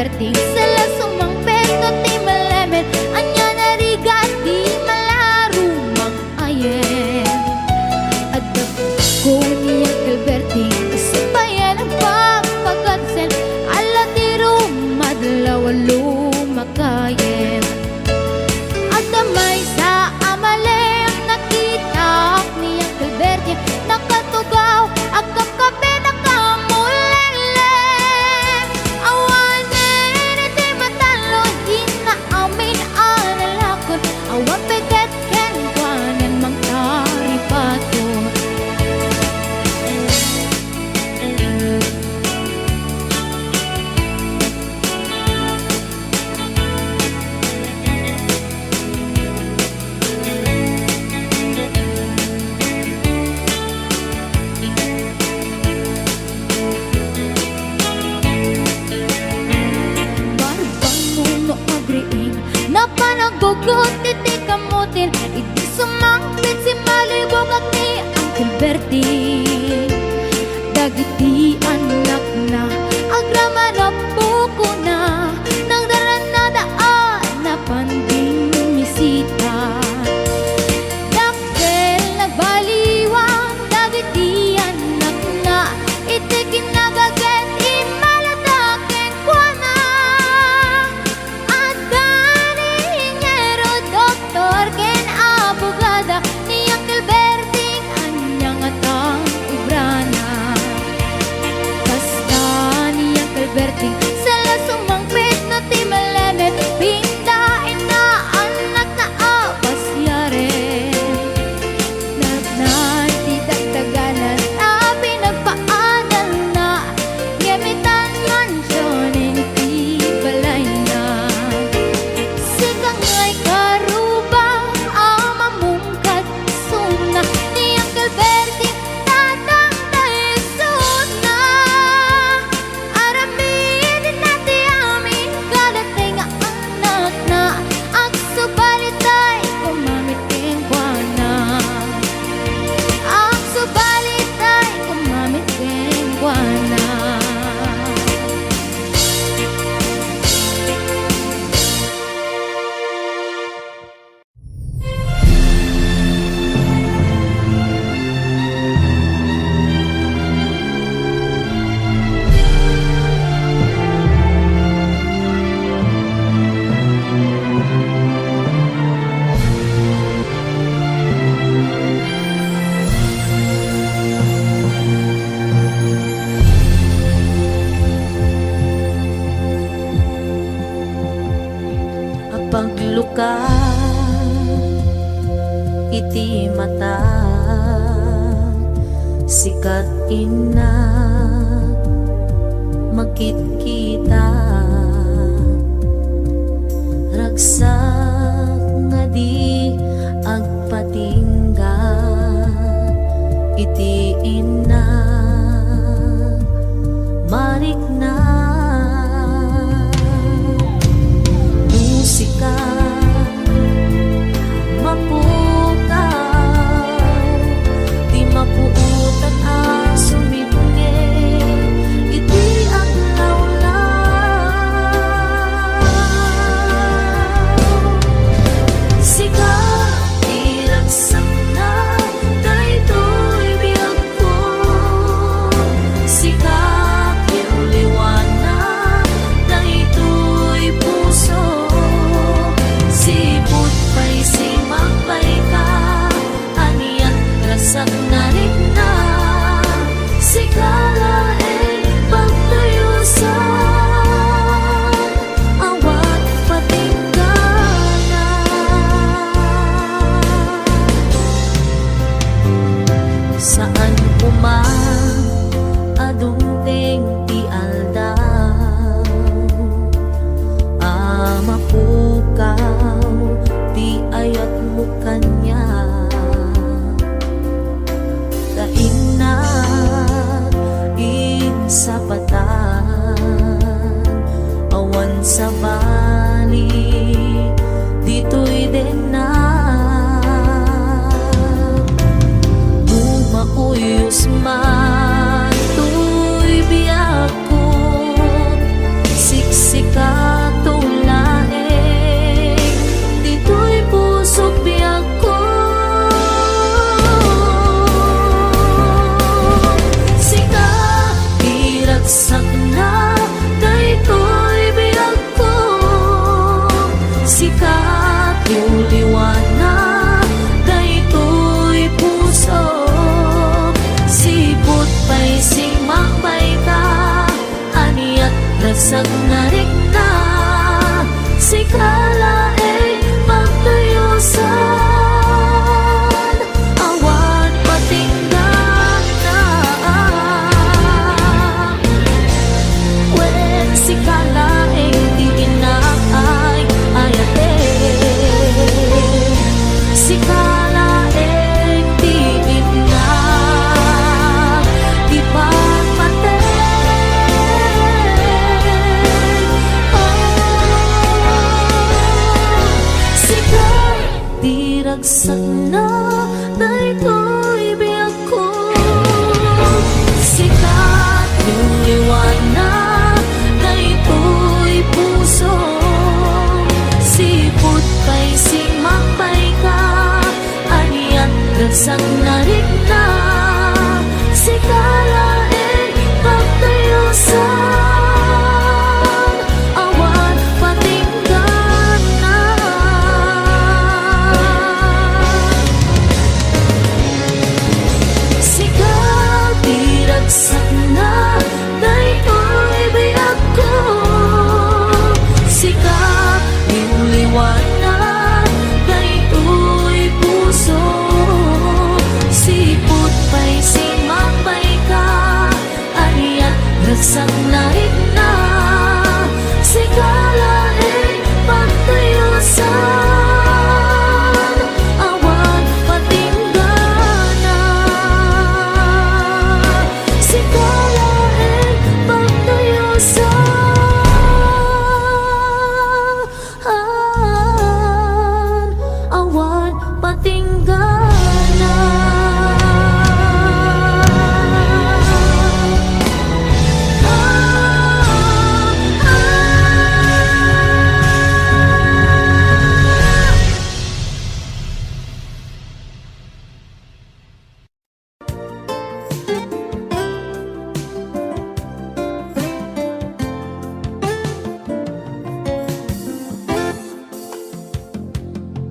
Alberti sala sumangpet no ti malamet anya nariga di malarumang ayen at ko ni Alberti isipayan ang pagpagkansen ala ti rumadlaw lumakayen at damay sa amalem nakita ni Alberti nakatugaw agam kape nakamulele awanen iti matalo di na amin analakon awan peget ken kwanen mang taripaton. Napanagugot iti kamutin iti sumangpit si malibog at ni Uncle Bertie dagiti anak na agrama na buko na nang daran na daan na panding misita dakkel nagbaliwang dagiti anak na iti kinagaget imalataken kwa na at doktor ken abogada ni Uncle Berting anyang atang ibrana basta ni Uncle Berting sala sumangpit no ti malamet pindain na anak na apasyare nagnan ti dagdaganan na pinagpaadal na yemitan mansyonin ti balay na sikang ay karubang amamungkat suna ni Uncle Bertie tatang taisod na aramin nati amin kalatay nga anak na ag subalitay kumamit ken kuana ag subalitay kumamit ken kuana. Pagluka iti mata sikat ina makit-kita ragsak nga di agpatingga iti ina marik na musika mapukaw di mapuutan a sumibnge iti aglaw-law si kalaing magtuyusan, awan patinggan na. When si kalaing di inakay ayate, si kalaing di inak ipagpate. Sikay diragsak na daytoy biyak ko, sikat yung liwanag daytoy puso, sipot kay simapay ka aniyan ragsak na rin na, sikalain pagtayusan, awan patinggan na. Sikat diragsak na daytoy biyak ko, sikat yung liwanag daytoy puso, sipot pa'y simapay ka aniyan ragsak na rin na, sikalain pagtayusan, awan patinggan na, sikalain pagtayusan, awan patinggan na.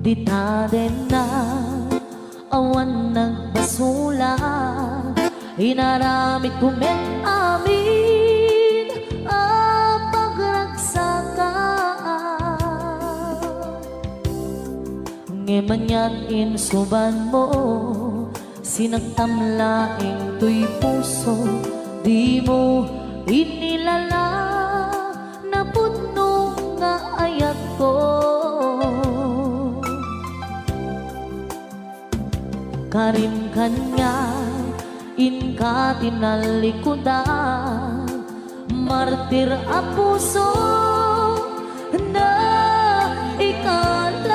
Di natin na awan nagbasula, inaramid kumit amin ang pagragsakan. Ngemanyan insuban mo, sinagtamlaing tuy puso, di mo inilala na puno nga ayat ko. Karim kanya inka tinalikudan, martir a puso na ikalang,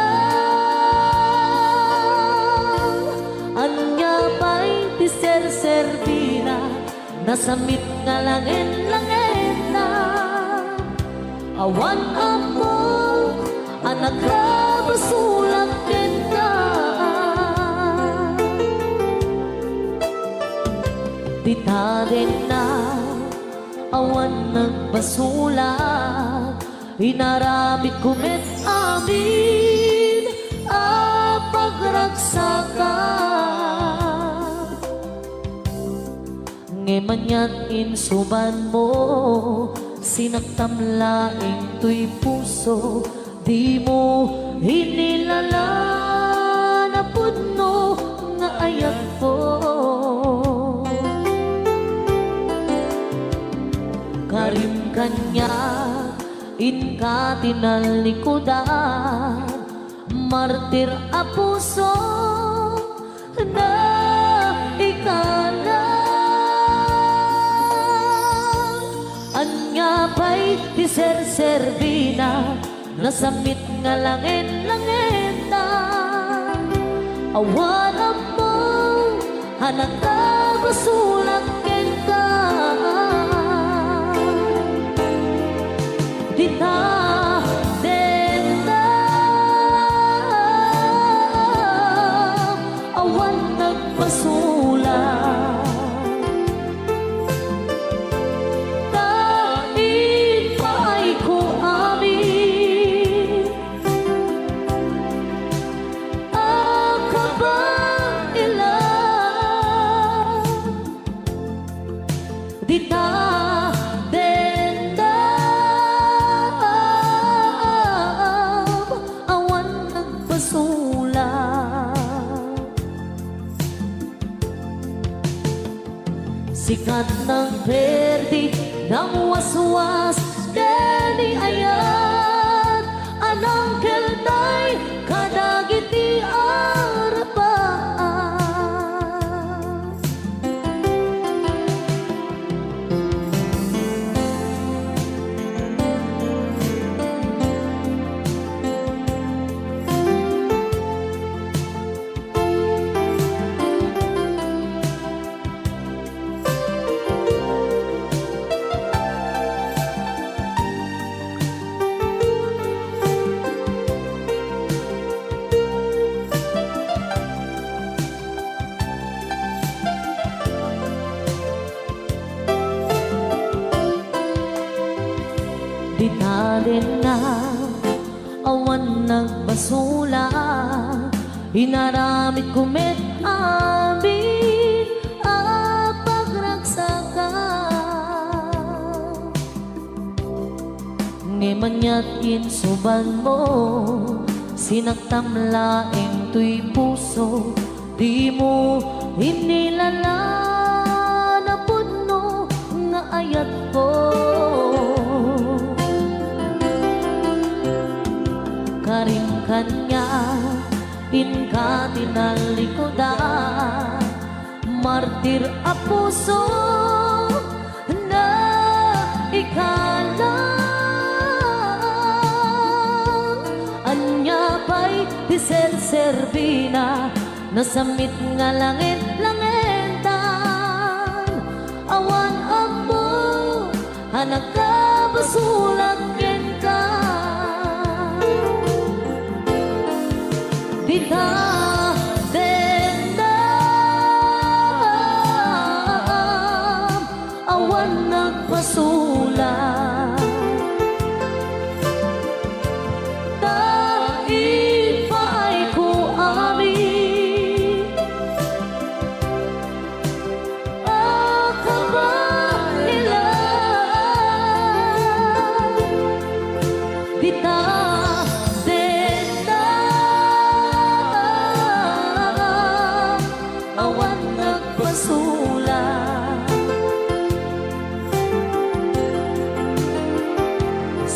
anya pa'y tiser-servina, nasamit nga langin-langin na, awan ako anak basulang kenta. Di tarin na awan nagbasulat, inaramid kumit amin ang pagragsakan. Ngemanyan insuban mo, sinagtamlaing tuy puso, di mo hinilala na puno nga ayat ko. Karim kanya inka tinalikudan, martir a puso na ikalang, anya pa'y tiser-servina, nasamit nga langin-langin na, awan mo anak ka basulang kenta. Dita denta awan nagpasula, tain paay ko amin akabang ilan, nagpasulat. Sikat ng berde, ng waswas, deni ayat, anang keltay, kadagiti arapaan. Di natin na awan nagbasula, inaramid kumit amin ang pagragsaka. Ngimanya't insuban mo, sinaktam laing tuy puso, di mo inilala na puno nga ayat ko. Karing kanya, inka tinalikodan, martir a puso na ikalang. Anya pa'y diserservina, nasamit nga langit-langitan. Awan ako, anak ka basulat ka. Dita dendam, awan nagpasulat. Dahil pa'y ko amin, akabahilan. Dita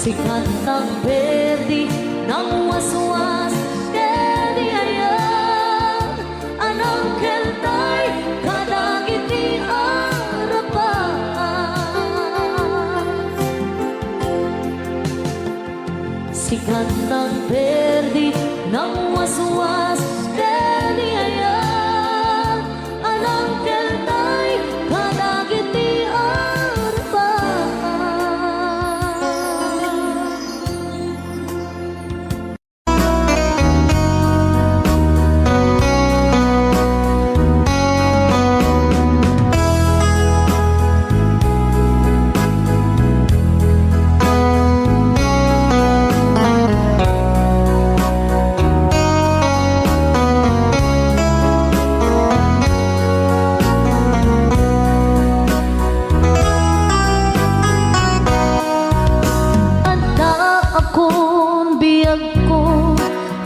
sikat ng berde, ng waswas, deni ayan, anang keltay, kadagiti arapaan. Sikat ng berde, ng waswas, deni ayan, anang keltay, kadagiti arapaan.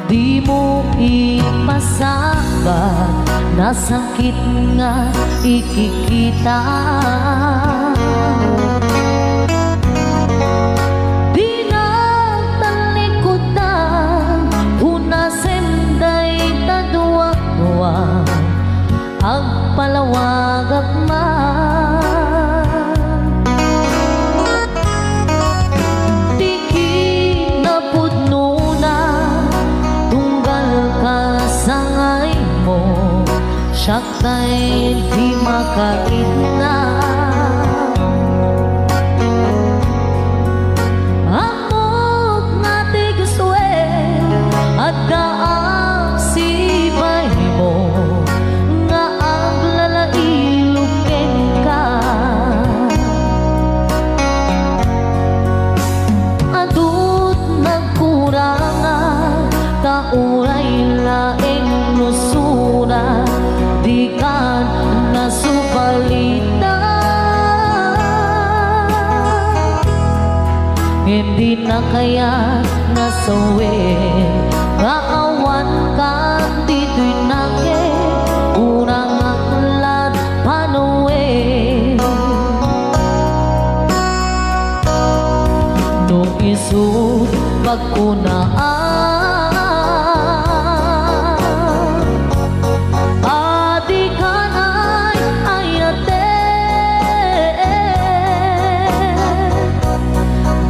Di mo ipasabat, nasakit nga ikikita. Di na talikutan, hunasenday tadwa-dwa, agpalawag agman. Syaktay di makakita. Amok nga tigaswe at daang sibay mo nga ang lalailukin ka. Adut nagkurangan, kauray laing nusura, di kan nasupalitan. pagkunaan. Adi kanay ayate,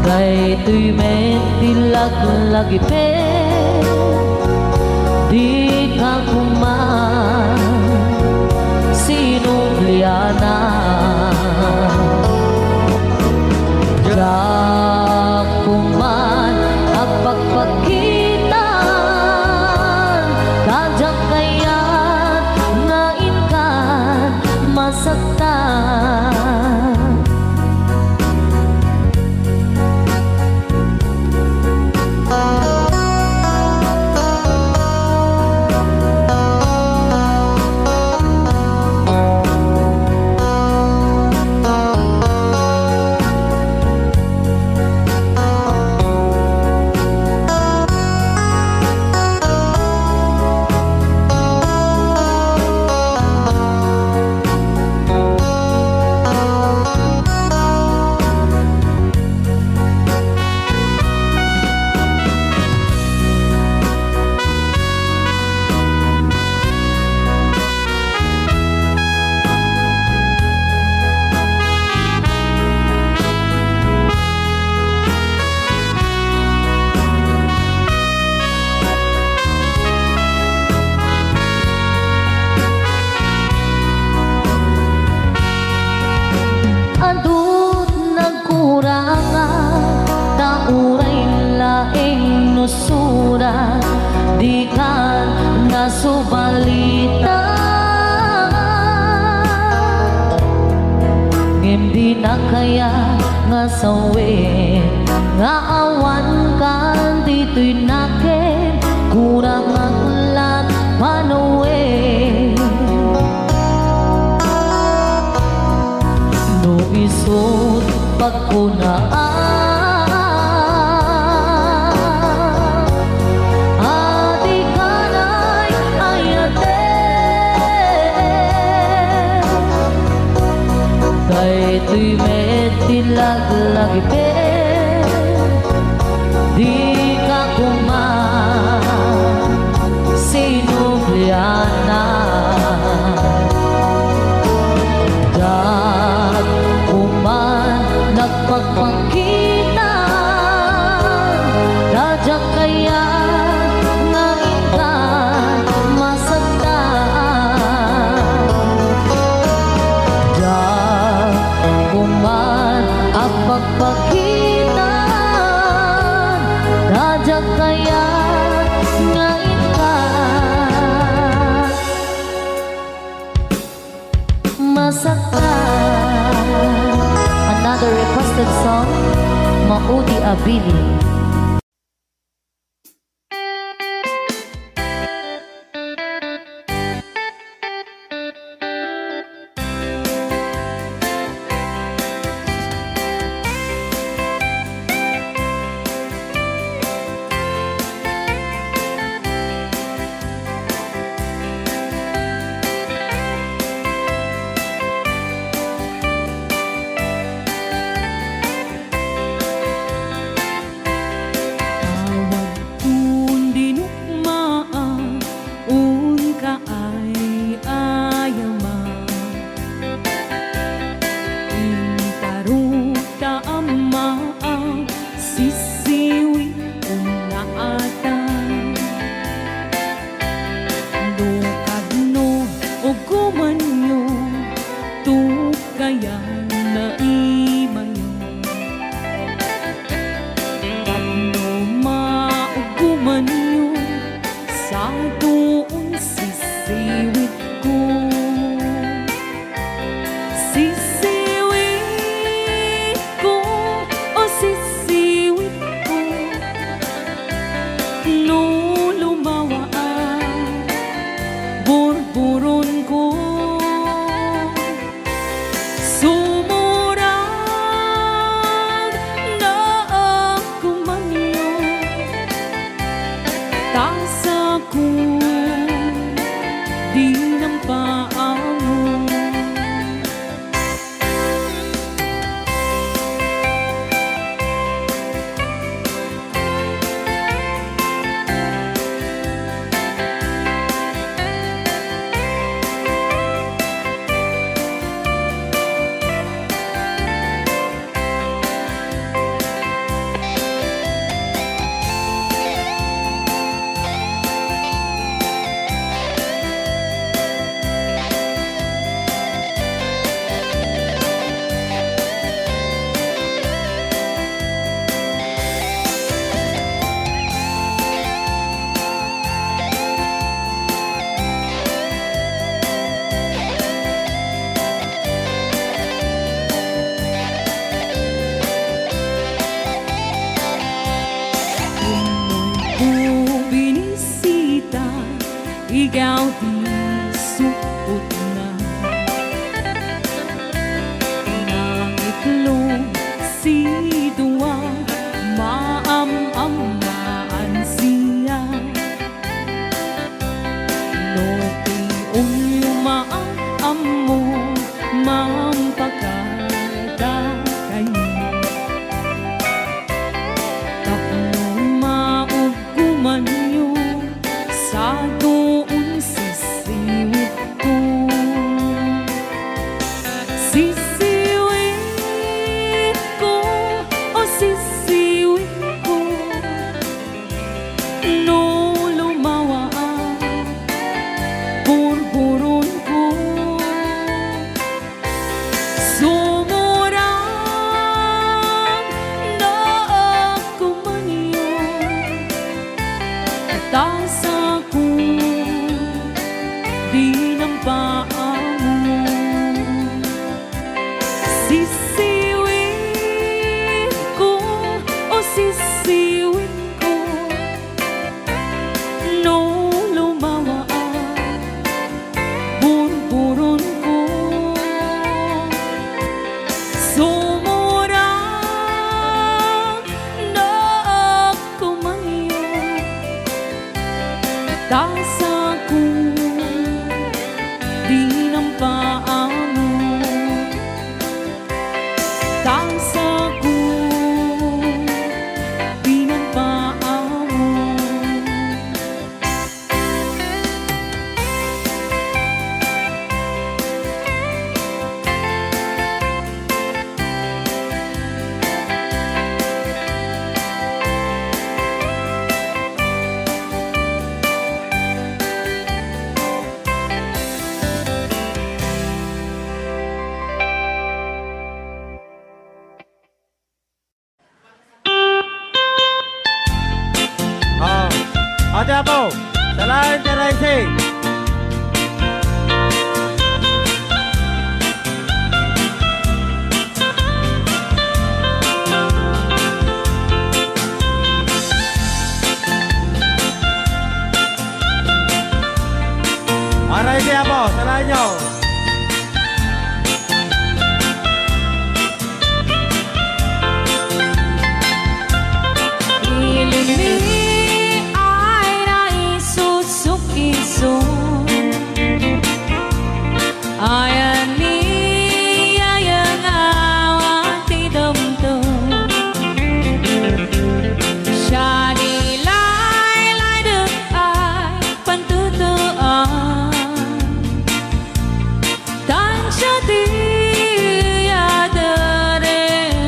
kay tuy mentilaglagipe, di ka kuman sinubliana. Kuman ang pagpakitan, kadyang kaya't ngain ka masaktan. Adut nagkurangan, tauray laing nusuran, di ka nasubalita. Ngem di na kaya nga sawin, nga awan kan dito'y nakin, kurang aklat panuwi. No isot pagkunaan, adi kanay ayate, kay tuy mentilaglagipe, di ka kuman sinubliana. Nagpagpakitan, radya kaya ngain ka masaktan. Diyan kuman ang pagpakitan, radya kaya ngain ka masaktan. Another requested song, Maudi Abili. Di ikaw di suot na. Nangitlong si Dua, maam-amaan siya. No umaam mo, mampagkada kayo. Tapno maugkuman niyo sa doon sisiwit ko. Sisiwit ko, o sisiwit ko, no lumawa ang burburon ko. Sumurang na ako maniyo, taas ako, di ng paa mo. Sisiwit ko, o sisiwit ko, no lumawa ang burburon ko. Sumurang na ako maniyo, taas ako, di ng paa mo. Taas ako, di ng paa mo. Ate Apo, salain sa Rising. Rising Apo, salain nyo. Ilimi ay naisusukiso, ayan ni ayang awat idamdam. Siya nilay dek ay pantutuan, tan siya di adarengsan.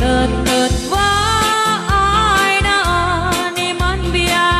Tut-tut wa ay naan iman biya,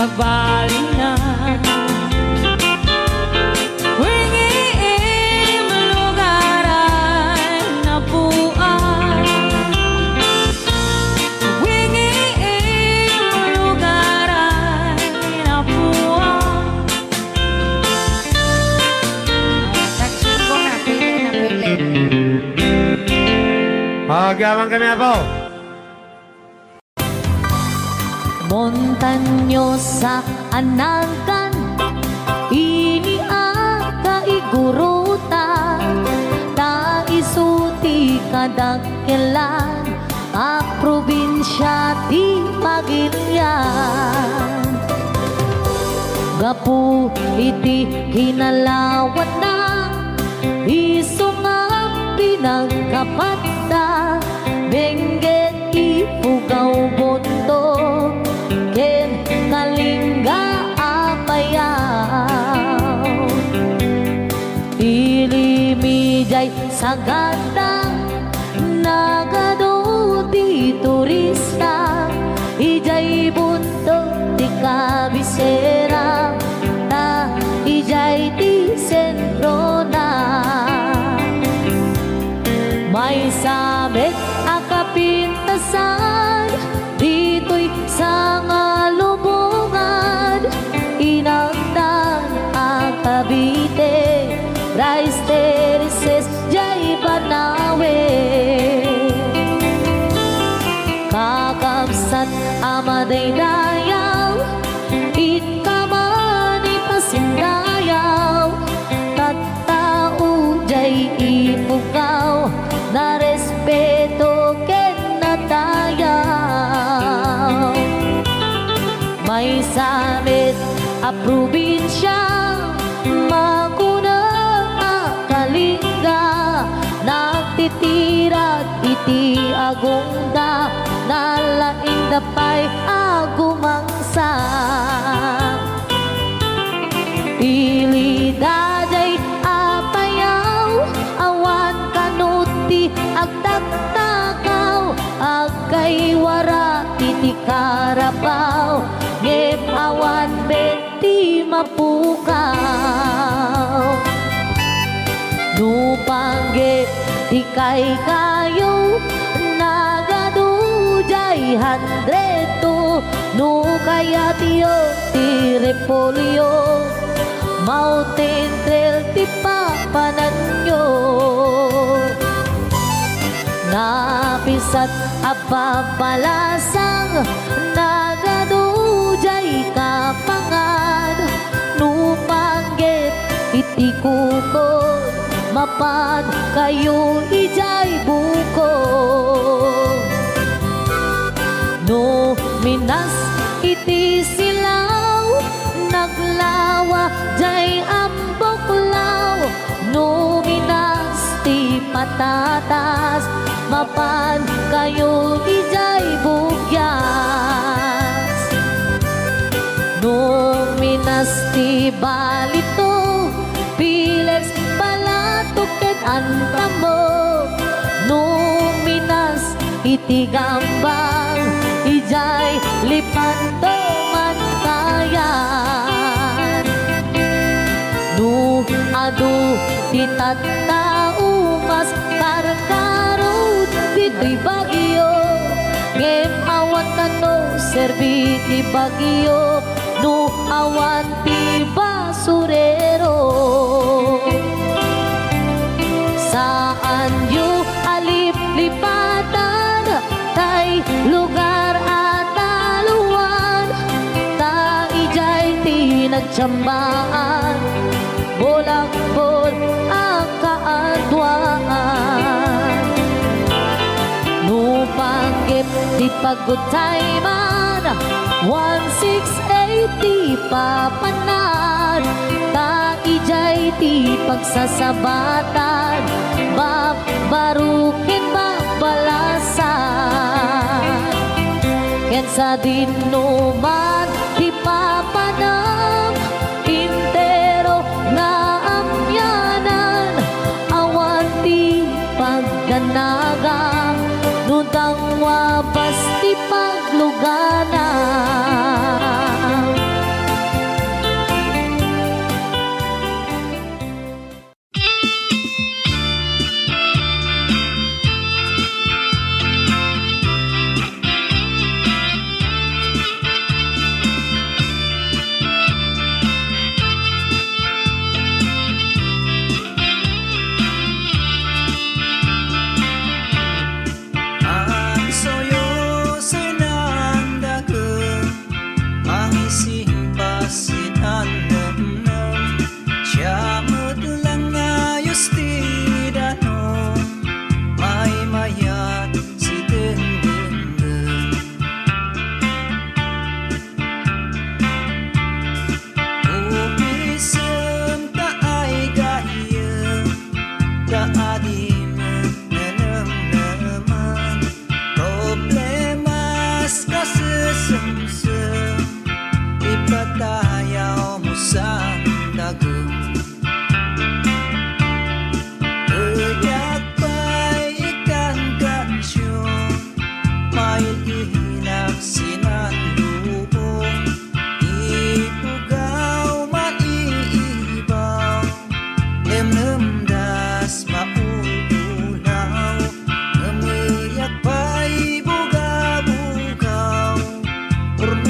pagbaling na. Wingim lugar ay napuan. Wingim lugar ay napuan. Tagsubong na, pili. Pagyaman kami po. Montanyosa anangkan ini igurutan ta isuti kadakkelan a probinsya ti Pagilian gapu iti kinalawat na isungap pinagkapatta bengget ipugaw boto ken kalingga apayaw ilimijay sagada nagado di turista ijay bunto di kabisera ta ijay di sentro na may sabit akapintasan dito'y sa ngalubungan inagdan ang Cavite Rice Terraces jay Banawe kakabsat amaday dayaw ikamani pasindayaw tattao jay ipugaw na respeto ken natayaw may samit a probinsya maguna kalingga nagtitirat iti agungda nalaing dapay agumangsa ilidajay apayaw awan kanuti agtaktakaw agkay wara titi karabaw ngem awan beti mapukaw nupangge ti kay kayo nagadujay handreto no kaya tiyo ti repolyo mountain trail ti papananyo napisat apapalasang nagadujay kapangan nupangget iti kukod mapan kayo ijay buko no minas iti silaw naglawa jay amboklaw no minas ti patatas mapan kayo ijay bugyas no minas ti balito pilex palatuket antamo no minas iti gambang ijay lipanto man kayan no adu ti tattao mas karkarod dito'y bagyo ngem awan kano serbi ti bagyo no awan ti basurero saan yu alip-lipatan tay lugar at taluan ta ijay ti nagtsambaan bolak-bol ang kaadwaan no panggip ti pagutay man 1680 papanan ta ijay ti pagsasabatan babarukin babalasan ken sa dinuman ti papanam intero na amyanan awan ti pagdanagang nudang wabas ti pagluganan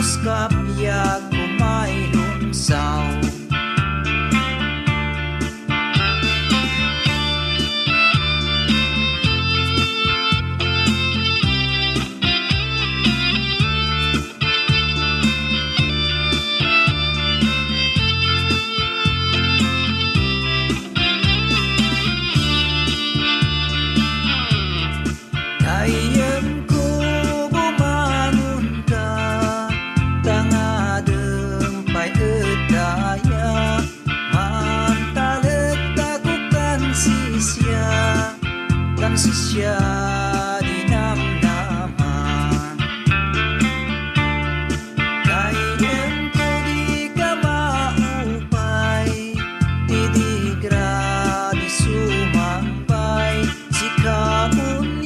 Diyos kapyag kumailunsaw. Ayam ko bumangon ka, tangadeng payedaya, mantalet ako kan sisya dinamnaman. Ayam ko di ka maupay, didigra di sumampay, sikapon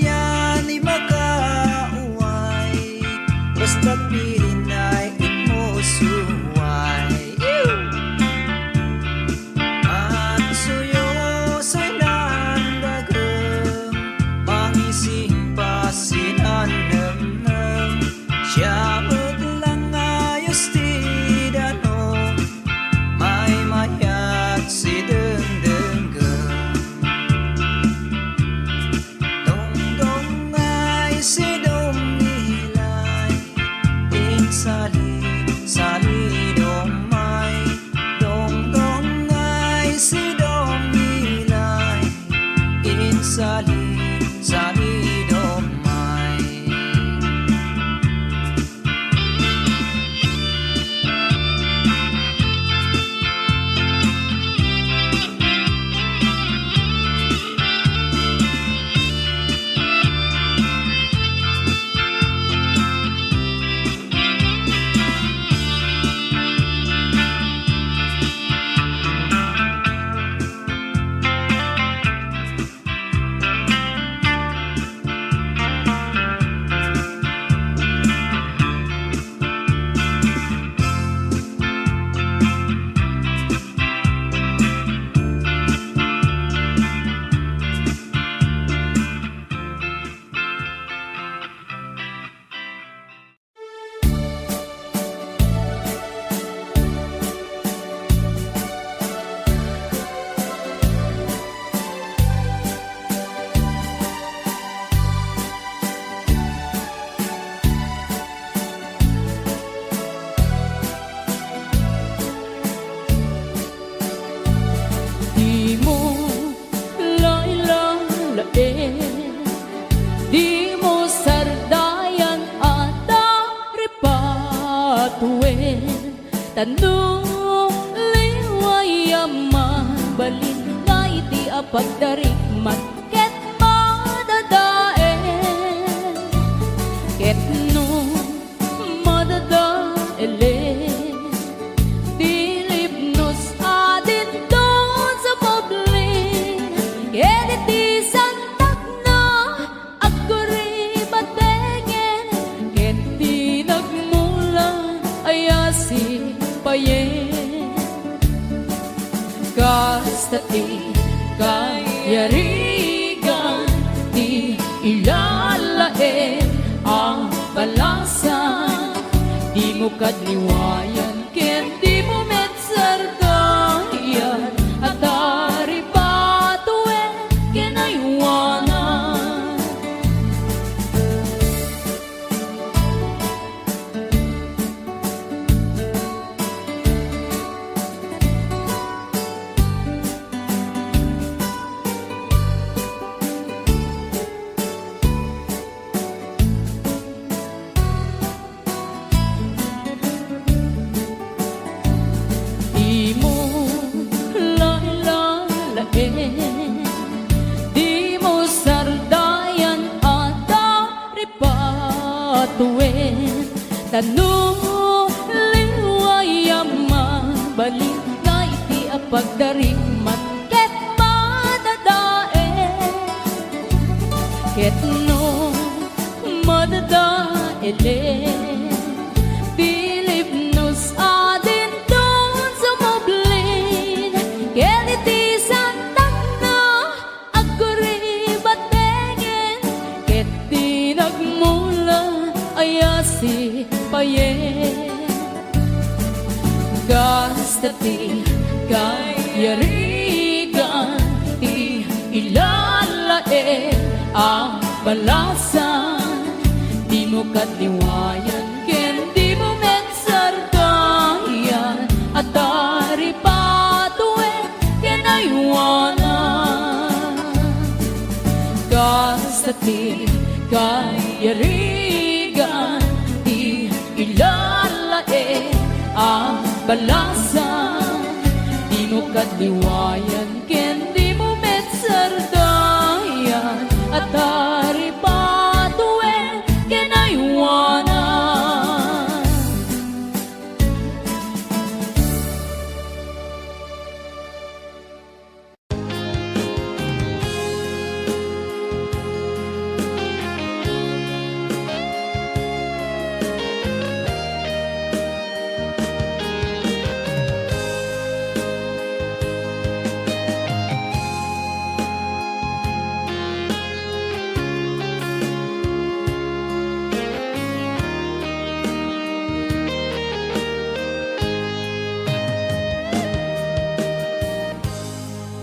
ni makauway, basta't pilinay ikmusuway. At suyosoy nandageng, mangising pasinaneng, siya lang ayos tidanong, may mayat si dengdenggeng. Dongdong ay si Domilay, sali domay. Dongdong ay si Domilay, sali domay. Di mo lailalain, di mo sardayan at aripatuin. Tanong liwayaman, balin nga iti apagdarikman, ket madadaen, ket no madadaelen. Dilipnos adin doon sa publin, iti santak na agkuri batengen, iti nagmula ayasi payen. Kastati kayarigan, di ilalaen ang balasan, di mo kadliwayan, ken di mo metsardayan, at aripatuin kinaywanan. Di mo lailalain, di mo sardayan at aripatuin. Tanong liwayaman, balin nga iti apagdarikman, ket madadaen, ket no madadaelen. Dilipnos adin doon sa mablin, ket iti santak na agkuri batengen, ket di nagmula ayasi payen. Basta ti kayarigan, ti ilalain ang balasan. Di mo katliwayan, ken di mo mensardayan, at dari patuwe ken aywanan. Basta ti kayarigan, ti ilalain ang balasan. Di mo katliwayan, ken di mo mensardayan, at dari patuwe ken aywanan.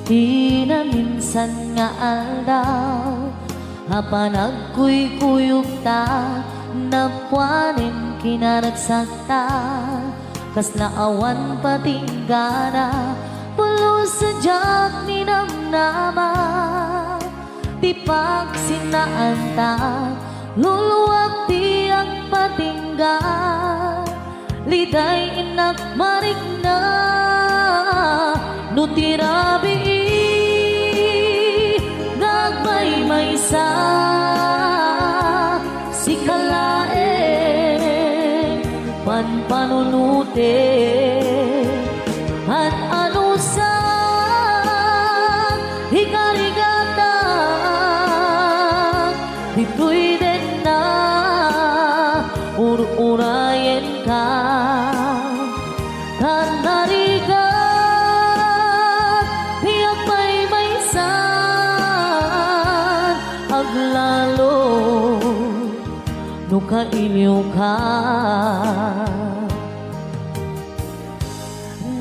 Di na minsan nga aldaw, hapanagkuy-kuyog ta, napwanin kinaragsakta, kas naawan patinggana, pulos sa jak ni namnama. Di pagsinaan ta, luluwag di ang patingga, liday inak marigna, no tirabi nagmay sa si kalae panpanunute at ano sa hikarigata dito'y din na urayen ka kanariga lalo no kailiw ka.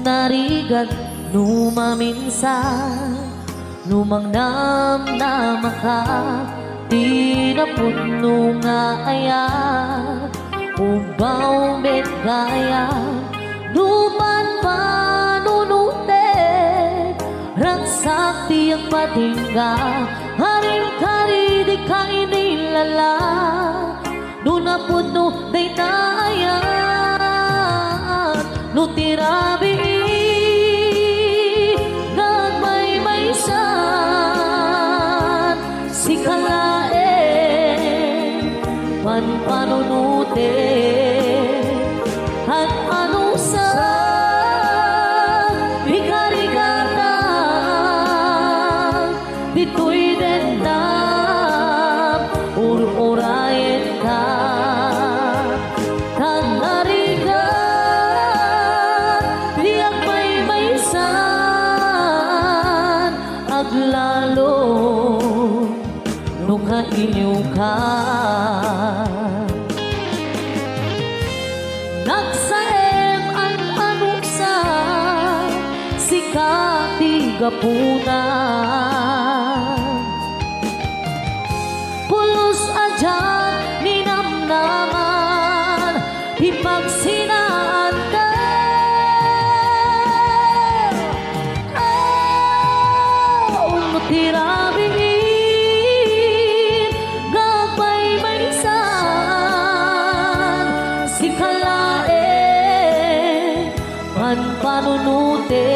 Narigat numaminsan, numang namnama ka, di na puno nga aya, ubaw met gaya, duman panunute, rangsak di ang patingga, haring kari di ka inilala, doon na puno day naayat, no tirabi nagmay-maysan, si kalae panpanunute at ano sa ikarigata dito'y dendam urayen ka kanarigan diyak may-maysan aglalo no kailiw ka. Nagsaem ang anuksan si katigapunan, pulos adyan ni namnaman ipagsinaan ka. Tirabingin gagmay-maysan si kalae panpanunute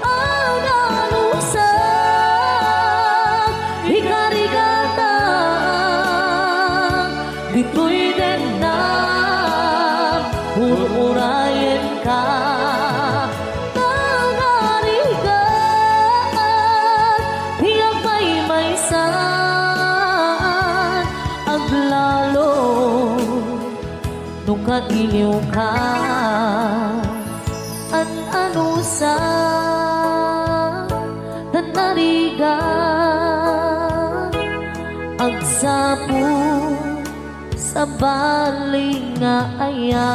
ang alusan ikarigata dito'y dendam urayen ka. Aglalo nung kailiw ka an ano sa tanarigan agsapo sa baling nga aya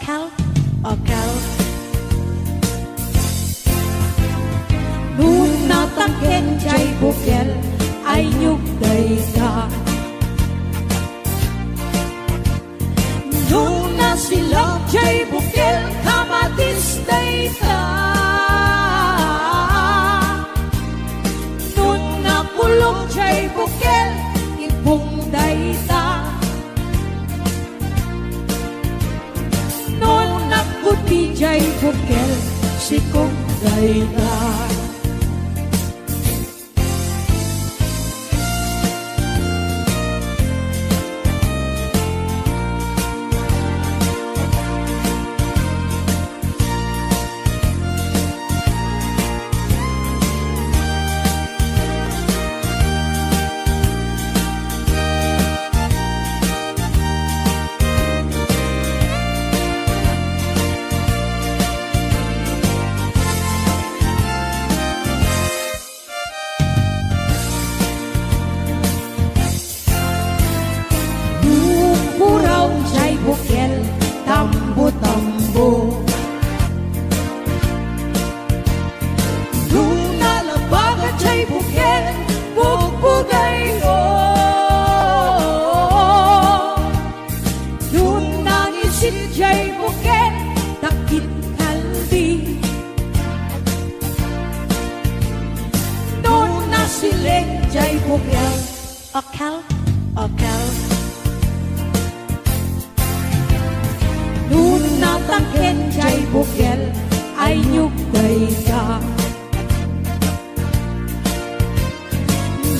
Akal, akal Nung natangken jay bukel ay nyugday ka Nung nasilap jay bukel kamatisday ka Nung nakulog jay bukel ibungday ta Nung nakuti jay bukel sikong dayta bukel tambo-tambo Nung nalabagan siya'y bukel bugbugay o Nung nangisit siya'y bukel takit kaldi Nung nasiling siya'y bukel akal, akal Nung natangken jay bukel ay nyugday ka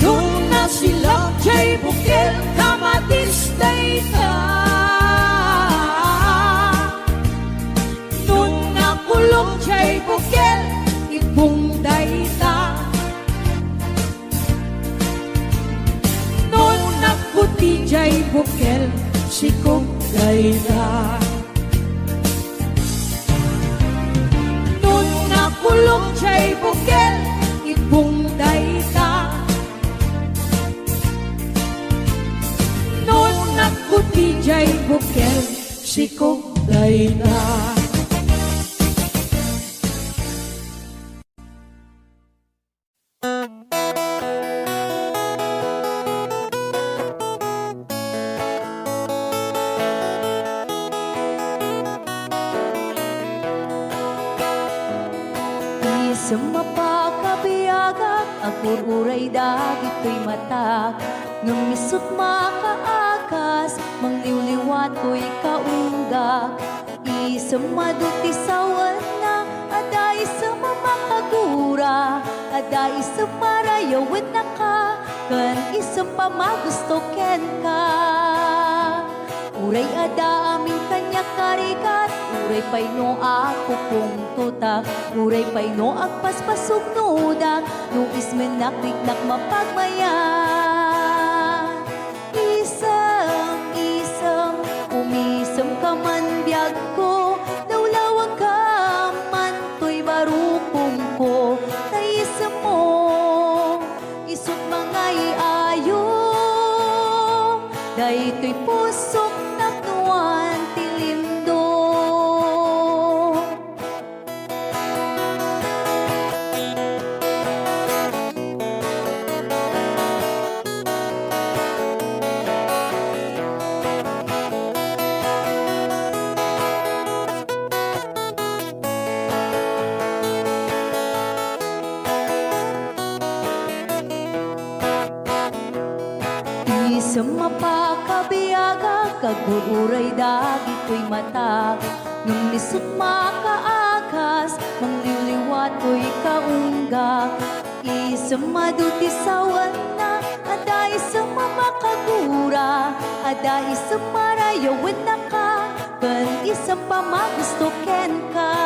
Nung nasilap jay bukel kamatisday ka Nung nakulong jay bukel ibungday ta Nung nakuti jay bukel sikog dayta Kulong jay bukel ibungday ta Noon nakuti jay bukel sikog dayta Sumapakabiyagak agur-uray dagito'y matak Ngamisot makaakas mangliwliwat ko'y kaunggak Isang madutisawan na aday sa mamakagura Aday sa parayawan na ka kan isang pamagustoken ka Uray ada aming kanya karikat Uray pa'y no ako kung tutak Uray pa'y no agpaspasog nudak Nung ismenakliknak mapagmayan Isang umisam ka man biyag ko Lawlawag ka man to'y barukong ko Taisam mo isot mga iayo Day to'y pusok naknuan tilindo Sa mapakabiyaga, kagururay dagito'y matak Nung lisot makaakas, mangliliwat ko'y kaunggak Isang madutisawan na, aday sa mamakagura Aday sa marayawan na ka, kan isang pamagustoken ka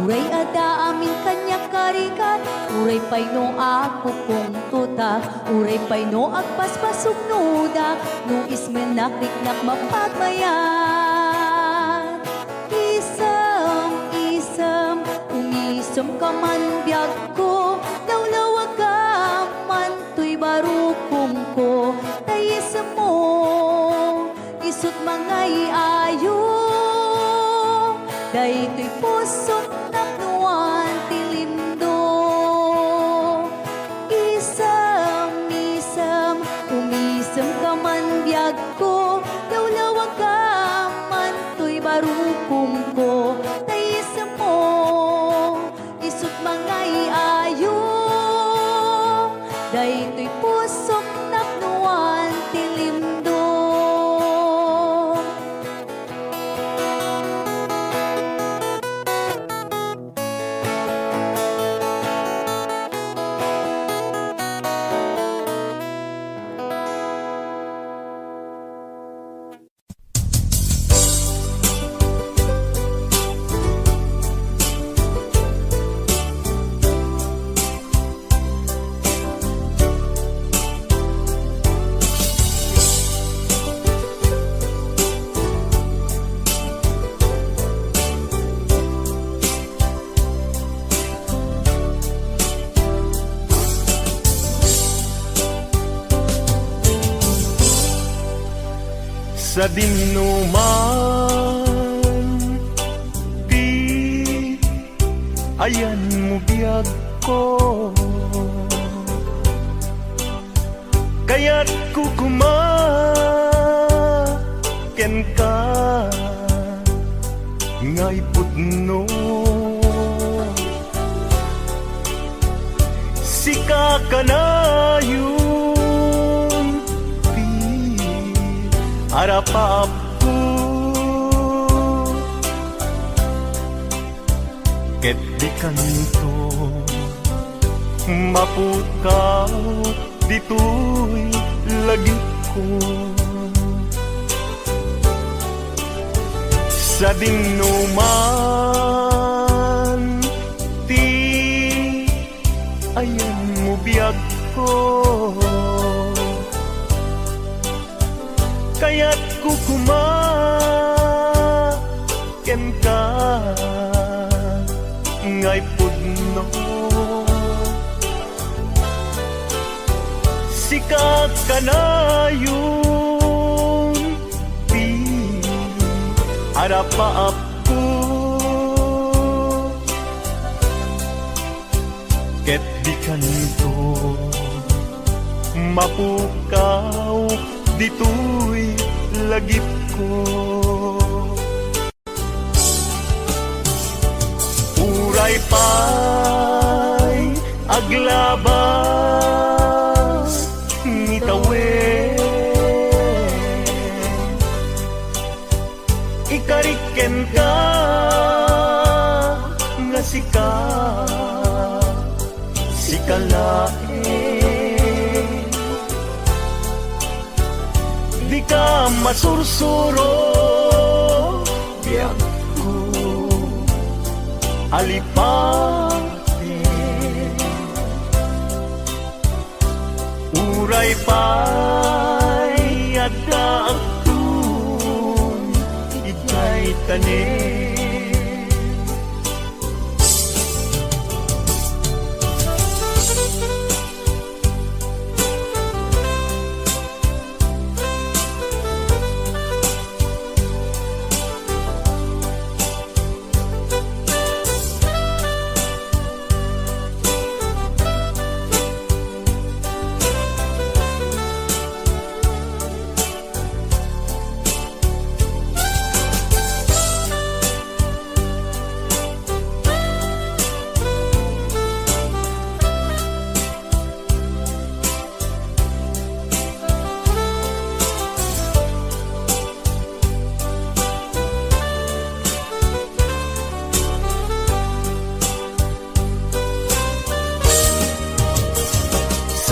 Uray ada amin kanya karikat Uray pa'y no ako kung tutak Uray pa'y no agpaspasog nudak Nung ismenakliknak mapagmayan Isam umisam ka man biyag ko Lawlawag ka man to'y barukong ko Tayisam mo isot mga iayo daytoy pusok napnuan tilimdom. Sa dinuman di ayan mo biyag ko, kaya't kukumaken ka ngay putno. Sika ka na yun harapap ko, ket di kanto mapukaw dito'y lagi ko. Sa dinuman ti ayan mo biyag ko, kaya't kukumaken ka ngay pudno. Sikat ka na yung harapaap ko, ket di kanto mapukaw dito'y lagip ko. Uray pa'y aglabas ngitawen, ikariken ka nga sikalae. Di ka masursuro biyak ko alipate, uray pa'y adakun ikay tanin.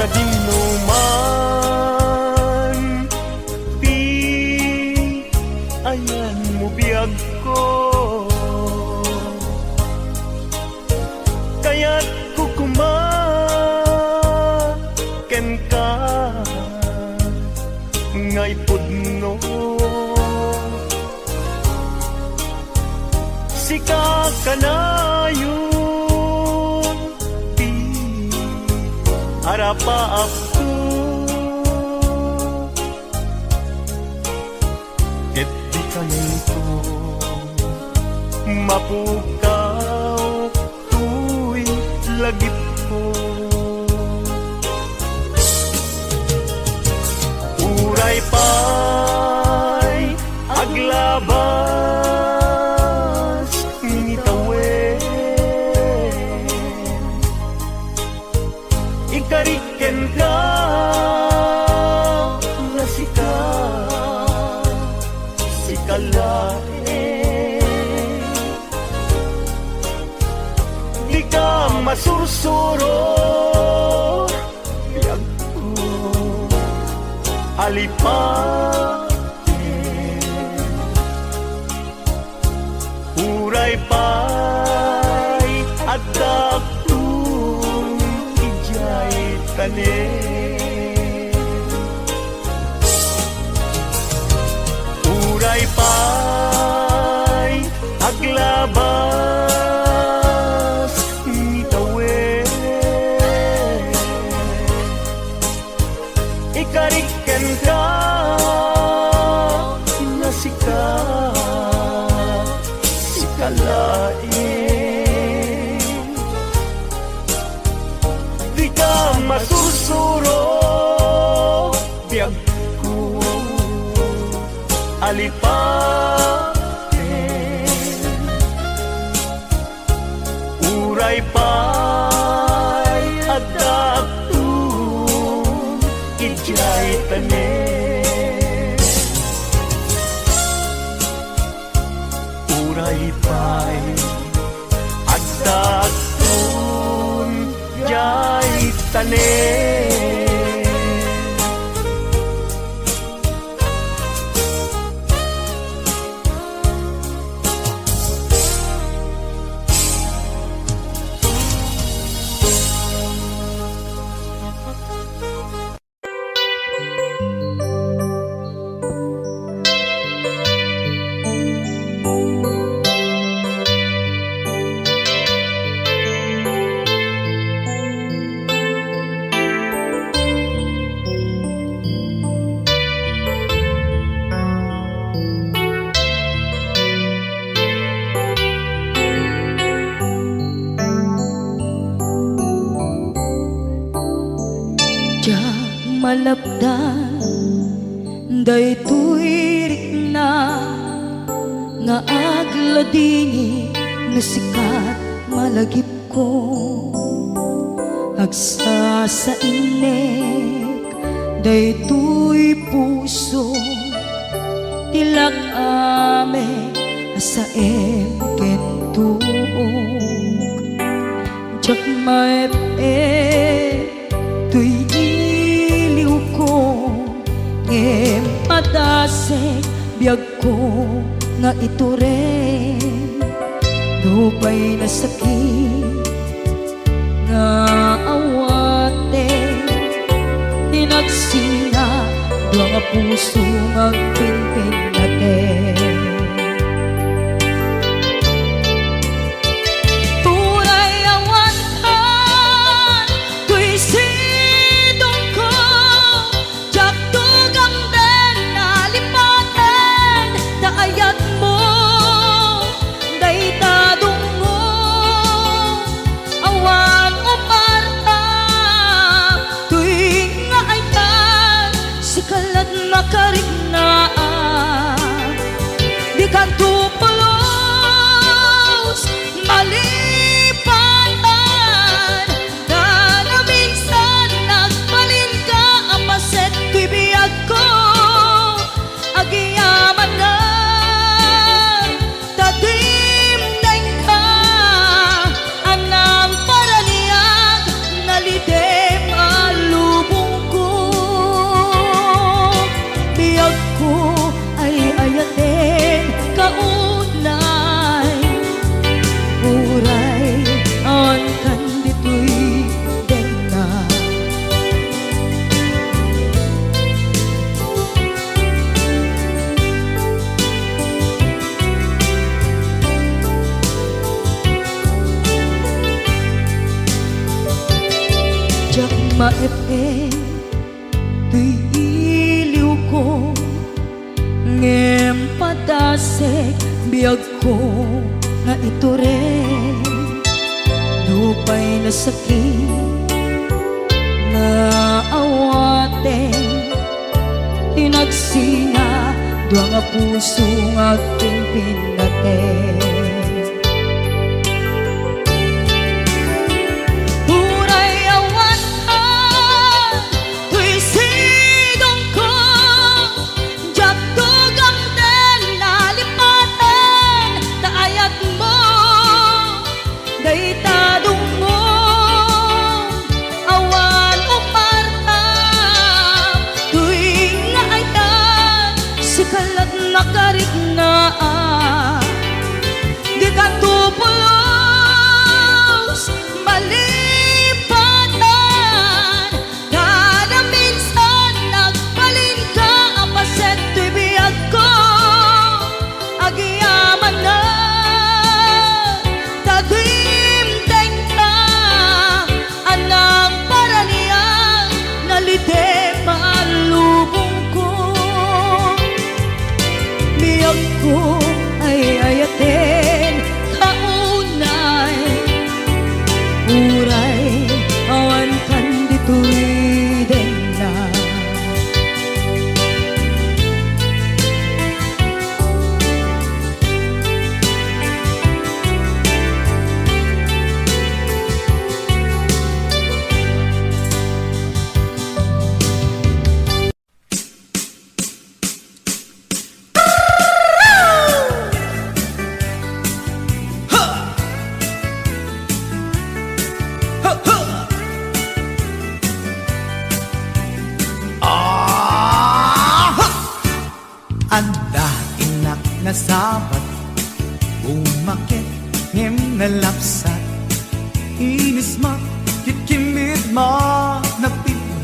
Sa dinuman di ayan mo biyag ko, kaya't kukumaken ka ngay pudno. Sika ka na yun harapaap ko, ket di kanto mapukaw tu'y lagip ko. Uray pa'y aglabas ngitawen, ikariken ka nga sika si kalae di ka masursuro biyag ko alipate uray pa'y adaptun ijay tane uray pa'y aglabas nitawe ikariken ka nasika si kalain di ka masursuro biyag ko alipate uray pa'y adaptun ijay tane uray pa'y adaptun ijay tane malapdan daytoy rikna nga agladini nga sikat malagip ko agsa sa inek daytoy puso tilak ame sa kentuog jak maep tuy iliw ko ngem padasek biyag ko nga ito rin lupay na sakit nga awate tinagsinga dua nga puso nga pinpin natin karinaan di kanto pulos malipatan na minsan nagbalin ka apaset tibiyag ko agiyaman na tadim ka anang paraniyag nalidem alubong ko biyag ko ay ayatin kaunay uray ang kandito'y denga jak maepe tuy iliw ko ngem padasek biyag ko nga ito rin lupay na sakit na awate tinagsinga dua nga puso nga pinpinaten uray awan ka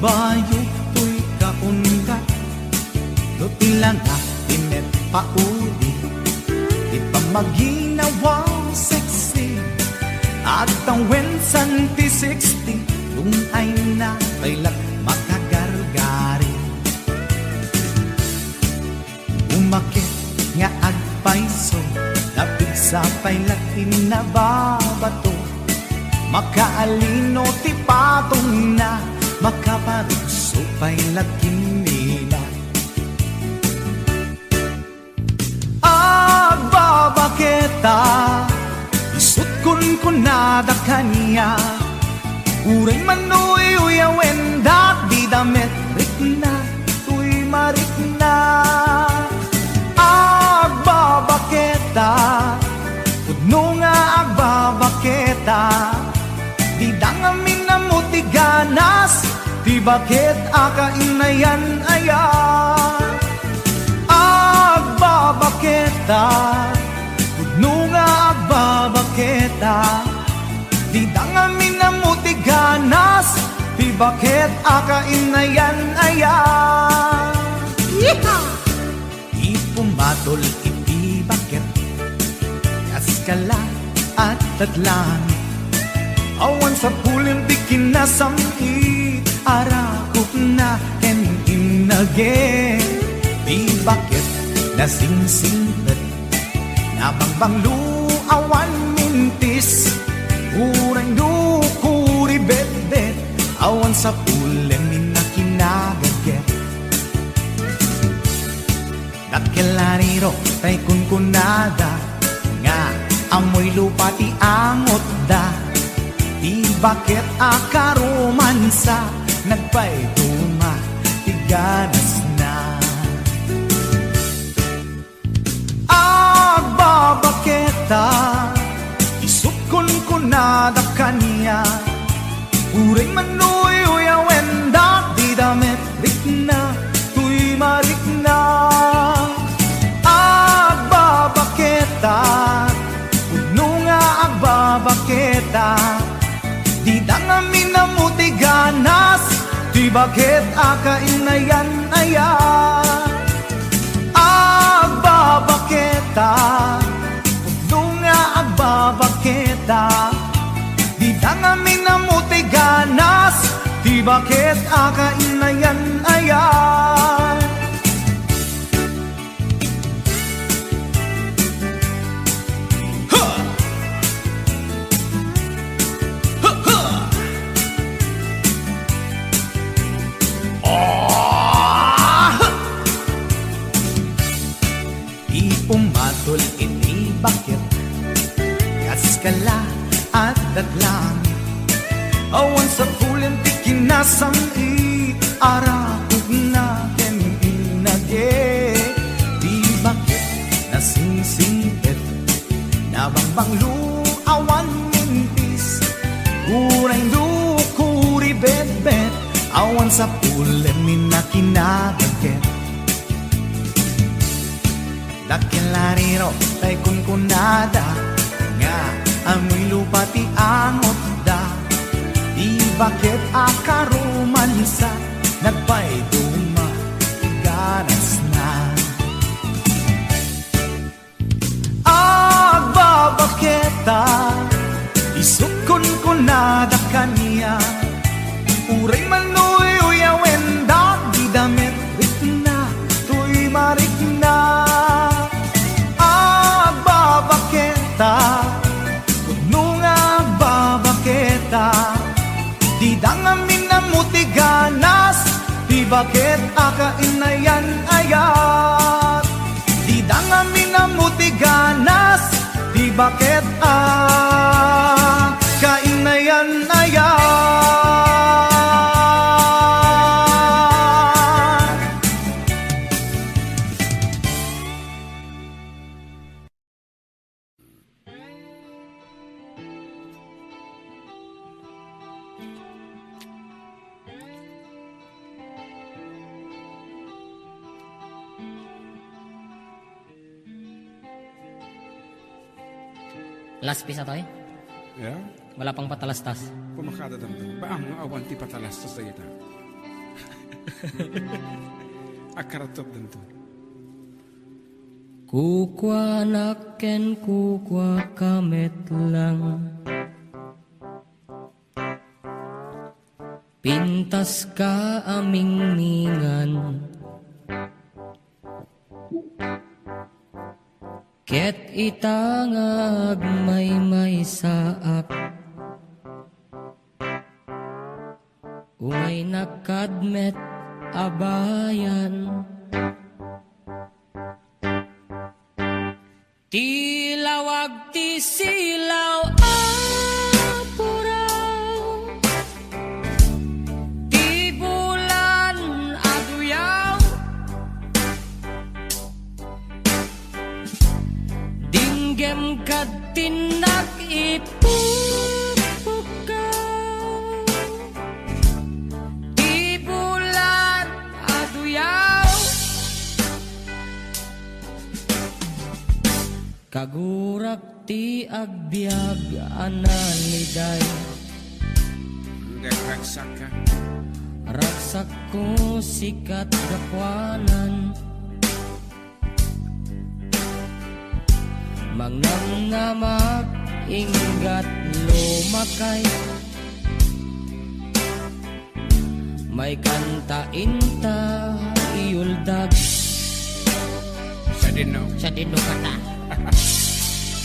bayo to'y kaunga do tila na tinet pauli di pa maginawang sexy at ang wensan ti 60 kung ay na kailat makagargari umakit nga agpaiso lapit sa pailatin na babato makaalino ti patong na makaparuso pailatin nila agbabaketa isut kun nada kanya uray manoy uyawen dat di damit rikna tuy marikna agbabaketa udno nga agbabaketa di dangamin na mutiganas di bakit akainayan aya agbabaketa udno nga agbabaketa di dangamin na mutiganas di bakit akainayan aya ipumatol iti bakit kaskala at tatlang awan sa pulim di kinasamit arakop na ken inage di bakit nasingsingpet nabangbanglu awan mintis urang dukuri bet-bet awan sa pulim minakinagaget dakelariro tay kunkunada nga amoy lupa ti angot da di bakit akaromansa nagpaituma ti ganas na agbabaketa isukon ko nada kanya uring manoy uyawen da di damit rikna tuy marikna agbabaketa udno nga agbabaketa di dangamin na mutiganas di bakit akainayan aya agbabaketa udno nga agbabaketa di dangamin na mutiganas di bakit akainayan aya ipumatol iti bakit kaskala at datlang awan sa pulim ti kinasamit arakog na ken inage di bakit nasingsingpet nabangbanglu awan mintis urang dukuri bet-bet awan sa pulim minakinagaget dakelariro tay kunkunada nga amoy lupa ti angot da di bakit akaromansa nagpaiduma ganas na agbabaketa isukon ko nada kanya uray manoy uyawen da di damit rikna tuy marikna udno nga babaketa di dangamin na mutiganas di bakit akainayan ayat di dangamin na mutiganas di bakit akainayan ayat Last piece na tayo. Yeah? Wala pang patalastas. Pumakada damdam. Ba ang awan ti patalas sa sayita? Akaratop dan to. Kukwa naken kukwa kamet lang. Pintas ka aming mingan. Ket itangag may saak. Umay nakadmet abayan. Tilawag ti silaw apuraw. Ti bulan aduyaw. Dinggem kad tinak ipupukaw. Ti bulan aduyaw. Kagurak ti agbyag analiday. Ragsak ka. Ragsak ko sikat kapwanan. Mangnamngamak inggat lumakay. May kanta inta iuldag. Sa dino. Sa dino kata.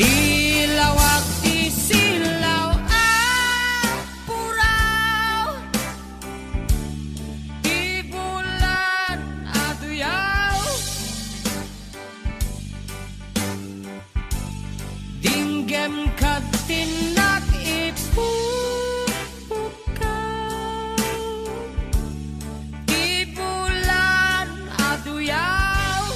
Tilawag ti silaw apuraw. Ti bulan aduyaw. Dinggem kad tinak ipupukaw. Ti bulan aduyaw.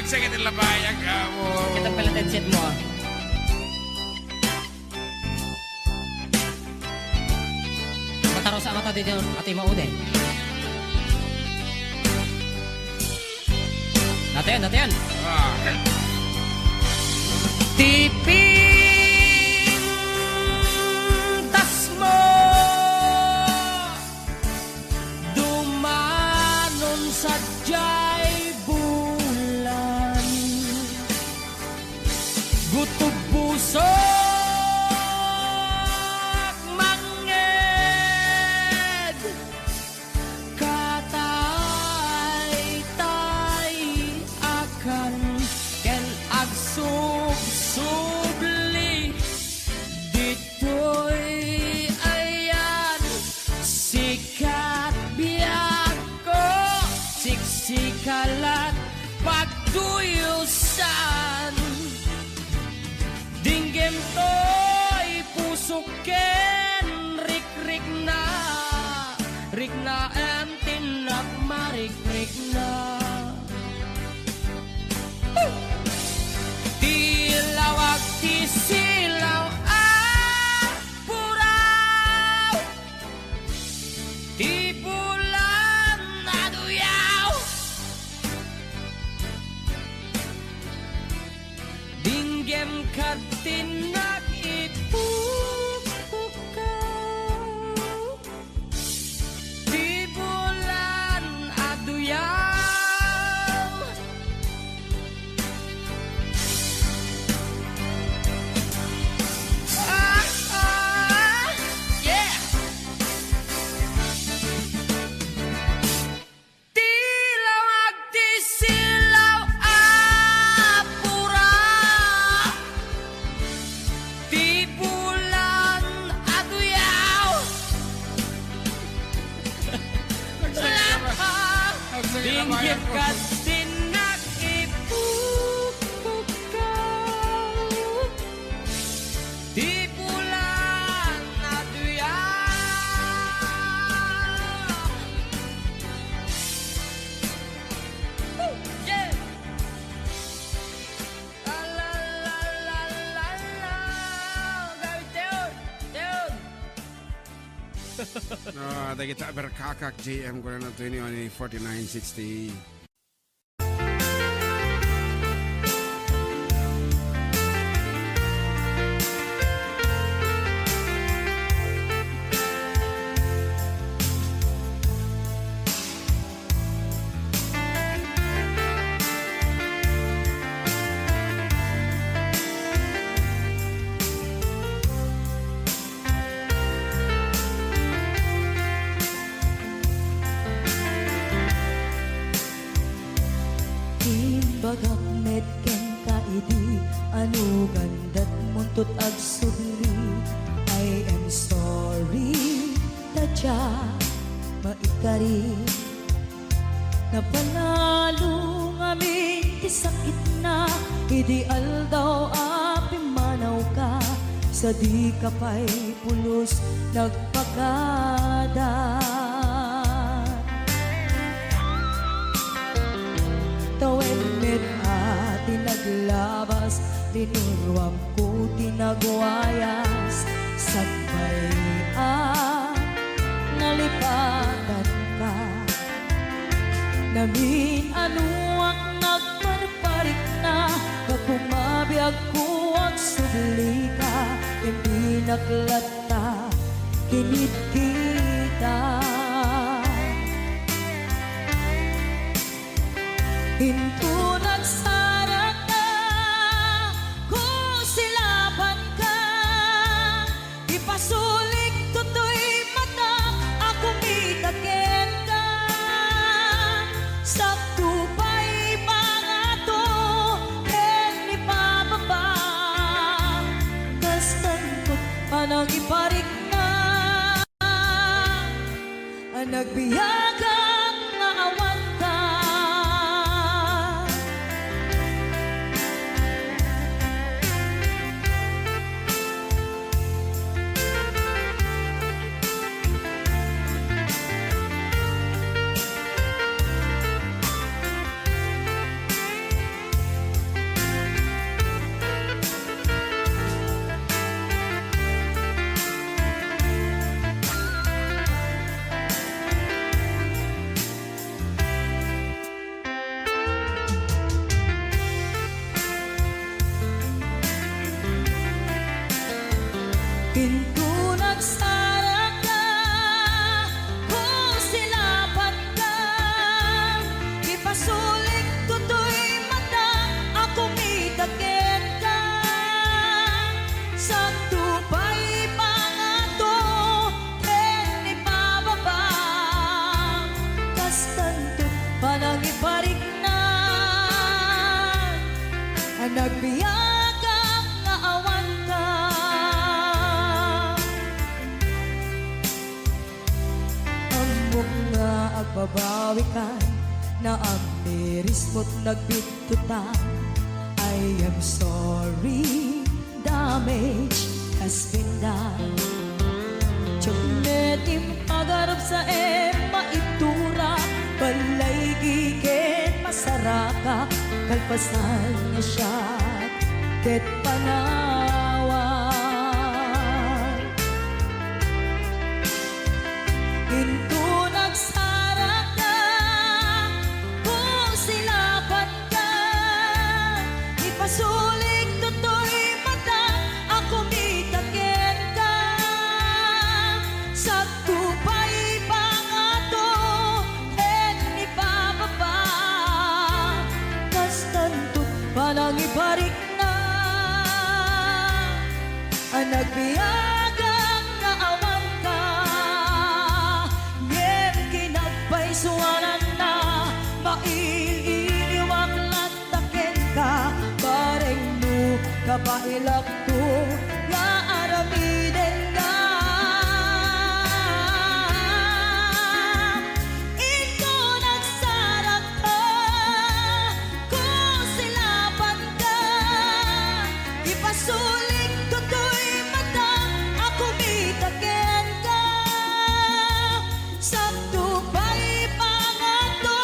Sakit ang labayan ka mo. Kita pala headset mo ah. Mataro sa mata dito ati maude. Natin. Tiping tas mo dumanon sa Gutub pusok manged katay-tay akan ken agsub-subli ditoy ayan sikat biag ko siksikalat pagduyusan. Dinggem to'y pusuken, rik na en tinak marik na. Tilawag ti silaw apuraw. Ti bulan aduyaw. Dinggem kad tinak ipupukaw. Ti bulan aduyaw. Yeah. Tilawag ti silaw apuraw. Ti bulan aduyaw. Dinggit ka tinak ipupukaw. Ti bulan aduyaw. Yeah. La la la la la la. Gabi Teon. Dagita berkakak JM ko na ito ni 4960. Bagak metken ka idi anu gandat muntut ag sudli. I am sorry tadya maikari napanalo ngamin ti sakit na idi aldaw api manaw ka sa di kapay pulos nagpakada. Tawen met ati naglabas, dinurwam ko tinagwayas. Sagbay nalipatan ka. Namin ano ang nagparparik na, pagkumabiyag ko ang sudli ka. Hindi naklata, kinit kita. Hinto nagsara ka, kung silaban ka, ipasulik tutoy mata, ako mitakin ka. Sakto pa'y mga to, ni pababa, kastantot panang iparik na, nagbiyagang naawan ka. Pinto nagsara ka, kung silaban ka, ipasulik tutoy mata, ako mitakin ka. Sakto pa'y pangato, ni pababa, kastanto panang iparik na, nagbiyagang naawan ka. Nga agbabawi ka na ang miris mo't nagbitutan. I am sorry, damage has been done. Tiyoknetim agarap sa maitura, balay gigen masaraka, kalpasan na siya ket panawan. Hinto nagsara ka, kung silaban ka, ipasulik tutoy mata, ako mitakin ka. Sakto pa'y pangato, ni pababa, kastantot panang ibarik na, nagbiyagang naawan ka. Suwanan na maililiwag lantakin ka, bareng mo kapailak to nga aramiden ka. Ito nagsarap ka, kung silaban ka, ipasulik tutoy mata, ako mitakin ka. Sakto pa'y pangato,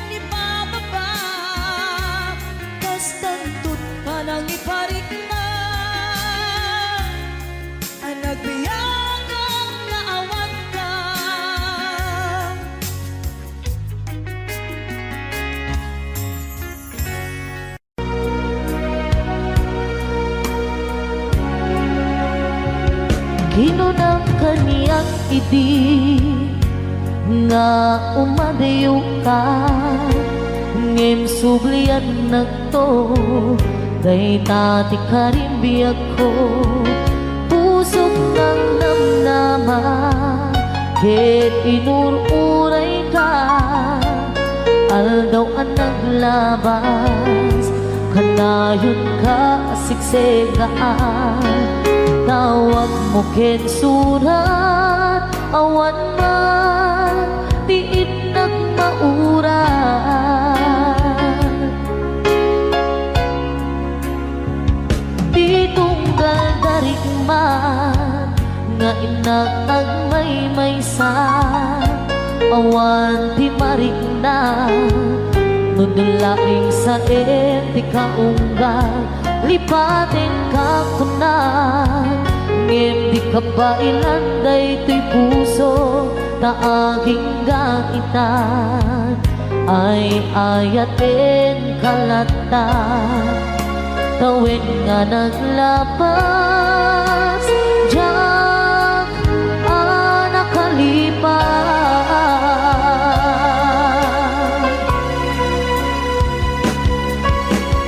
ni pababa, kastantot panang iparik na, Kinunang kaniyang idi nga umadayo ka ngem sublian nagto day tati karimbiyag ko pusok ng namnaman ket inururay ka aldaw ang naglabas kanayon ka siksegaan tawag mo ken surat awan man diit nagmaurat di tunggal darig man nga inag may-maysa awan di marig na nudulaing sa eti kaunggal lipatin ka kunan ngem di ka ba ilanday to'y puso na aging gaitan ay ayatin kalata tawin nga naglapas diyak nakalipas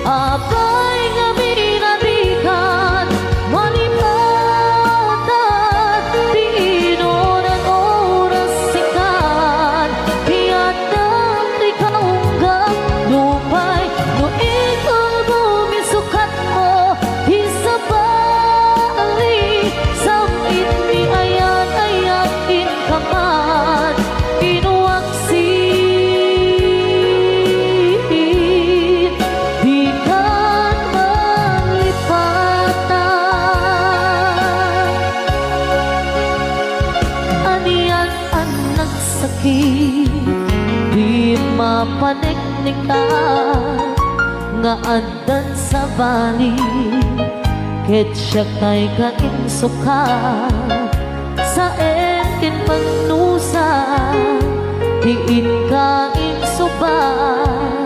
abay nga minarikan malipatan di inunan oras sikan hiyadang di kaunggang lupay no ikaw bumisukat mo hisabali samit ni ayan ayakin kaman inuwaksin di kan malipatan aniyan ang nagsakit di mapaneknikan nga andan sa bali ket siya kay kainsukan sa entin magnusa diin kain suban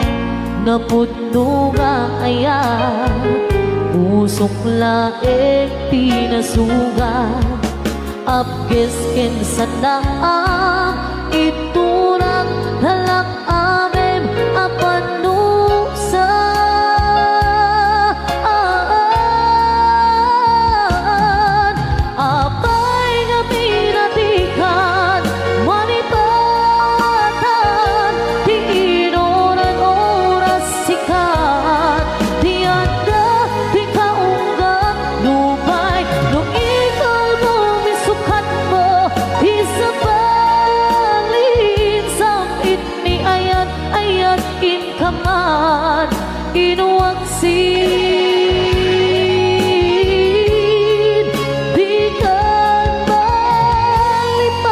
napudno nga ayan pusok laeng tinasugan apkes ken sanang iturang halak amem apanusa apay nga pinatikan manipatan di inoran oras sikat di anda di kaunggang lupay no ikaw bumisukat mo isabalin samit ni ayan ayat in kaman inuwaksin di kan malipatan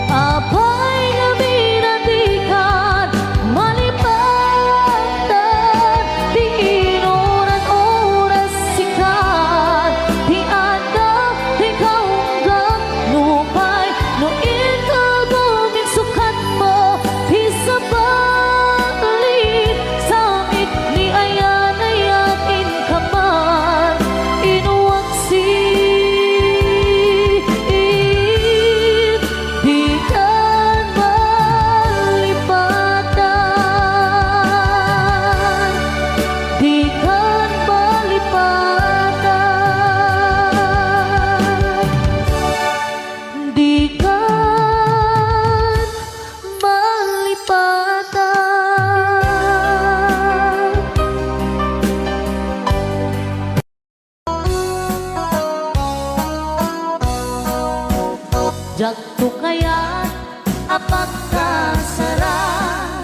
apay nga minatikan malipatan di inuran oras sikat di anda di kaunggang lupay no ikaw bumisukat mo isabalin samit ni ayan ayakin kaman inuwaksin di kan malipatan di kan malipatan di kan malipatan jagto kaya't apagkasaran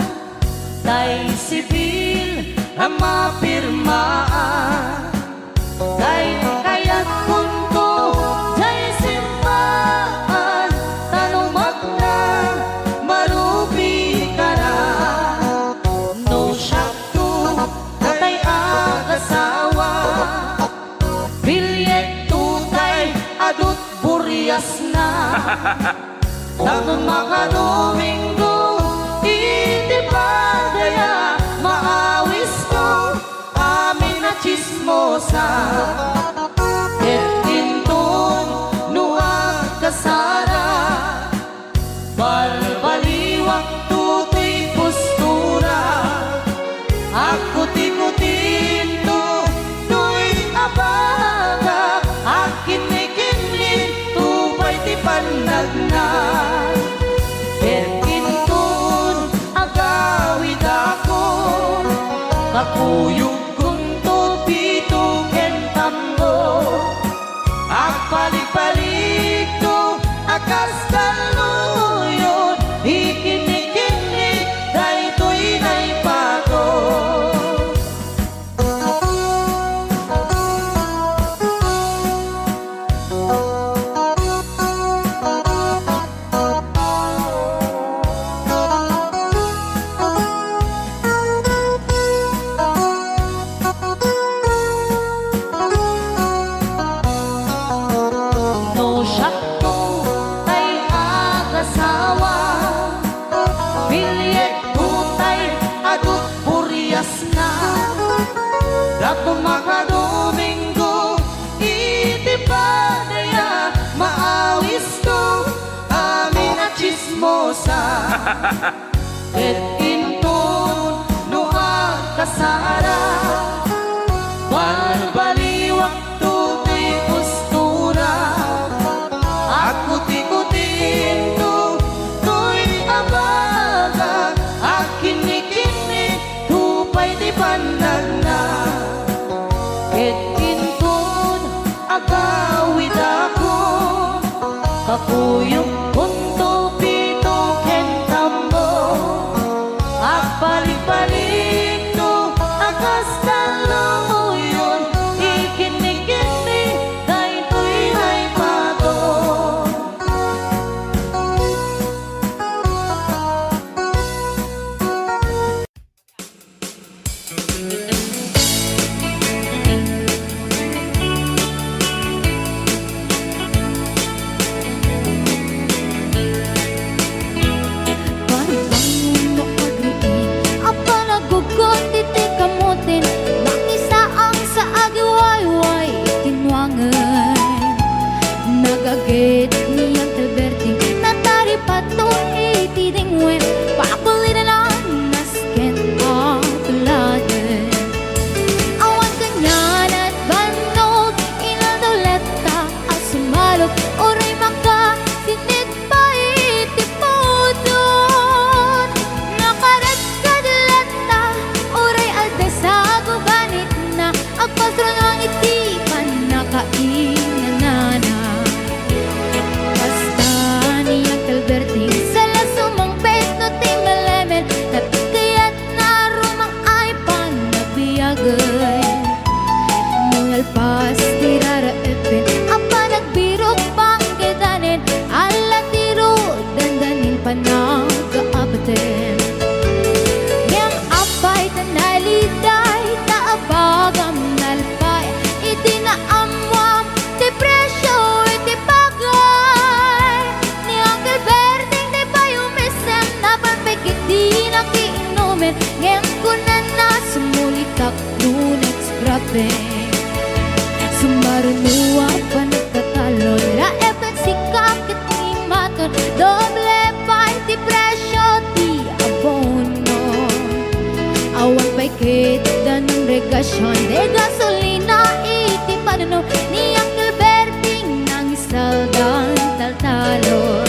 tay sibil na mapirmaan. Kay kaya't kunto jay simbahan, tanong magna marupi ka na. No syakto tatay agasawa, bilyet tutay adut buryas na. Tanong mga Domingo iti padaya, maawis ko amin na chismosa. Et intun nuag kasara, balbaliwak tutoy postura. Ako tikutin to tuy abaga, akin may kinlin tupay ti panagna. Et intun agawid ako, kakuyog kunto pito ken tambo. Agpalik-palik to akas kaluyon, ikinikinig daytoy naipato. No syakto tay agasawa, bilyet tutay adut buryas na. Dato mga Domingo iti padaya, maawis ko amin na chismosa. Et intun nuag kasara, balbaliwak tutoy postura. Ako tikutin to tuy abaga, akin ikini tupay di panagna. Et intun agawid ako, kakuyog kunto pito ken tambo. Agpalik-palik to akas kaluyon, ikinikinig daytoy naipato. Paribangon mo agriin, apa nagugot iti kamutin, nakisa ang sa agiwayway kinwangan. Nagagit niyang Alberti, natari pato iti dingwen, pakulitan ang nasken ang tuladen. Awan kanyan at banog, inaldoleta at sumalog, oray maka sinit pa iti podon. Nakaret ka dilata, oray aldesago ganit na, agpastro ng iti panakainanana. Basta niyang Alberti, sala sumang peto ting malemen, napikayat na rumang ay panagbiagay. Mungalpas tirara epin, apa nagbirok pangkedanin, ala tiro dandanin panagkaabaten. Yang apay tanaliday, taabagam nalpay, iti naamwam, ti presyo, iti bagay. Ni Uncle Berting, di ba yumisem, napalpikit di nakiinumin, ngayon ko na sumulitak nunex grabe. Sumarunuwa pa nagtatalon, raepet si kakit ni maton, doble pa ti presyo, ti abono. Awan pa'y kita ng regasyon, de gasolina iti panuno, ni Uncle Berting nang isaldan taltalon.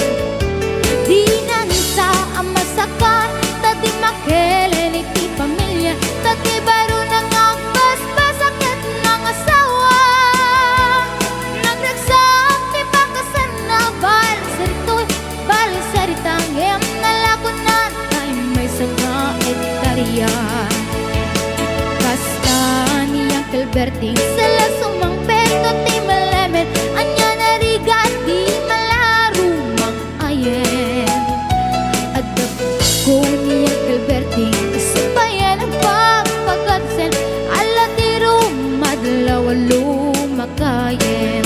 Di na nisa ang masakan, tati makelen iti pamilya, tati baro nang agbasbasakit ng asawa. Nagragsak ni pakasan na balisaritoy, balisaritang em nalakunan, ay may sanga etarya. Alberting sala sumangpet no ti malamet anya narigat di malarumang ayen adap ko ni Alberting isabayan ang pagpagkatsen ala ti rumadlaw lumakayen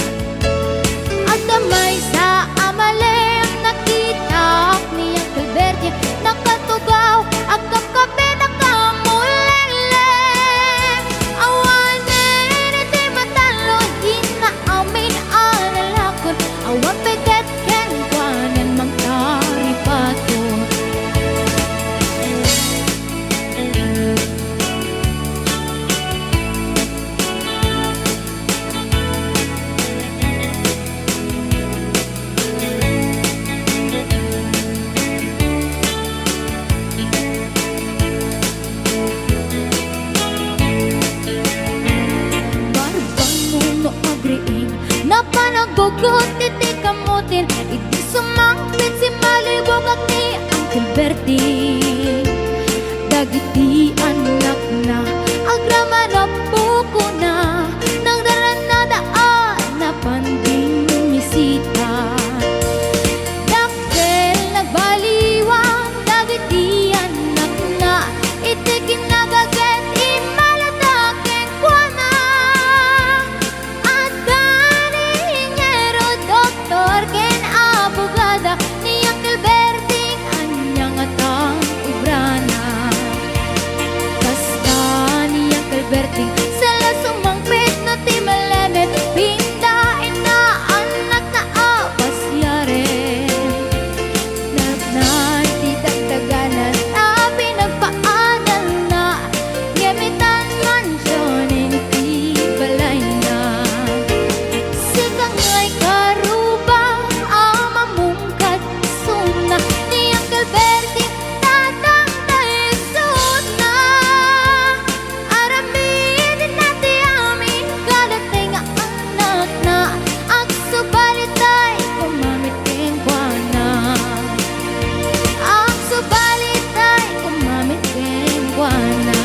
at damay sa amalem nakita ni Alberting nakatugaw agam kape nakamulele awanen iti matalo hinaamin analakon awan peget ken kwanen mangtaripato Barbang no agriing napanagugot iti kamutin iti sumangpit si malibog at ni Uncle Bertie dagiti anak na agraman na buko na nang daran na daan na panding misita dakkel nagbaliwang dagiti anak na iti kinagaget imalataken kwa na at kaningero doktor ken abogada ni Uncle Berting anyang atang ubrana basta ni Uncle Berting sala sumangpit no ti malamet pindain na anak na apasyaren nagnay ti dagdaganan na pinagpaanan na gamitan mansyonin iti balay na sikangay karubang amamungkad suna ni Uncle Berting tatang taisod na aramin nati amin kadating anak na agsubalitay kumamit ken kuana agsubalitay kumamit ken kuana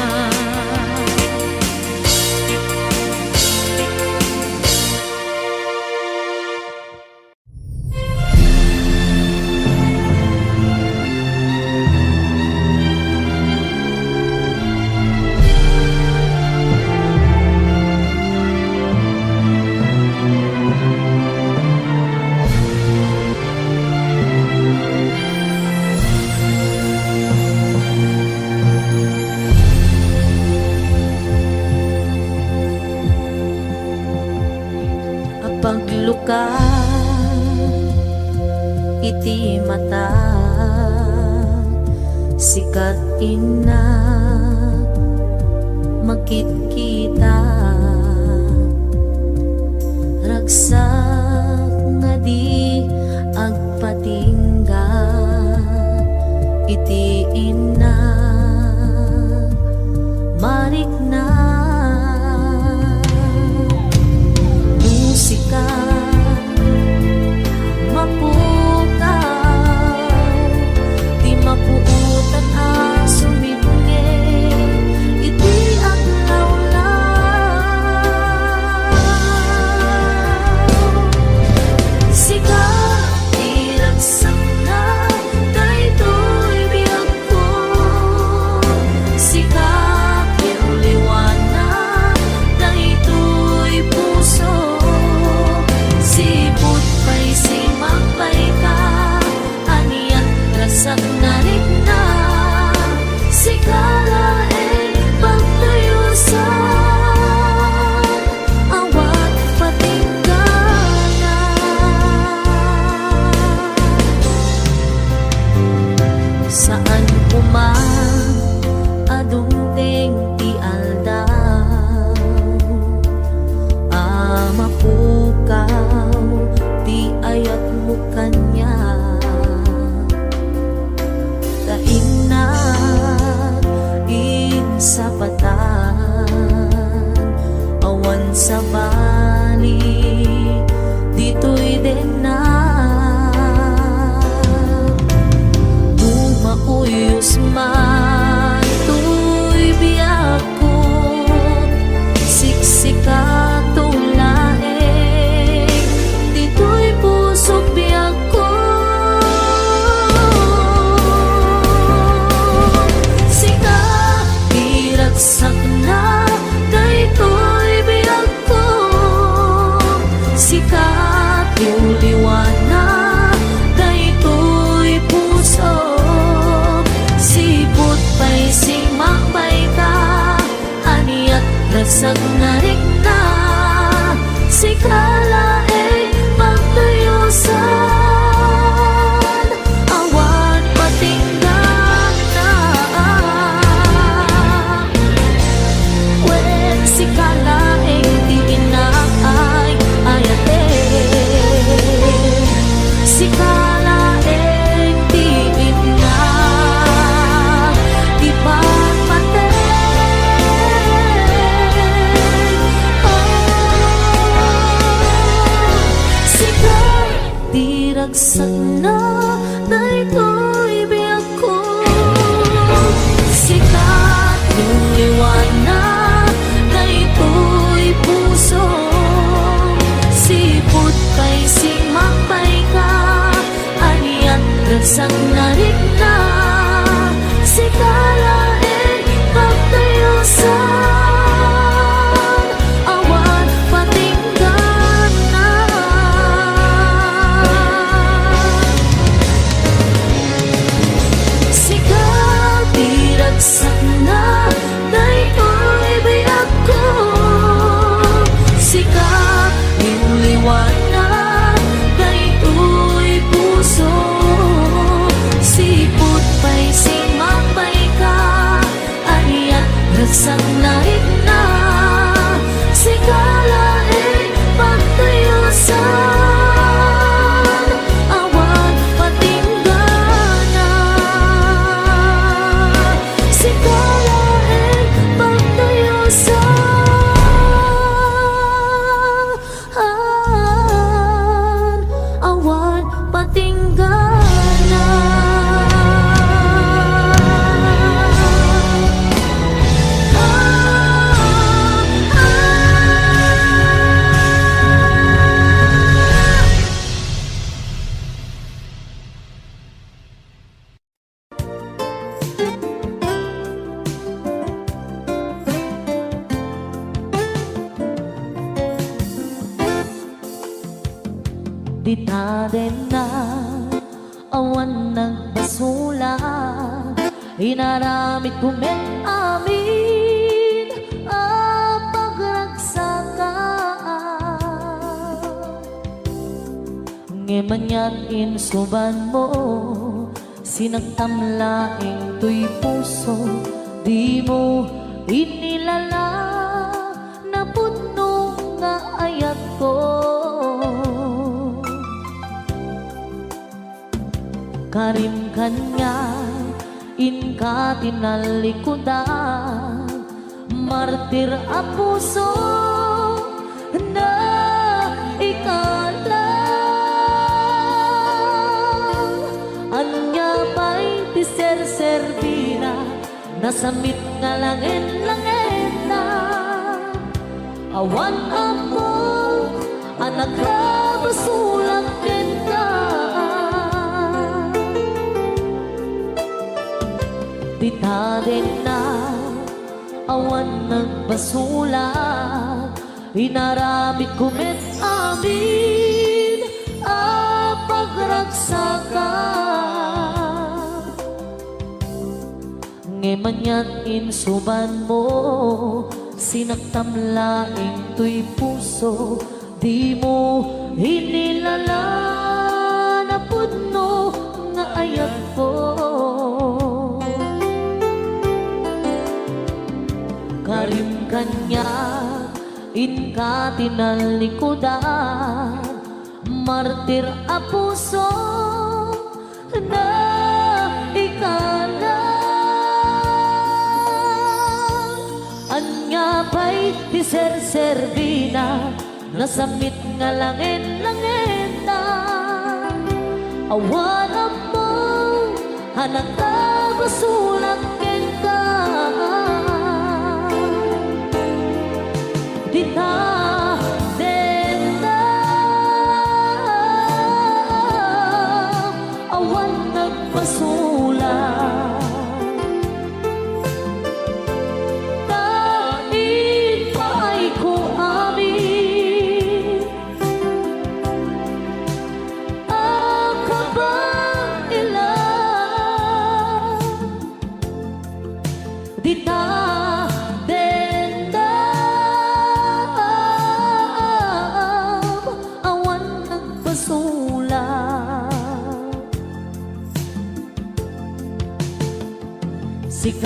Apagluka iti mata sikat ina makikita ragsak nga di agpatingga iti ina marikna musika mapukaw di mapuutan a sumibungin diragsak na daytoy biyag ko. Sikat yung liwanag daytoy puso. Sipot pa'y simapay ka, aniat ragsak na rin na. Sikala ay magtuyusan, awan patinggan na. When sikala ay di inaay ayate, sikala ay di ina ipagpate. Sikala diragsak na daytoy biyag ko. Sikat yung liwanag daytoy puso. Sipot kay simapay ka, aniat ragsak na rin na. Sikala ay pagtayusan, awan patinggan na. Sikat diragsak na daytoy biyag ko. Sikat yung liwanag daytoy puso. Sipot pa'y simapay ka, aniat ragsak na rin na. Sikala ay pagtayusan, awan patinggan na. Sikala ay pagtayusan, awan patinggan na. Di ta din na awan nagbasula, inaramid kumet amin ang pagragsakan. Ngeman yan insuban mo, sinagtamlaing tuy puso. Di mo inilala na puno nga ayat ko. Karim kanya inka tinalikudan, martir a puso na ikalang. Anya pa'y tiser-servina, nasamit nga langin-langin na. Awan ako anak basulang kenta. Di ta din na awan nagbasulat, inaramid kumet amin ang pagragsakan. Ngeman yan insuban mo, sinagtamlaing tuy puso. Di mo hinilala na puno nga ayat ko. Karim kanya inka tinalikudan, martir a puso na ikalang. Anya pa'y tiser-servina, nasamit nga langin-langin na. Awan mo anak ka basulang kenta. Di ta din na awan nagpasulat.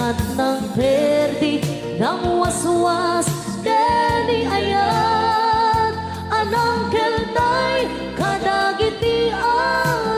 Sikat ng perdi ng waswas Deni ayat Anang keltay kadagiti arapaan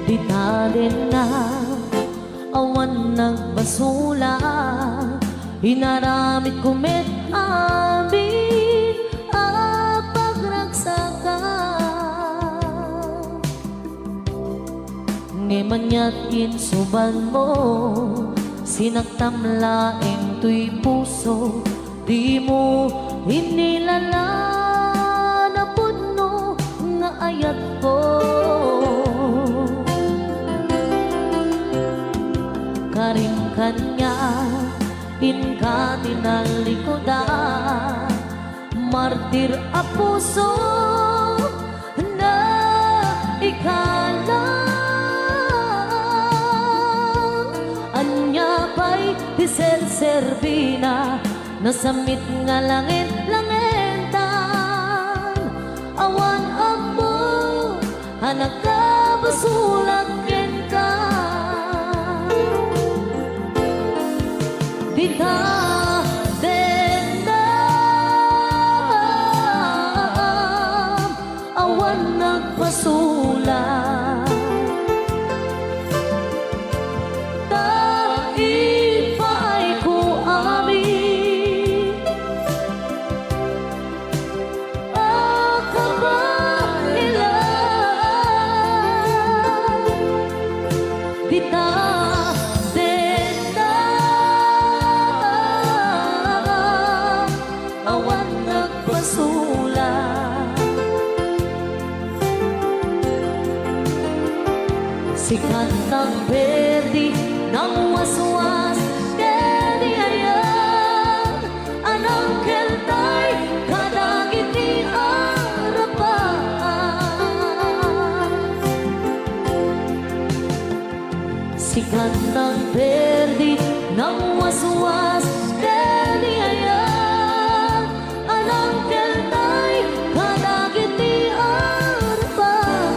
Dinalin na awan nagbasula Hinaramit kumit amin ang pagragsakan Ngimanya't insuban mo Sinaktam laing tuy puso Di mo hinilala na puno nga ayat ko Karim kanya inka tinalikodan Martir a puso na ikalang Anya pa'y diserservina Nasamit nga langit-langitan Awan ako anak ka basulat ka Dita dendam awan nagpasulat Taipay ko amin Akabailan Dita Sikat ng perdi ng waswas Deni ayan Anang keltay kadagiti arapaan Sikat ng perdi ng waswas Deni ayan Anang keltay kadagiti arapaan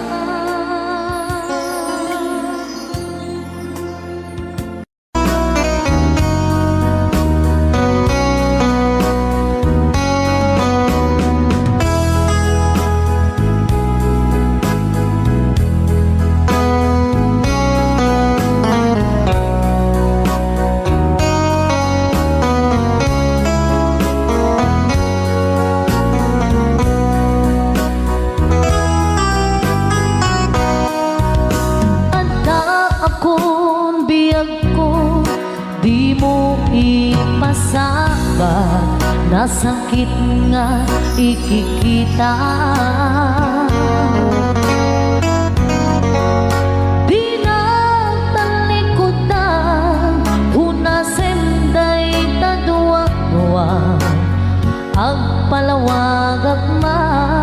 Di mo ipasabat Nasakit nga ikikita Di na talikutan Hunasenday taduwa-duwa Agpalawag agman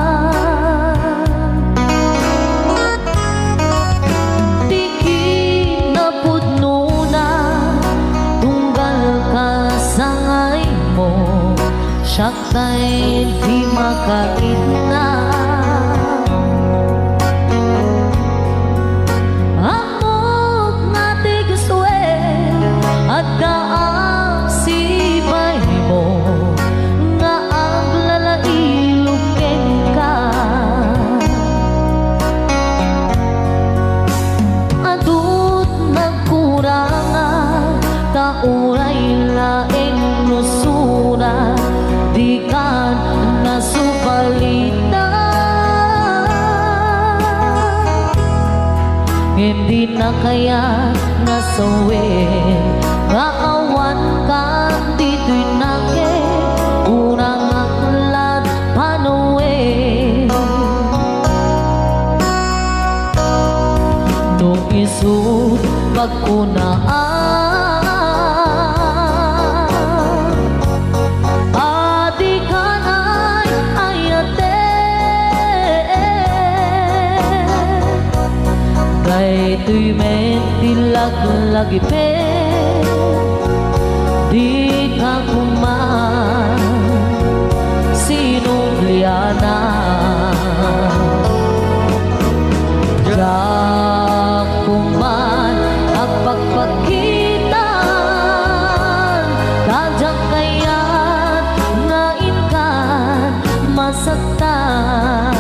Siya'y di makakita Amok nga tiguswe At daang sibay mo Nga ang lalailukin ka Adut nagkurangan Kauray laing nusura Di kan nasupalitan Hindi na kaya nasawin Kaawan kan dito'y nake Unang aklat panuwi no isut pagkunaan adi kanay ayate kay tuy men tilag-lagi pe di ka kuman sinubliana kuman at pagpakitan tadyang kaya't ngain ka masaktan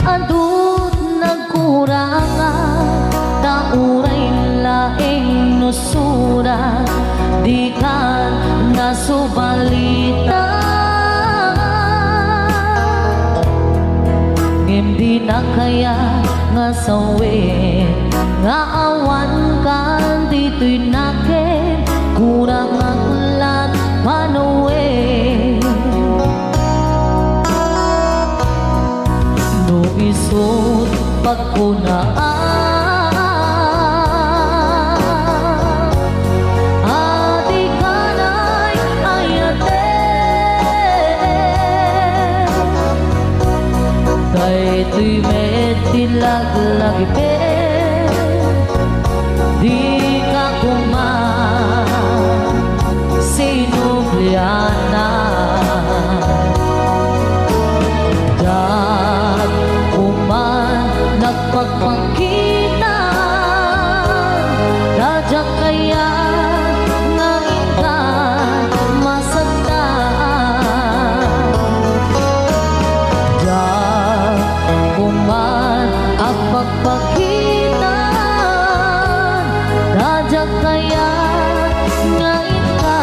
adut nagkurangan tauray laing nusurat di kan nasubalita ngem di na kaya nga sawin nga awan kan dito'y nakin kurang aklat manuwi no isut pagkunaan adi kanay ayate kay tuy met tilag-lagi pe di ka kuman sinubliana dat kuman nagpagpakitan dadyak kaya ngain ka masaktan dat kuman ang pagpakitan dadyak kaya ngain ka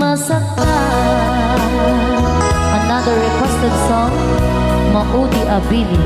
masaktan. Another requested song, Maudi Abili.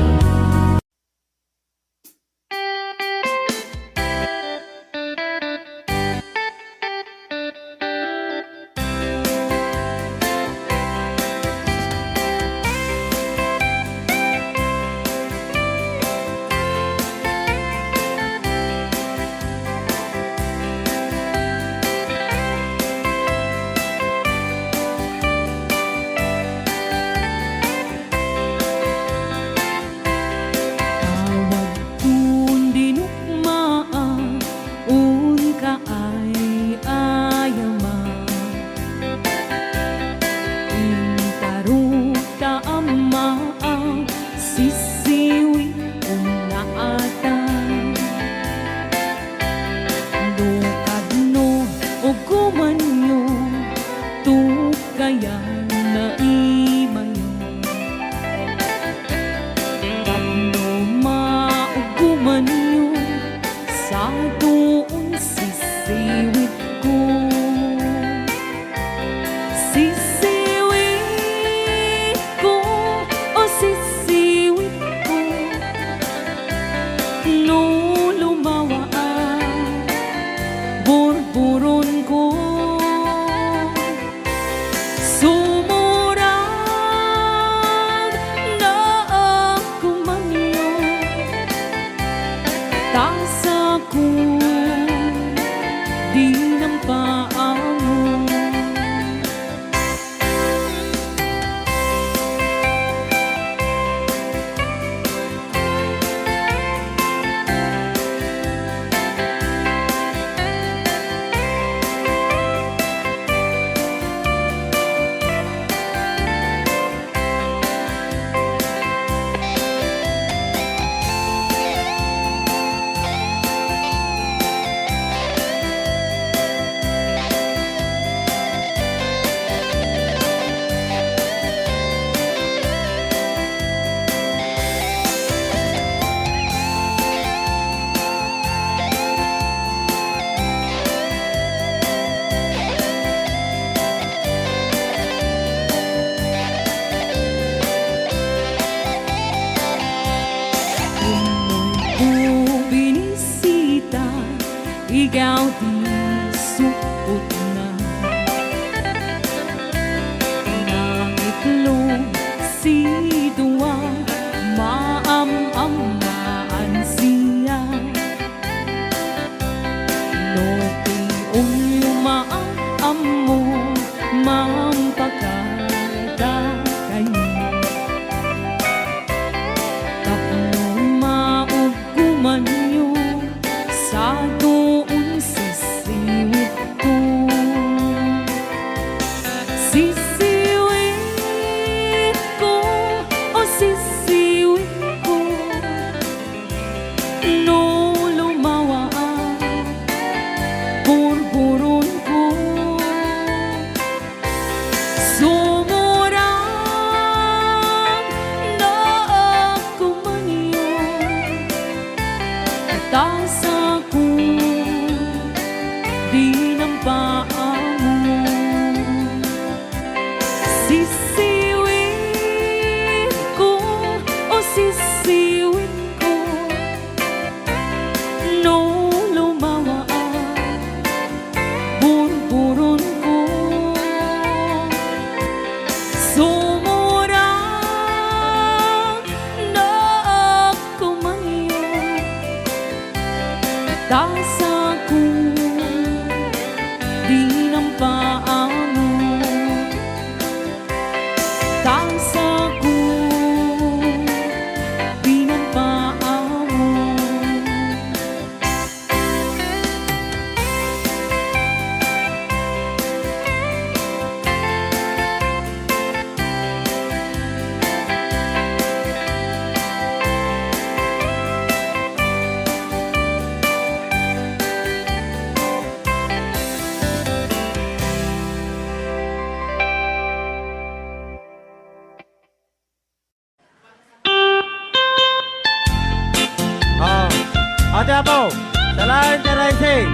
Aja po. Salain Teraise.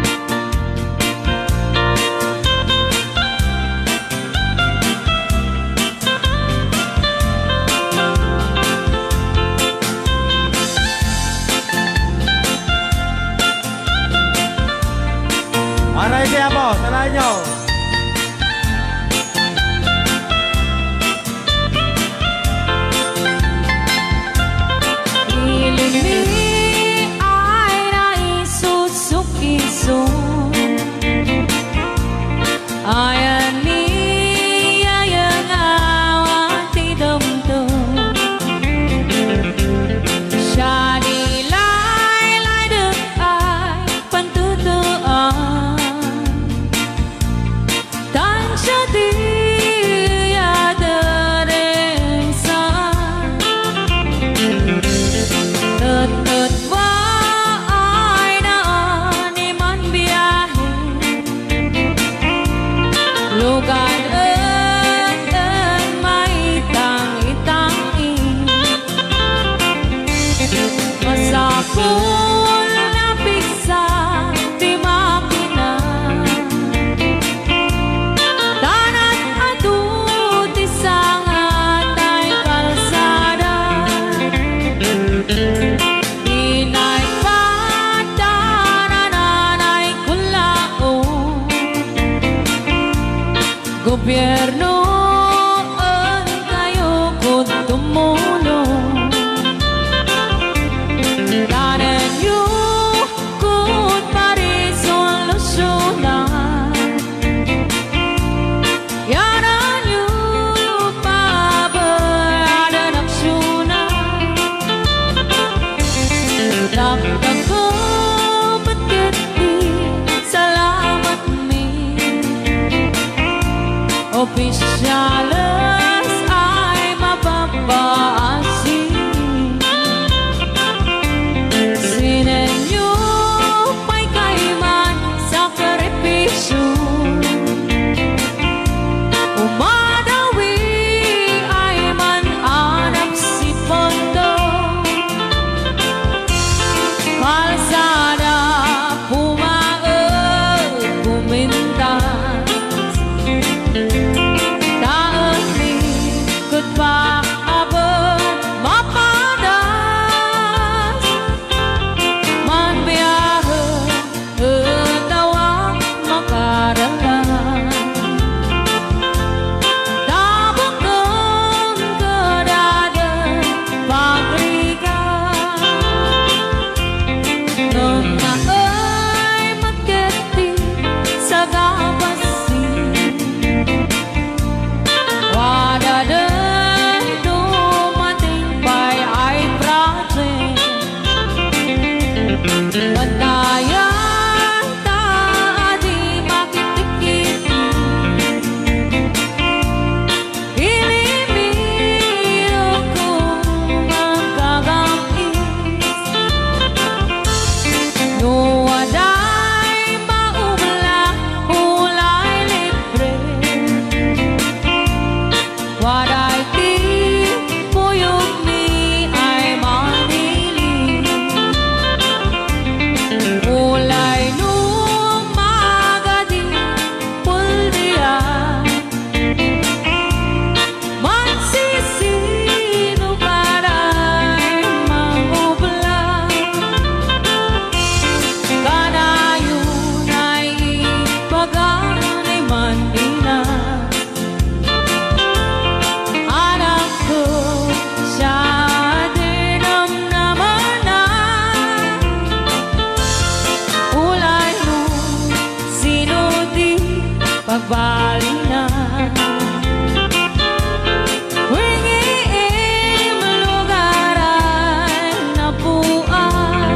Araise po. Salain nyo. Ilimi ay naisusukisun Ayan niya yung awati dumdum Siya nilay duk ay pantutuan Dan siya diya deresan Tut ba ay naan iman biyahe Lugar en may tangi-tangi Masapul na pigsa di makina Tanat adut isang atay kalsada Inay patananay kulaon Gobyerno ang kayo kung tumulong Tanan nyo kung marisolusyonan Yanan nyo pabayaran aksyonan Lakang ko ba't salamat mi Opisyalis ay mapapaasi Sinenyo pa'y kaiman sakripisyo Umadawi ay mananap si Pondo Kalsada pumaag kumintas Daan ni kud pa abot mapadas Man biyahe etawa makaralan Dabok ng kadadan pabrikan Nung naay magketi sa gabasin Wadadan dumating pa'y ay project Bandayan ta di makitikiti Ilimiro kung magkagangis Nuwaday maubla ulay libre Waday ti puyog ni ay manili Ulay numagadi puldiya Magsisino karay maubla Kanayon ay ipaganay manila Anak ko siya dinamnaman na Ulay mo sino di pagbali na Wingiim lugar ay napuan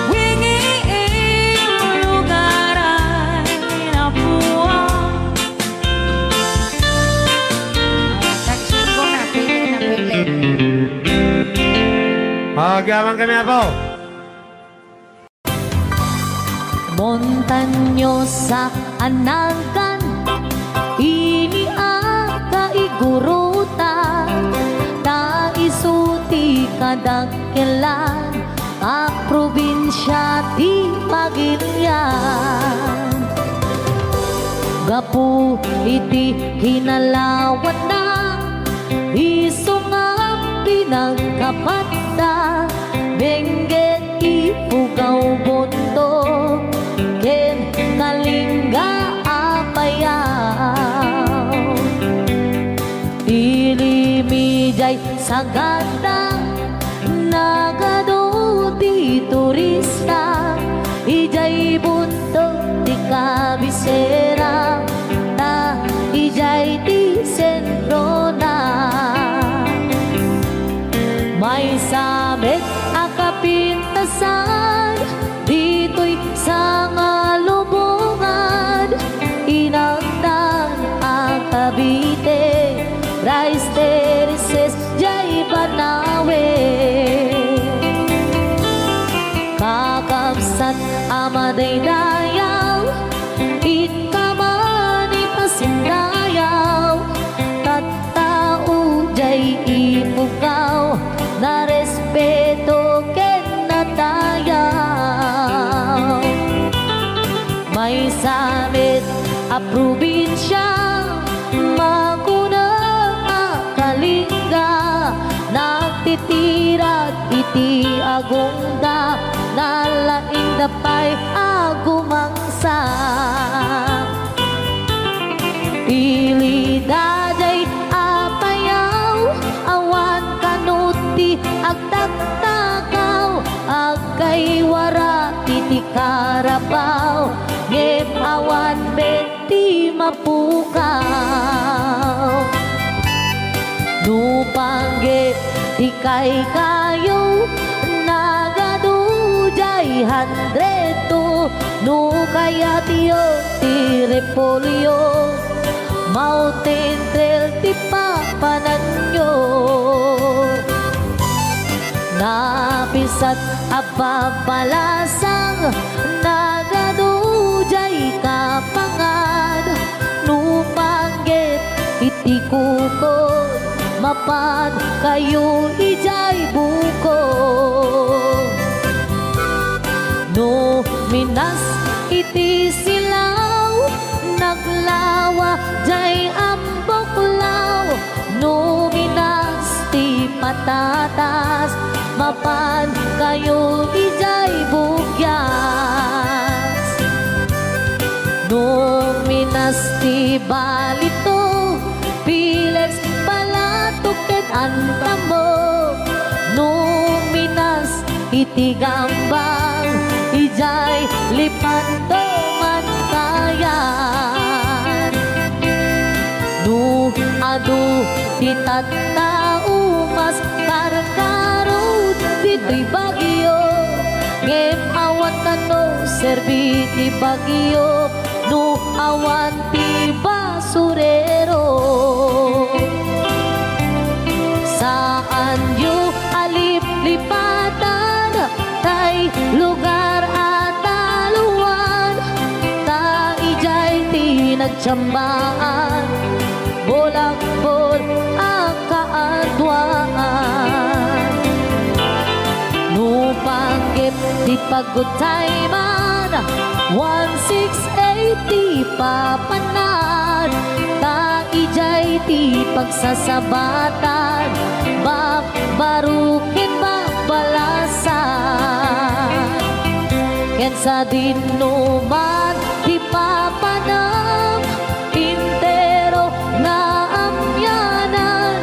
Wingiim lugar ay napuan Pagyaman kami po. Montanyosa anagan ini ang kaigurutan ta isuti kadagkelan probinsya ti Pagilian. Gapu iti kinalawan na iso nga pinagkapata. Benggit ipugaw bondo ken kalingga apayaw. Ilimijay sa ganda nagado di turista. Ijay bunto di kabisera ta ijay di sentro na. May sabit akapintasan dito'y sa ngalubungan. Inagdan ang Cavite, Rice Terraces, jay Banawe. Kakabsat amaday dayaw, ikamani pasindayaw. Tattao jay ipugaw, na respeto ken natayaw. May samit a probinsya, maguna kalingga. Nagtitirat iti agungda, nalaing dapay agumangsa. Ilidajay apayaw, awan kanuti agtagtagaw. Agkay wara iti karabaw, ngem awan beti mapukaw. Nupangge di kay kayo, nagadujay handreto. No kaya tiyo ti repolyo, mountain trail ti papananyo. Napisat apapalasang, nagadujay kapangan. Nupangget iti kukod, mapan kayo ijay buko. No minas iti silaw, naglawa jay amboklaw. No minas ti patatas, mapan kayo ijay bugyas. No minas ti balito, pilex palatuket antamo. No minas iti gambang, ijay lipanto mantayan. No adu ti tattao, mas karkarod dito'y bagyo. Ngem awan kano serbi ti bagyo, no awan ti basurero. Saan yu alip-lipatan, tay lugar at taluan. Ta ijay ti nagtsambaan, bolak-bol ang kaadwaan. Nupanggit di pagutay man, 1680 papanan. Ta ijay ti pagsasabatan, babarukin babalasan. Ken sa dinuman di papanam, intero na amyanan.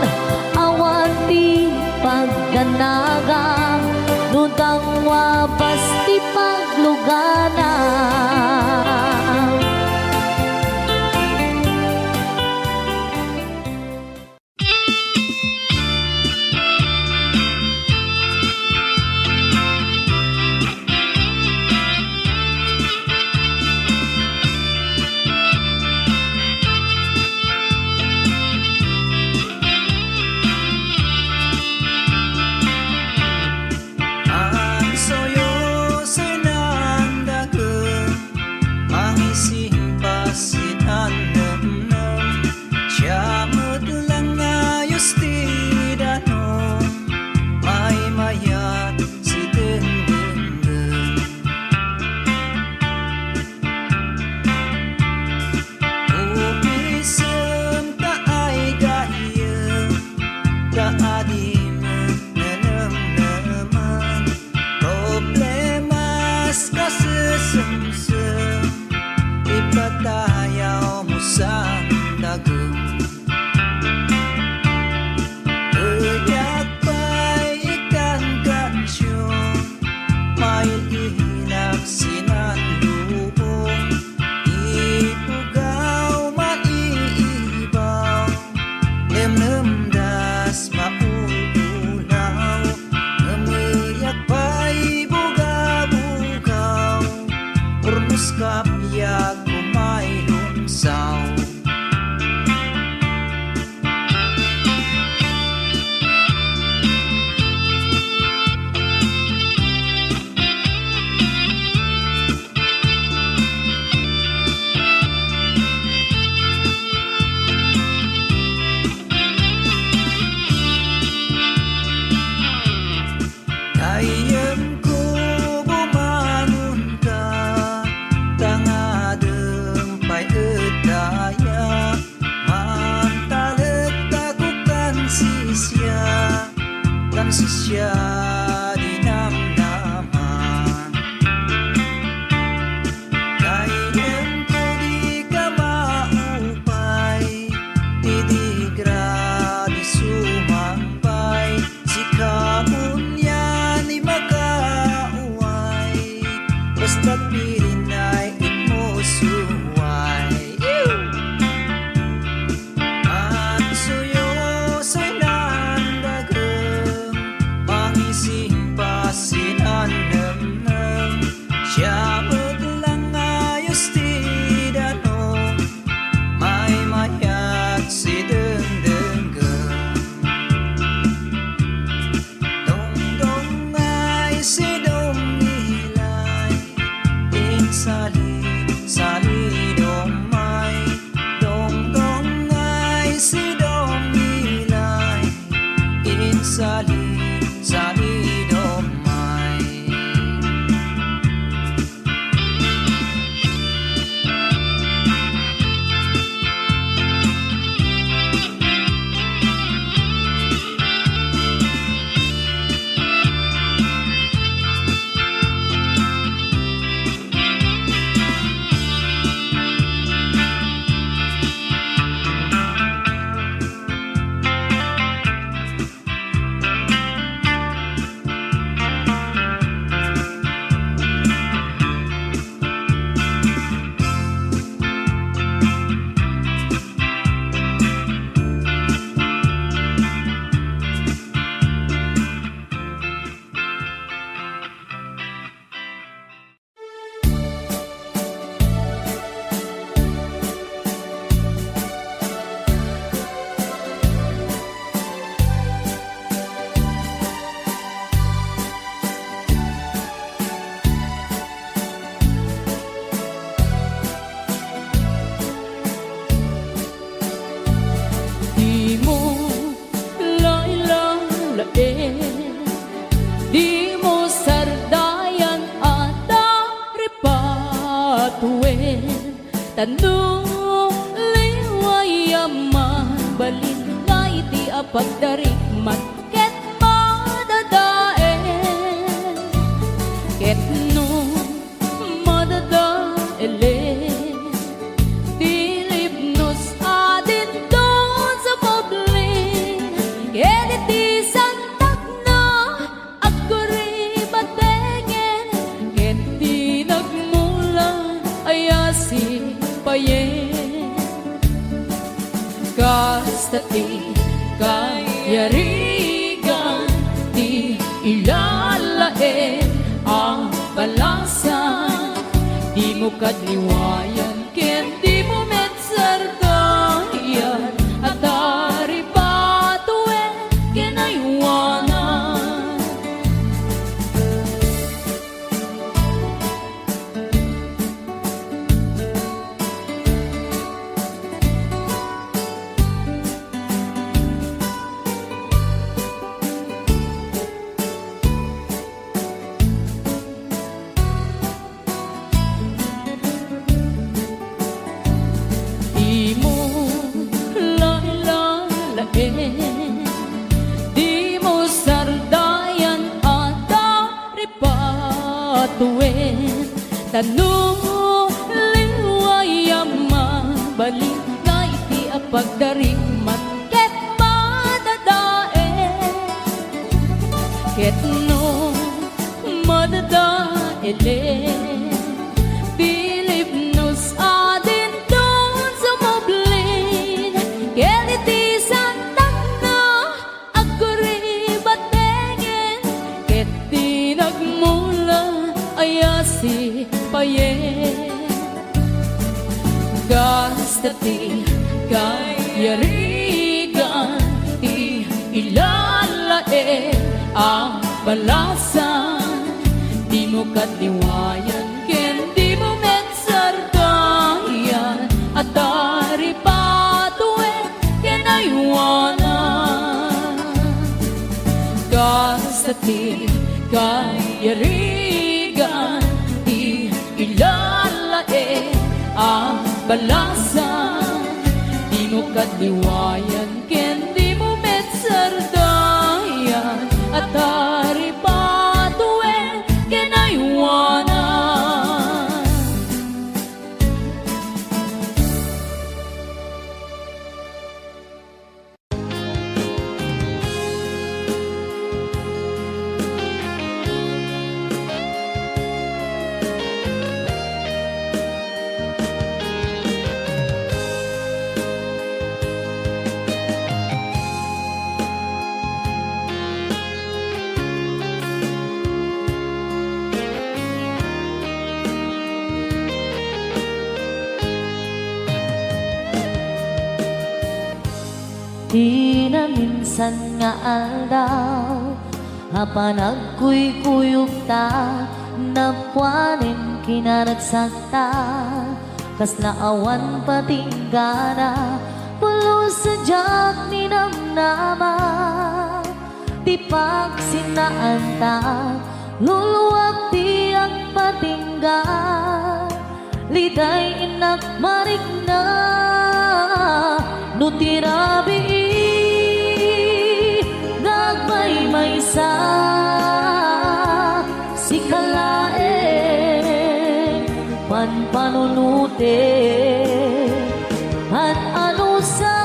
Awan ti pagganagang, nutang wabas ti pagluganan. kaadim nanamnaman problemas kasusumsum ipatayaw mo sa dagom uyak pa'y ikang kansyon may ihilak sinanlubong ipugaw maiibaw nemnemdas maululaw ngemiyak pa'y buga-bugaw urnos kapyag kumay lumsaw Ayam ko bumangon ka tangadeng pay edaya mantalet ako kan sisya dinamnaman Ayam ko di ka maupay di gradi sumampay sikapon ni makauway basta't pilinay ikmusuway at suyosoy nandageng mangising pasinanamnam siya lang ayos tidanong may mayat si dengdenggeng dong ay sidong nilay ting sali domay dong ay sidong nilay ting sali domay Di mo lailalain, di mo sardayan at aripatuin. Tanong liwayaman, balingay di apagdarikman, ket madadaen, ket no madadaelen. Dilipnos adin doon sa pobling, editi santak na ako ribatengen, ket di nagmulan ayasi payen. Kastati kayarigan, di ilalain ang balasan, di mo kadliwayan, ket di mo metsardayan, at aripatuin kinaywanan. Tanong liwayama balik na iti apagdaring man ket madadae ket no madadaele Bilib nos adin don sumoblin ket iti santak na aguri batengen ket tinagmula ayasi payen Gastati kayarigan ti ilalae ang balasan di mo katliwayan ken di mo metsardayan at dari patuen ken aywanan Gastati kayarigan ti ilalae ang balasan di mo katliwayan ken di mo metsardayan at dari patuen ken aywanan Di na minsan nga aldaw Hapanagkuy-kuyog ta Napuanin kinaragsakta Kas naawan patinggana Pulos sa jak ni namnama Di pagsinaan ta Luluwag di ang patingga Liday inak marigna Nutirabi Nagmay sa Si kalae Panpanunute At ano sa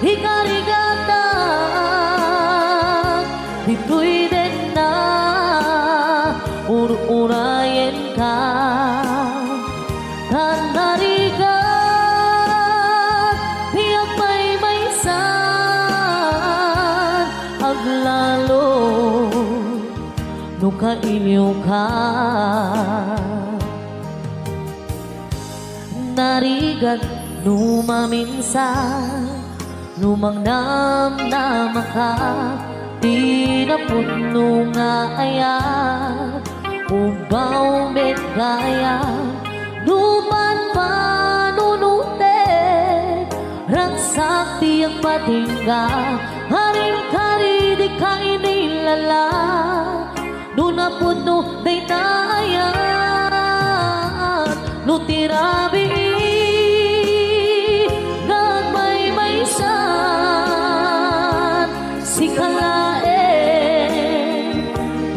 Hikarigata Dito'y din na Ur-urayen ka Kanarigan Aglalo Nung kailiw ka Narigat numaminsan Numang namnama ka Di na puno nga ayat Ubaw met gaya Numan panunutet Rangsak di ang patingga Haring-kari di ka inilala Nuna puno day naayat Nutirabi Gagmay-maysan Si kalae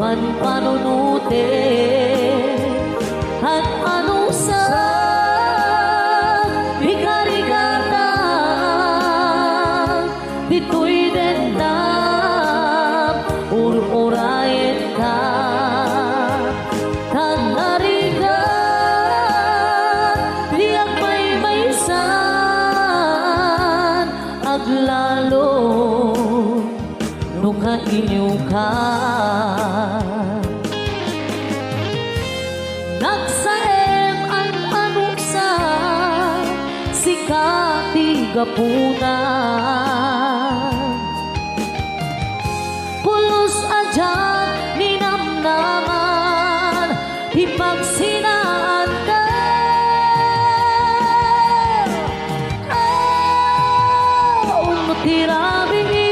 Panpanunute At ano sa Hikarigata Dito'y dendam Ur-urayen ka Kanarigan Diyak may-maysan Aglalo Nung kailiw ka Nagsaem ang anuksa Sikat tigapunan Pulos adyan ninamnaman Ipagsinaan ka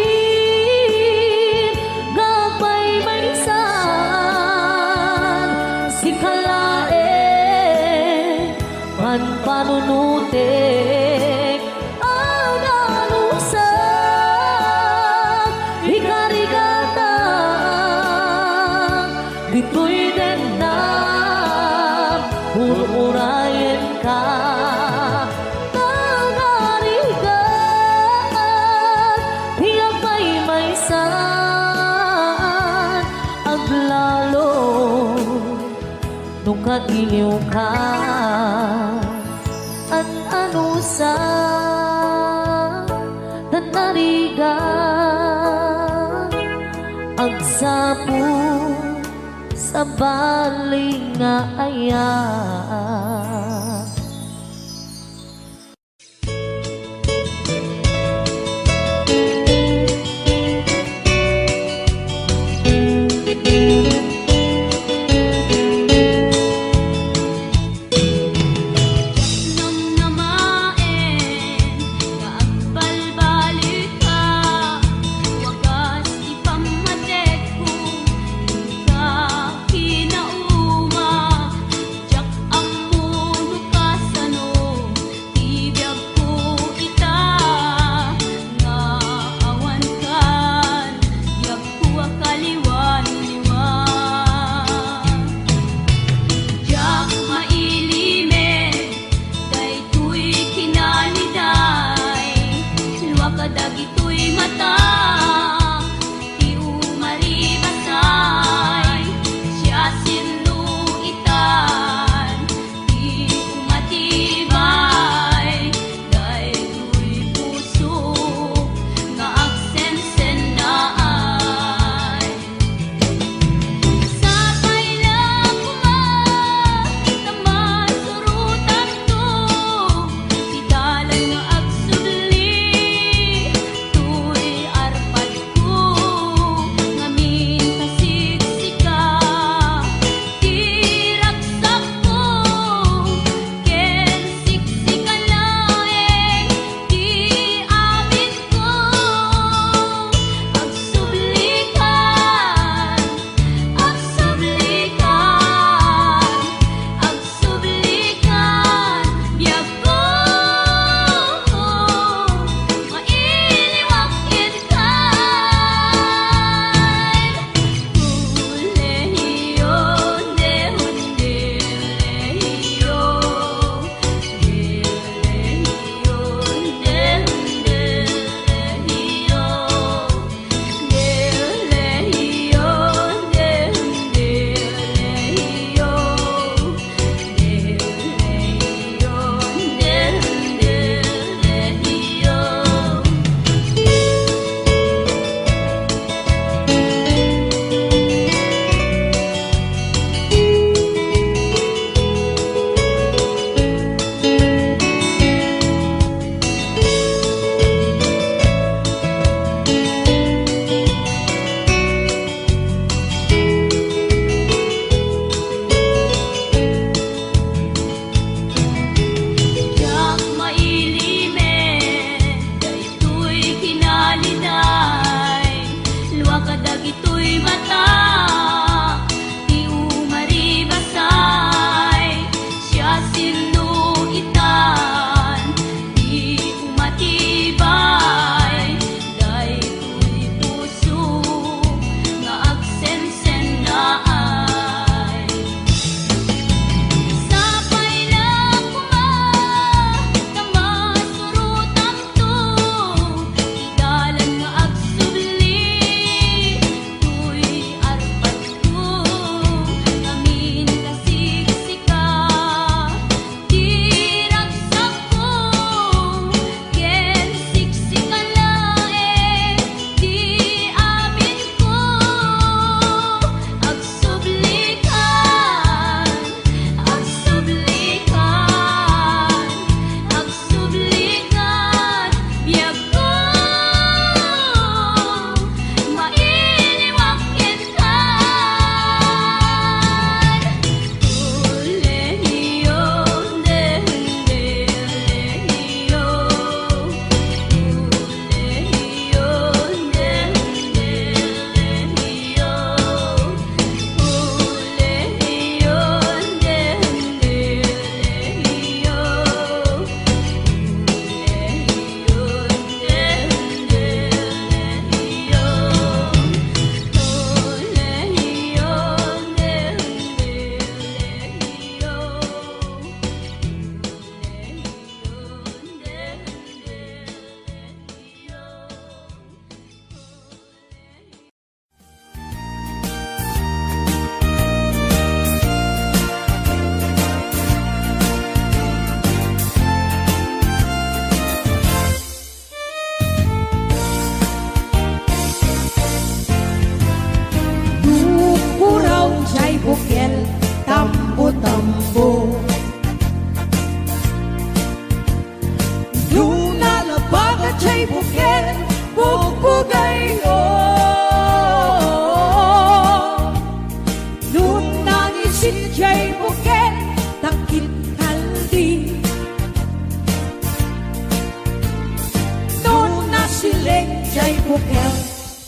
Tirabihin Gagmay-maysan Si kalae Panpanunutik Ang alusan kailiw ka an ano sa danariga agsapo sa baling nga aya. Kinauma, jak amo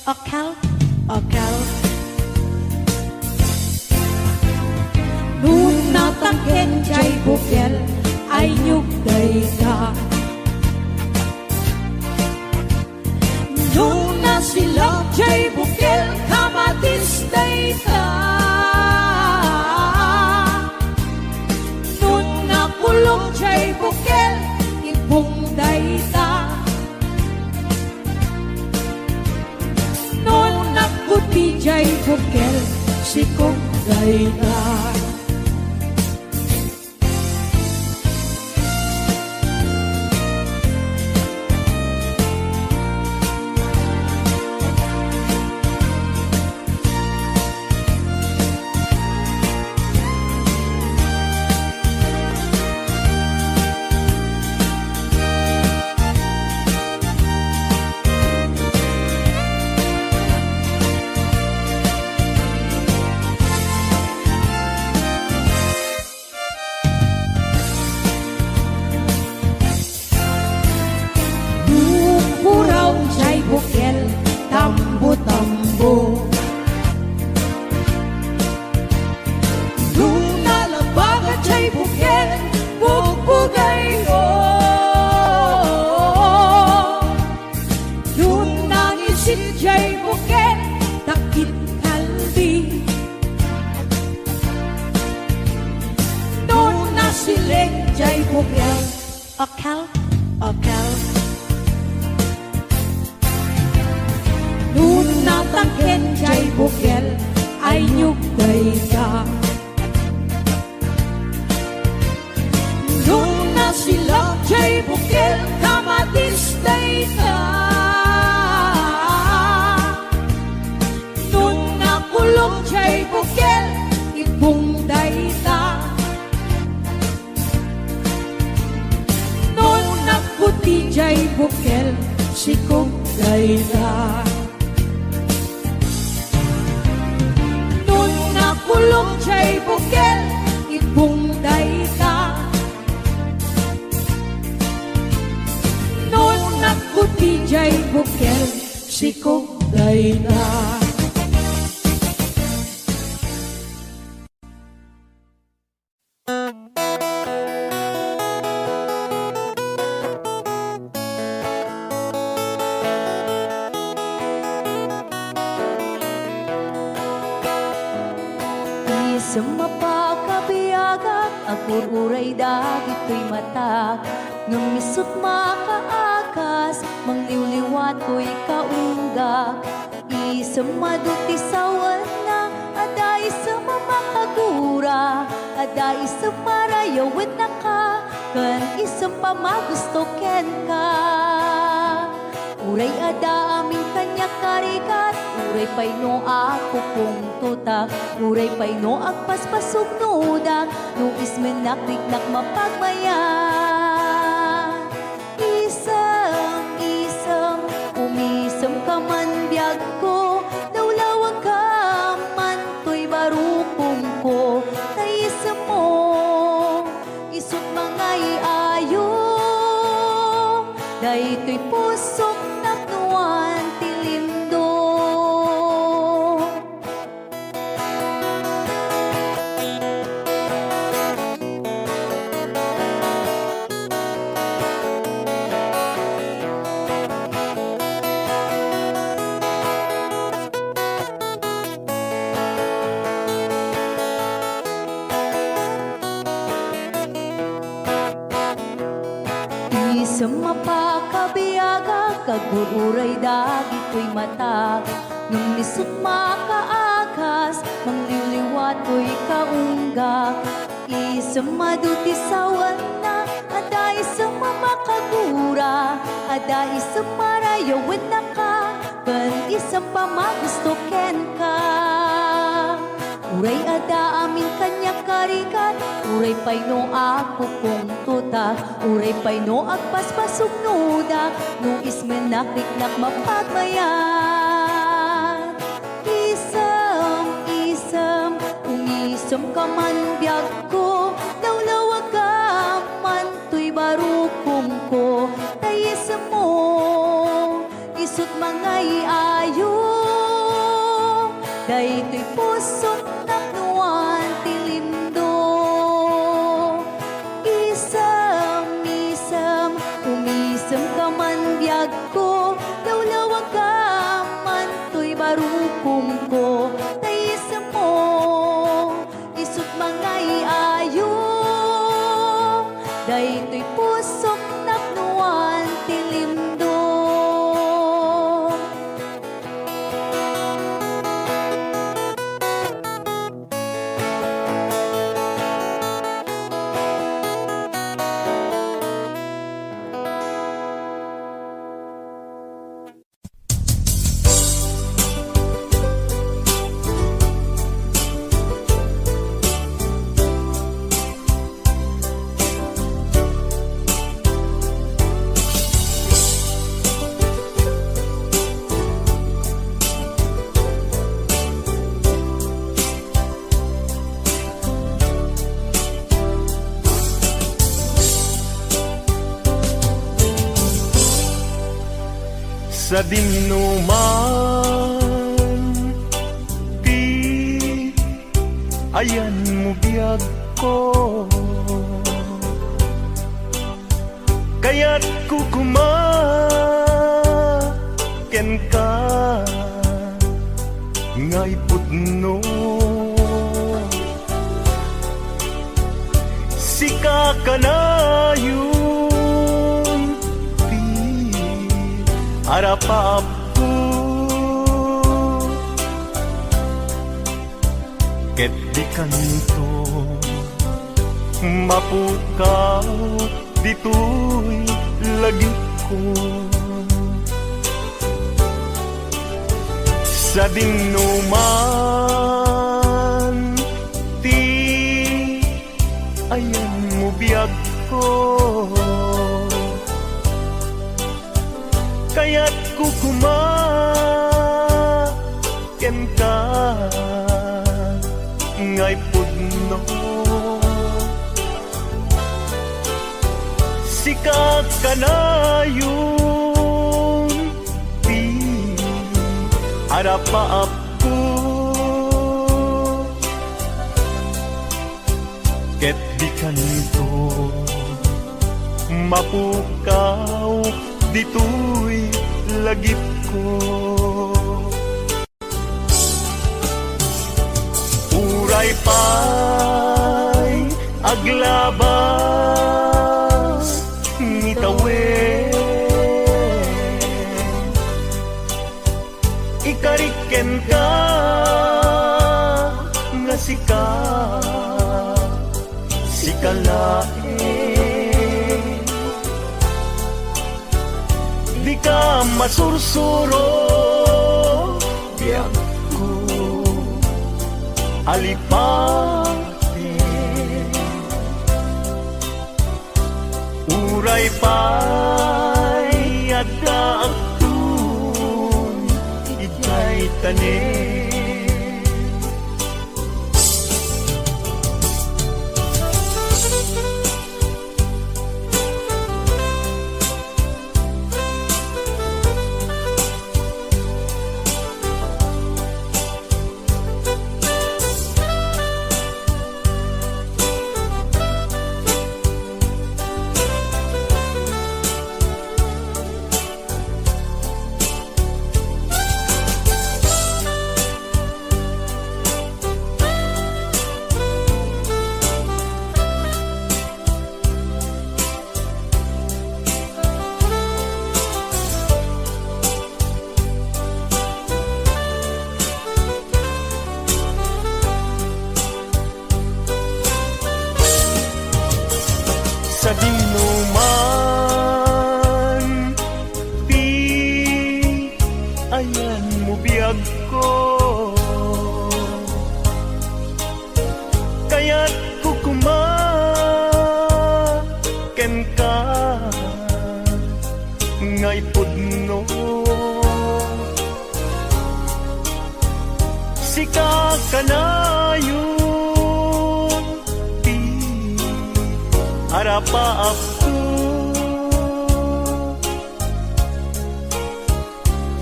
akal, akal. Nung natangken jay bukel ay nyugday ka. Nung nasilang jay bukel kamatis day ka. Nung nakulong jay bukel ibong day ka. Nung nakuti jay bukel sikong day ka. Bukel, tambo-tambo. Nung nalabagan siya'y bukel, bugbugay ko. Nung nangisit siya'y bukel, takit kalbi. Nung nasilig siya'y bukel, akal, akal. Nung natangken jay bukel ay nyugday ka. Nung nasilang jay bukel kamatis day ka. Nung nakulong jay bukel ibong day ka. Nung nakuti jay bukel sikong day ka. Kulong jay bukel, ibong day ka. Noon nakuti jay bukel, sikong day ka. Sumapakabiagak, agur-uray dagito'y mata. Ngamisot makaakas, mangliwliwat ko'y kaunggak. Isang maduti sawan na, ada isang mamakagura. Ada isang marayawin na ka, kan isang pamagusto ken ka. Uray ada aming kanya karikat, uray pay no ako kung tutak, uray pay no agpaspasog nudak, no ismenak riknak mapagmayan. Isang, umisam ka man biyag ko, nawlawag ka man to'y barukong ko, taisam mo, isot mga iayo, dahi to'y pusok naknuan tilindo. Isang mapakabiyaga, kagururay dagito'y mata. Nung lisot makaakas, mangliwliwat ko'y kaunggak. Isang maduti sawan na, ada isang mamakagura. Ada isang marayawin na ka, kan isang pamagusto ken ka. Uray ada amin kanya karikat, uray pay no ako kung tutak, uray pay no agpaspasog nudak, no ismenakiknak mapagmayan. Isam, umisam ka man biyag ko, lawlawag ka man to'y barukong ko, tayisam mo, isot mga iayo. daytoy pusong napnuan tilindo. Isam-isam, umisam ka man biyag ko, lawlawag ka man to'y barukong ko. Taisam mo, isut mga iayo, daytoy pusong napnuan tilindo. Sa dinuman ti ayan mo biyag ko, kaya't kukumaken ka ngay putno. Sika ka na yun harapap ko, ket di kanto mapukaw dito'y lagi ko. Sa dinuman ti ayan mo biyag ko, kaya't kukumaken ka ngay pudno. Sikat ka na yun di harapaap ko, ket di kanto mapukaw dito'y lagip ko. Uray pa'y aglabas ngitawen, ikariken ka nga sikalain. Di ka masursuro biyag ko alipate, uray pa'y adda agtun ikay tanin. Sa dinuman di ayan mo biyag ko, kaya't kukumaken ka ngay pudno. Sika ka na yun di harapaap ko,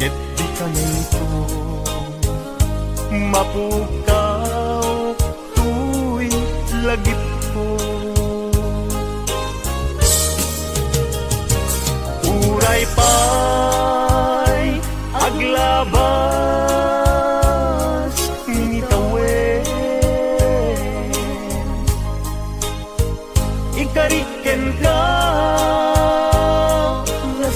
ket di kanito mapukaw tuy lagip ko. Uray pa'y aglabas nitawen, ikariken ka nga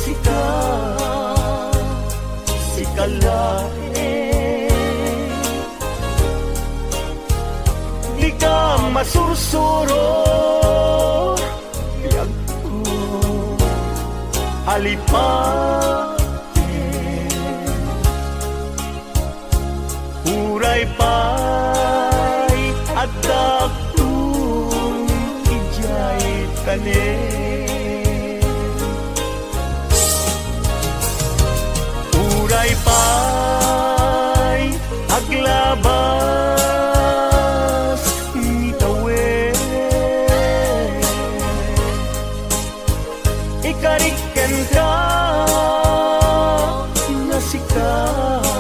sikalae, di ka masursuro yag ko alipate, uray pa'y adaptun ijay tanen, uray pa'y aglabas nitawen, ikariken ka nga sikalain,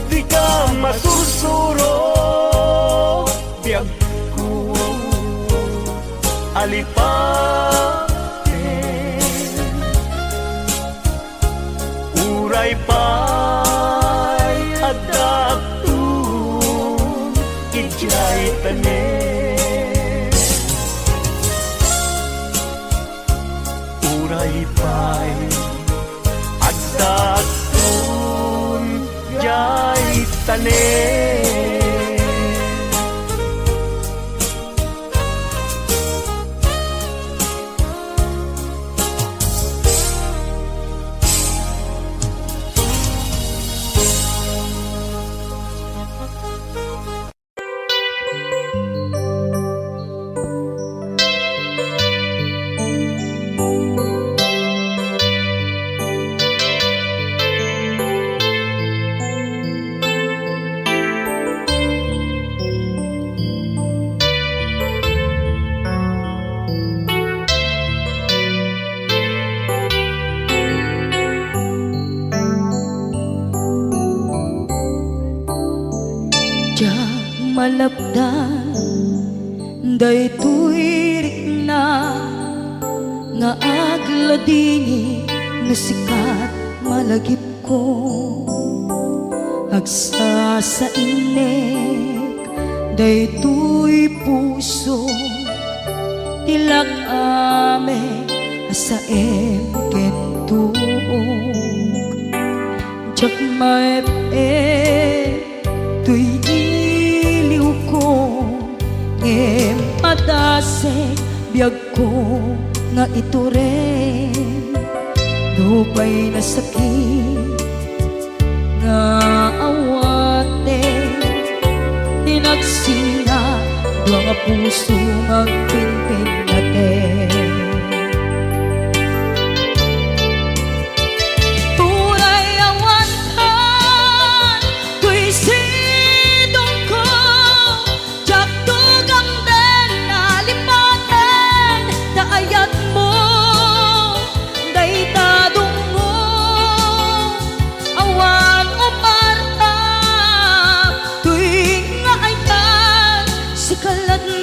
di ka masursuro biyag ko alipaten, uray pa'y adaptun ijay tanen, uray pa'y adaptun ijay tanen. Malapdan daytoy rikna nga agladini nga sikat malagip ko, agsa sa inek daytoy puso tilak ame asaem kentuog jak maep tuy iliw ko ngem padasek biyag ko nga ito rin lupay na sakit nga awate tinagsinga mga puso magpinpin natin.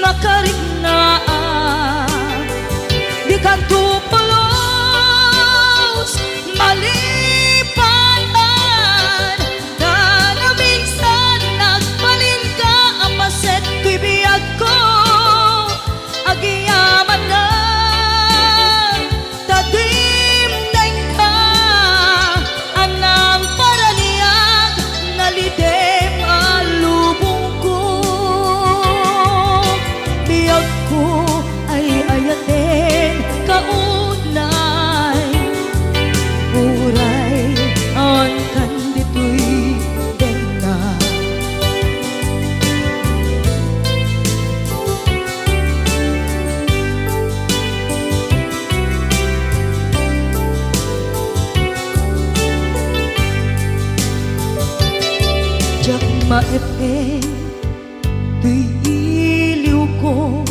Makarinaan di kanto pulos malipatan na minsan nagbalin ka apaset ko'y biyag ko agiyaman na tadim-deng ka anang paraniyag nalidem alubong ko biyag ko ay ayatin kaunay uray ang kandito'y denga jak maepe tuy iliw ko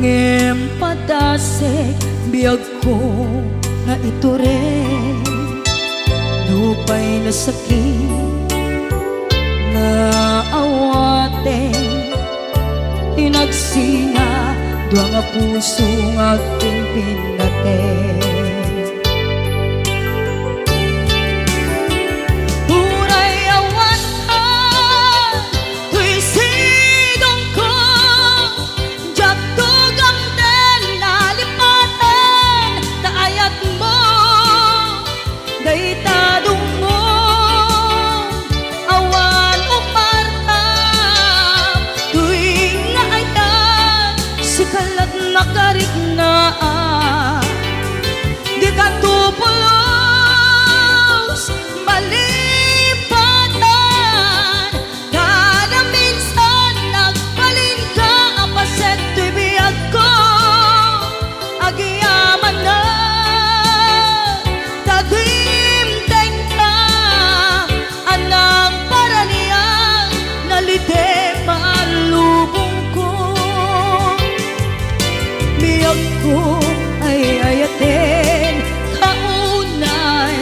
ngem padasek biyag ko nga ito rin Lupay na sakit na awate Inagsinga dua nga puso nga aking pinate Uray awan ka tuy sidong ko Jak tugang den nalipatan Taayat mo Daytadong mo awan uparta tuwing nga ayan si kalat nakarik na di ka tupulos malipatan kada minsan nagbalin ka apaset tuy biyag ko agiyaman na tagimteng ka anang paraniyang nalite malubong ko biyag ko ay ayaten kaunay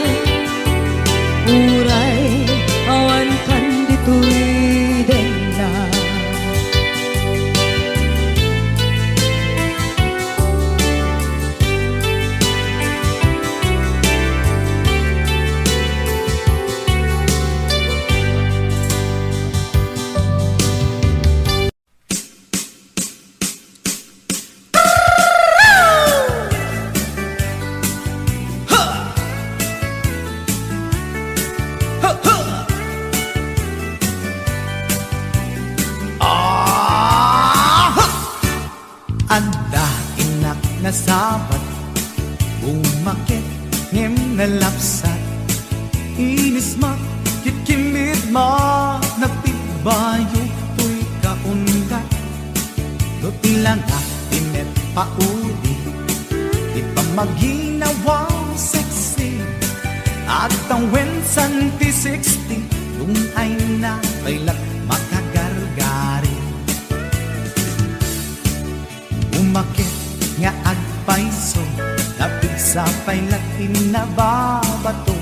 uray awan kan dito'y den na Anda inak na sabat Umakit ngem na lapsat Inis ma kitkimit ma Nagtibayo tuy kaundat Do ilang tinet pauli Di pa maginawang sexy At ang wensan ti 60 Yung ay na kailat makagargari Umakit nga agpaiso Napigsa pa'y latin na babato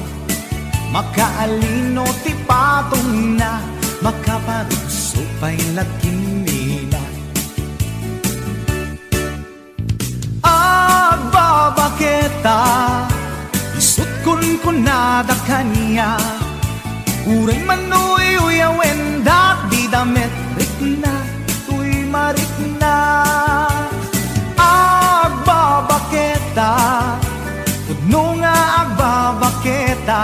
Makaalino ti patong na Makaparuso pa'y latin nila Agbabaketa Isut kun nada kanya Uray manoy uyawen dat di damit rikna Tuy marikna Agbabaketa Udno nga agbabaketa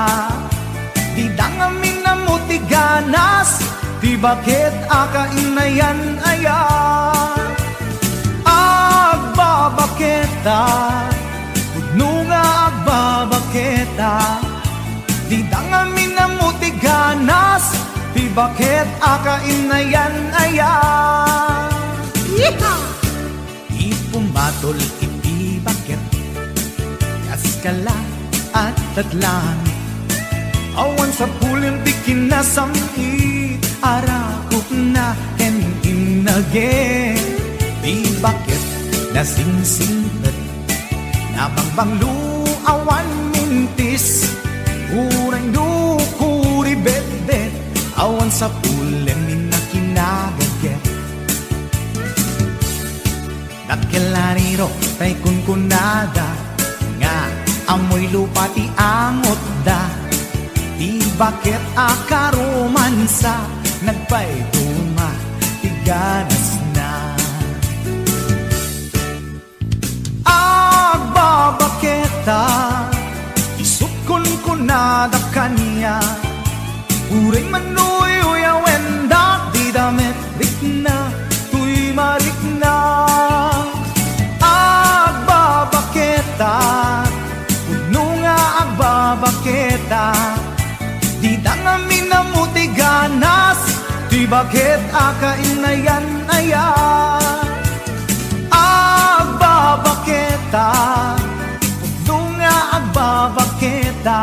Di dangamin na mutiganas Di bakit akainayan aya Agbabaketa Udno nga agbabaketa Di dangamin na mutiganas Di bakit akainayan aya Ipumatol iti bakit Kaskala at tadlang Awan sa pulim di kinasamit Arakop na ken inage Di bakit nasingsingit Nabangbanglu awan mintis Uray dukuri bet-bet Awan sa pulim minakinagaget Nakilariro tay kunkunada Nga amoy lupa ti angot da Di bakit akaromansa Nagpaituma ti ganas na Agbabaketa Isut kunkunada kanya Uray manoy uyawen da Di damit rikna Tuy marikna Agbabaketa Udno nga agbabaketa Di dangamin na mutiganas Di bakit akainayan aya Agbabaketa Udno nga agbabaketa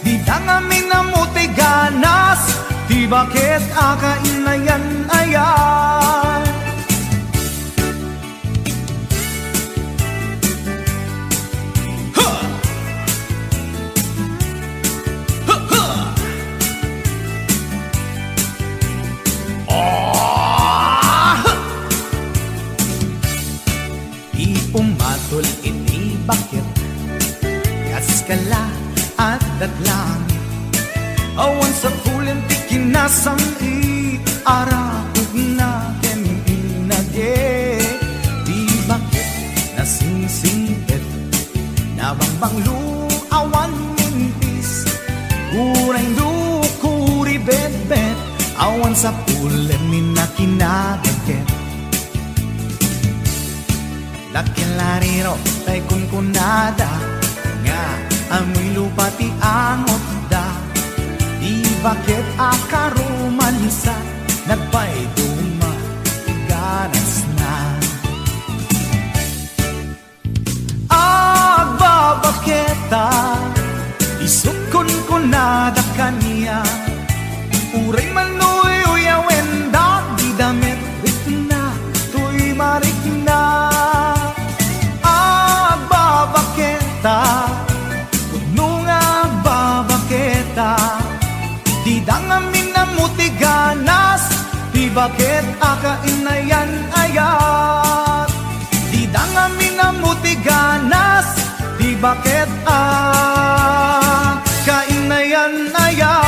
Di dangamin na mutiganas Di bakit akainayan aya Matol ini bakit kaskala at datlang awan sa pulen tikinasam arapog natin inage di bakit nasingsingpit nabangbang luawan mintis kurang dukuri bet-bet awan sa pulen minakinagagit lakin lariro tay kunkunada nga amoy lupati angot da di bakit akarumansa nagpay duma ganas na agbabaketa isukon kunada kaniya uray manuy uyawen da di damit rikna tuy marikna di dangamin na mutiganas di bakit akainayan ayat di dangamin na mutiganas di bakit akainayan ayat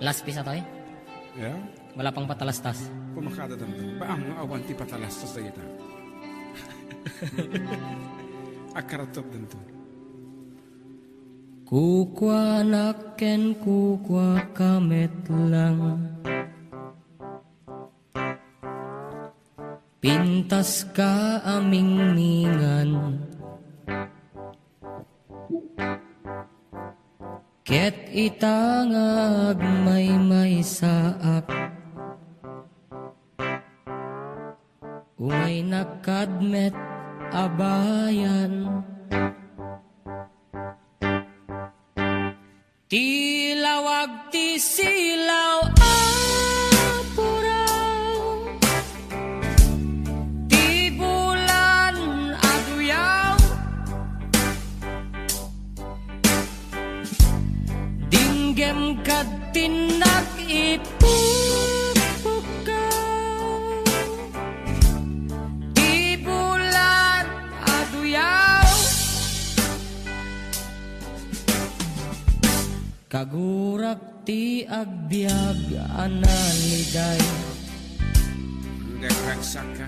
Last piece na to eh. Yeah? Wala pang patalastas. Kumakada tanto. Ba ang awan ti patalastas na kita. Akaratop tanto. Kukwa naken kukwa kamet lang. Pintas ka aming mingan. Ket itangag may saak. Umay nakadmet abayan. Tilawag ti silaw apuraw. Ti bulan aduyaw. Dinggem kad tinak ipupukaw. Ti bulan aduyaw. Kagurak ti agbyag analiday. Nagraksak ka.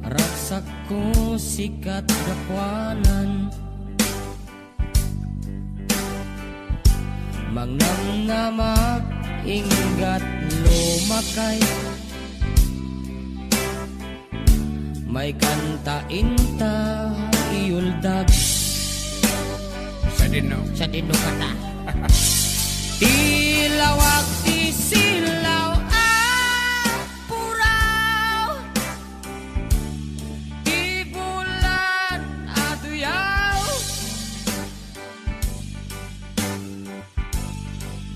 Raksak ko sikat dakwanan. Mangnamnamak inggat lumakay. May kanta inta iuldag. Sa dino. Sa dino kata. Tilawag ti silaw apuraw. Ti bulan aduyaw.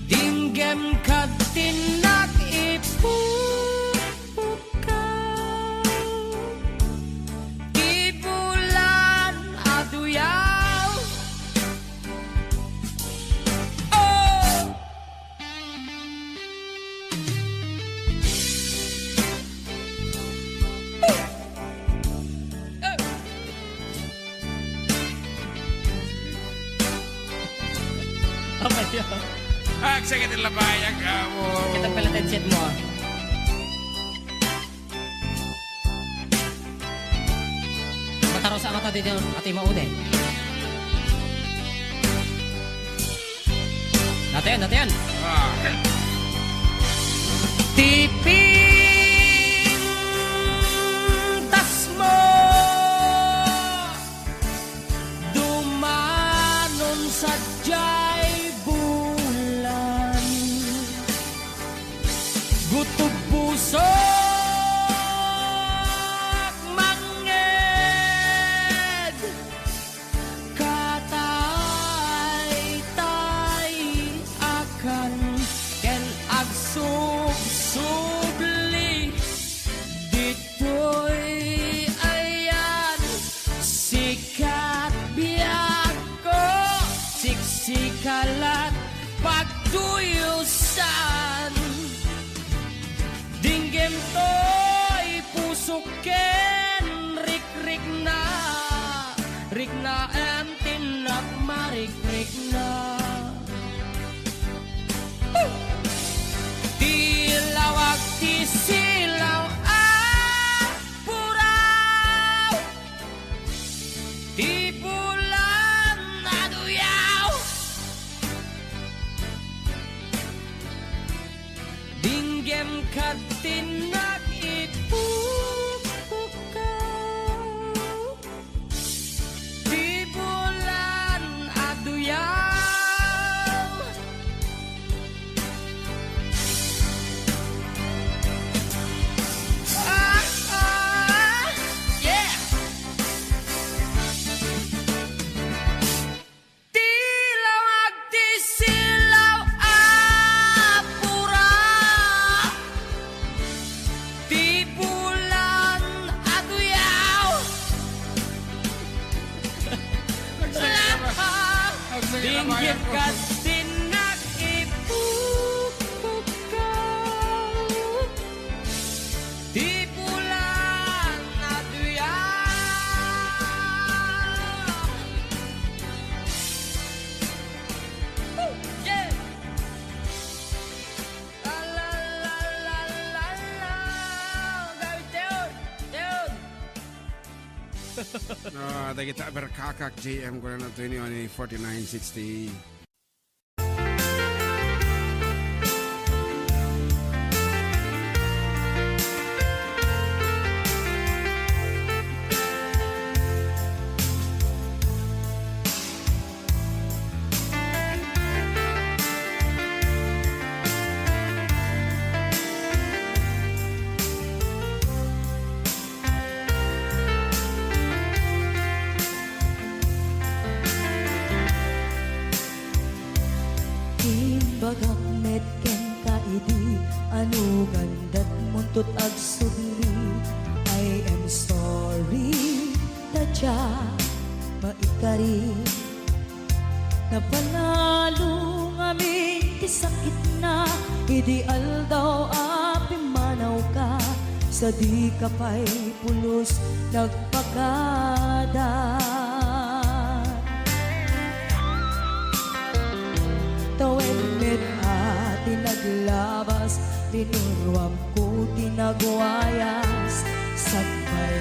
Dinggem kad tinak ipupukaw. Ti bulan aduyaw. Sige din labayan ka mo. Kita pala headset mo ah. Mataro sa mata dito ati maude. Natin. Tiping tas mo dumanon sa gutom puso manged katay-tay saan dinggem to'y pusok ken rik na em tinak marik na tilawag ti silaw puraw di bulan naduyaw dinggem katinak ipupukaw di bulan aduyaw yeah tilawag ti silaw pura di bulan aduyaw dinggit ka tinak ipupukaw di bulan aduyaw yeah la la la la la la David Teon Kita berkakak JM ko na 20 4960. Bagak metken kaidi anu gandat muntut ag sudli I am sorry tadya maikari napanalo ngamin ti sakit na ideal daw api manaw ka sa di ka pa'y pulos nagpagada Tawen tinaglabas, tinurwam ko tinagwayas Sagbay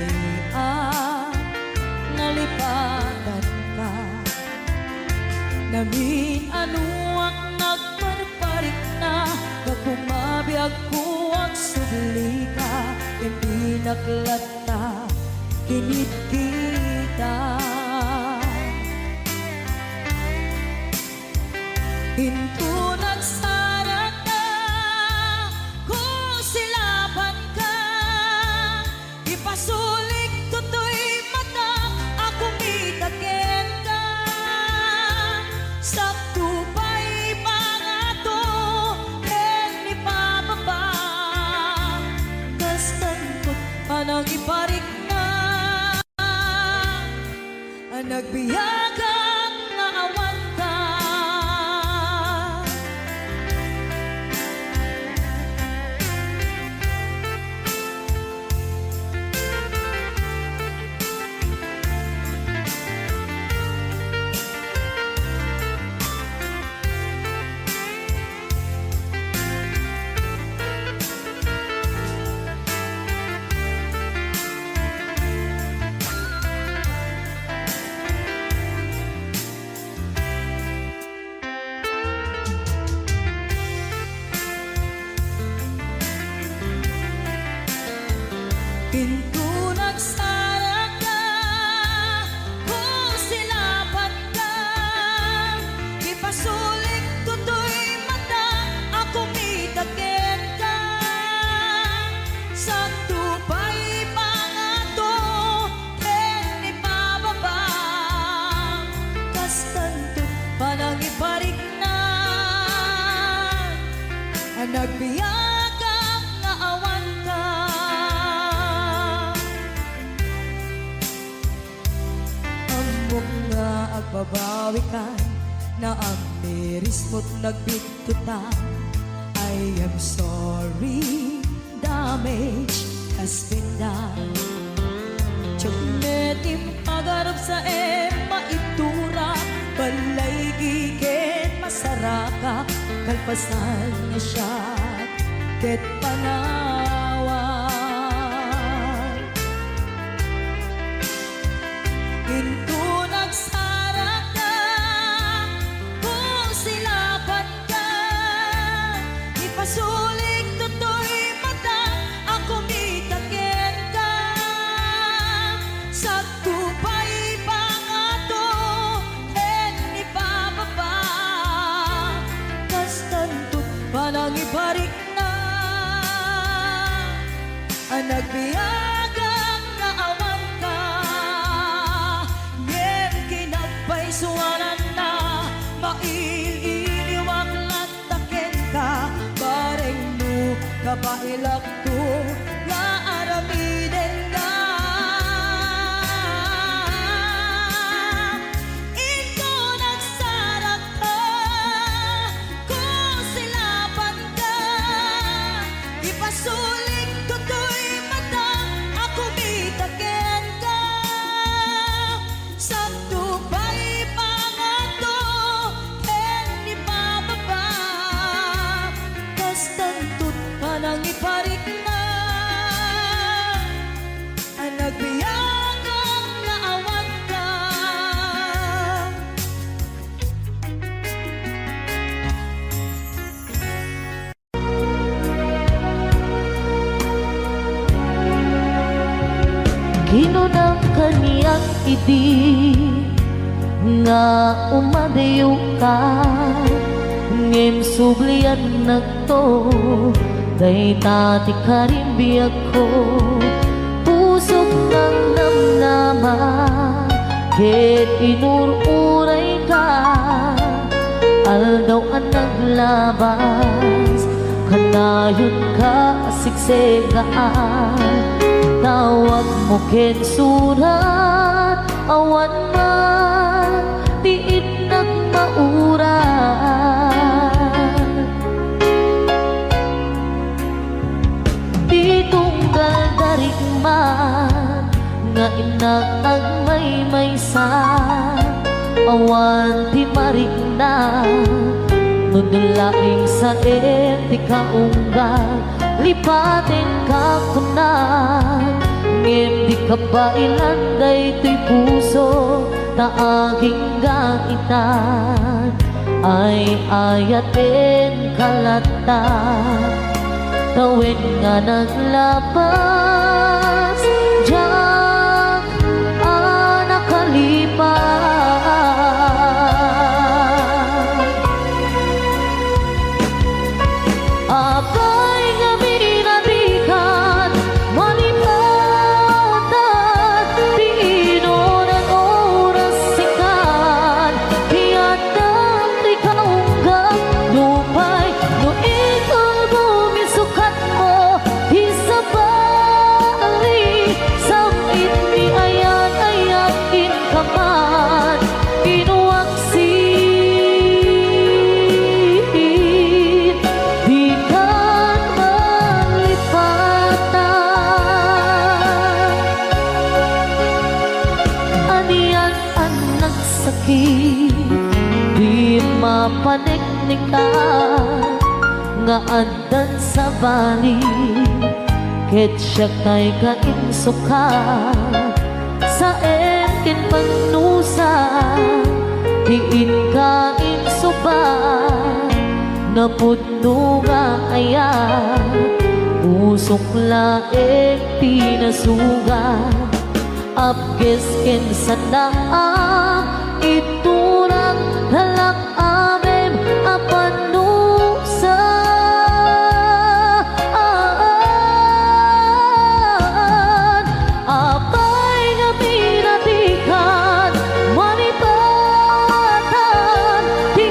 nalipatan ka Namin ang nagparparik na Pagkumabiyag ko ang sudli ka Hindi naklata, kinit kita Hinto nagsara ka, kung silaban ka Ipasulik tutoy mata, ako mitakin ka Sakto pa'y pangato, ken ipababa Kastantot anang iparik na Nagbiyagang nga awan ka Pinto nagsara ka, kung silaban ka Ipasulik tutoy mata, ako mitakin ka Sakto pa'y pangato, ken ipababa Kastanto panang iparik na Nagbiyagang nga awan ka nga agbabawi ka na ang miris mo't nagbitutan I am sorry, damage has been done. Chagnetim pagarap sa maitura, balay gigen masaraka, kalpasan niya siya, ket panawan. Into nagsarak na, kung silapan ka, ipasulik tutoy mata, ako mitaken ka. Sa tupay pangato, en ipababa, kastantut panang ibarik na, ang nagbiyagang naawan ka, ngem kinagpaisuanan na, maililiwag lataken ka, bareng no kabailak to, nga aramiden ka. Ito nagsarak ka, kung silapan ka, ipasulik tutoy mata, ako mitaken ka. Sa tupay pangato, en ipababa, kastantut panang iparik na, ang nagbiyagang naawan ka. Ginunang kaniyak iti nga umadayo ka, ngem sublian nagto, day tati karimbiyak ko, pusok ng namnaman, ket inururay ka, aldaw ang naglabas, kanayon ka siksegaan, tawag mo ken surat, awan man, tiit nagmauran. Di tunggal darig man, nga inag may sa, awan ti marig na, nudulaing sa ti kaunggal, lipatin ka kunan, ngem di ka ba ilanday to'y puso, taaging gaitan, ay ayatin kalata, tawin nga naglabas, diyak nakalipas. Abay nga minarikan, malipatan, di inunan oras sikan, tiyadang di kaunggang, lupay, no ikol bumisukat mo, isabali, samit ni ayan-ayakin ka man, inuwaksin, di ka malipatan. Aniyan ang nagsakit, di mapaniknikan, nga andan sa bali, ket siya kay kainsuka, sa entin pagnusa, tiin ka insuba, napudno nga ayan, pusok laeng pinasuga, apkes ken sanaa, iturang halak amem apanusa. Apay nga pinatikan, manipatan, di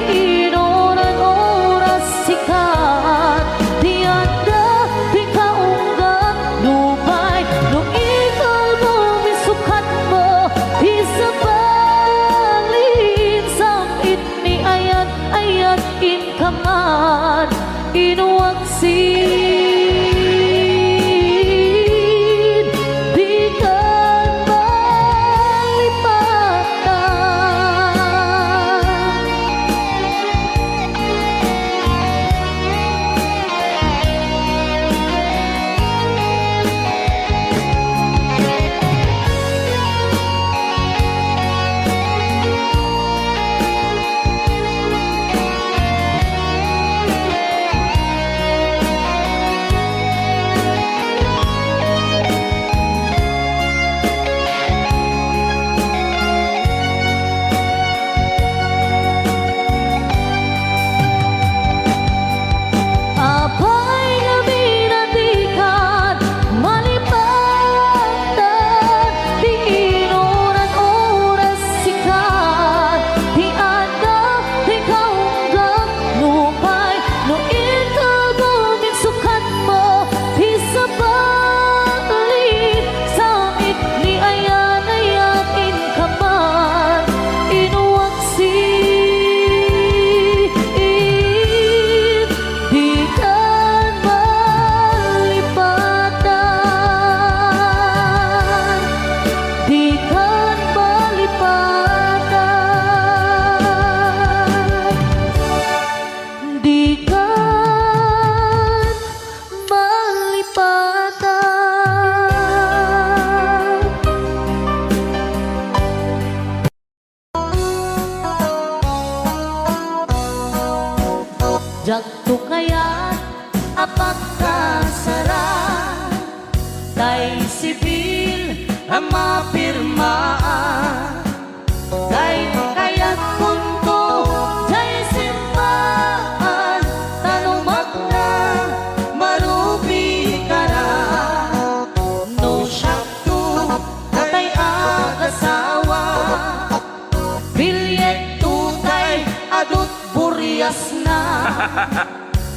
inoran oras sikat, di anda, di kaunggang, lupay, no ikal bumisukat mo, isabalin, samit ni ayan. inuwaksin, di ka Apay na binatikan, malipatan, di inuran oras sikat, di ada, di kaunggap, nupay, no ikagumin sukat mo, di sa balik, sa ni ayan ayakin ka man, inuwaksin, di kan malipatan, di kan malipatan, di kan malipatan. Jagto kaya apat kasara, tay sibil ang mapirmaan, tay kaya't punto, tay simbahan, tanumak na marubi ka na. No syakto, tay agasawa, bilyet tutay, adut buryas na.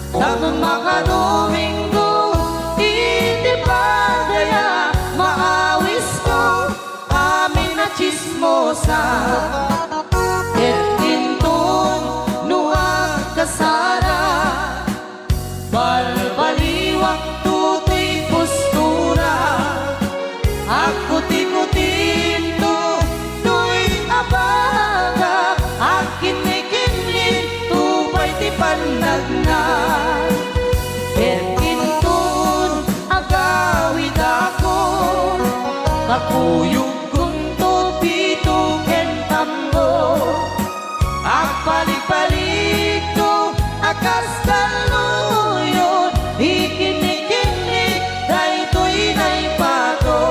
Dapat makadominggo, hindi pa kaya maawis ko, amin na chismosa. Etintong nuwag kasara, balbaliwak tutoy postura, ako tikutin to, to'y abaga, akin may kinlin, tupay ti panagnan. Etintong agawid ako, kakuyog kong tupito kentambo, agpalik-palik to, akas kaluyon, ikinikinig, daytoy naipato.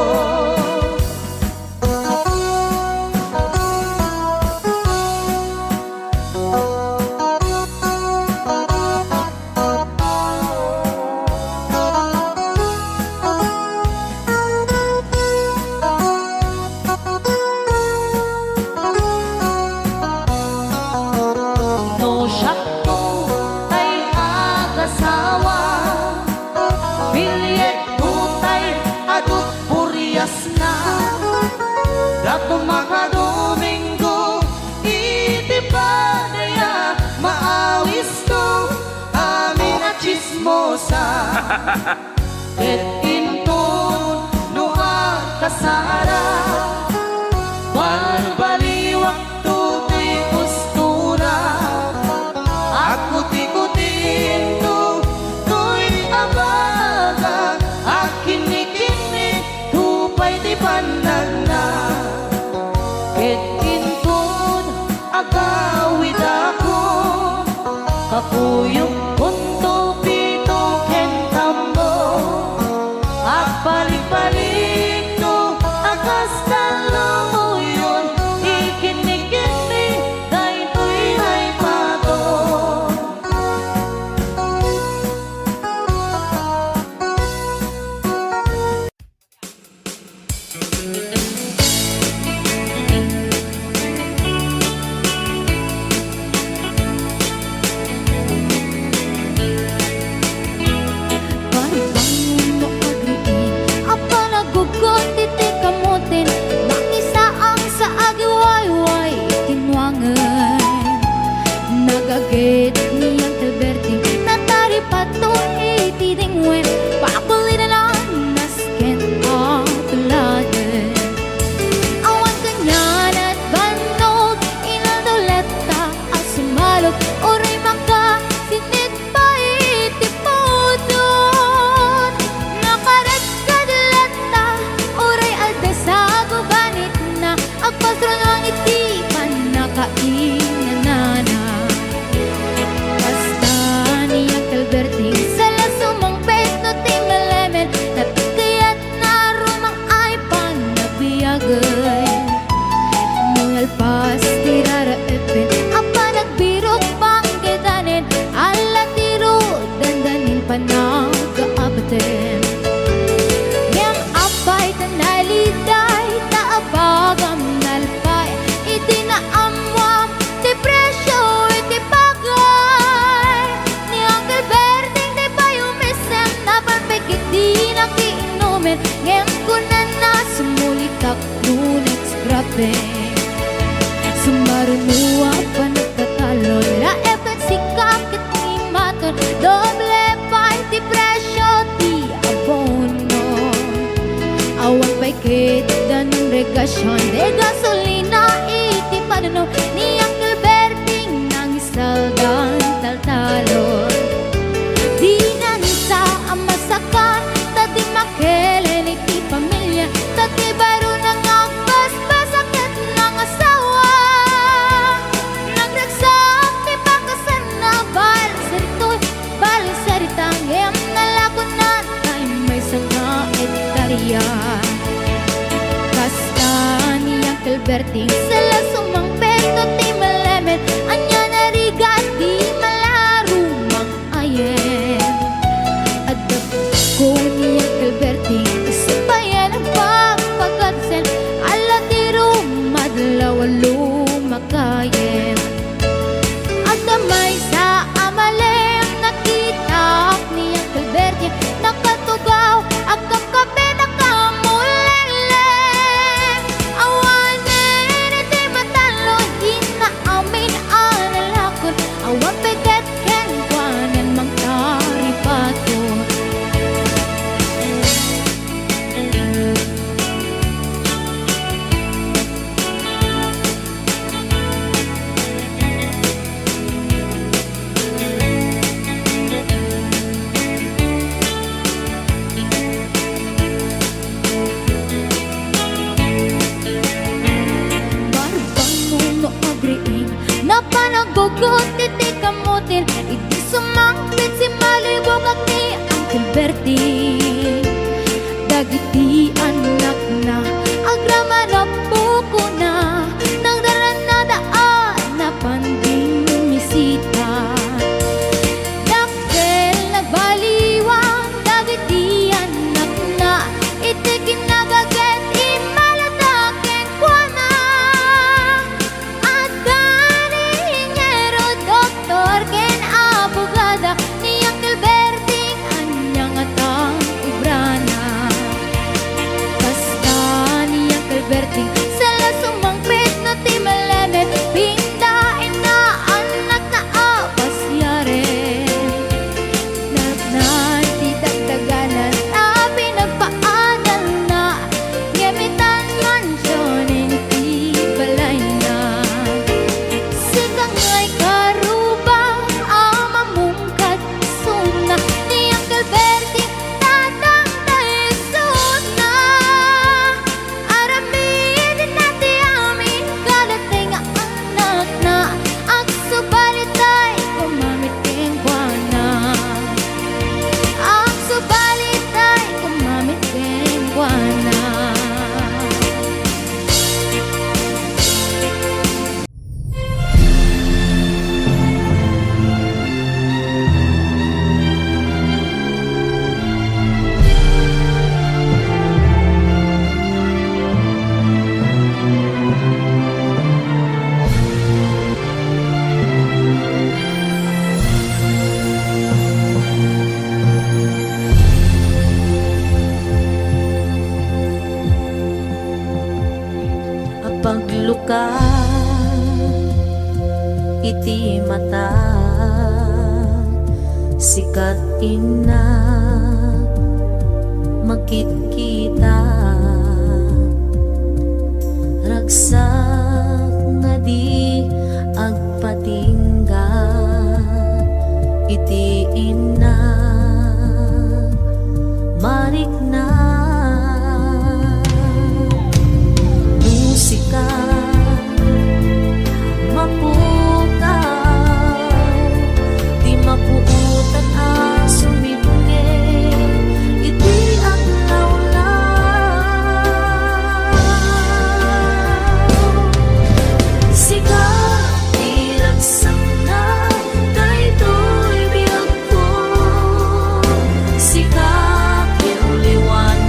No syakto ay agasawa, bilyet tutay adut buryas na. Dato makadominggo, iti pa daya maawis to, amin na chismosa. Et inton nuha kasara, balbaliwak tutoy postura, ako tikutin to, to'y abaga, akin nikinig, tupay di panagna. Et inton agawid ako, kakuyog punto pito kentambo, agpalik-palik to, akas kaluyon, ikinikinig, daytoy naipato. sakit dan regasyon de gasolina iti panuno ni Uncle Berting nang isaldan taltalon di nanisa ang masakan tati makelen iti pamilya tati baro nang agbasbas sakit ng asawa nagraksak ti pakasan na balisaritang em nalakunan ay may sanga etarya kasta ni Uncle Berting sala sumang peto ti malemen anya narigat di malarumang ayen adap ko ni Uncle Berting isipayan ang pagpagatsen ala ti rumadlaw lumakayen at damay sa amalem nakita ni Uncle Berting nakatugaw agam kape nakamulele awanen iti matalo inaamin analakon awan peget ken kwanen mangtaripato barbang nuno agriing napanagugot iti kamutin iti sumangpit si malibog at ni Uncle Berting dagiti anak na agraman na puko na nang daran na daan na panding misita dakkel nagbaliwang dagiti anak na iti kinagaget imalataken kwa na at kanihingero doktor ken abogada ni Uncle Berting anyang atang ibrana kasta ni Uncle Berting sala sumangpit no ti malemen pindain na anak na apasyaren ti dagdaganan na pinagpaanan na gamitan mansyonin iti balay na sikang ay karubang amamungkad suna ni Uncle Berting tatang taisod na aramin nati amin kadating anak na agsubalitay kumamit ken kuana agsubalitay kumamit ken kuana Pagluka iti mata sikat ina makikita ragsak nga di agpatingga iti ina marik na musika mapuka di mapuutan sumibunge iti ang lawlaw sika iragsak na daytoy biyag ko sika piuliwan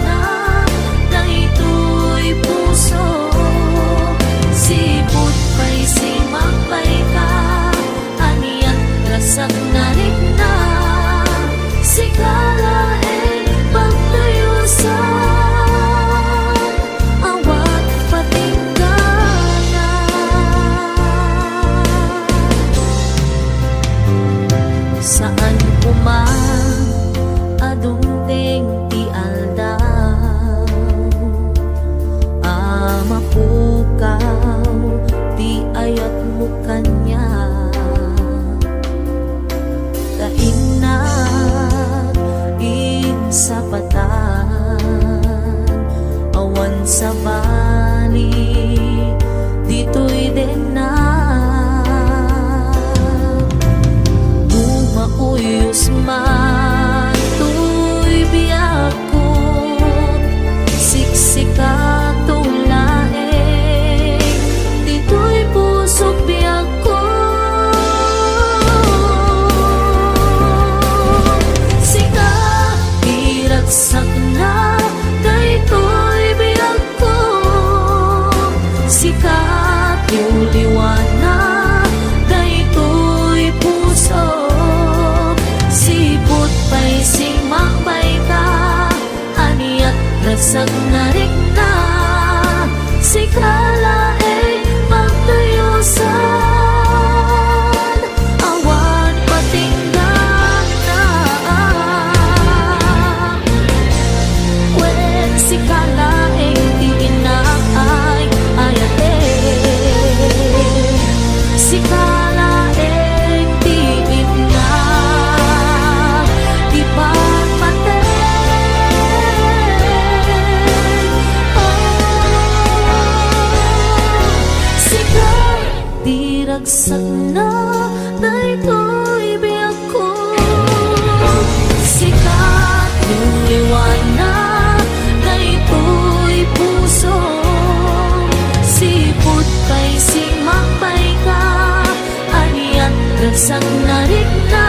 Ragsak na rigna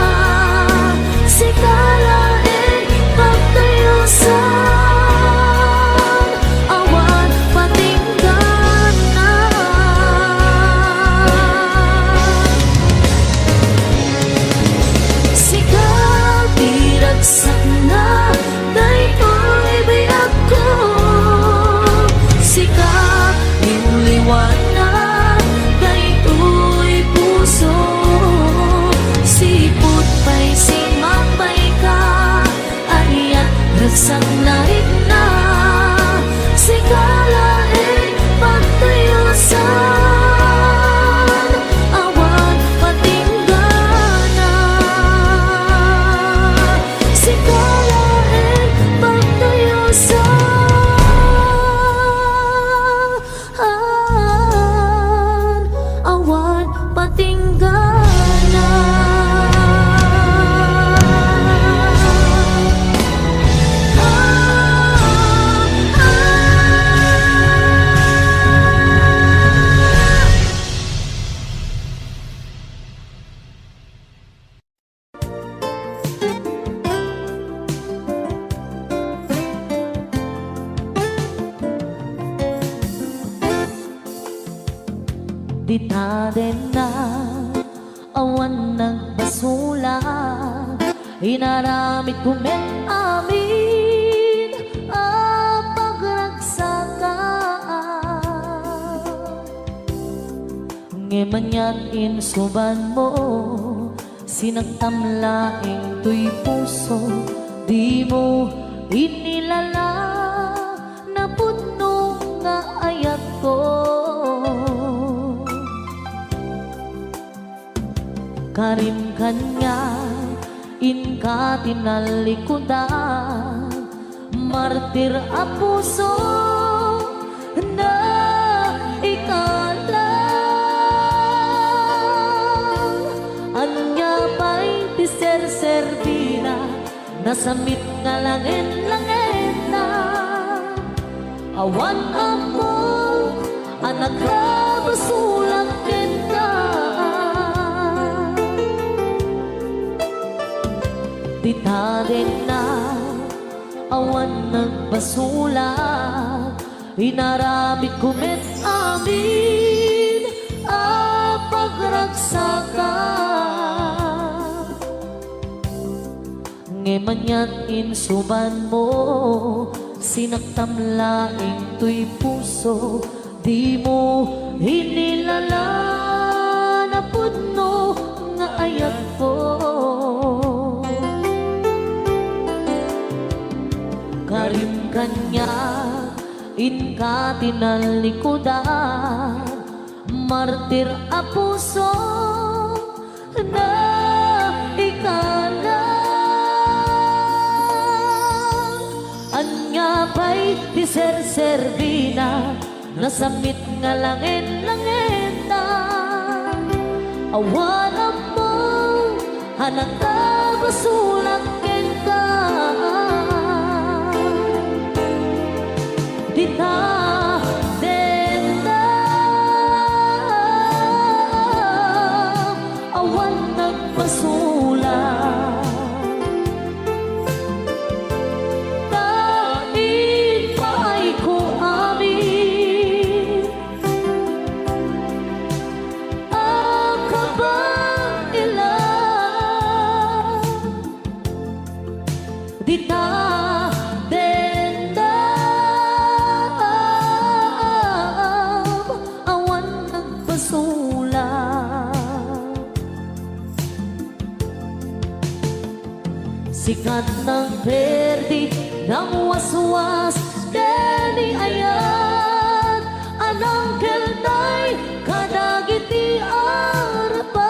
si kalain pagtayo sa awan patinggan na. Sigaw di ragsak na daytoy biyak ko. Sigaw iyong liwanag daytoy puso. Sipot pa'y simapay ka ayat ragsak na rigna si kalain pagtayo sa awan patinggana. Si kalain pagtayo sa awan patinggana. Di natin na awan nagbasula, inaramid kumet amin ang pagragsakan. Ngemanyan insuban mo sinagtamlaing tuy puso, di mo inilala na puno nga ayat ko. Karim kanya inka tinalikudan, martir a puso na ikalang. Anya pa'y tiser-servina nasamit nga langin-langin na awan amo anak rabasulang ka. Tita din na awan nagbasulat, inaramid kumet amin ang pagragsakan. Ngemanyan insuban mo sinagtamlaing tuy puso, di mo hinilala na puno nga ayat ko. Karim kanya inka tinalikudan, martir a puso na ikalang. Anya pa'y tiser-servina nasamit nga langin-langin na awan mo hanang kabasulang ka. Dita din na awan nagpasulat, dahil pa'y ko amin ang kabang ilan. Dita din na sikat ng perdi ng waswas deni ayat anang keltay kadagiti arapaan.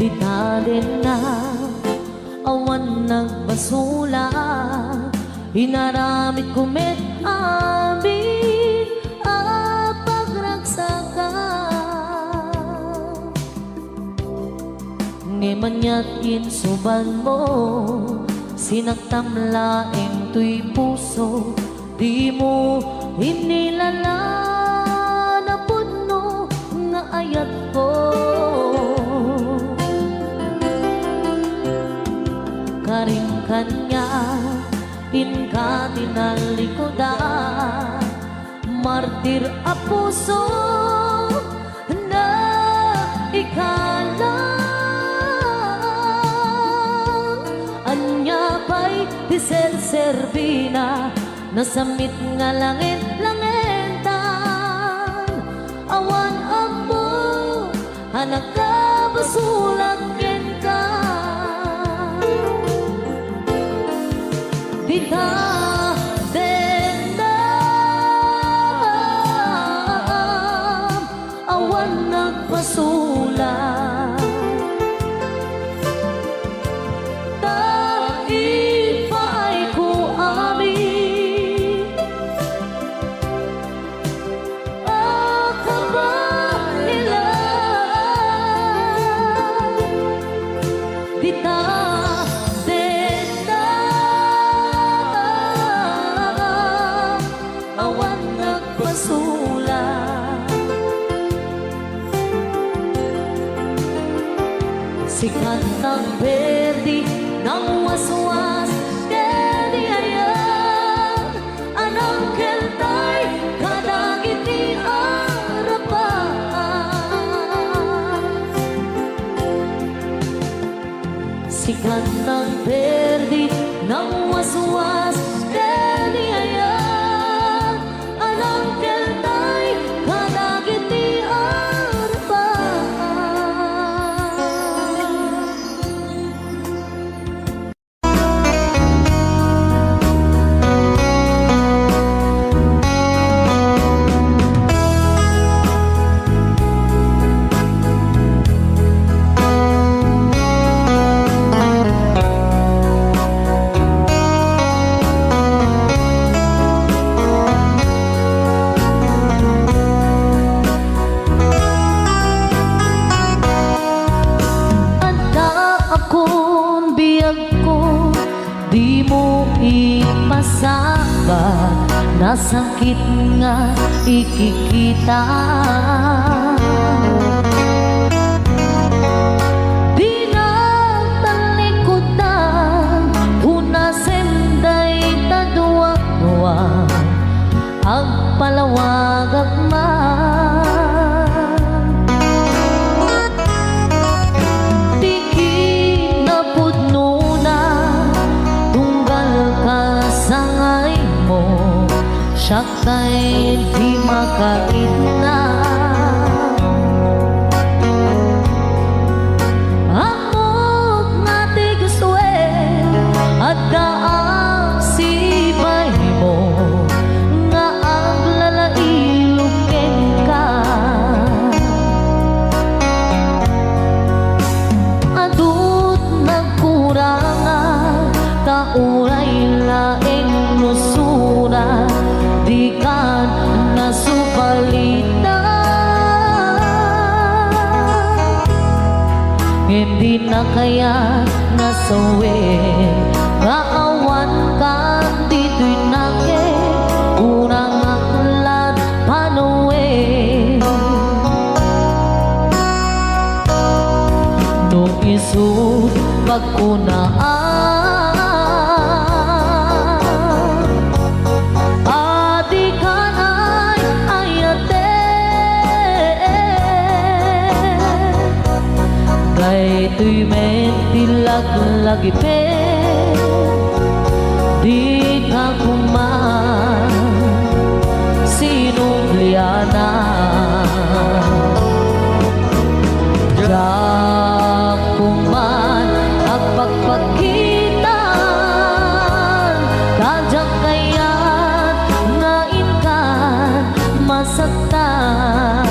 di tadin na awan nagbasula hinaramit kumit amin at pagragsakan ngemanya't insuban mo sinagtamlaeng tuy puso di mo inilala na puno nga ayat ko karing kanya inka tinalikodan martir a puso na ikalang anya pa'y diserservina nasamit nga langit-langitan awan ako anak ka basulat ka di ka dendam awan nagpasulat taipay ko amin akabahilan di ka awan nagpasulat si kantang berdi ng waswas dedi ayan anang keltay kadagit ni arapan si kantang berdi ng waswas dedi ayan anang keltay kadagit ni arapan akong biyag ko di mo ipasabat nasakit nga ikikita di na talikodan una senday tadwa-dwa agpalawag agman siyak kay di makaitna amok na tiguswe at daang sibay mo nga ang lalailukin ka adut nagkurangan kauray laing nusura di kan nasupalitan hindi na kaya nasawin raawan kan dito'y nake unang aklat panuwi nung isut pagkunaan tuy men tilag lagi pe di ka kuman sinugliana ja kuman ang pagpakitan kajak kayan ngain kan masaktan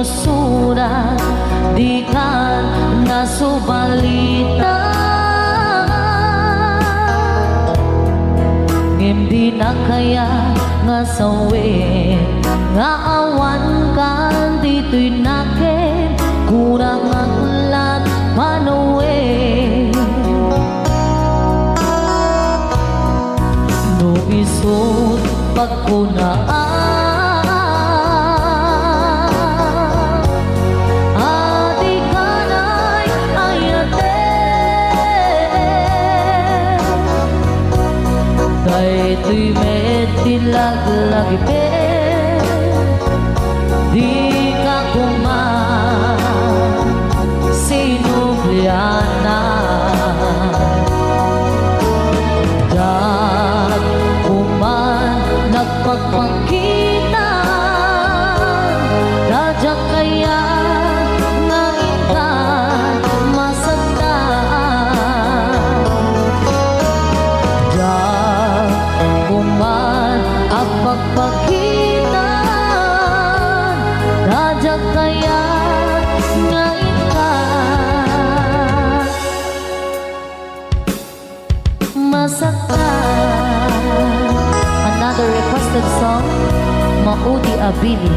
sinusulat di ka nasubalita. Hindi na kaya nga sawin nga awan kan dito'y nakin kurang ang ulat panawin. No isot pagkunaan tuy mệt thì lagi pe di ka kuman sinubliana dag kuman nagpagpakita dadyak kaya nga ikan masagdan kuman ang pagpagitan radya kaya nga ikan masaktan. Another requested song, Maudi Abili.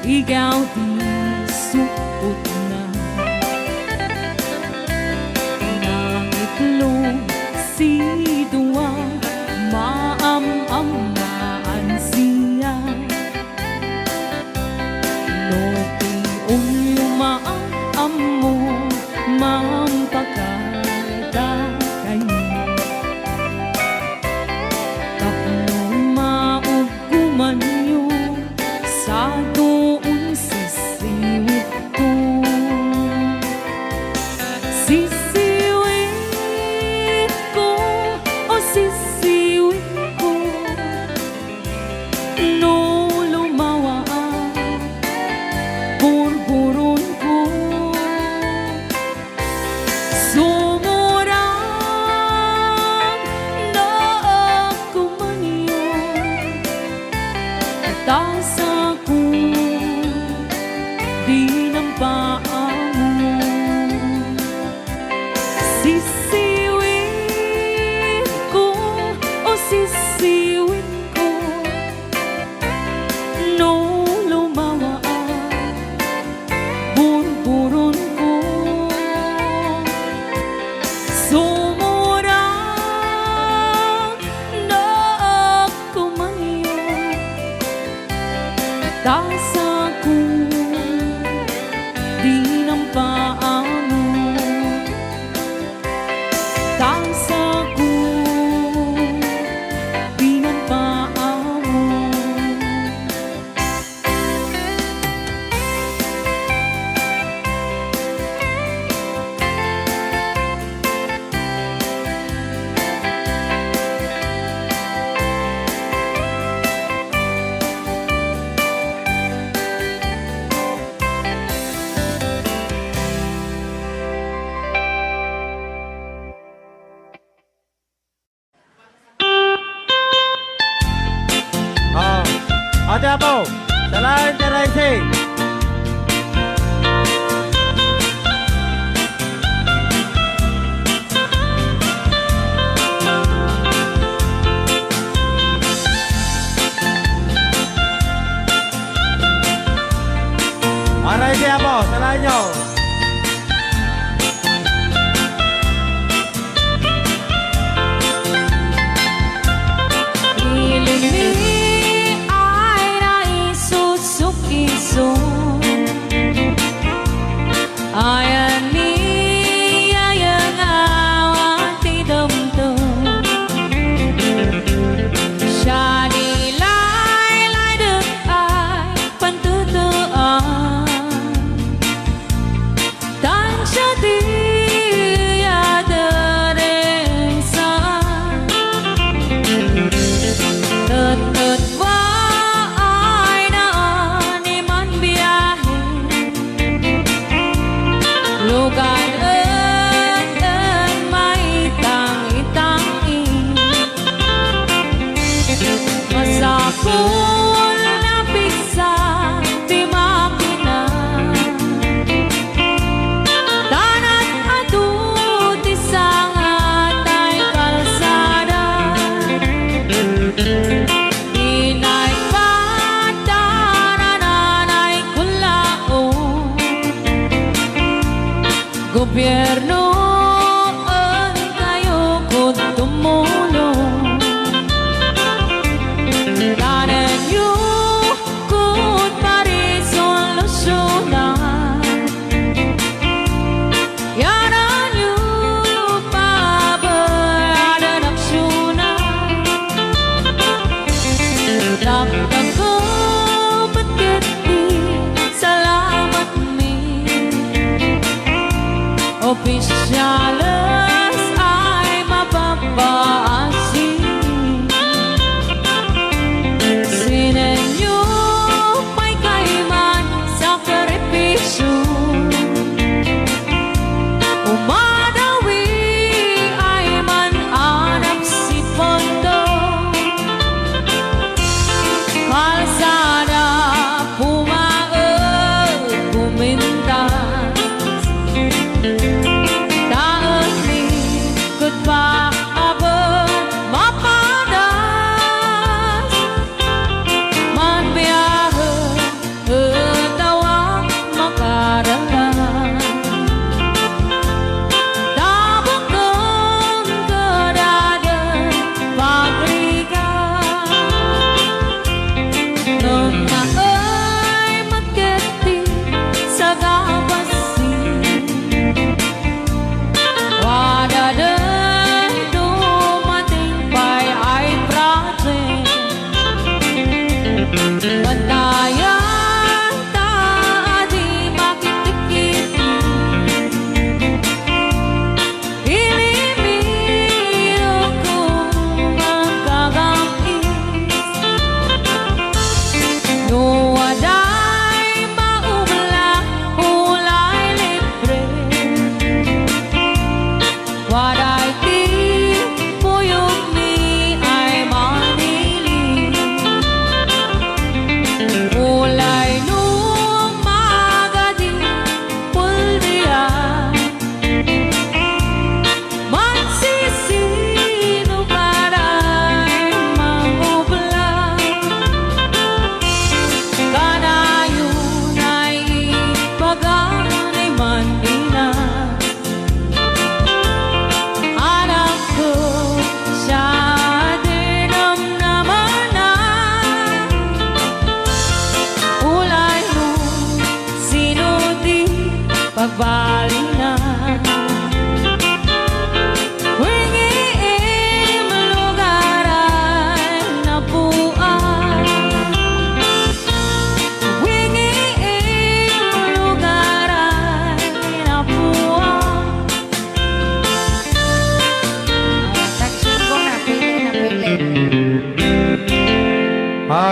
Ikaw di suot na nangitlog si Dua maam-amaan siya Lopi ulo maam-amo mampakada kayo Tapno mauguman niyo sa doon sisiwit ko Sisiwit ko, o sisiwit ko No lumawa ang burburon ko Sumurang na ako man yun Sisiwin ko, o sisiwin ko, no lumawa ang burburon ko. Sumurang na kumayo, tasa ko di ng paa mo. Tasa ko di ng paa mo. Oh, Ate Apo, Salain Terrace. Aray si Apo, salain nyo. Ilimi ay naisusuk-iso, ayan ni ayang awat idamdam. Siya nilay-lay dek ay pantutuan, tan siya di adaresan. Tut wa ay naan man biyahe, lugar en may tangi-tangi. Masakol na pigsa di makina, tanat adut isang atay kalsada. Inay patananay kulao, gobyerno ang kayo kung tumulong. Tanan nyo kung parisolusyonan, yanan nyo pabayaan aksyonan. Damdam ko bakit di salamat mi, opisyalis ay mapapaasi. Sinenyo may kaiman sakripisyo, umadawi ay man-anap si pondo. Kalsada pumaag, pumintas, daan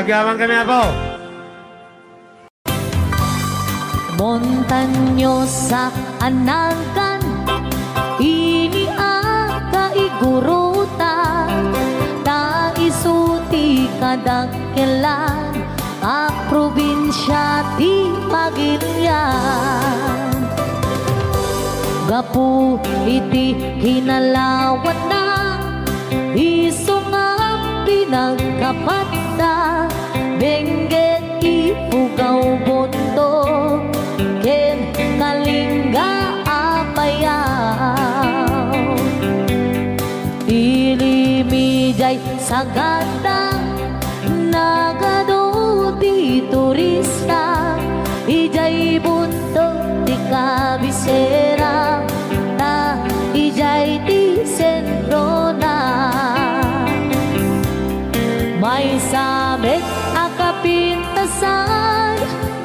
Pagyaman kami ako. Montanyosa anagan iniaka iguruta ta isuti kadakkelan a probinsya ti Pagilian gapu iti kinalawat na isungam pinagkapatta bengget ipugaw bondo ken kalingga apayaw ilimijay sagada nagado ti turista ijay bunto ti kabisera ta ijay ti sentro na may sabit akapintasan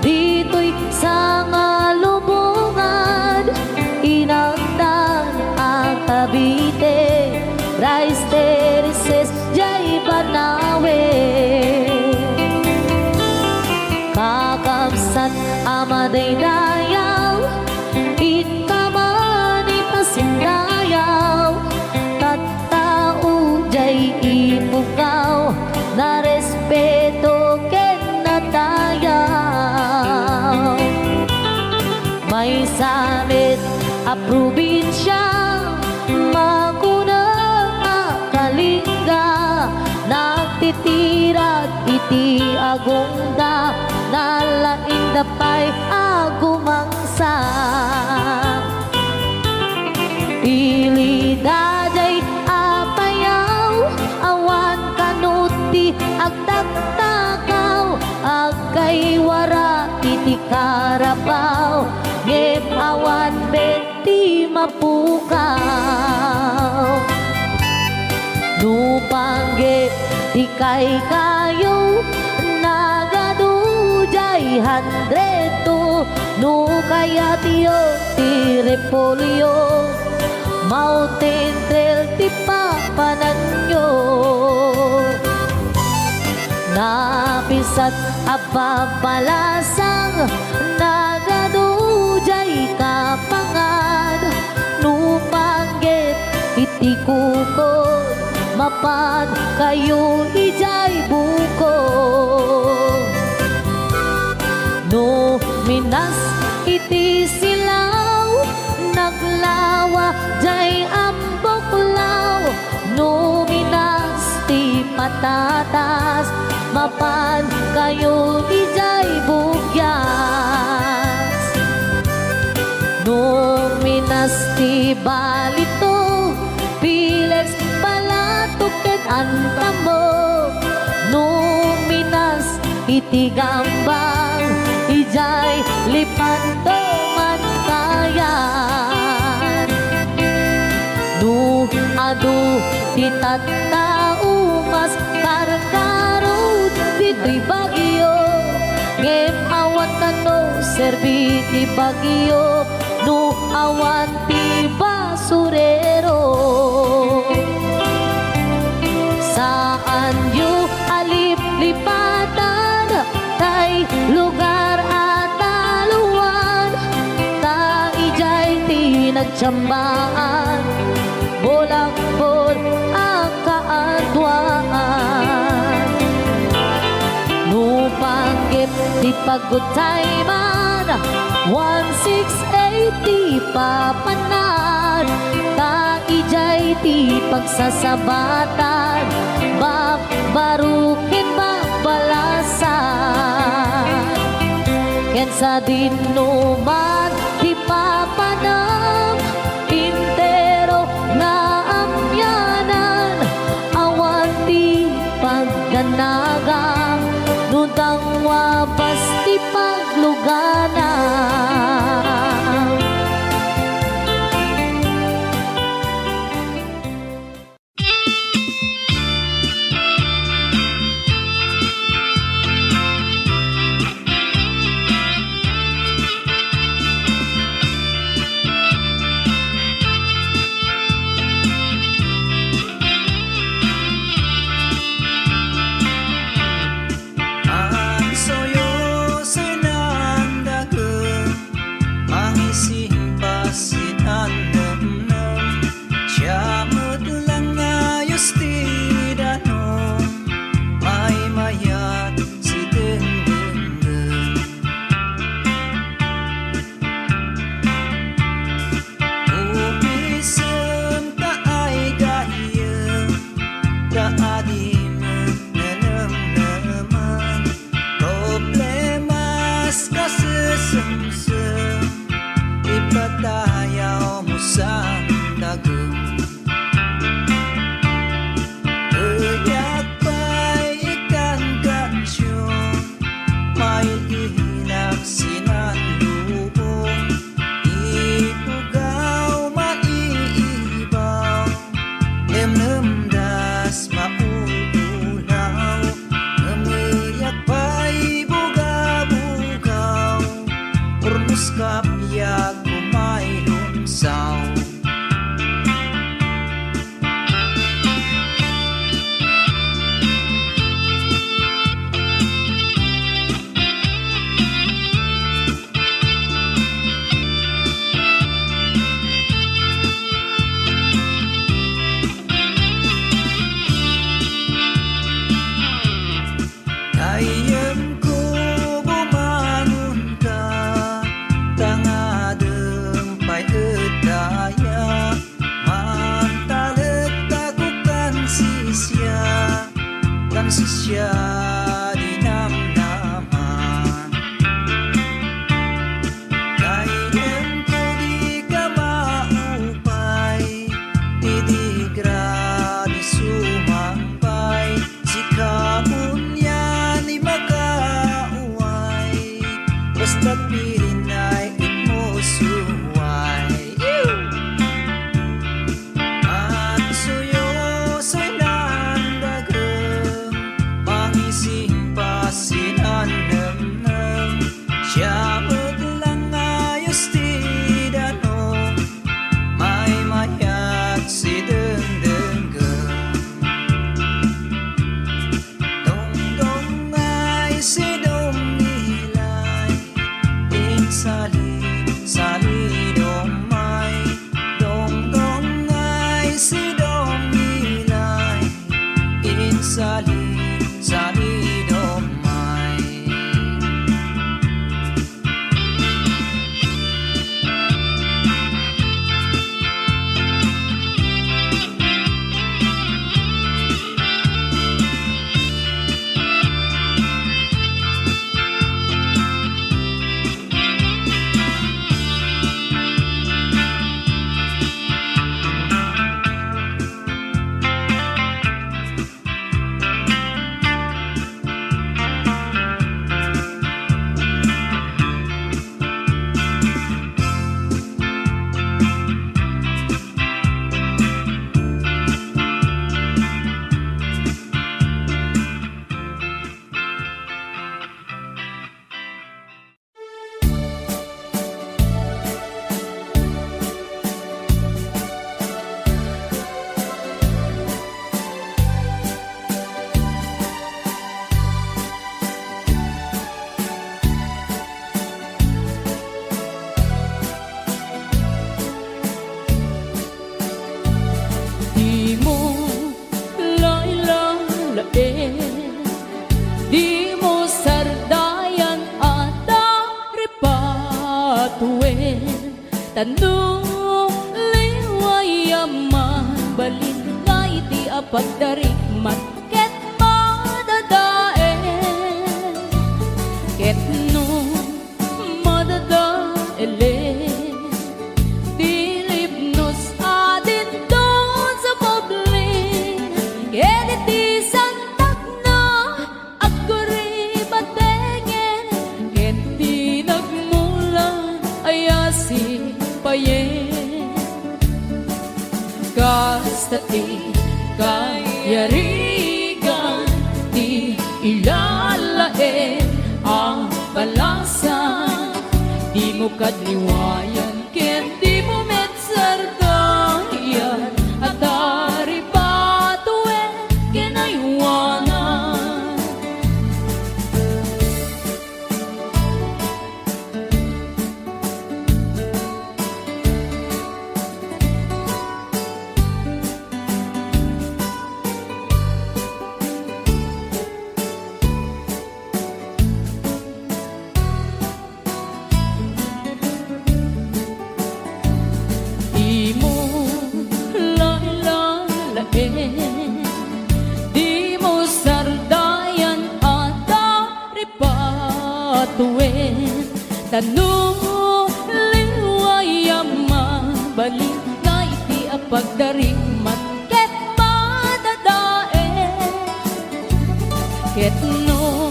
dito'y sa ngalubungan inagdan ang Cavite Rice Terraces jay Banawe kakabsat amaday dayaw itamani pasindayaw tattao jay ipugaw na respeto ken natayaw may samit a probinsya makuna kalingga nagtitirat iti agungda nalaing dapay agumangsa pilidajay apayaw awan kanuti agtaktakaw agkay wara iti karabaw ngem awan beti mapukaw nupangge ti kay kayo nagadujay handreto no kaya tiyo ti repolyo mountain trail ti papananyo napisat apapalasang nagadujay kapangan nupangget iti kukod mapan kayo ijay buko no minas iti silaw naglawa jay amboklaw no minas ti patatas mapan kayo ijay bugyas no minas ti balito pilex palatok ket antamo no minas iti gambang ijay lipanto man kayan no adu ti tattao mas karkarot dito'y bagyo ngem awan kano serbi ti bagyo no awan ti basurero saan yu alip-lipatan tay lugar at taluan ta ijay ti nagtsambaan bolak-bol ang kaadwaan no panggip ti pagutay man 1680 papanan ta ijay ti pagsasabatan babarukin babalasan ken sa dinuman ti papanam intero na amyanan awan ti pagdanagang nudang wabas ti pagluganan sidomilay insalin sa idomay. Di mo lailalain, di mo sardayan at aripatuin. Tanong liwayaman, balin nga iti apagdarikman, ket madadaen. Ket no madadaelen, dilipnos adin doon sa publin. Ket iti santak na agkuri batengen, ket di nagmulan ayasi payen. Kastati kayarigan, di ilalaen ang balasan. Di mo kadliwayan, ken di mo metsardayan, at aripatuen kinaywanan. Di mo lailalain, di mo sardayan at aripatuin. Tanong liwayaman, balin nga iti apagdarikman, ket madadaen. Ket no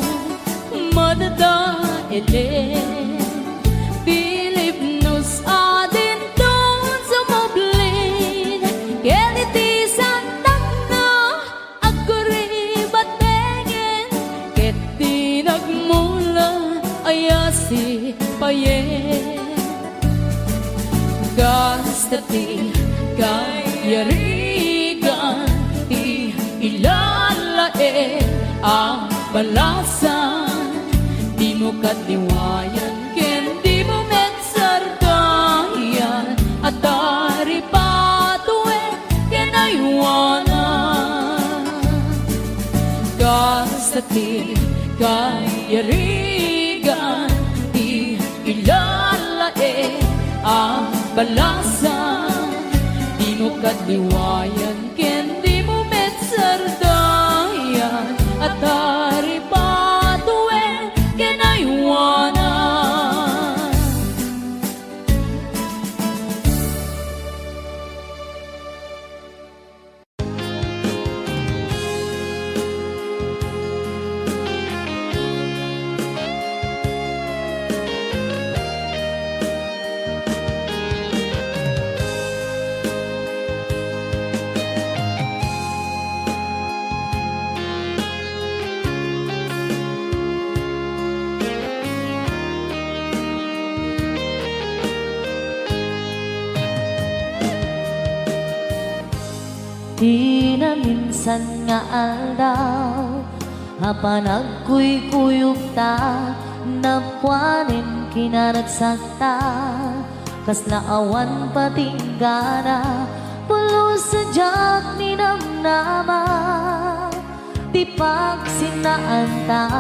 madadaelen, Pilipnos adin doon sa mablin. Ket iti santak na agkuri batengen, ket di nagmula ayasi payen. Kastati kayarigan, di ilalaen ang balasan. Di mo kadliwayan, ken di mo metsardayan, at aripatuen kinaywanan. Kastati kayarigan, di ilalaen ang balasan. Di mo kadliwayan, ken di mo metsardayan, at aripatuen kinaywanan. Di na minsan nga aldaw, hapanagkuy-kuyog ta, napwanin kinanagsagta, kas naawan patinggana, pulos Pulos sadyak ni namnama, di pagsinanta,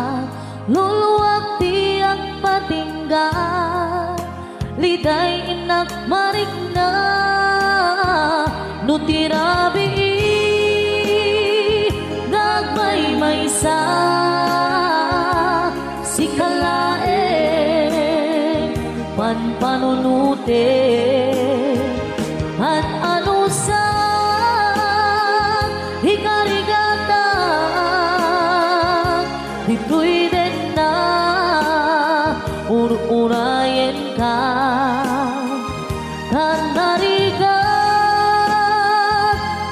luluwag di ang patingga, liday inak marigna, nutirabi gagmay sa si kalae panpanunute at ano sa hikarigata di pwede na urayen ka kanarigat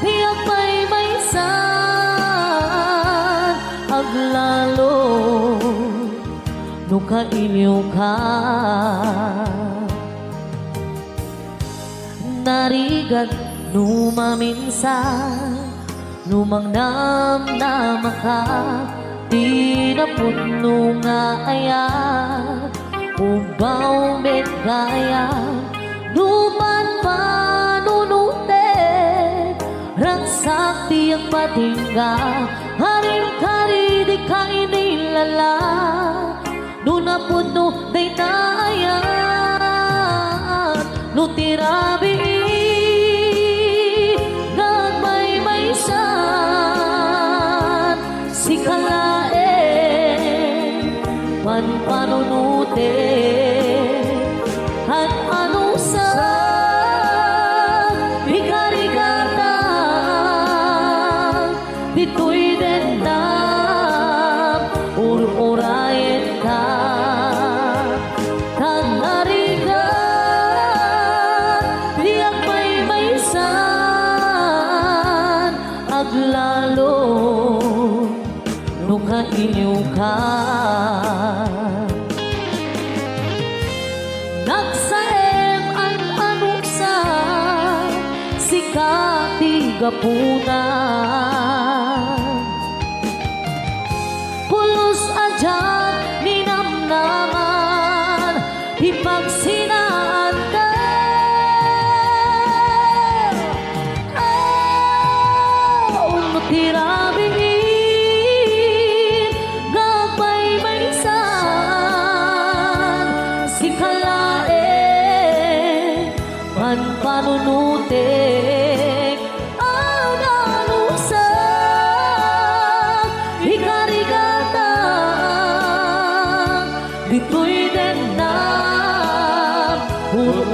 tiyak may san aglalo nung kailiw ka narigat numaminsan lumang namnama ka di na puno nga aya ubaw met kaya numan panunute rangsak di ang patingga haring kari di ka inilala nuna puno day naayat nutirabi gagmay san si kalae panpanunute at ano sa hikarigata dito'y dendam urayen ka kanarigat diyak may san aglalo nung kailiw ka nagsaem ang anuksa si katigapunan pulos adyan ni namnaman ipagsinanta tirabiin gagmay may san si kalae panpanunute ang alusang hikarigata dito'y dendam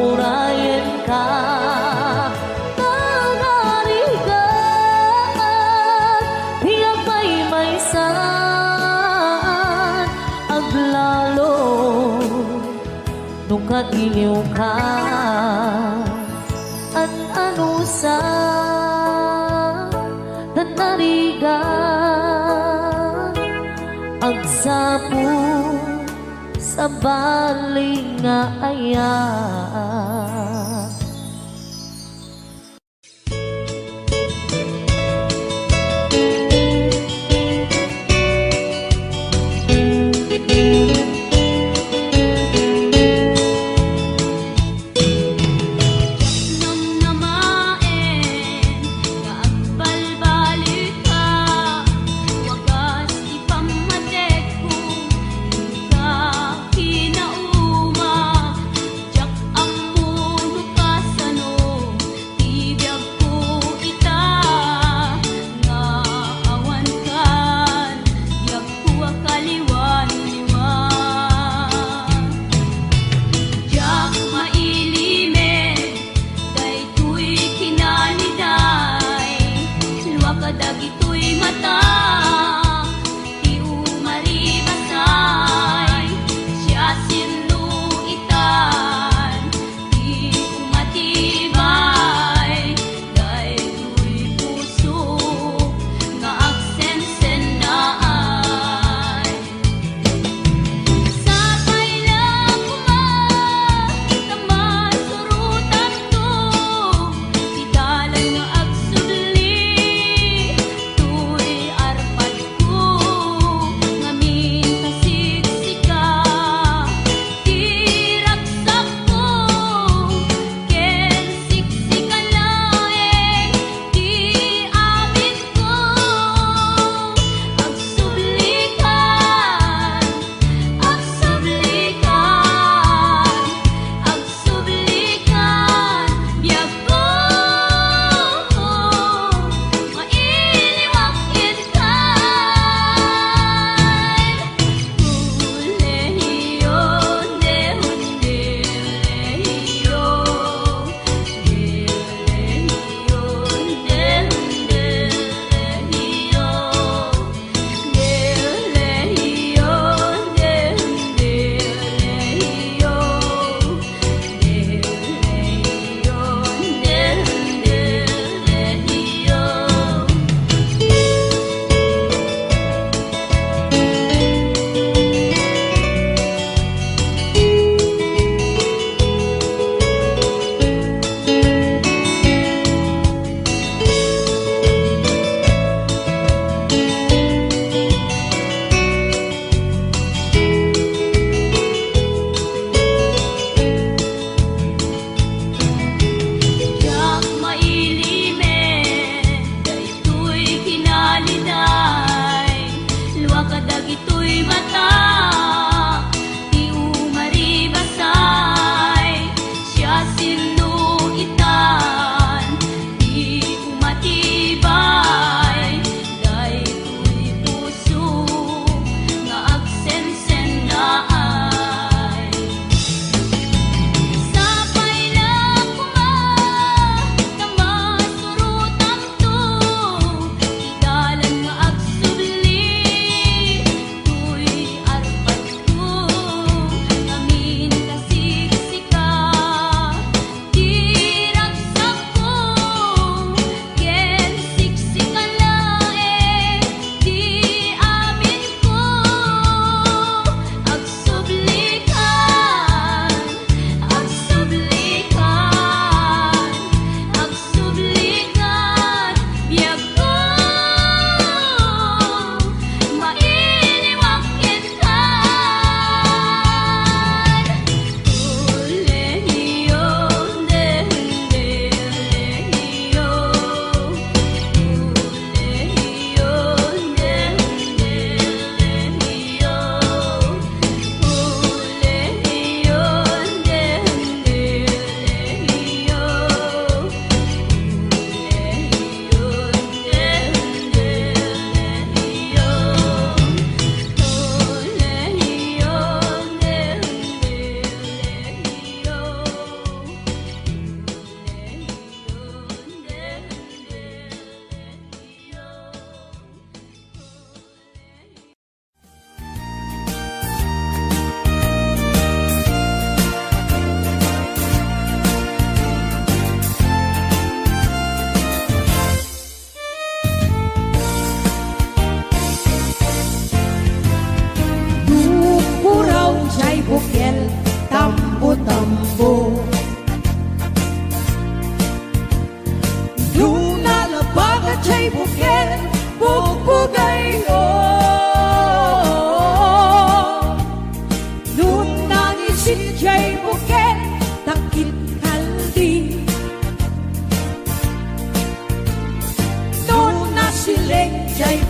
urayen ka kanarigat tiyak may san aglalo nung kailiw ka an ano sa tanarigan agsapo sa baling nga aya Kinauma, jak ang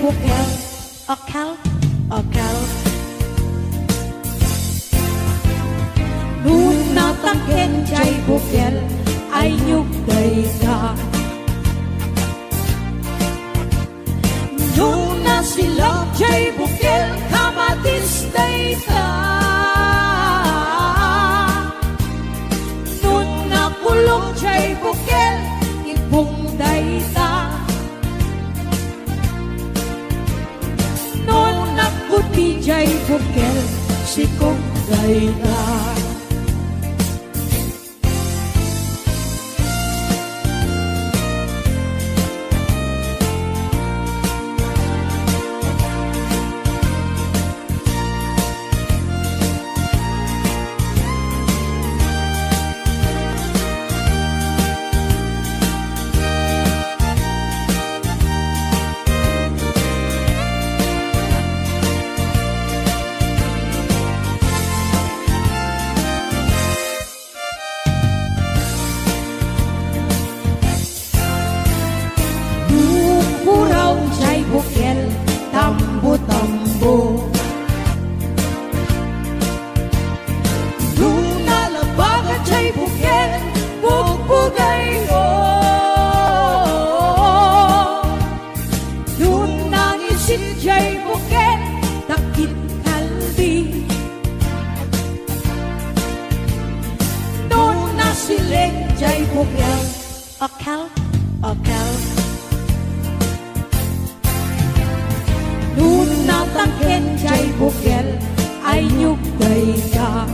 bukel, akal, akal. Nung natangken jay bukel, ay nyugday ka. Nung nasilap jay bukel, kamatisday ka. Nung nakulong jay bukel, ibungday ta. Nung nakuti jay bukel, sikong gayda. Bukel, tambo-tambo. Nung nalabagan siya'y bukel, bugbugay ko. Nung nangisin siya'y bukel, takit kalbi. Nung nasilig siya'y bukel, akal, akal. Nung natangken jay bukel, ay nyugday ka.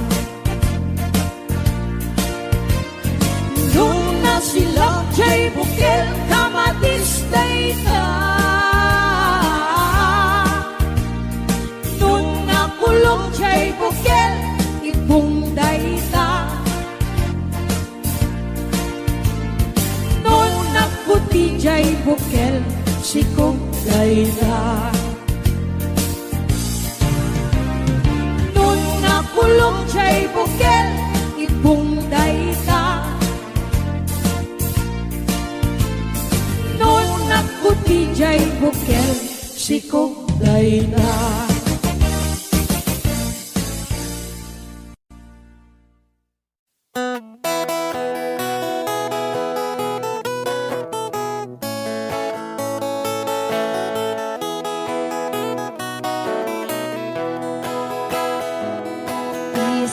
Nung nasilak jay bukel, kamatisday ka. Nung nakulong jay bukel, ibungday ta. Nung nakuti jay bukel, sikong gayda. Kulong jay bukel, ibungday ta. Nung nakuti jay bukel, sikong gayda.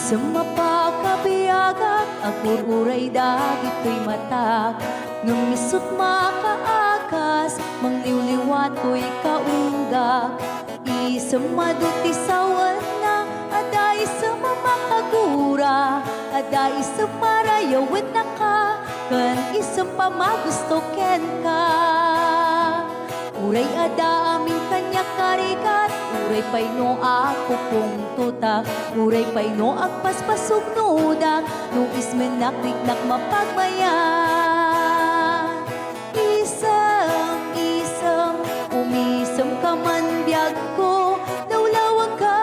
Sumapakabiyagak, agur-uray dagit ko'y matak. Ngamisot makaakas, mangliwliwat ko'y kaunggak. Isang madutisawan na, aday sa mamakagura. Aday sa marayawin na ka, kan isang pamagustoken ka. Uray ada aming kanya karikat, uray pay no ako kung tutak, uray pay no agpaspasog nudak, no ismen nakliknak mapagmayan. Isam, umisam ka man biyag ko, lawlawag ka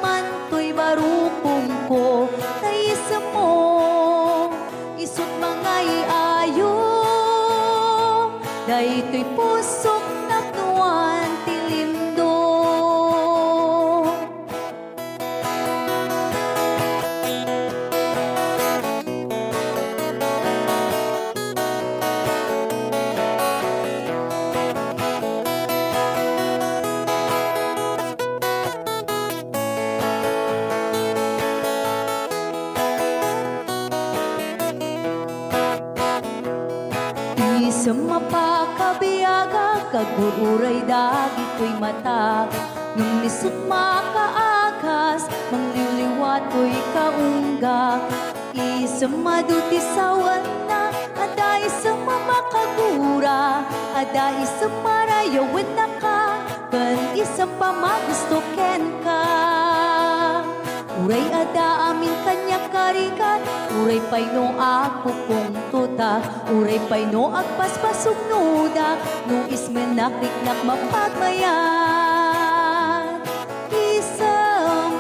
man to'y barukong ko, taisam mo, isot mga iayo, dahi to'y pusok naknuan tilindo. Isang mapakabiyaga, kagururay dagit ko'y matak. Nung lisot makaakas, mangliwliwat ko'y kaunggak. Isang madutisawan na, aday sa mamakagura. Aday sa marayawin na ka, kan isang pamagustoken ka. Uray ada amin kanya karikat, uray pay no ako kung tuta, uray pay no agpaspasog nuda, no ismen nakliknak mapagmayan. Isam,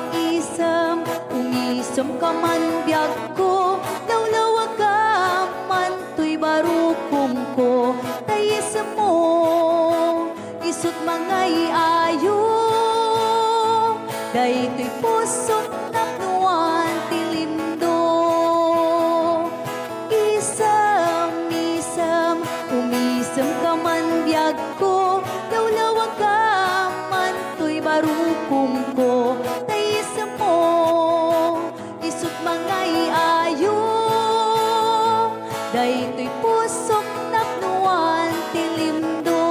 umisam ka man biyag ko, lawlawag ka man to'y barukong ko, tayisam mo, isut mangay ayo, daytoy pusot napnuan tilimdo. Isam-isam, umisam ka man biyag ko, lawlawag ka man to'y barukong ko. Taisam mo, isut mangay ayo, daytoy pusok napnuan tilimdo.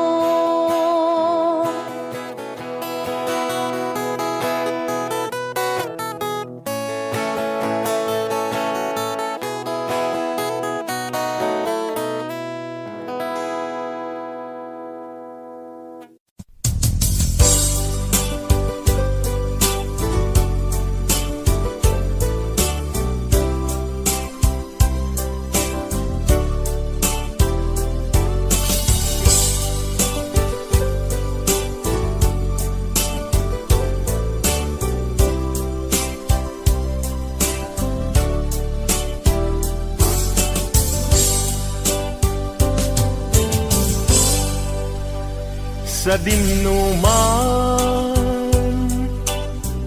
Sa dinuman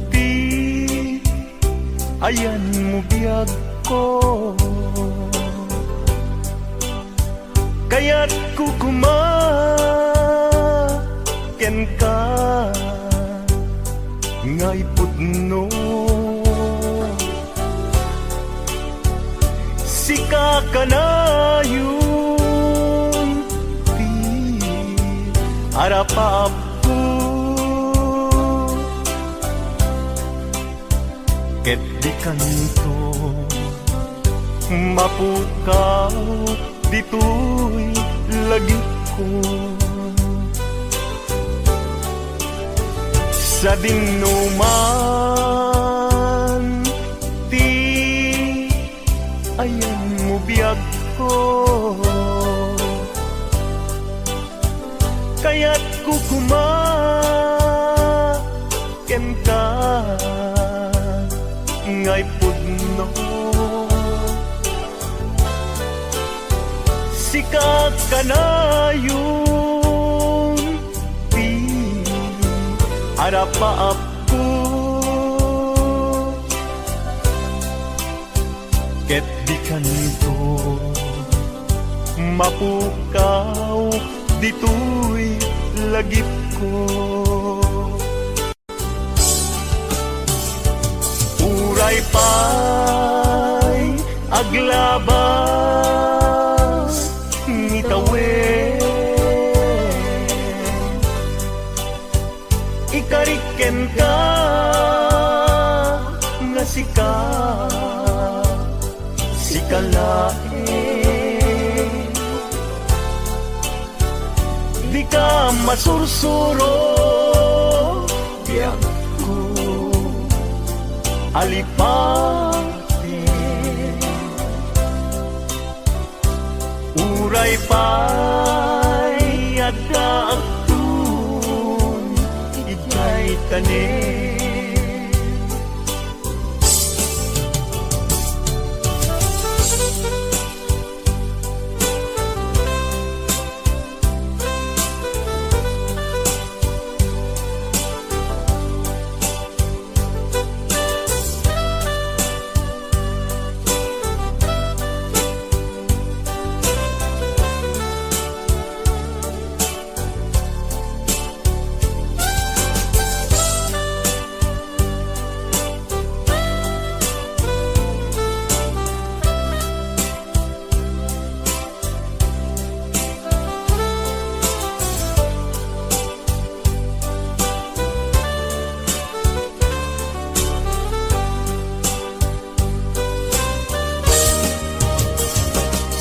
di ayan mo biyag ko, kaya't kukumaken ka ngay pudno. Sika ka na yun harapap ko, ket di kanto mapukaw dito'y lagi ko. Sa dinuman di ayan mo biyag ko, kaya't kukumaken ka ngay pudno. Sika ka na yung harapaap ko, ket di kanto mapukaw dito'y lagip ko. Uray pa'y aglabas ngitawin, ikariken ka nga sikalain. Di ka masursuro biyak ko alipati, uray pa'y adaagtun ika'y tanin.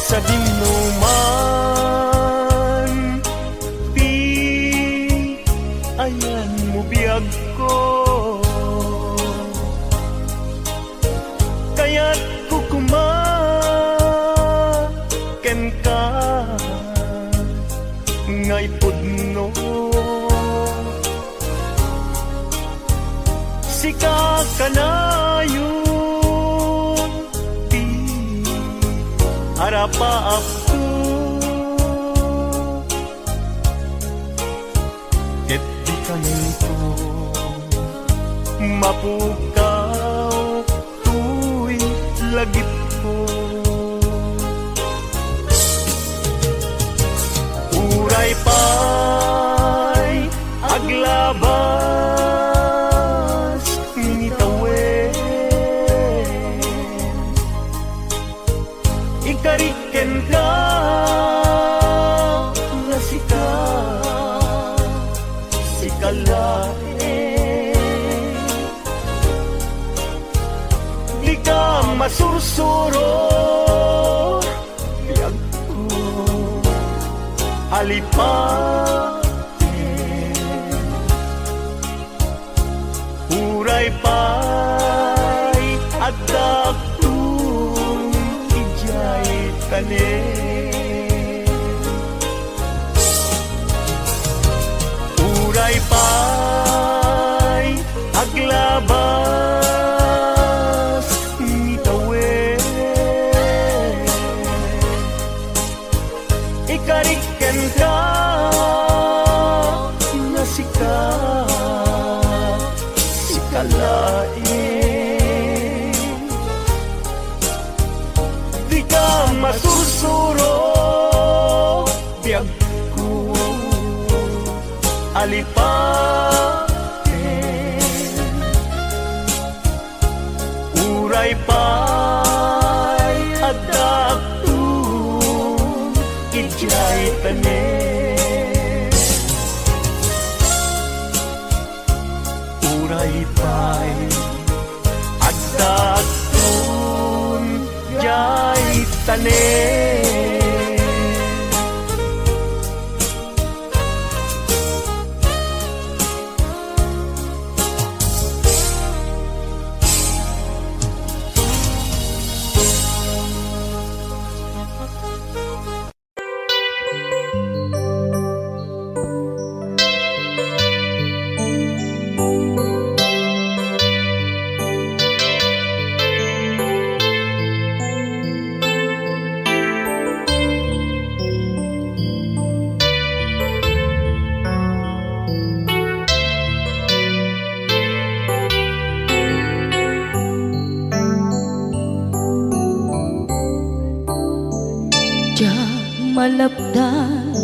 Sa dinuman di ayan mo biyag ko, kaya't kukumaken ka ngay pudno. Sika ka na yun harapaap ko, ket di kanito mapukaw tuy lagip ko. Uray pa'y aglabas ngitawen, ikariken ka nga sikalae, di ka masursuro biyag ko alipate. Uray pa'y agdagtong ijay tanen, uray pa'y aglabas ngitawen, ikariken ka nga sikalain, di ka masursuro biyag ko alipaten. Uray pa'y agdagtong ijay tanen, uray pa'y agdagtong ijay tanen. Malapdan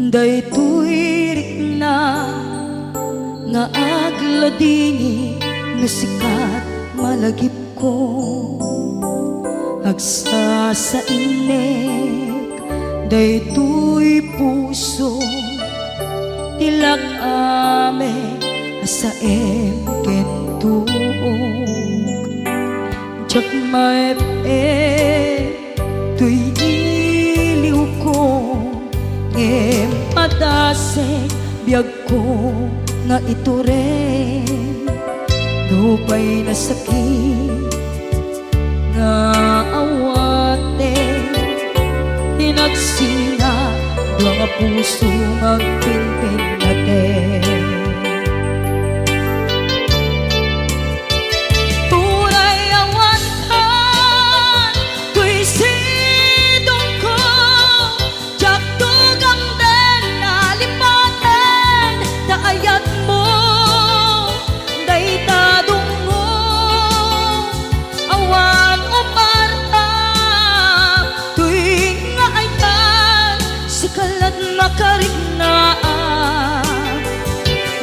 day tuirik na nga agladini nga sikat malagip ko agsa sa inek day tuy puso tilak ame sa kentuog jak maep tuy padasek biyag ko nga ito rin dupay na sakit nga awate tinagsina dua nga puso magpinpin natin.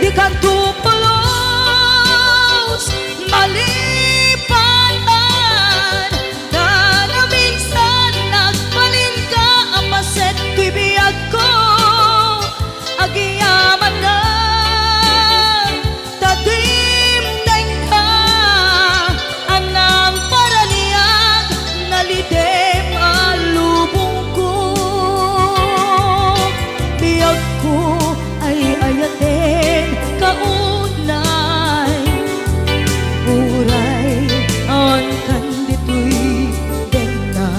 Di ka tupulos malipatan na minsan nagbalin ka ang paset ko'y biyag ko agiyaman na tadim-deng ka anang paraniyag nalidem alubong ko biyag ko ay ayatin kaunay uray ang kandito'y dena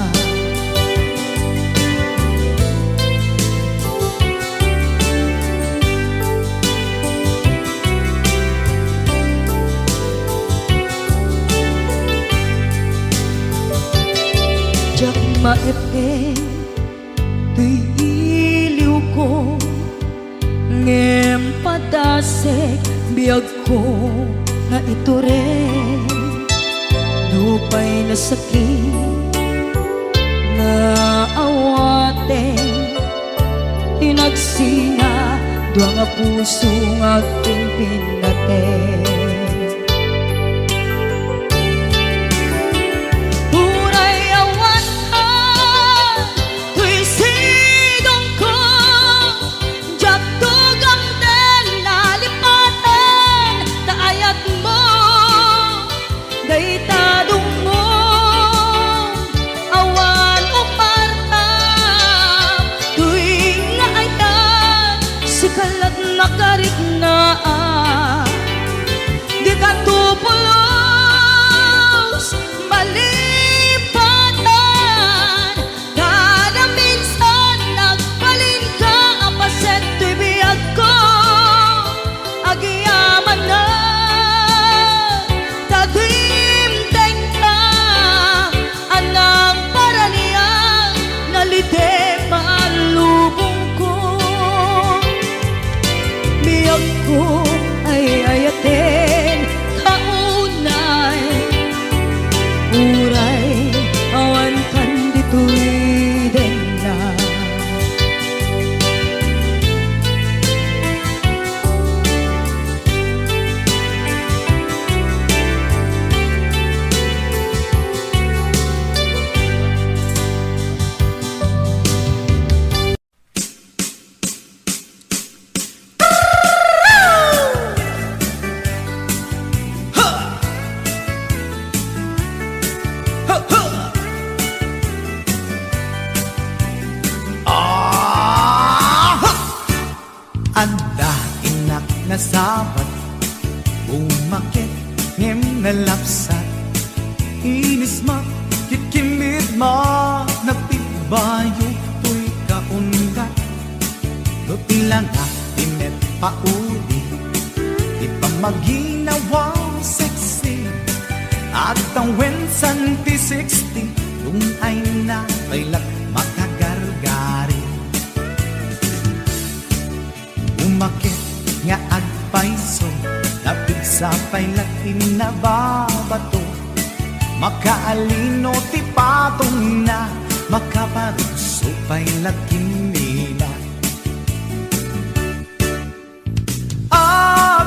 jak maepeng tuy iliw ko ngem agdasek biyag ko nga ito rin dupay na sakit na awaten tinagsinga dua nga puso nga aking pinaten. Uray awan ka tuy sidong ko jak tugang den nalipatan taayat mo daytadong mo awan uparta tuy nga ayan sikalat nakarit na di ka tupulos malipatan kada minsan nagpalin ka apaset tuy biyag ko agiyaman na tagimteng ka anang paraniyang nalite malubong ko biyag ko ay ayaten kaunay uray awan kan dito'y denda. Anda inak na sabat umakit ngem nalapsat inis ma kikimid ma napibayo tuy kaungat lutila nga tinet pauli di pa maginawa sexy at ang wensan P60 kung ay na bailat makagargari umakit nga agpaiso lapig sa pailat inababato makaalino ti patong na makaparuso pailat kinila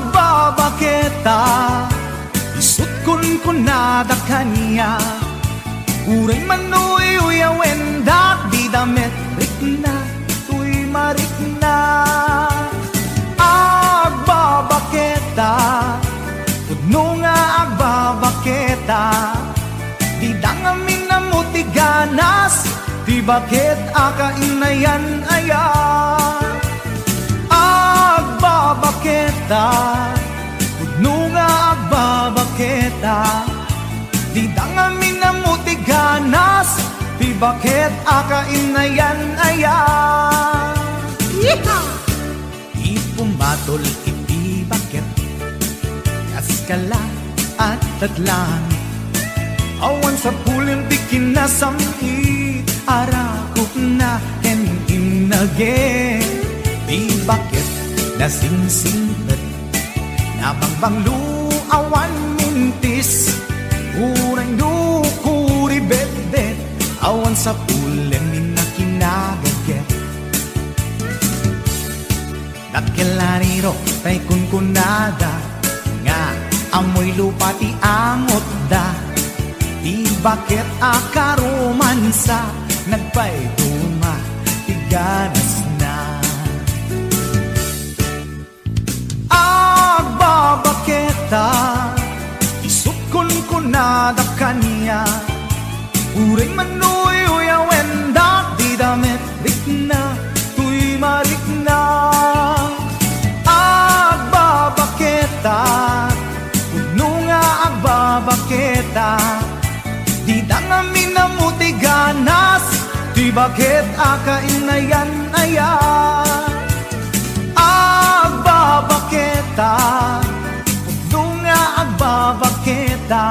agbabaketa isut kun kunada kanya uray manoy uyawen dak di damit rikna tuy marikna agbabaketa pudno nga agbabaketa di dangamin na mutiganas di bakit akainayan aya agbabaketa pudno nga agbabaketa di dangamin na mutiganas di bakit akainayan aya ipumatol iti bakit kaskala at tatlang awan sa pulim di kinasami arakot na and inage di bakit nasingsingpet nabangbanglu awan mintis urang dukuri bedbed awan sa pulim minakinagaget Dakelariro tay kunkunada nga amoy lupa ti angot da di bakit akaromansa nagpaituma ti ganas na agbabaketa isut kunkunada kanya uray manoy uyawen dak di damit rikna tuy marikna agbabaketa pudno nga agbabaketa di dangamin na mutiganas di bakit akainayan aya agbabaketa pudno nga agbabaketa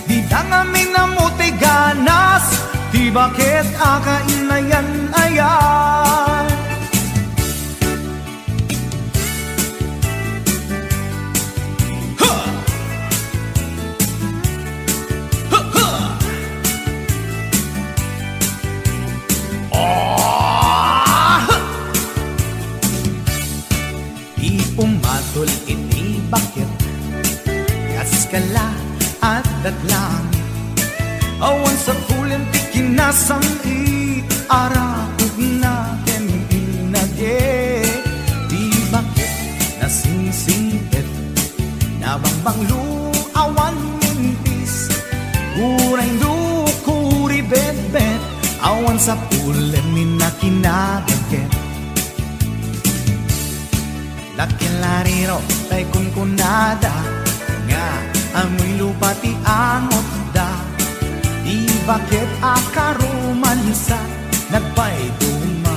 di dangamin na mutiganas di bakit akainayan aya Tul iti bakit kaskala at daglangit awan sa pulen ti kinasam i arakog na ken inage di bakit nasingsingpet nabangbang awan mintis uray kuri bet awan sa pulen minakinagaget lakin lariro tay kunkunada nga amoy lupa ti angot da di bakit akarumansa nagpay duma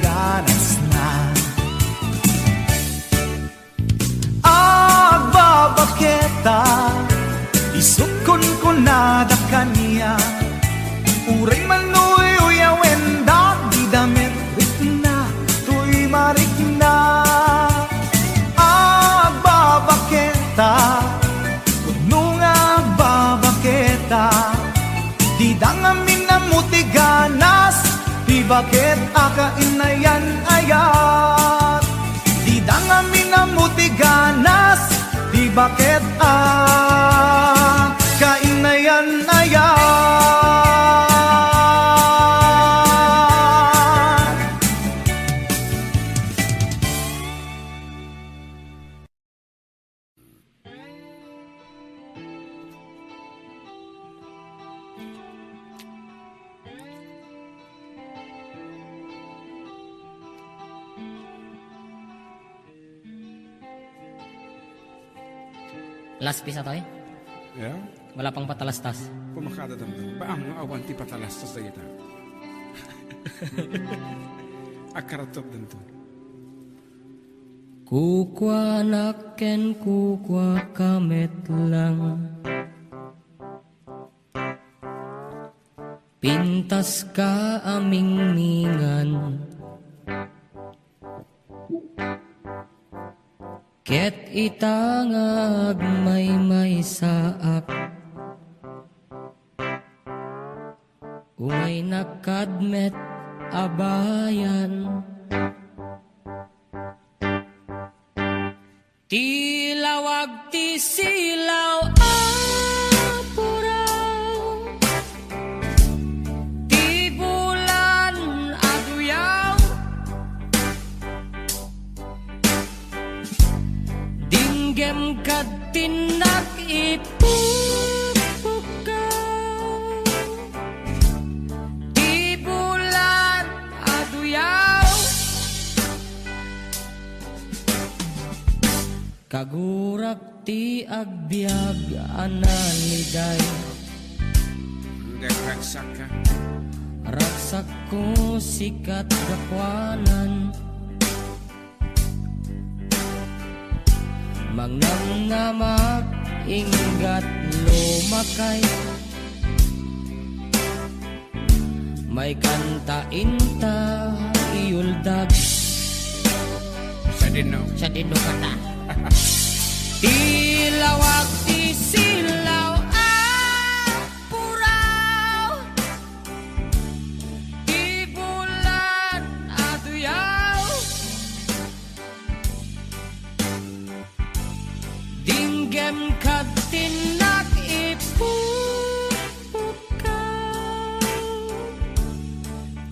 ganas na agbabaketa isukon kunada kaniya uray manuy uyawen da di damit rikna tuy marikna agbabaketa Didang amin na mutiganas Di bakit akainayan ayat Didang amin na mutiganas Di bakit akainayan ayat Last piece na to eh. Yeah? Wala pang patalastas. Pumakada damdam. Ba ang awan ti patalastas na kita. Akaratop din to. Kukwa naken kukwa kamet lang. Pintas ka aming mingan. Ket itangag may saak Umay nakadmet abayan Tilawag ti silaw apuraw Ti bulan aduyaw Dinggem kad tinak ipupukaw Ti bulan aduyaw Kagurak ti agbyag analiday Nagraksak ka. Raksak ko sikat gakwanan Mangnamnamak inggat lumakay May kanta inta iuldag Sa dino. Sa dino kata Tilawag ti silaw apuraw Ti bulan aduyaw Dinggem kad tinak ipupukaw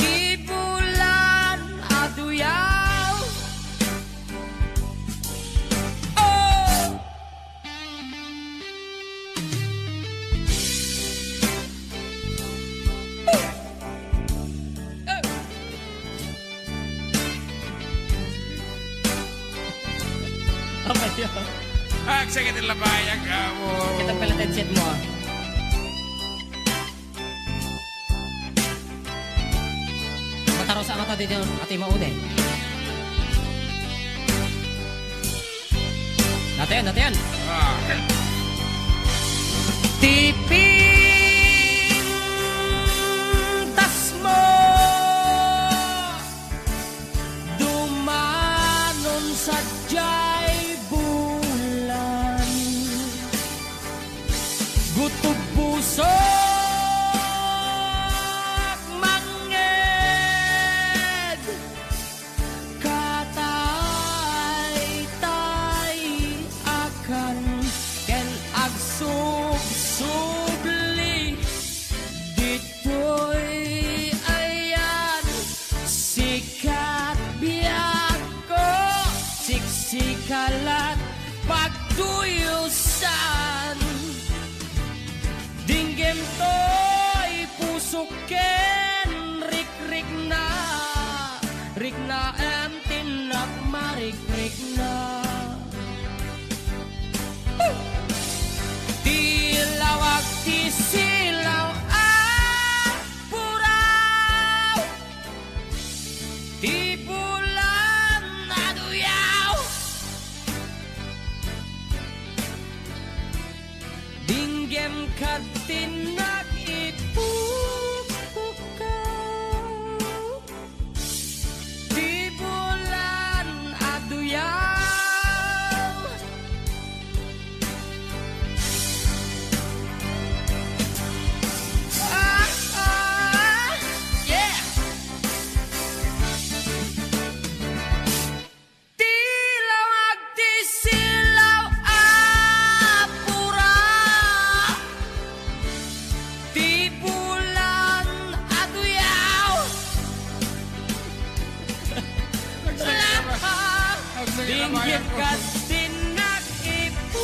Ti bulan aduyaw Oh! Apa yun? Sige din labayag ka mo. Kita pala headset mo ah. Mataro sa mata dito ati maude. Natin. Ah. Tiping tas mo dumanon sa jay bulan gutog puso manged katay-tay kalat pagtuyusan. Dinggem to'y pusok ken rik-rik na em tinak marik-rik na. Tilawag ti silaw puraw, di bulan naduyaw, dinggem katinak ipupukaw, di bulan aduyaw. Yeah. Tilawag ti silaw pura, di bulan aduyaw. Dinggit ka tinak ipupukaw,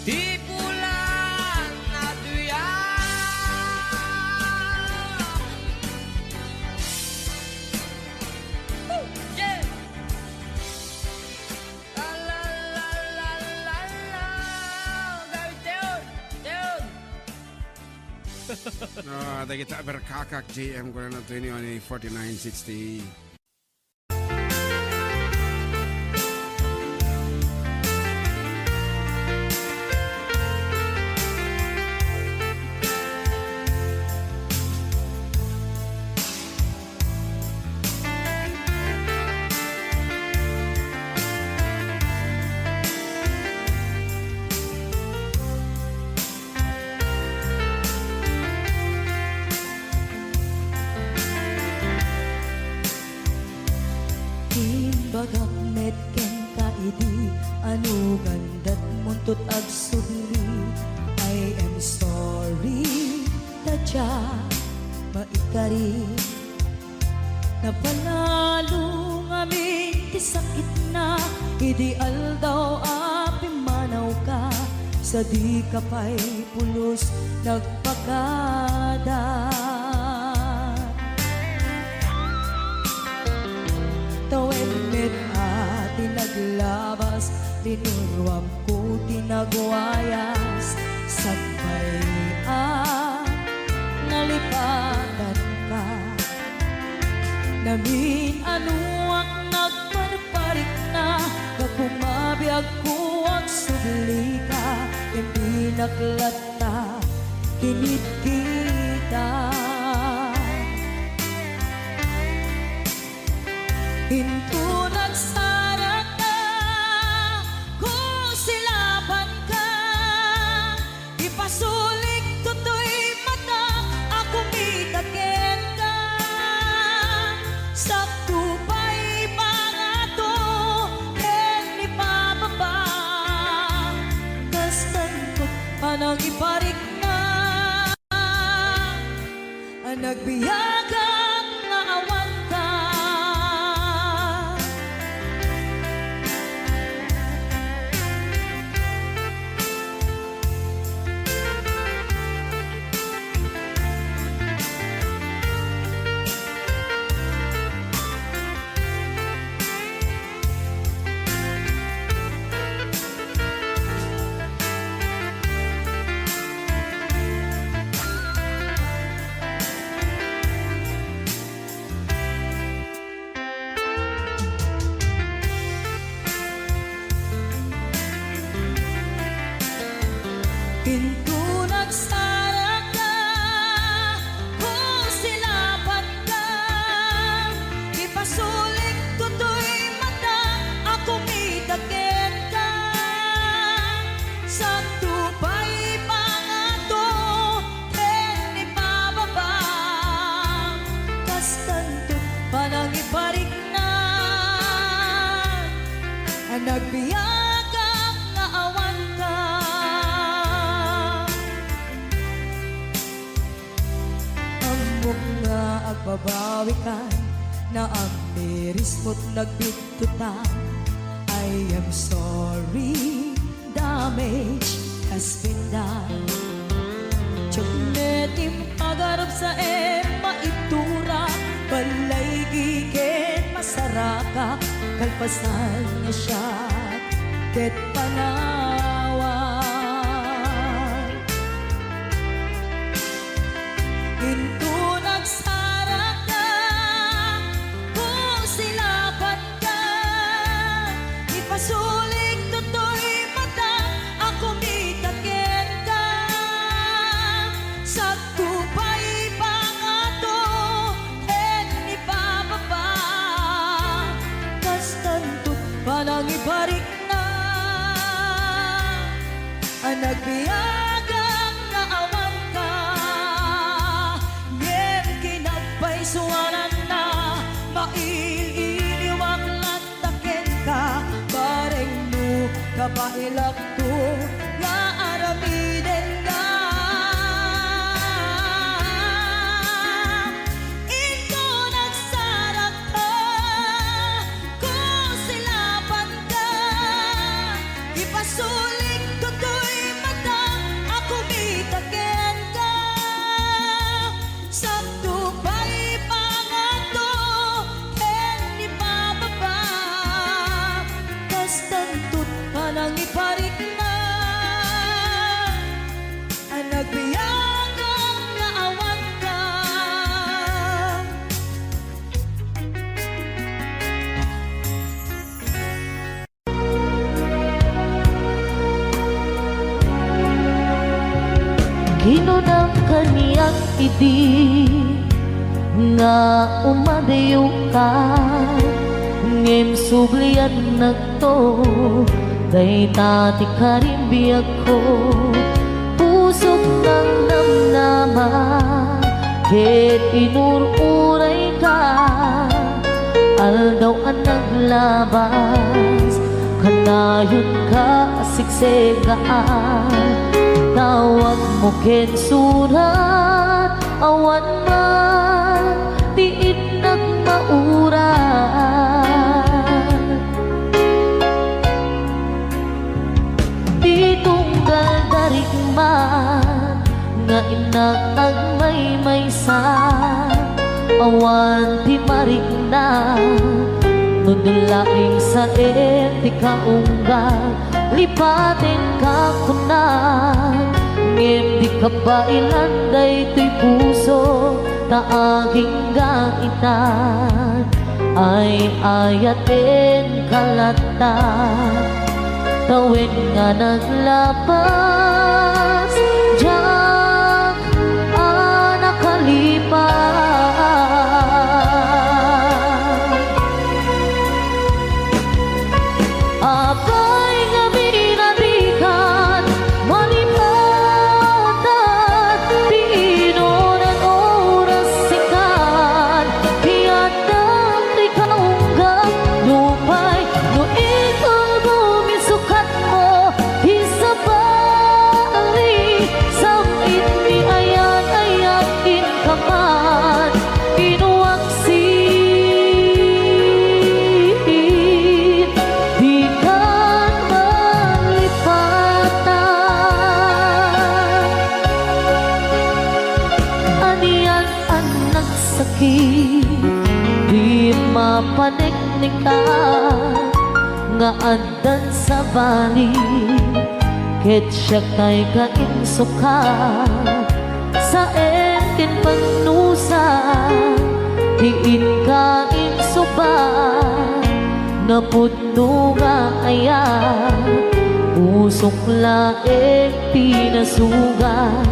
di bulan aduyaw. Yeah. La la la la la la. David Teon, Teon. Dagita berkakak JM ko na ito ni 4960. Bagak met ken kaidi anu gandat muntut ag sudli. I am sorry tadya maikari, napanalo ngamin ti sakit na, ideal daw api manaw ka, sa di ka pa'y pulos nagpakada. Tawid met ati naglabas, linurwam ko tinagwayas, sagbay nalipatan ka. Namin anuak nagparparik na, kakumabiyag ko ang subli ka, hindi naklata, kinit kita. Hinto nagsara ka, kung silaban ka, ipasulik to'y mata, ako mitakin ka. Sakto pa'y pangato, ken ipababa, kastan ko panang iparik na, nagbiyagang naawan ka. Hinto nagsara ka, kung silaban ka, ipasulik to'y mata, ako mitakin ka. Sakto pa'y pangato, ken ipababa, kastan to panang iparik na, nagbiyagang naawan ka. Amok nga agbabawi ka, na ang miris mo't nagbigtutan. I am sorry, damage has been done. Tiyagnetim pagarap sa maitura, balay gigen masaraka, kalpasan na siya, ket panawan. Into nagsarak ka, kung silapat ka, ipasulik toto'y mata, ako mitaken ka. Sa tupay pangato, en ibababa, kastantot panang ibarik na, ang nagbiyagang naawan ka, ngem kinagpaisuanan na, maililiwag lataken ka, bareng no kapailak to, nga aramiden ka. Ito nagsarak ka, kung silapan ka, ipasulik toto'y mata, ako mitaken ka. Sa tupay pangato, en ibababa, kastantot panang iparik na, ang nagbiyagang naawan ka. Ginunang kaniyak idi nga umadayo ka, ngem sublian nagto, day tati karimbiyag ko, pusok ng namnama, ket inururay ka, aldaw ang naglabas, kanayon ka siksegaan, tawag mo ken surat, awan man diin nagmauran. Di tunggal darig man, nga inak ang may-maysa, awan di marig na, nudulaing sa ti kaunggal, lipatin ka kunan, ngem di ka ba ilanday to'y puso, taaging gaitan, ay ayatin kalatan, tawin nga naglapas, diyak nakalipas. Apay nga binadikan, malipatan, di inonan oras sikan, piyadang di kaunggang, lupay, no ikaw bumisukat mo, isabali, samit mi ayan-ayakin ka man, inuwaksin, di ka malipatan. Aniyan ang nagsakit, di mapaneknikan, nga andan sa bali, ket siya kay kainsukan, sa entin pagnusa, diin ka insuban, napudno nga ayan, pusok laeng pinasugan,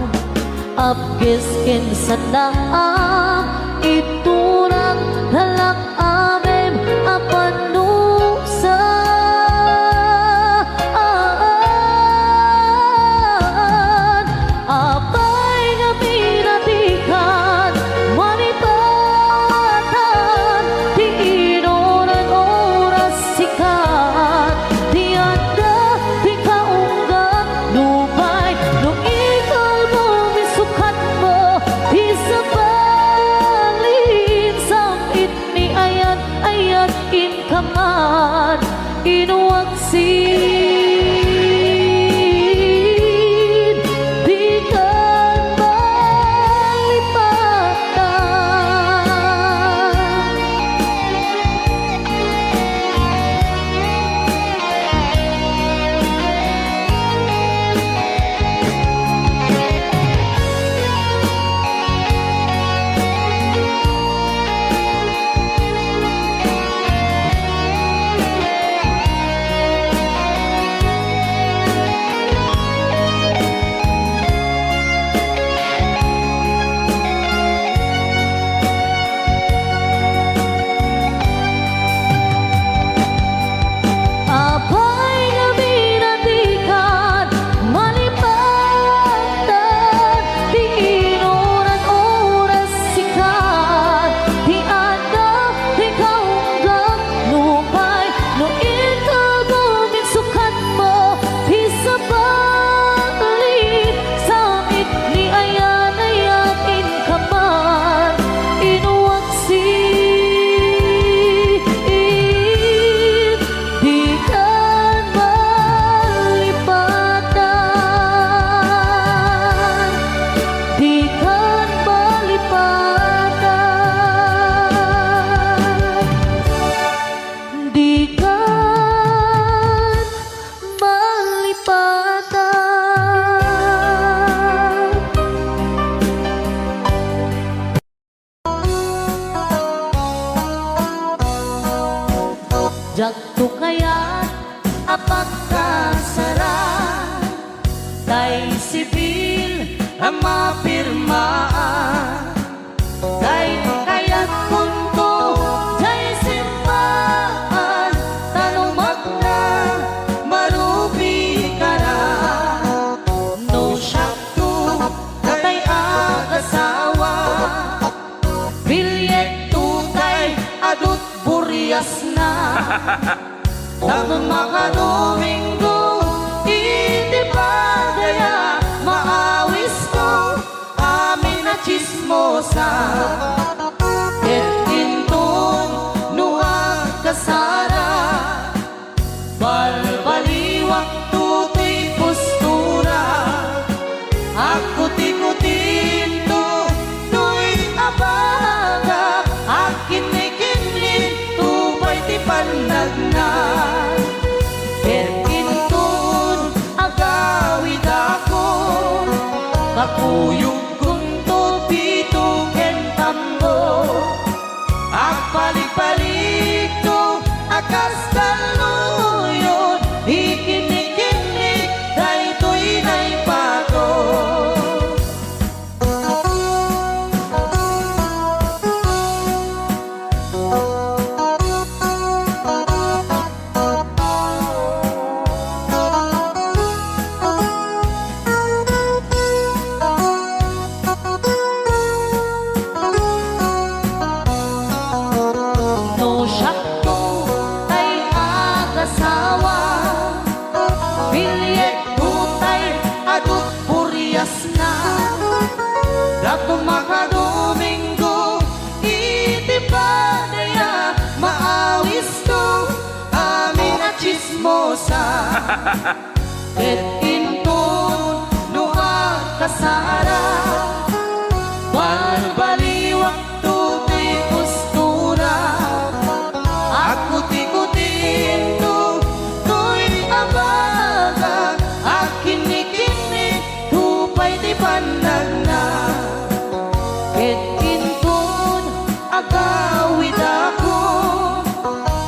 apkes ken sa daang, iturang halak amem apanusa. Apay nga pinatikan, manipatan, di inonan oras sikat, di anda, di kaunggan, lupay, nung ikaw bumisukat mo, di sabay. inuwagsin, di ka Abay nga binatikan, malipatan, di inuran oras sikat, di adap, di kaunggap, nupay, no itagumin sukat mo, di sa balik, samit ni ayan ayakin ka man, inuwagsin. Di kan malipatan, di kan malipatan, di kan malipatan. Jagto kaya apagkasara tay sibil ang mapirmaan tay kaya't punto tay simbahan tanumak na marubi ka na no syakto tay agasawa bilyet tutay adut buryas na Tama mga Domingo, hindi ba kaya maawis ko amin na chismosa? Et intun nuwag kasara, balbaliwak tutoy postura, ako tikutin to, to'y abaga, akin ay kinlin, tupay ti panagna. Intun agawid ako, kakuyog kung tupito kentambo, agpalik-palik to, akas kaluyon, ikinikinig, dahito'y naipato. No syakto tay agasawa, bilyet tutay adut buryas na. Dato mga Domingo, iti pa daya maawis to, amin na chismosa. Et intun nuwag kasara, balbaliwak tutoy postura, ako tikutin to, to'y abaga, akin ikinig, tupay di panagna. Et intun agawid ako,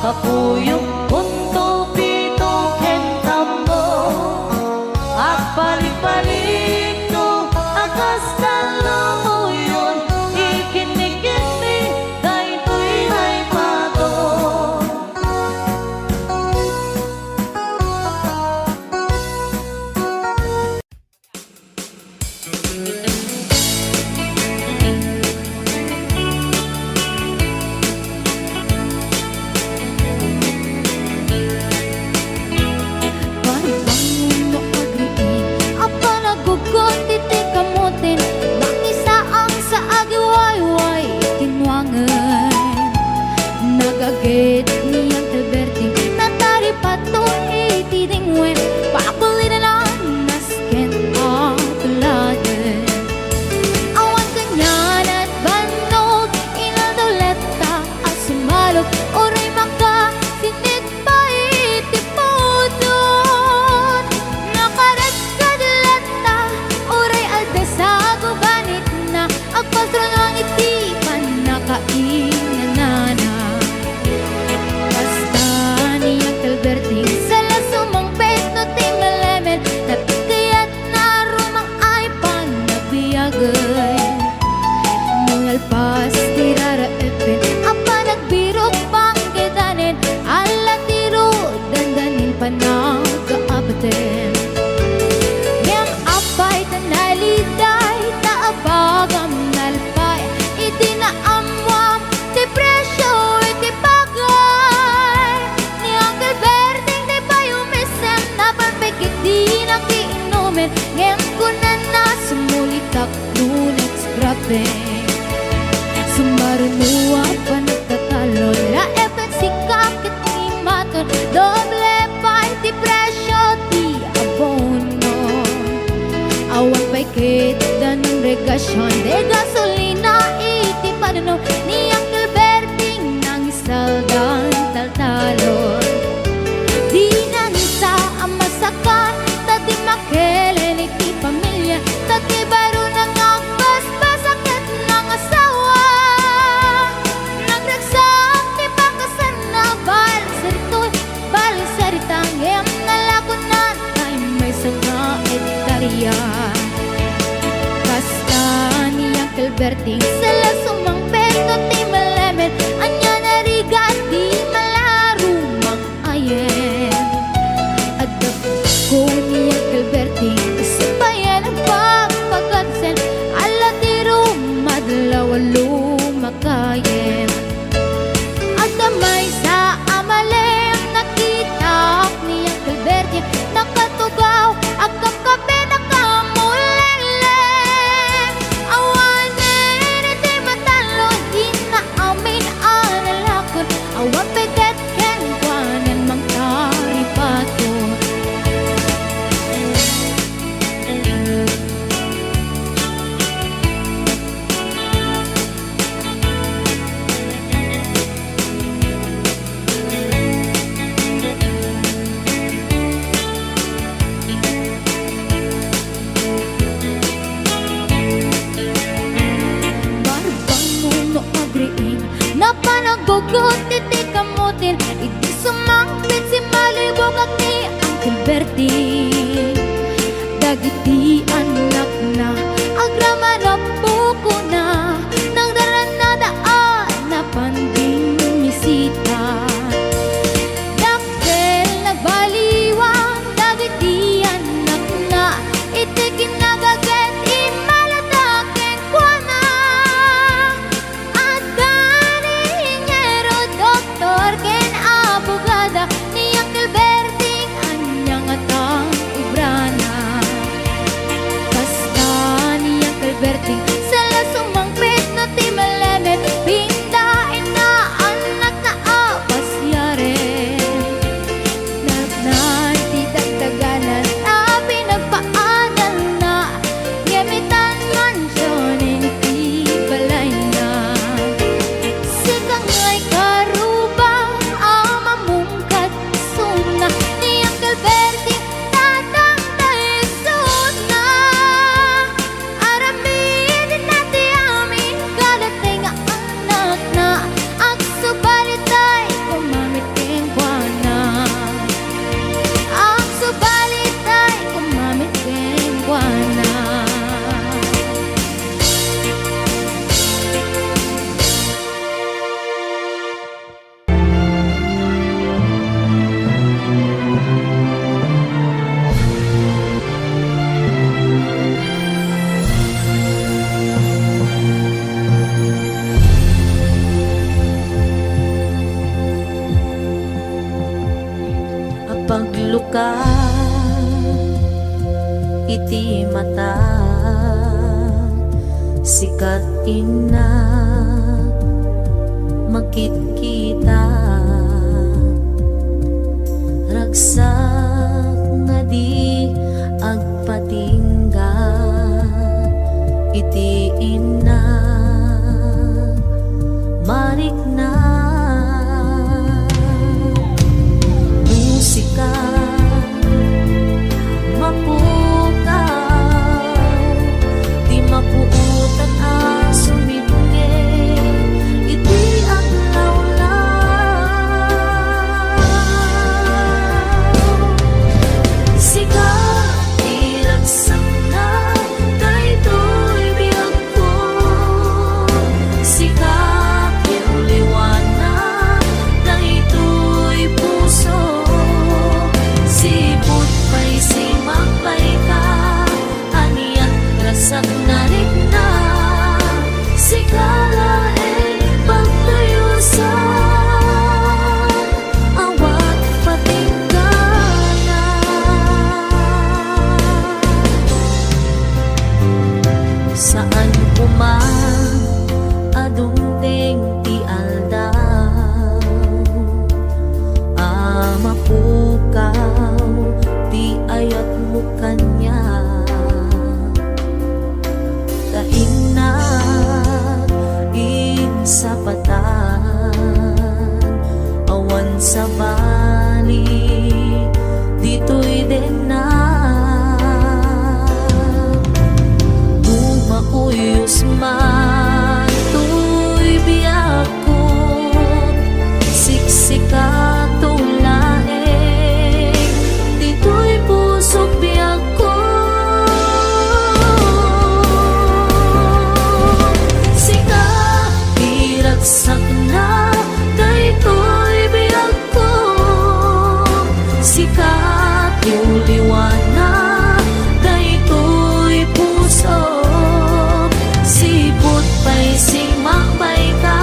kakuyog punto pito kentambo, agpalik-palik to, akas kaluyon, ikinig-kinig, dahito'y naipato. Baribangon no agriin, apa nagugot iti kamutin, nangisaang sa agiwayway itinwangan. Nagagit niyang Alberti, natari pa be Sumarunua pa nagtatalo La efek si kakit ni maton Doble party presyo di abono Awan pa'y kita ng regasyon De gasolina iti padano Ni Uncle Berting nang isaldan taltalon Di na nisa ang masakan Tadi makelen iti pamilya Tadi baro nang ang basbasakit ng asawa Nagragsak ni bakasan na balisaritang Em nalakunan ay may sanga etarya Kasta ni Uncle Berting Sala sumang peto ti malemet Anya narigat di malarumang ayen Adap ko ni Uncle Berting Isipayan ang pagpagatsen Ala ti rumadlaw lumakayen Agdamay sa amalem Nakita ni Uncle Berting Nakatugaw Agkam kape nakamulele Awanin iti matalon Di na amin analakon Awan peget ken kwanan mang taripaton Barbang nuno agriin Napanagugot iti kamutin Iti sumangpit si malibog at ni Uncle Berting Dagiti anak na Agraman na buko na Nang daranadaan na panding misita Dakkel nagbaliwang Dagiti anak na Iti kinagaget Imalatakin kwa na At ganingero doktor ken abogada Ni Uncle Berting anyang atang ibrana Basta ni Uncle Berting Sala sumangpit no ti malemet Pindain na anak na apasyare Nagnan ti dagdaganan Na pinagpaanan na Gemitan mansyonin ti balay na Sikang ngay karubang Amamungkat suna Ni Uncle Berting Tatang tayo suna Aramin nati amin Kalatay nga anak na Ang subalitay Kumamit king buwana Ang subalitay Kumamit king buwana Apagluka iti mata sikat ina makit-kita ragsak nga di agpatingga iti ina marik na musika mapukaw di mapuutan a sumibunge iti aglaw sipatan, awan sa bali, dito'y din na. Dumakuyos man, to'y biyak ko, siksika tulaing, dito'y pusok biyak ko. Sika, diragsak na, dayto'y biyak ko. Sika, liwanag, dayto'y puso. Sipot pa'y simakbay ka,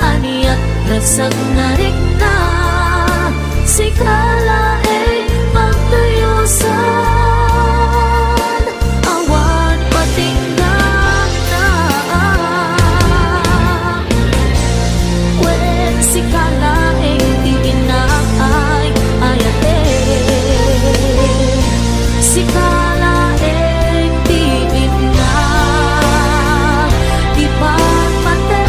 aniat ragsag na rin na. Sikala ay magtayusan, awan patinggan na. When sikala ay di inaay ayate, sikala ay di ina, di pagpate.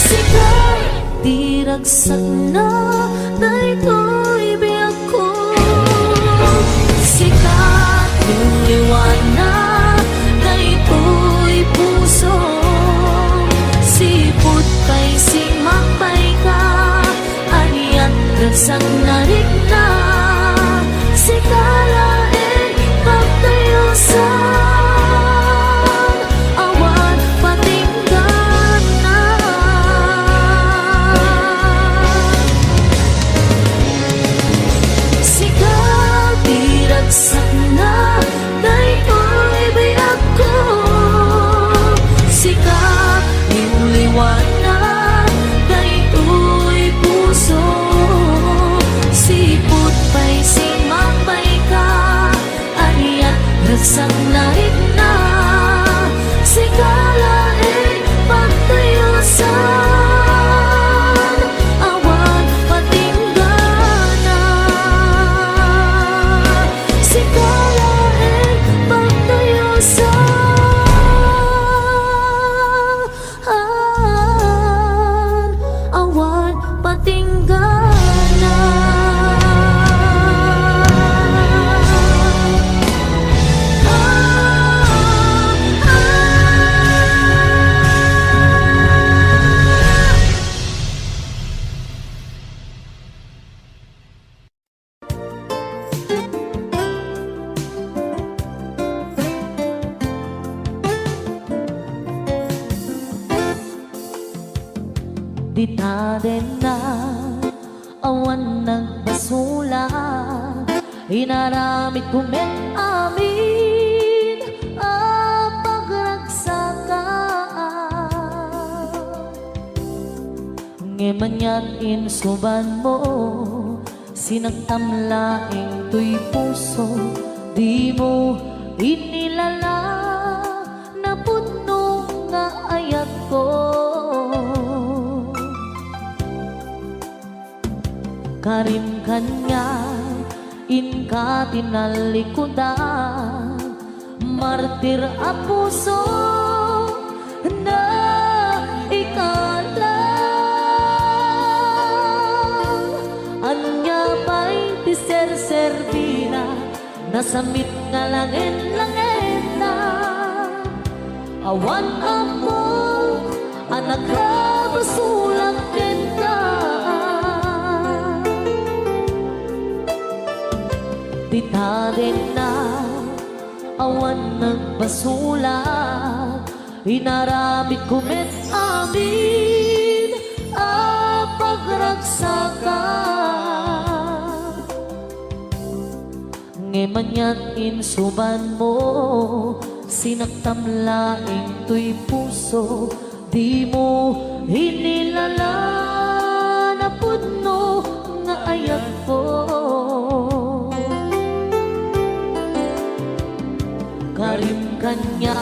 Sikala diragsak na, dayto'y biyak ko. Sikat yung liwanag, dayto'y puso. Sipot pa'y simakbay ka, aniat ragsang na rin na. Sikala ay pagtayusan, awan patinggan na. Sikat diragsak na, dayto'y biyak ko. Sikat yung liwanag, dayto'y puso. Sipot pa'y simakbay ka, aniat ragsang na rin na. Sikala ay pagtayusan, awan patinggan na. Sikala ay pagtayusan, awan patinggan na. Di ta din na awan nagbasula, inaramid kumet amin ang pagragsakan. Ngemanyan insuban mo, sinagtamlaing tuy puso, di mo inilala na puno nga ayat ko. Karim kanya inka tinalikudan, martir a puso na ikalang. Anya pa'y tiser-servina, nasamit nga langin-langin na. Awan amok, anak ka basulang din ka. Di ta din na awan nagbasulat, inaramid kumet amin ang pagragsakan. Ngemanyan insuban mo, sinagtamlaing tuy puso, di mo hinilala na puno nga ayat ko. Karim kanya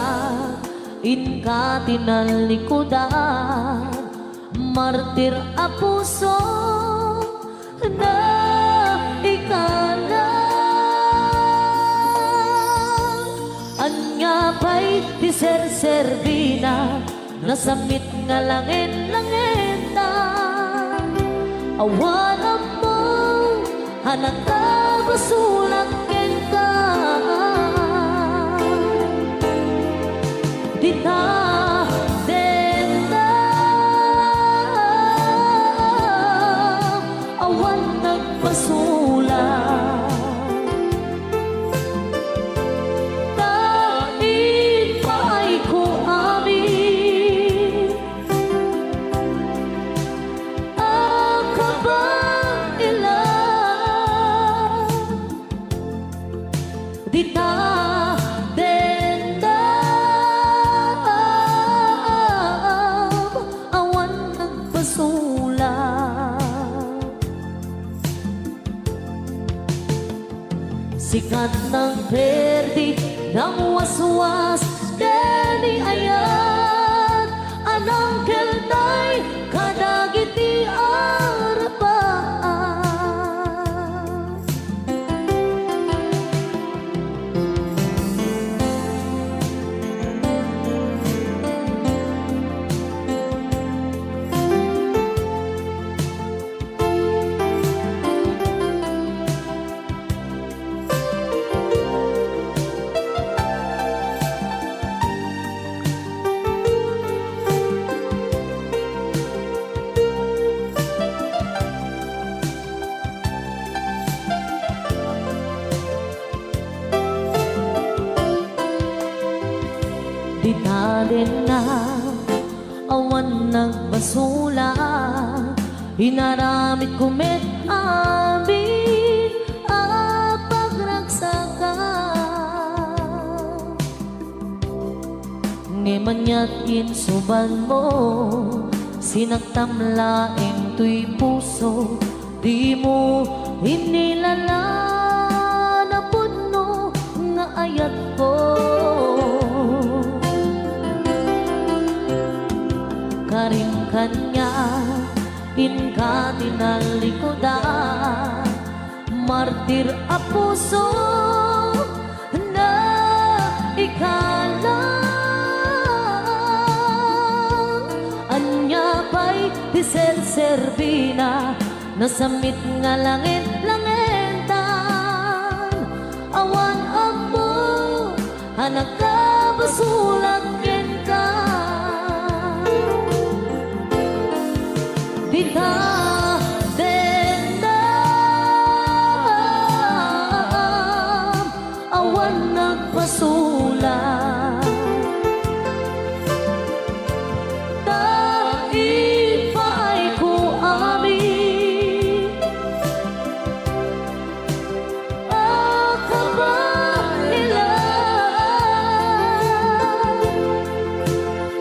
inka tinalikudan, martir a puso na ikalang. pa'y di ser-servina, nasamit nga langit-langita. Awan mo, hanang ka, basulang ka. Dita, denda, awan nagpasulang. Dita, denda, awan nagpasula. Sikat ng perdi, ng waswas, deni ayan, anang keltay, kadagiti arapaan. Dinalin na awan nagbasula, hinaramit kumit amin at pagragsaka. Ngemanya't insuban mo, sinagtamlaing tuy puso, di mo hinilala na puno nga ayat ko. Karing kanya, inka tinalikodan, martir a puso na ikalang. Anya pa'y di ser-servina, nasamit nga langit-langitan. Awan ako, anak ka, basulang ka. Dita, denda, awan nagpasula. Dahil pa'y ko amin, akabailan.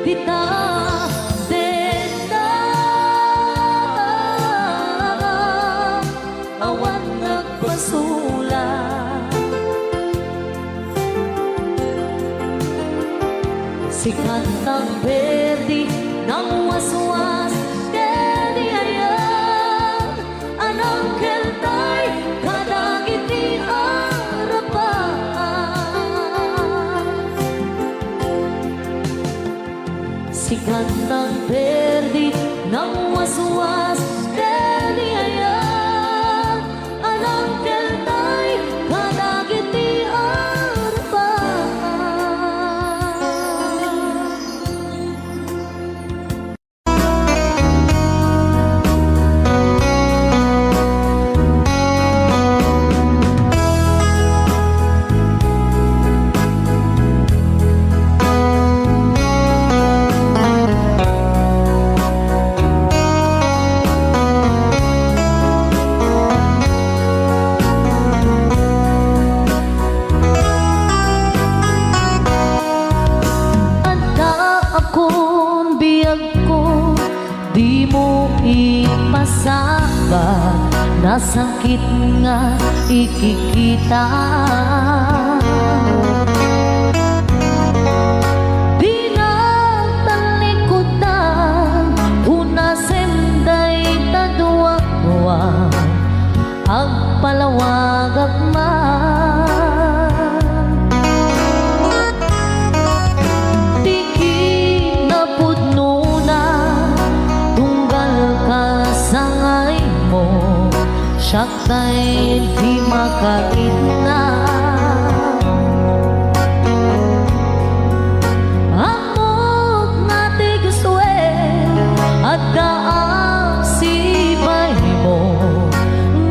Dita, basula. Sikat ng perdi, ng waswas, deni ayan, anang keltay, kadagiti arapaan. Sikat ng perdi, ng waswas, deni ayan, anang keltay, kadagiti arapaan. Di mo ipasaba, nasangkit nga ikikita. Di na talikutan, unasenday taduwa-duwa, agpalawag agman. matay di makaitna. Amok nga ti guswe at daang sibay mo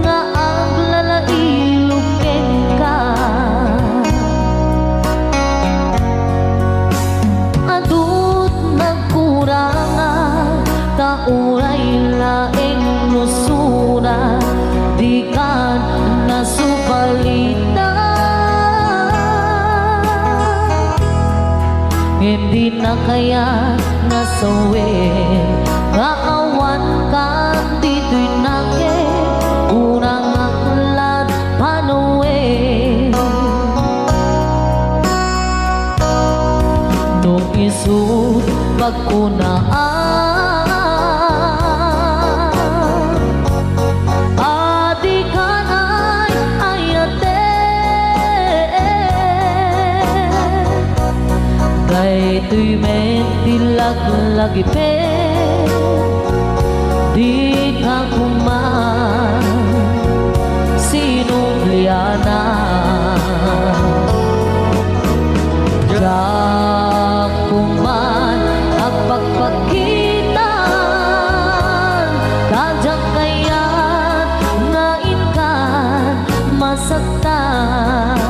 nga ang lalailukin ka. Adut nagkurangan kauray laing nusura di kan nasupalita. Hindi na kaya nasawin nga awan kan dito'y nake unang aklat panuwi. Nung isut pagkunaan tuy men tilag lagi pe di ka kuman sinubliana ja kuman ang pagpakitan kajang kayat nga inkan masaktan.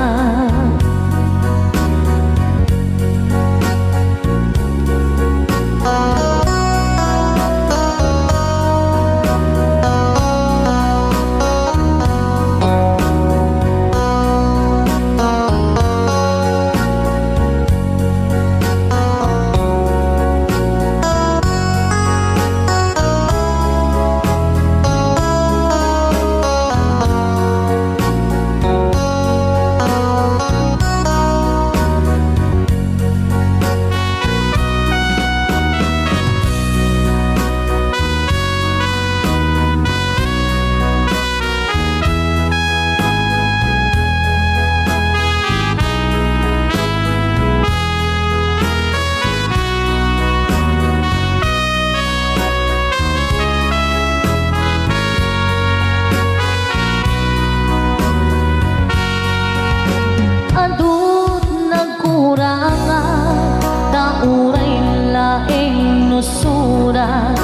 Surat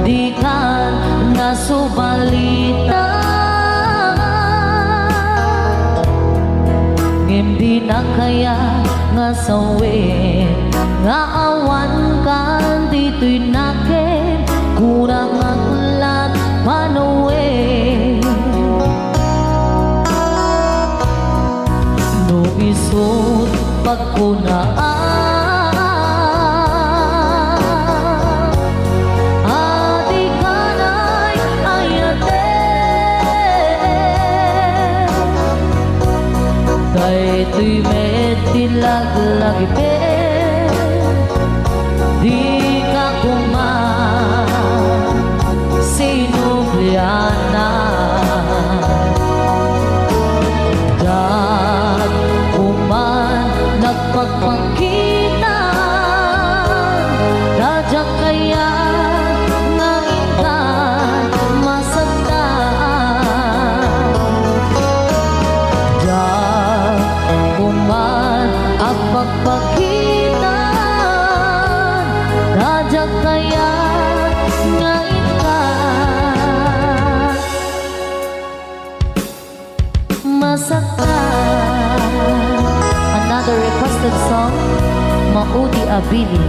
di kan nasubalita hindi na kaya nga sawin nga awan kan dito'y nake kurang aklat panuwi. No isut pagkunaan tuy mê tilag lagi pe di ka kuman sinubliana dat kuman nagpagpakitan dadyak kaya nga ikan masaktan. Kuman ang pagpakitan radyak kaya nga ikan masaktan. Another requested song, Maudi Abili.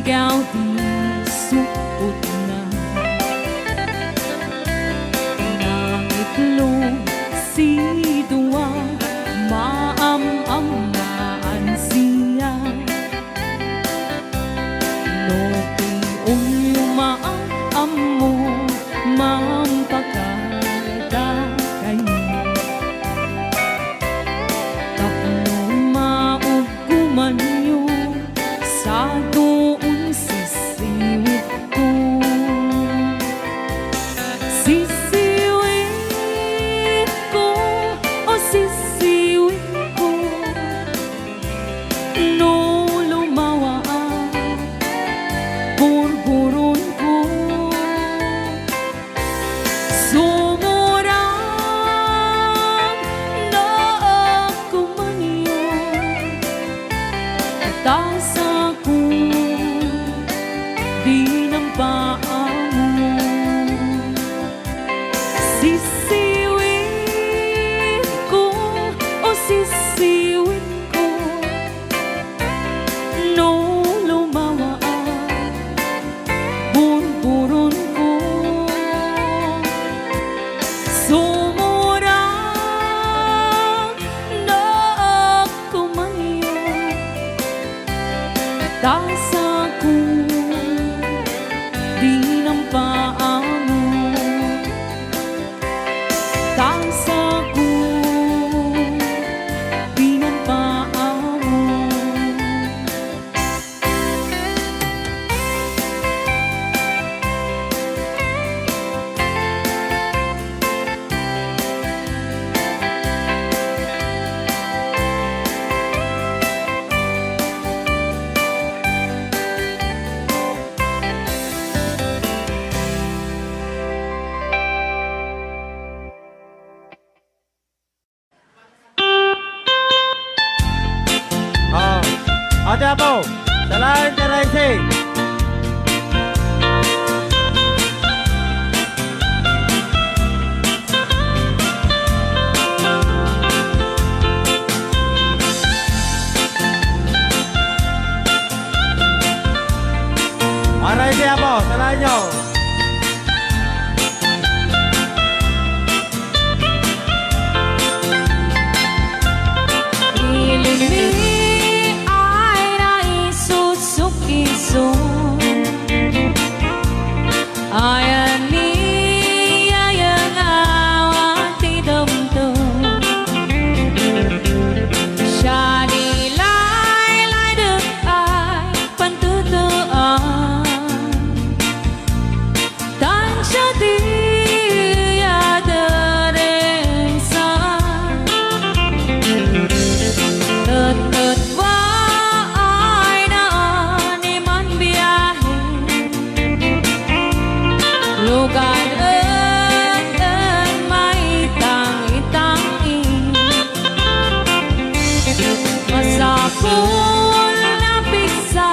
sigaw di suot na nangitlong si Dua maam-amaan siya no piong maam mo mampakada kayo tapno maugkuman nyo sa doon sisiwit ko sisiwit ko o sisiwit ko no lumawa ang burburon ko sumurang na ako maniyo taas ako di ng paa mo sisiwit ko o sisiwit ko no lumawa ang burburon ko sumurang na ako maniyo taas ako di ng paa mo taas ako di ng paa mo Oh, Ate Apo, Salain Terrace. Aray si Apo, salain nyo. Ilimi ay naisusuk-iso ayan ni ayan awan ti damdam siya nilay dek ay pantutuan tan siya di adarengsan Tet wa ay naani man biyahe lugar en may tangi-tangi masapul na pigsa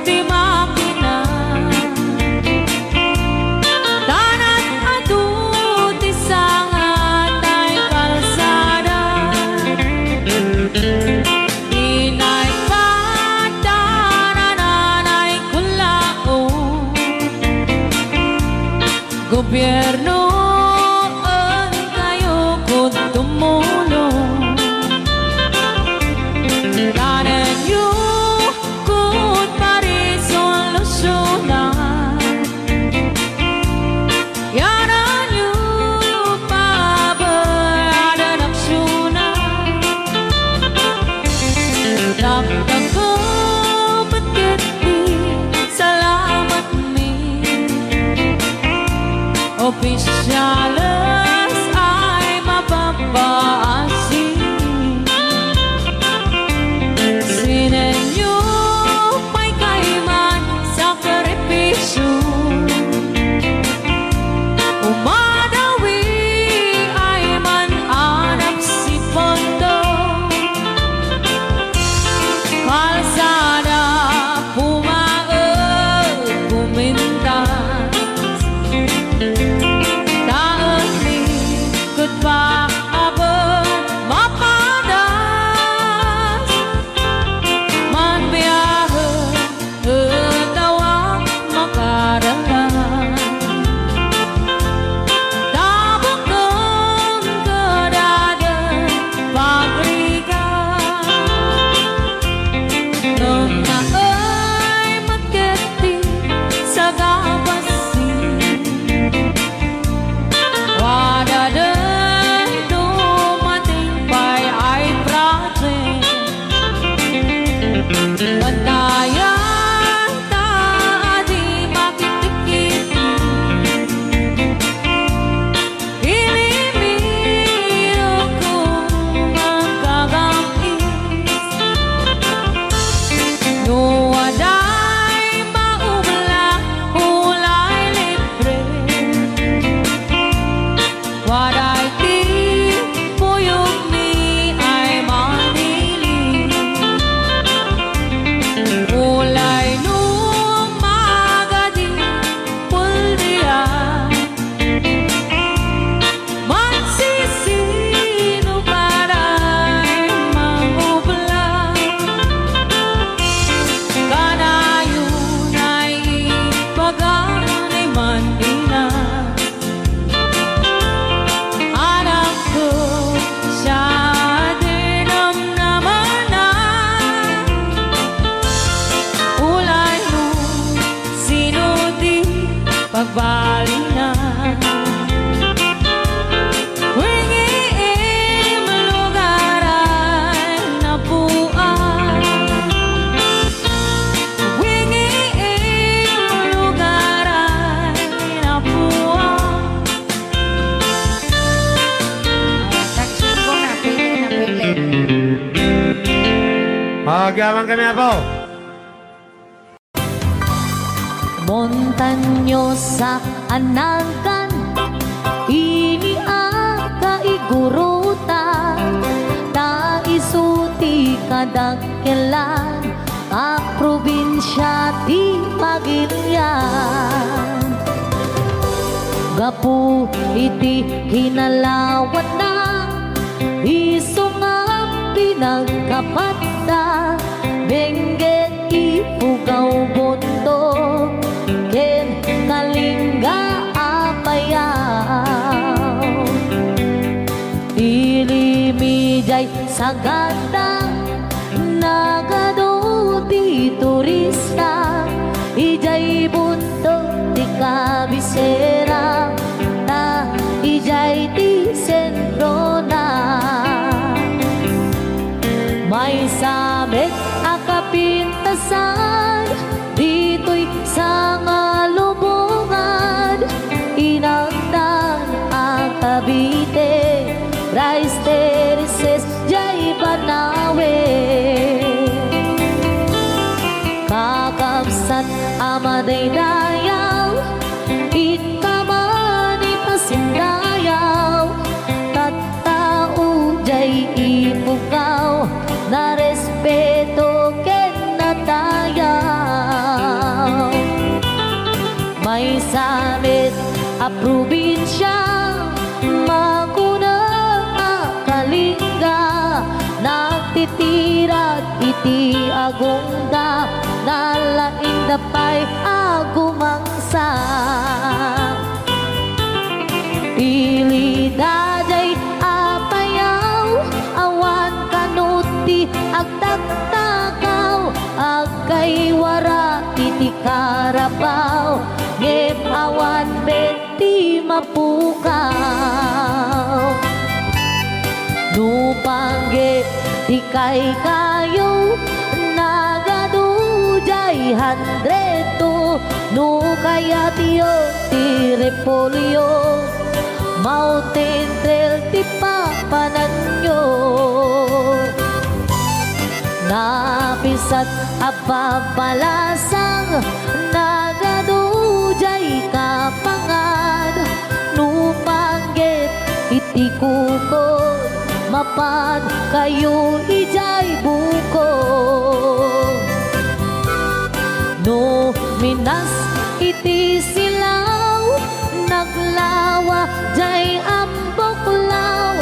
di makina tanat adut isang atay kalsada inay pagdananay kulao gobyerno ang kayo kung tumulong kanan nyo kung parisolusyonan yanan nyo pabayaan aksyonan Pagyaman kami po. Montanyosa anagan, iniaka iguruta, ta isuti kadakkelan, a probinsya ti Pagilian. Gapu iti kinalawat na, isungap pinagkapata, bengget ipugaw boto, ken kalingga apayaw. Ilimijay sagada, nagado ti turista, ijay bunto ti kabisera, ta ijay ti sentro na. May sabit akapintasan, dito'y sa ngalubungan, inagdan ang Cavite, Rice Terraces, jay Banawe. Kakabsat amaday dayaw, ikamani pasindayaw, tattao jay ipugaw, na respeto ken natayaw. May samit a probinsya, maguna a kalingga, nagtitirat iti agungga, nalaing dapay agumangsa. Ilidajay apayaw, awan kanuti agtagtagaw, agkay wara iti karabaw, ngem awan beti mapukaw. Nupangge di kay kayo, nagadujay handreto, no kaya tiyo ti repolyo, mountain trail ti papananyo. Napisat apapalasang, nagadujay kapangan, nupangget iti kukod, mapan kayo ijay bukod. No minas iti silaw, naglawa jay amboklaw,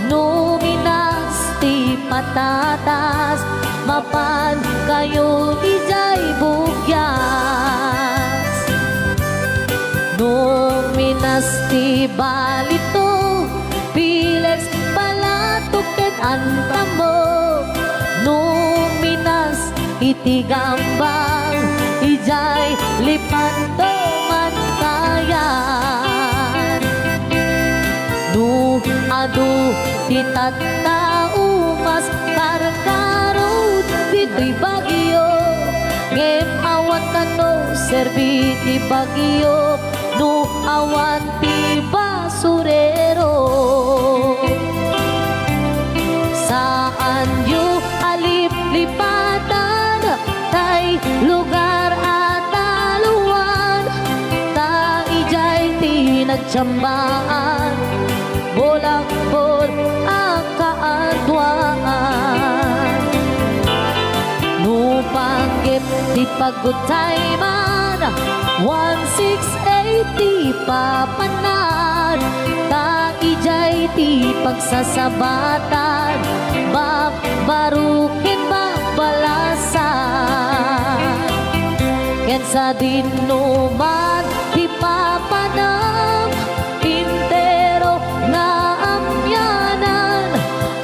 no minas ti patatas, mapan kayo ijay bugyas. No minas ti balito, pilex balatok ken antamo, no minas iti gambang, ijay lipanto man kayan. No adu ti tattao mas karkarod dito'y Bagyo, ngem awan kano serbi ti Bagyo, no awan ti basurero. Saan yu alip-lipatan, tay lugar at taluan, ta ijay ti nagtsambaan, bolak-bol ang kaadwaan. Nupanggit di pagutay man, 1680 papanan, ta ijay ti pagsasabatan, babarukin babalasan. Ken sa dinuman ti papanam, intero na amyanan,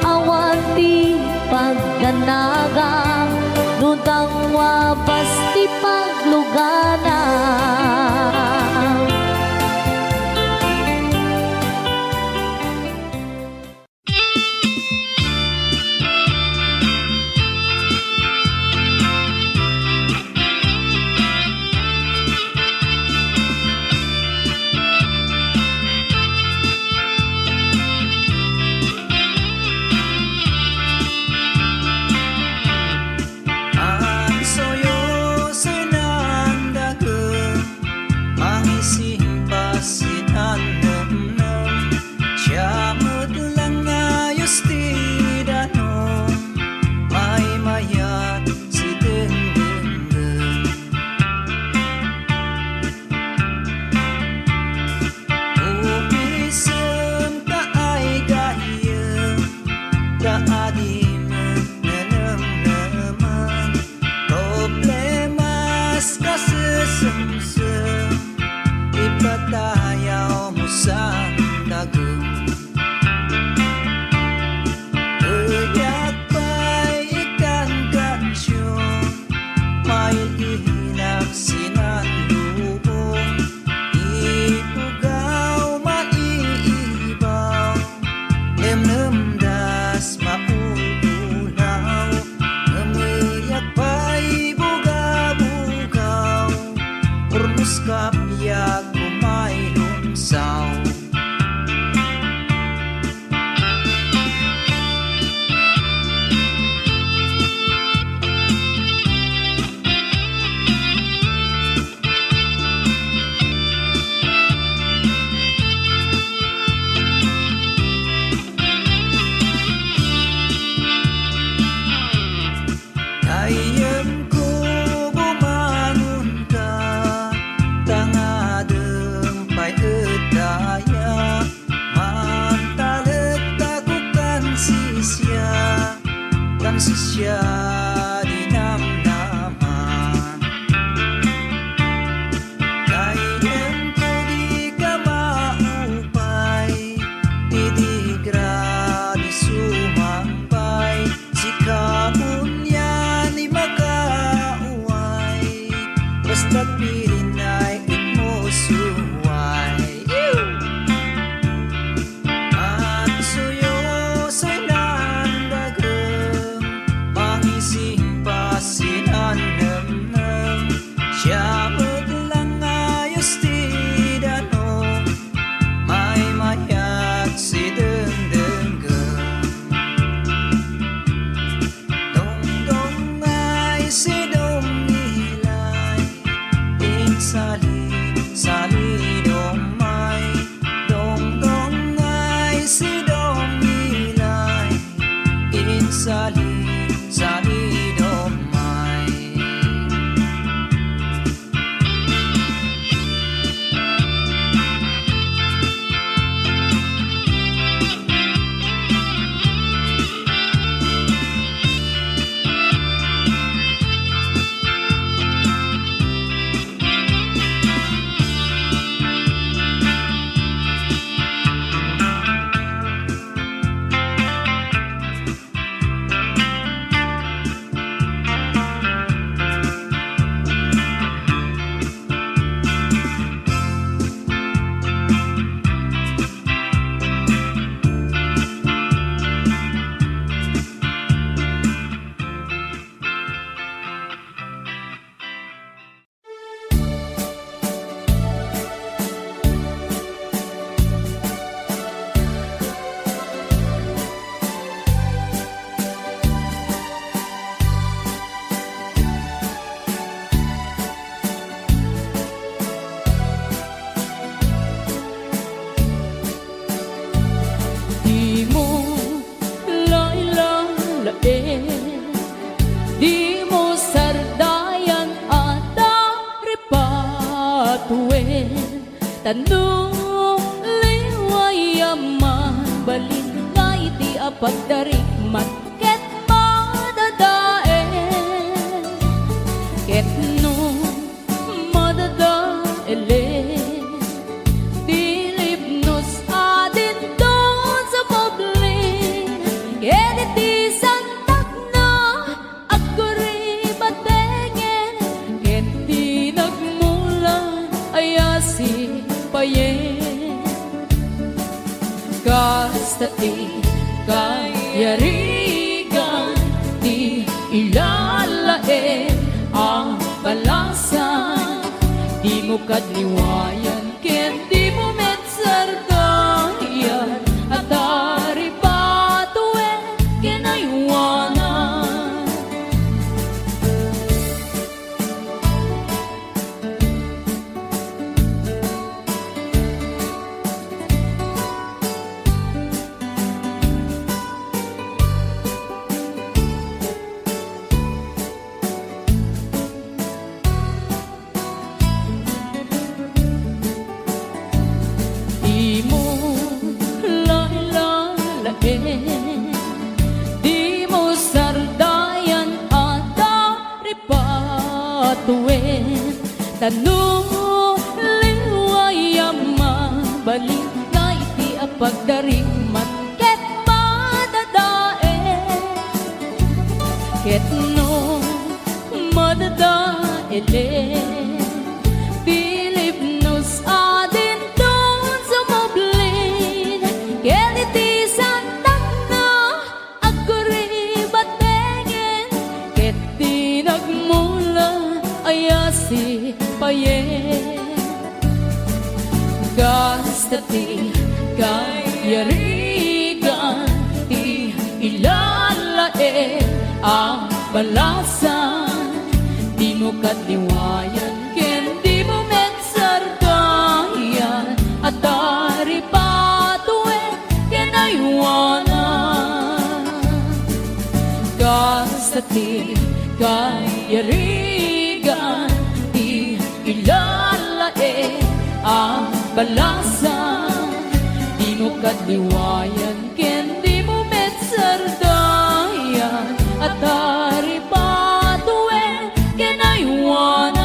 awan ti pagganagang, nutang wabas ti pagluganan. kaadi menenang problemas kasesemsem ipatayaw mo sa dagom. Uyak pa'y ikan kansyon may ihinak sinandubong ipugaw maiibaw nemnemdas maululaw umiyak pa'y buga-bugaw urnos kapyag kumay lumsaw. Ayam ko bumangon ka tangadeng pa'y edaya mantalet ako kan sisya dinamnaman kayem ko di ka maupay di gradi sumampay sikapun yan ni makauway basta't pilinay mo suway at suyosoy nandagam mangising pasinanamnam siya lang ayos tidanong may mayat si dengdenggam dong ay si dong nilay sali domay dong ay si dong nilay sali domay. Di mo lailalain, di mo sardayan at aripatuin. Tanong liwayaman, balingay di apagdarikman, ket madadaen, ket no madadaelen. Dilipnos adin doon sa publik, edi santak na ako ribatengen, edi nagmulan ayasi payen. Kastati kayarigan, di ilalaen ang balasan, di mo kadliwayan, ken di mo metsardayan, at aripatuin kinaywanan. Tanong liwayama balik na iti apagdaring man ket madadae ket no madadae Bilib nos adin don sumoblin ket iti santak na agkuri batengen ket tinagmula ayasi payen Gastati kayarigan ti ilalae ang balasan di mo katliwayan ken di mo mensargayan at dari patue ken aywanan Gastati kayarigan ti ilalae ang balasan di mo katliwayan ken di mo mensardayan at dari patue ken aywanan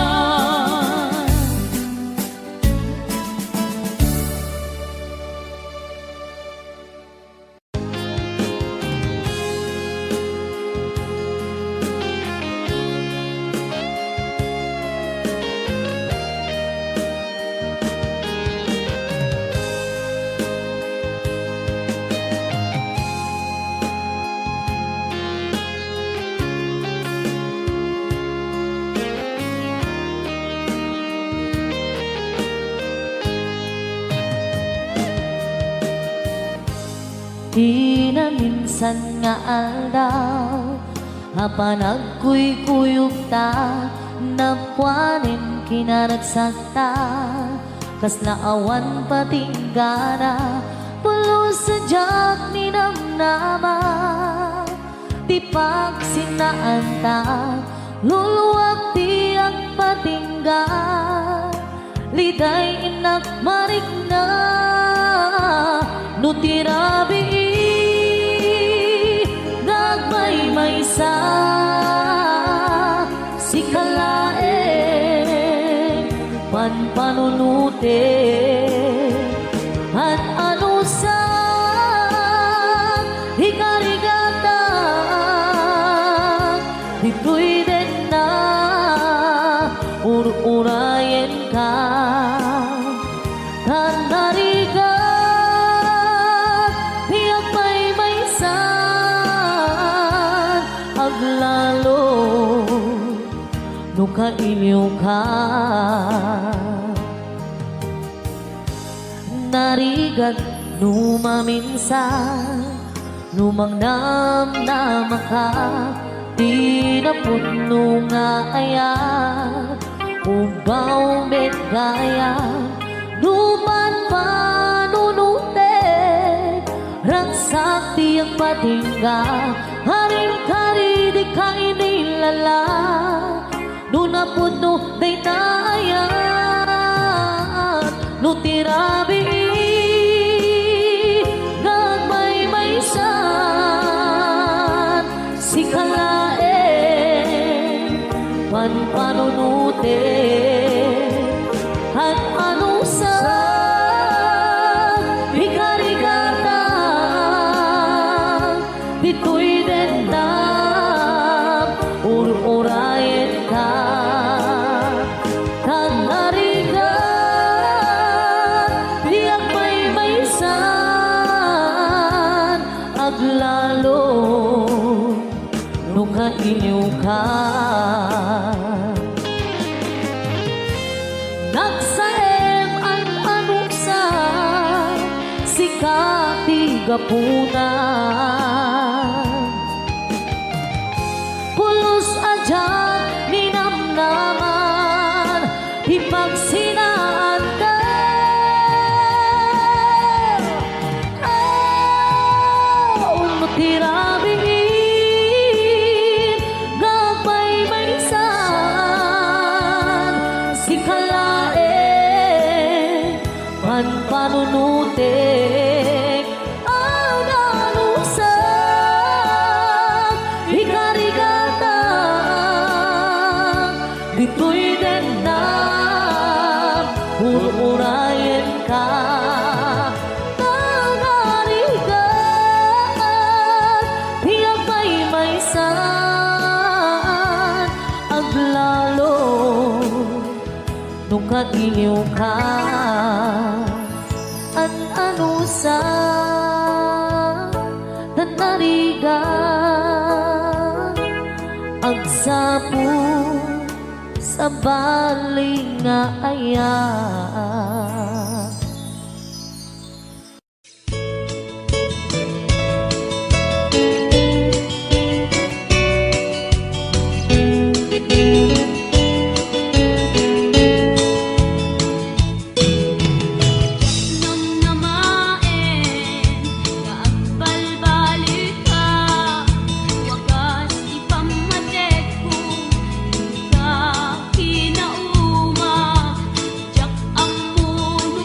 Di na minsan nga aldaw Hapanagkuy-kuyog ta Napwanin kinaragsakta Kas naawan patinggana Pulos sa jak ni namnama Di pagsinaan ta Luluwag di ang patingga Liday inak marigna Nutirabi Nagmay may sa Sikalae Panpanunute At ano sa Hikarigata Di pwede na Ur-urayen ka Tanariga Aglalo nung kailiw ka Narigag numaminsan Numang namnama ka Di na puno nga ayat Ugaw met gaya Numan panunute Rangsak di ang patingga Haring-kari di ka inilala Nuna puno day naayat Nutirabi Nagmay-maysan Sikalae Panpanunute At ano sa Hikarigata Dito'y dendam Ur-urayen ka Tanarigan Diyak may-maysan Aglalo Nung kailiw ka Nagsaem ang anuksan Sikati gapunan Pulos adyan ninamnaman Ipagsinaan ka Tirabiin Gagmay-maysan Sikalae Panpanunutik Ang nalusang Hikarigata Dito'y dendam saan aglalo nung kagiliw ka an ano sa tanarigan agsapo sa baling nga ayan. Kinauma, jak ang muno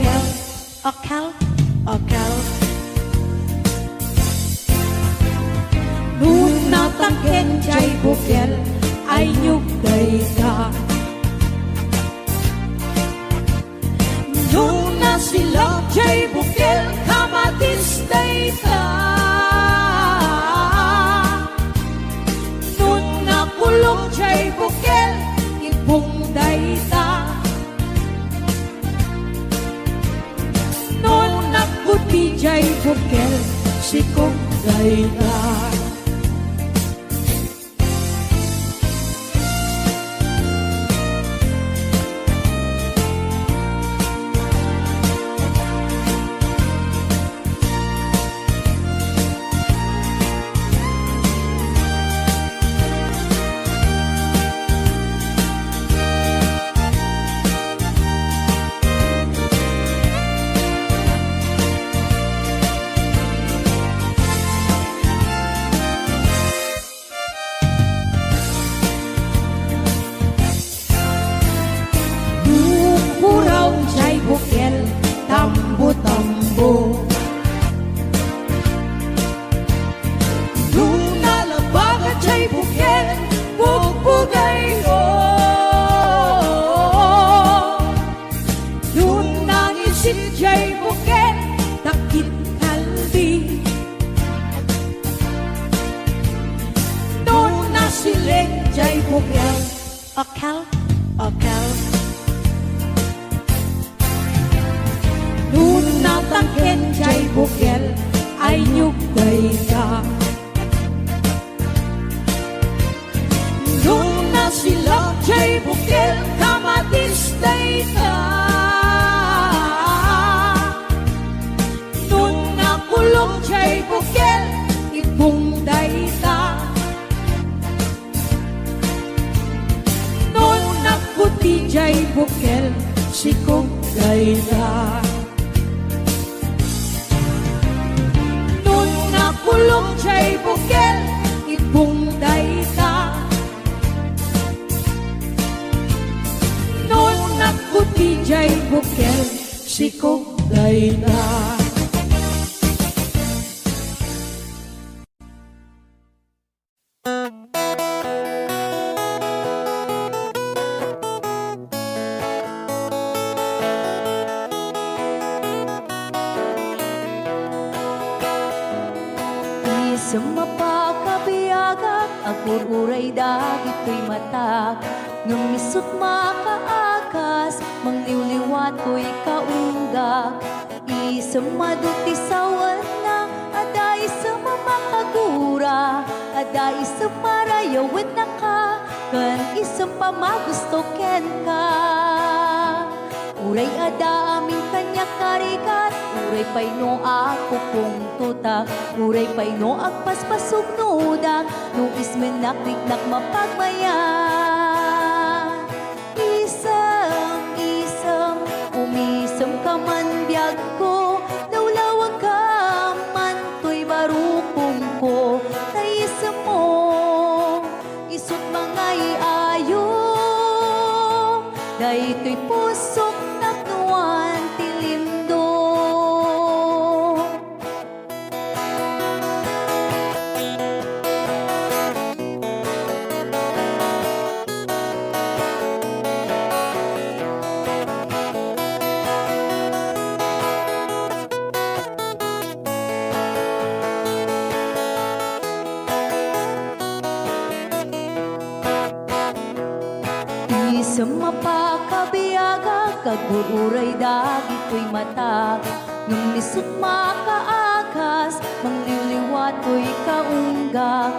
bukel, akal, akal. Nung natangken jay bukel, ay nyugday ka. Nung nasilap jay bukel, kamatistay ka. Nung nakulong jay bukel, ibungday ta. Nung nakuti jay bukel, sikugday ta. Bukel, tambo-tambo. Nung nalabagan siya'y bukel, bugbugay ko. Nung nangisit siya'y bukel, takit kalbi. Nung nasilig siya'y bukel, akal, akal. Nung natangken jay bukel, ay nyugday ka. Nung nasilap jay bukel, kamatistay ka. Nung nakulong jay bukel, ibungday ka. Nung nakuti jay bukel, sikugday ka. Kulong siya'y bukel, ibungday ka. Nung nakuti siya'y bukel, sikugday ka. Sumapakabiyagak, agururay dagito'y matak. Numisot makaakas, mangliwliwat ko'y kaunggak. Isang madutisawan na, ada isang mamakagura. Ada isang marayawin na ka, kan isang pamagustoken ka. Uray ada aming kanya karikat, uray pa'y no ako kung tutak. Uray pa'y no agpaspasog nudak, no ismen nakliknak mapagmayan. Isam, umisam ka man biyag ko, lawlawag ka man to'y barukong ko. Taisam mo, isot mga iayo, dahi to'y pusok naknuan tilimdo. Isang mapakabiyaga, kagururay dagito'y matak. Nung lisot makaakas, mangliwliwat ko'y kaunggak.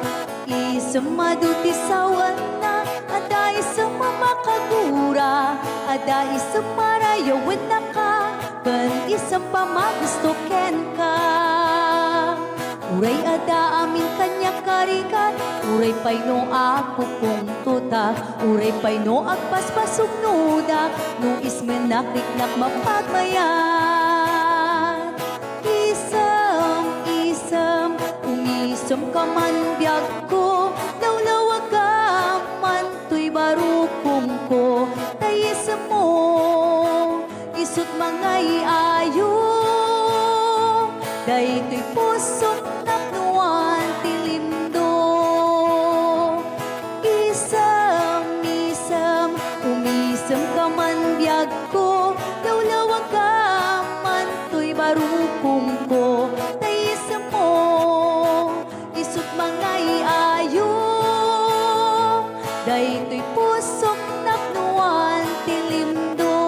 Isang madutisawan na, ada isang mamakagura. Ada isang marayawin na ka, kan isang pamagustoken ka. Uray ada amin kanya karikat, uray pa'y no ako kung tutak. Uray pa'y no agpaspasog nudak, no ismen nakliknak mapagmayan. Isam, umisam ka man biyag ko, lawlawag ka man to'y barukong ko. Tayisam mo, isot mangay ayo, daytoy pusot napnuan tilindo. Isam-isam, umisam ka man biyag ko, lawlawag ka man to'y barukong ko. Taisam mo, isut mangay ayo, daytoy pusok napnuan tilindo.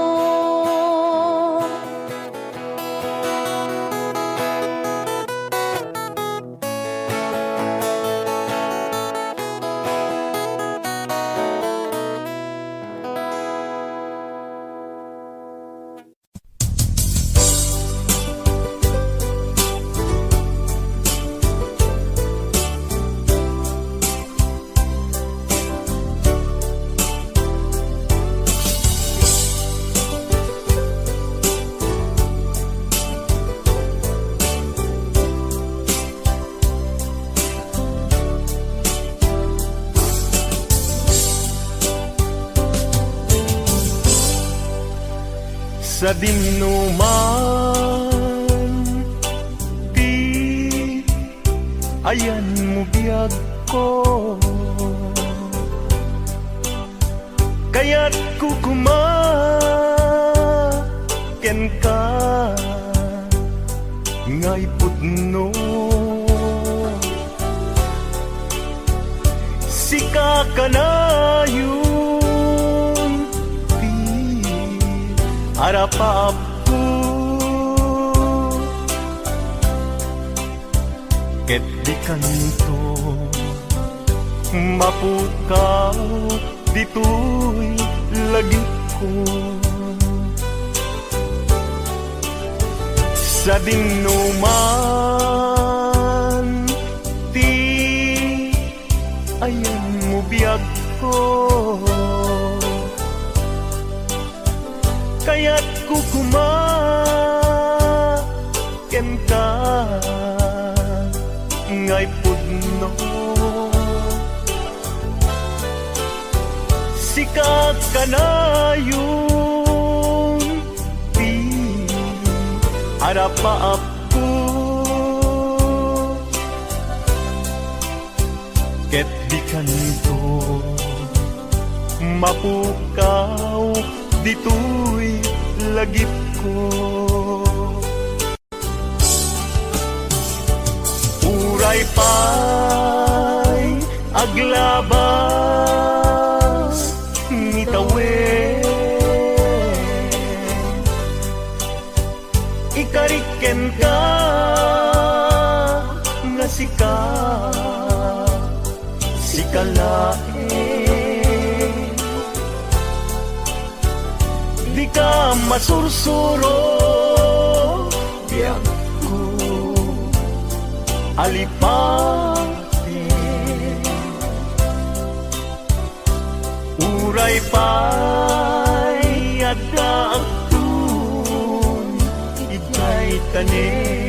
Sa dinuman di ayan mo biyag ko, kaya't kukumaken ka ngay pudno. Sika ka na yun harapap ko, ket di kanto mapukaw dito'y lagip ko. Sa dinuman di ayan mo biyag ko, kaya't kukumaken ka ngay pudno. Sikat ka na yung harapaap ko, ket di kanto mapukaw dito'y lagip ko. Uray pa'y aglabas nitawen, ikariken ka nga sikalae. Di ka masursuro biyak ko alipate, uray pa'y adakun ikay tanin.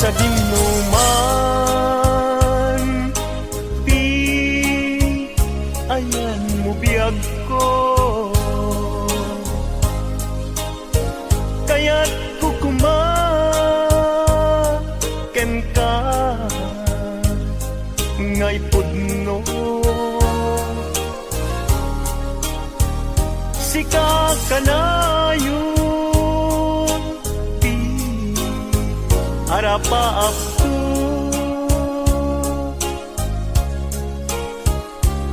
Sa dinuman di ayan mo biyag ko, kaya't kukumaken ka ngay pudno. Sika ka na yun harapaap ko,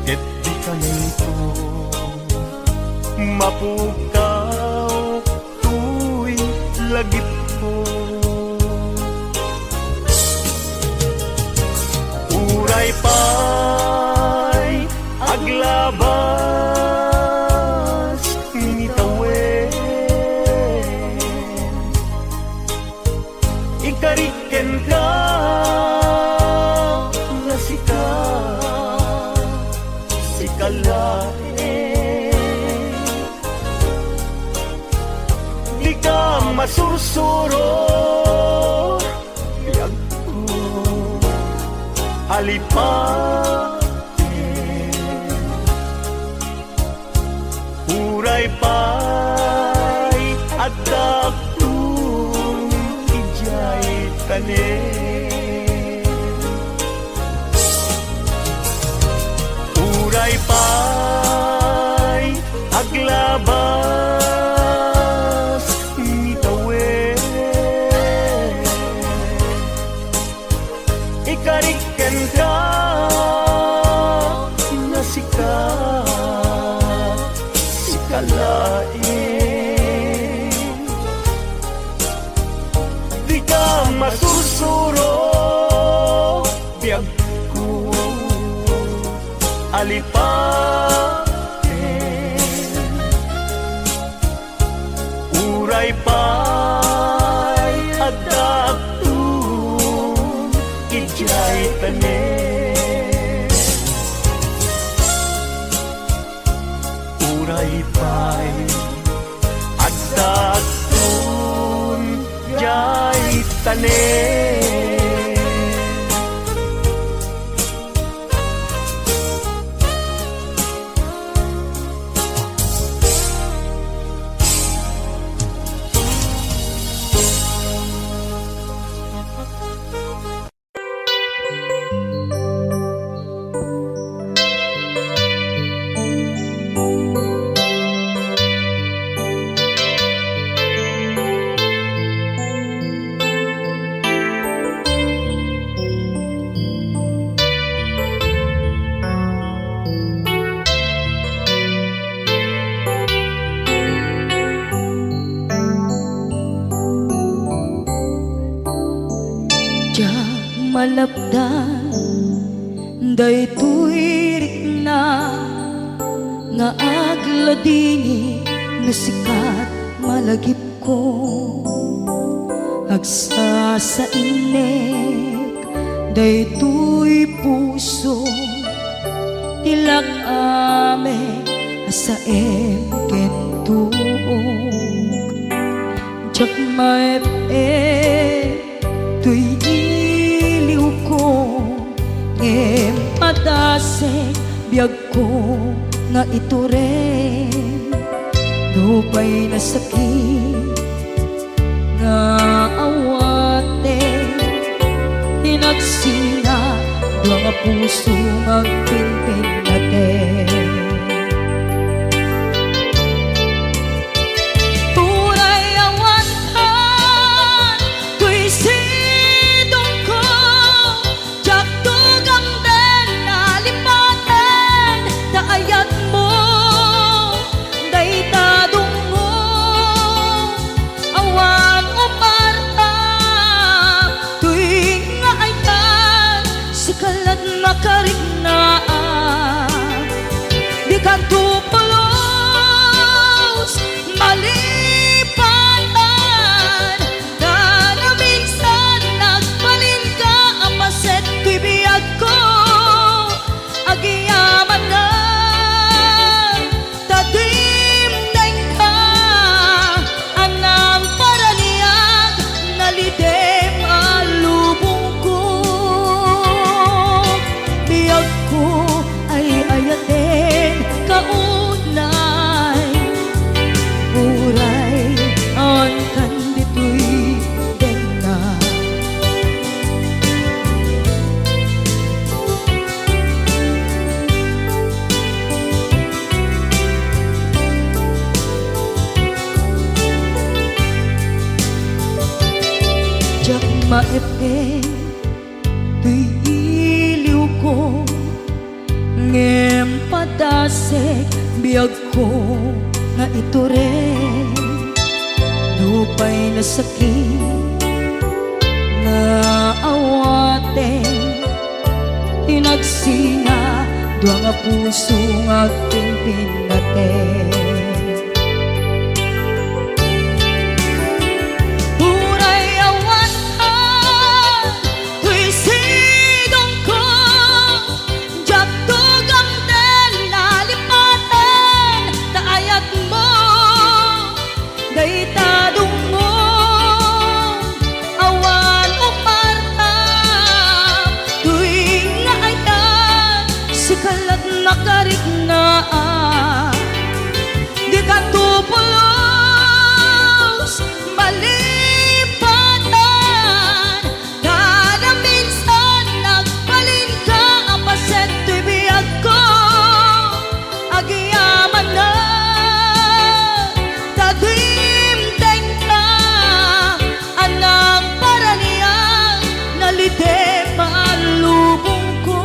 ket kanto mapukaw tuy lagip ko uray pa'y aglabas nitawen ikariken ka na sikalae di ka masursuro biyag ko halipate uray pa'y adaptong ijay tanen uray pa'y aglabas nitawen ikariken ka na sikalain di ka masursuro biyag ko alipaten uray pa'y adaptong ijay tanen uray pa'y adaptong ijay tanen malapdan daytoy rikna nga agladini na sikat malagip ko agsa sa inek daytoy puso tilak ame asaem kentuog jak maep tuy iliw ko ngem padasek biyag ko nga ito rin dupay na sakit nga awate tinagsina dua nga puso magpinpin natin di kanto pulos malipatan na minsan nagbalin ka ang paset ko'y biyag ko agiyaman na tatimdeng ka anang paraniag nalidem alubong ko biyag ko ay ayatin kaunay uray ang kandito'y denna jak maepeng tuy iliw ko ngem padas balasik biyag ko nga ito rin dupay na sakit na awaten inagsinga dua nga puso nga aking pinaten. Uray awan ka, tuy sidong ko, jak tugang den lalipatan, taayat mo, day tadong mo, awan uparta, tuy nga ayan, sikalat nakarik na di ka tupulos malipatan kada minsan nagbalin ka apaset tuy biyag ko agiyaman na tagimteng ka anang para niya nalite malubong ko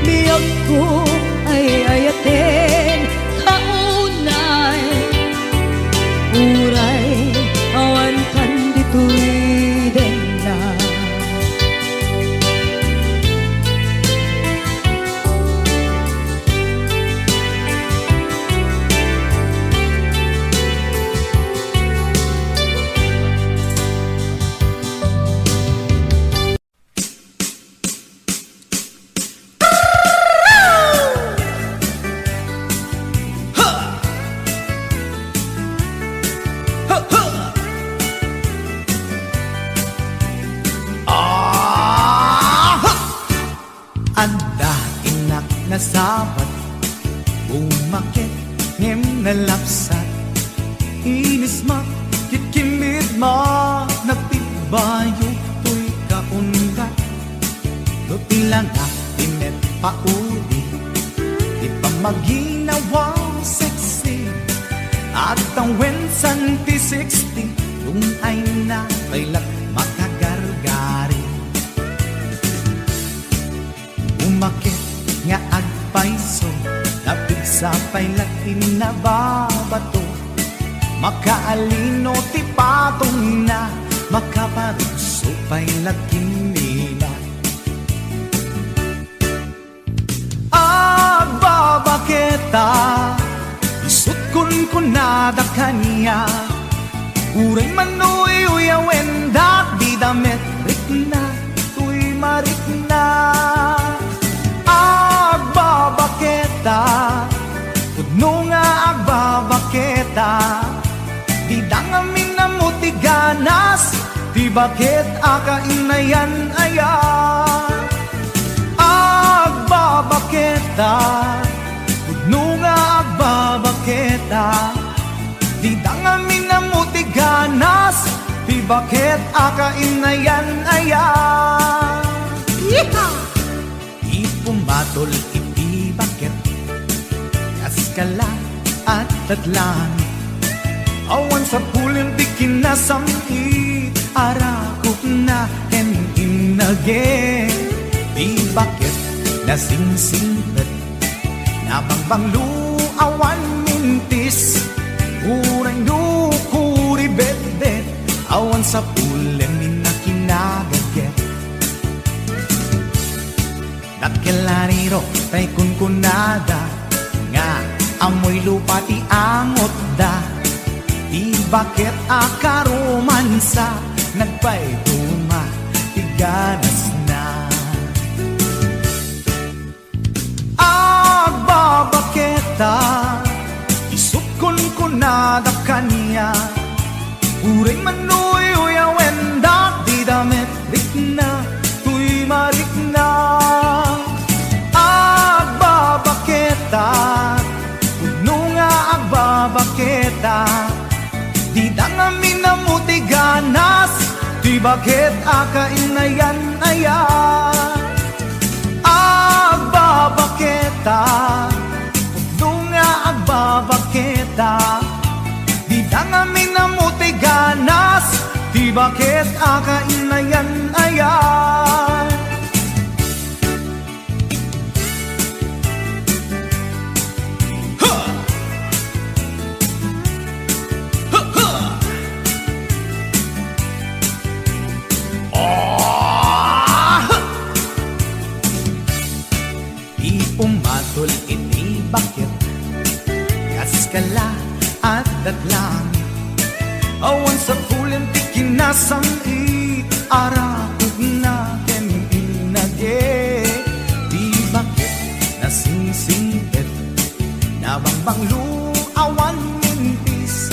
biyag ko ay ayaten kaunay uray awan kan dito'y denda. Anda inak na sabat umakit ngem na lapsat inis ma kikimid ma nagtibayo tuy kaungat do tilang inet pauli di pa maginawang sexy at ang wensan P60 yung ay na kailat makagargari umakit nga agpaiso lapit sa pailat inababato makaalino ti patong na makaparuso pailat kinila agbabaketa isut kun nada kanya uray manoy uyawen dak di damit rikna tuy marikna agbabaketa Udno nga agbabaketa Di dangamin na mutiganas Di bakit akainayan aya Agbabaketa Udno nga agbabaketa Di dangamin na mutiganas Di bakit akainayan aya Yeehaw! Ipumatol iti bakit Kaskala at tatlan Awan sa pulim di kinasamit Arakop na and inage Di bakit nasingsingpet Nabangbanglu awan mintis Uray nukuri bet-bet Awan sa pulim minakinagaget Dakelariro tay kunkunada Nga amoy lupa ti angot da Di bakit akaromansa Nagpaituma ti ganas na Agbabaketa Isut kunkunada kanya Uray manoy uyawen da Di damit rikna Tuy marikna Agbabaketa Udno nga agbabaketa Di dangamin na mutiganas Di bakit akainayan aya Agbabaketa Udno nga agbabaketa Di dangamin na mutiganas Di bakit akainayan aya kala at langit. Awan sa pulim ti kinasamit, arakog na ken inage. Di bakit nasingsingpet, nabangbang luawan mintis,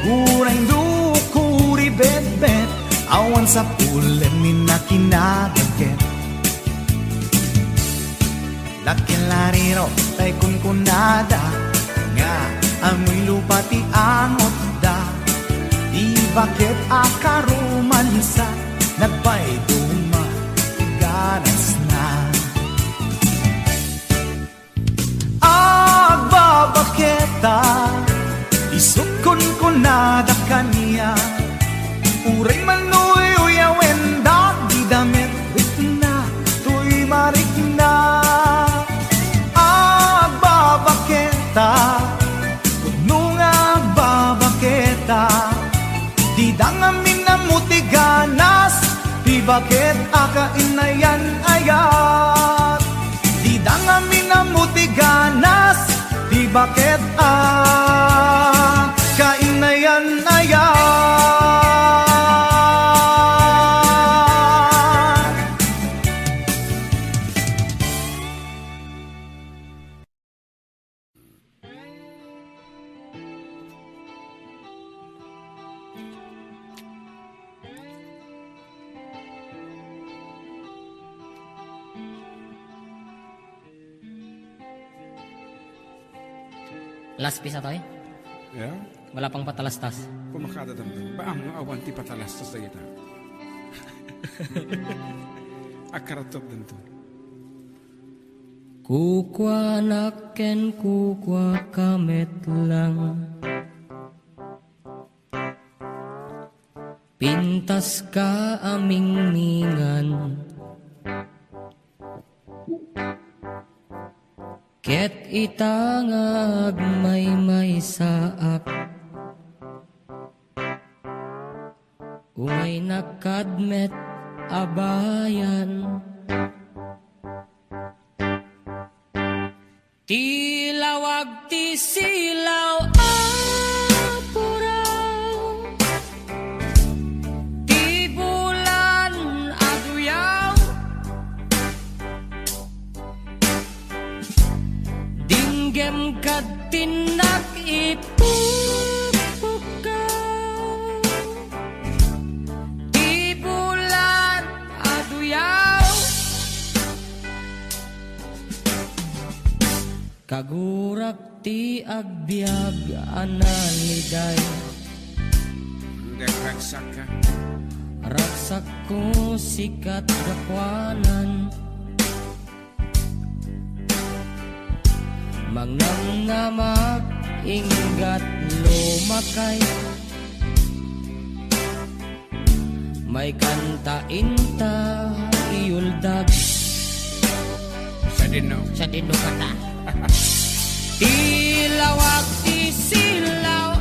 uray lukuri bet-bet, awan sa pulim ni nakinagaget. Lakin lariro tay kunkunada, nga amoy lupa ti angot da. Di bakit akarumansa, nagpay duma ganas na. Agbabaketa, isot kunkunada kaniya, uray manuy uyawen da, di damit na, tuy marik na. Kuno nga babaketa, di dangamin na mutiganas, di bakit akainayan ayat. Di dangamin na mutiganas, di bakit akainayan ayat. Last piece na to eh. Yeah? Wala pang patalastas. Pumakada damdam. Ba ang awan ti patalastas na kita. Akaratop din to. Kukwa naken kukwa kamet lang, pintas ka aming mingan, ket itangag may saak, umay nakadmet abayan. Tilawag ti silaw apuraw, ti bulan aduyaw, dinggem kad tinak ipupukaw, ti bulan aduyaw, kagurak ti agbyag analiday, Nagraksak ka. raksak ko sikat dakwanan, mangnamnamak inggat lumakay, may kanta inta iuldag, Sa dino. sa dino kata. Tilawag ti silaw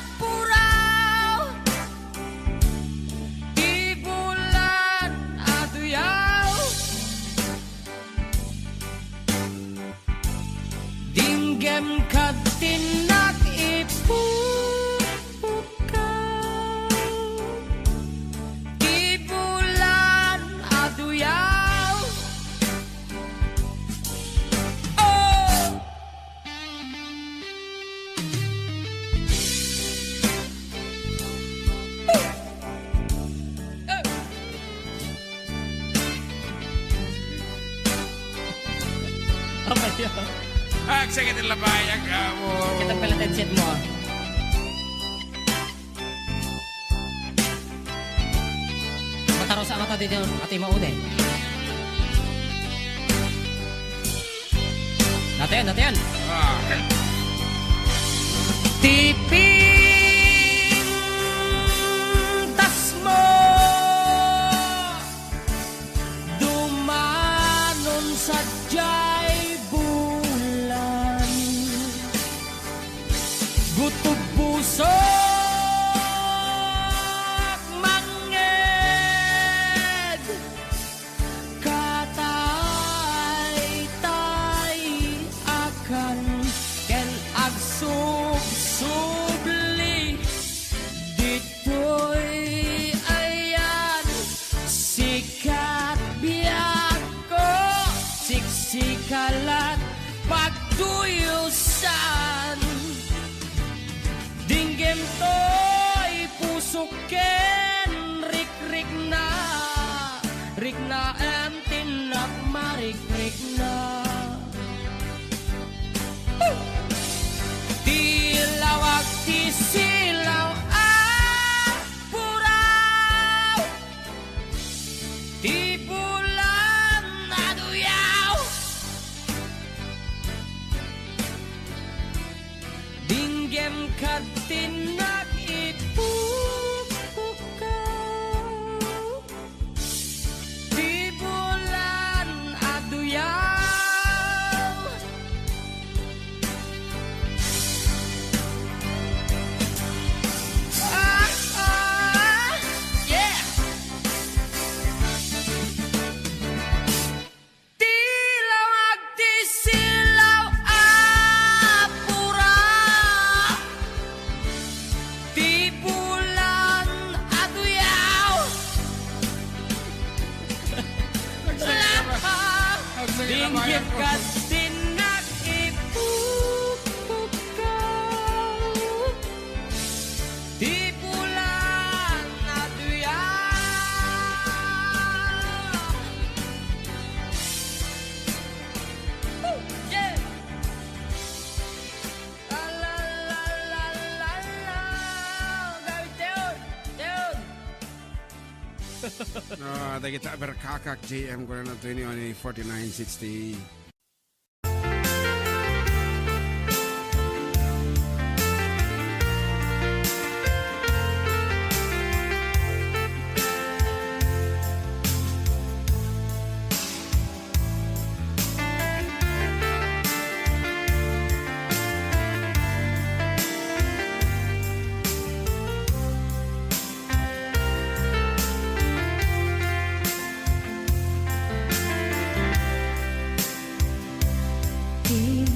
apuraw, ti bulan aduyaw, dinggem kad tinak ipupukaw, ti bulan aduyaw. Sige labayag ka mo. Kita pala headset mo. Mataro sa mata dito ati maude. Natin. Ah. Tiping tas mo, dumanon sa jay bulan, gutob puso manged, katay akan ken agsa dinggem to'y pusok ken rik-rik na em tinak marik-rik na. Tilawag ti silaw puraw, ti bulan naduyaw, dinggem kat tinak ipupukaw, ti bulan aduyaw. Yeah. Tilawag ti silaw pura, ti bulan aduyaw. Dinggit kat tinak ipupukaw, di bulan aduyaw. Yeah. La la la la la la. David Teon, Teon. Kita berkakak JM ko na ito ni 4960.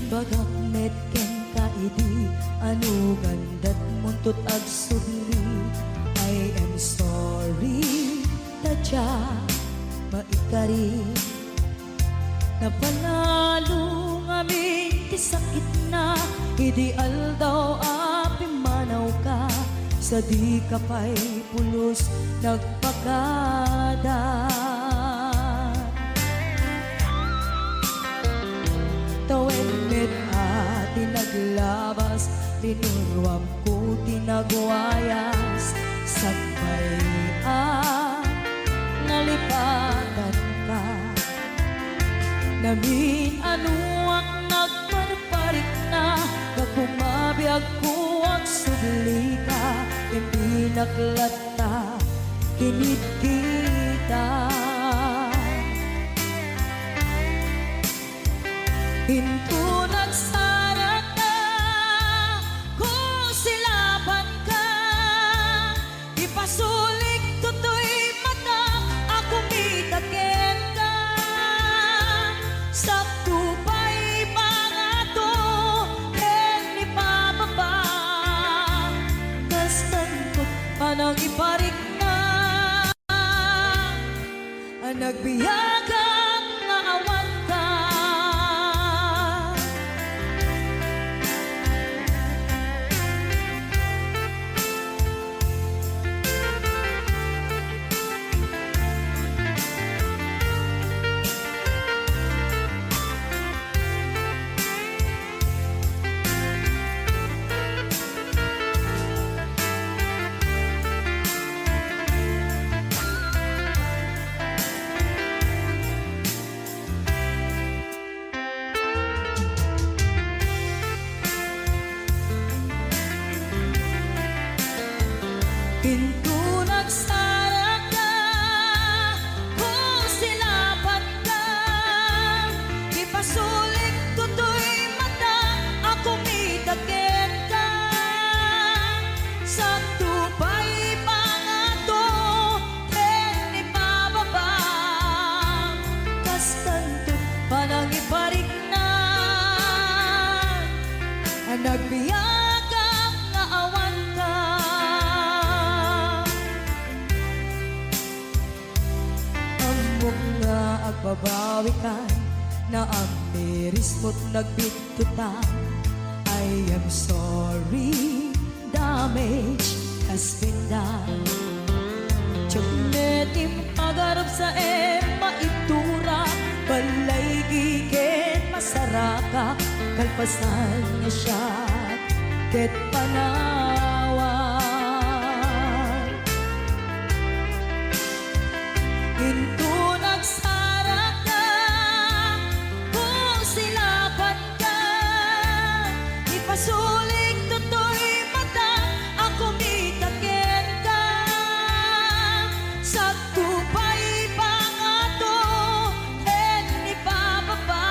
Bagak met ken kaidi anu gandat muntut ag sudli. I am sorry tadya maikari, napanalo ngamin ti sakit na, ideal daw api manaw ka, sa di ka pa'y pulos nagpakada. Tawen met ati naglabas, tinurwam ko tinagwayas, sagbay nalipatan ka. Namin ano ang nagparparik na, kakumabiyag ko ang sudli ka, hindi naklata, kinit kita. Hinto nagsara ka, kung silaban ka, ipasulik tutoy mata, ako mitakin ka. Sakto pa'y pangato, hen ipababa, kastan ko panang iparik na, nagbiyagang naawan ka. Hinto nagsara ka, kung silaban ka, ipasulik tutoy mata, ako mitakin ka. Sakto pa'y pangato, hen ipababa, kastanto panang iparik na, nagbiyagang naawan ka. Nga agbabawi ka, na ang miris mo't nagbitutan. I am sorry, damage has been done. Tiyagnetim agarap sa maitura, balay gigen masaraka, kalpasan niya siya, ket panawan. Into nagsarak ka, kung silapan ka, ipasuling tutoy mata, ako mitaken ka. Sa tupay pangato, ni bababa,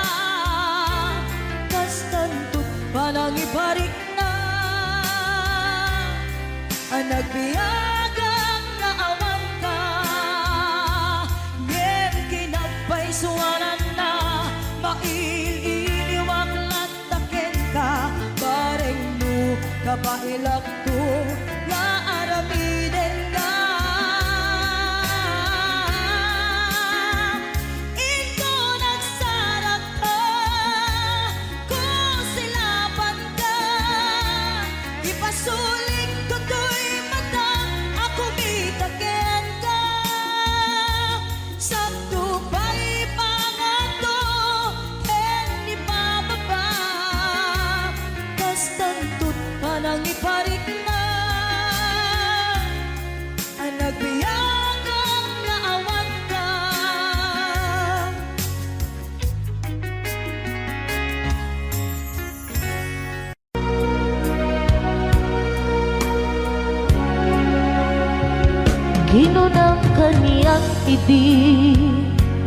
kastantut panang ibarik na, ang nagbiyagang naawan ka, ngem kinagpaisuanan na, maililiwag lataken ka, bareng no kapailak to, nga aramiden ka. Ito nagsarak ka, kung silapan ka, ipasuling tutoy mata, ako mitaken ka. Sa tupay pangato, ni bababa, kastantut panang iparik na, ang nagbiyagang naawan ka. Ginunang kaniyang idi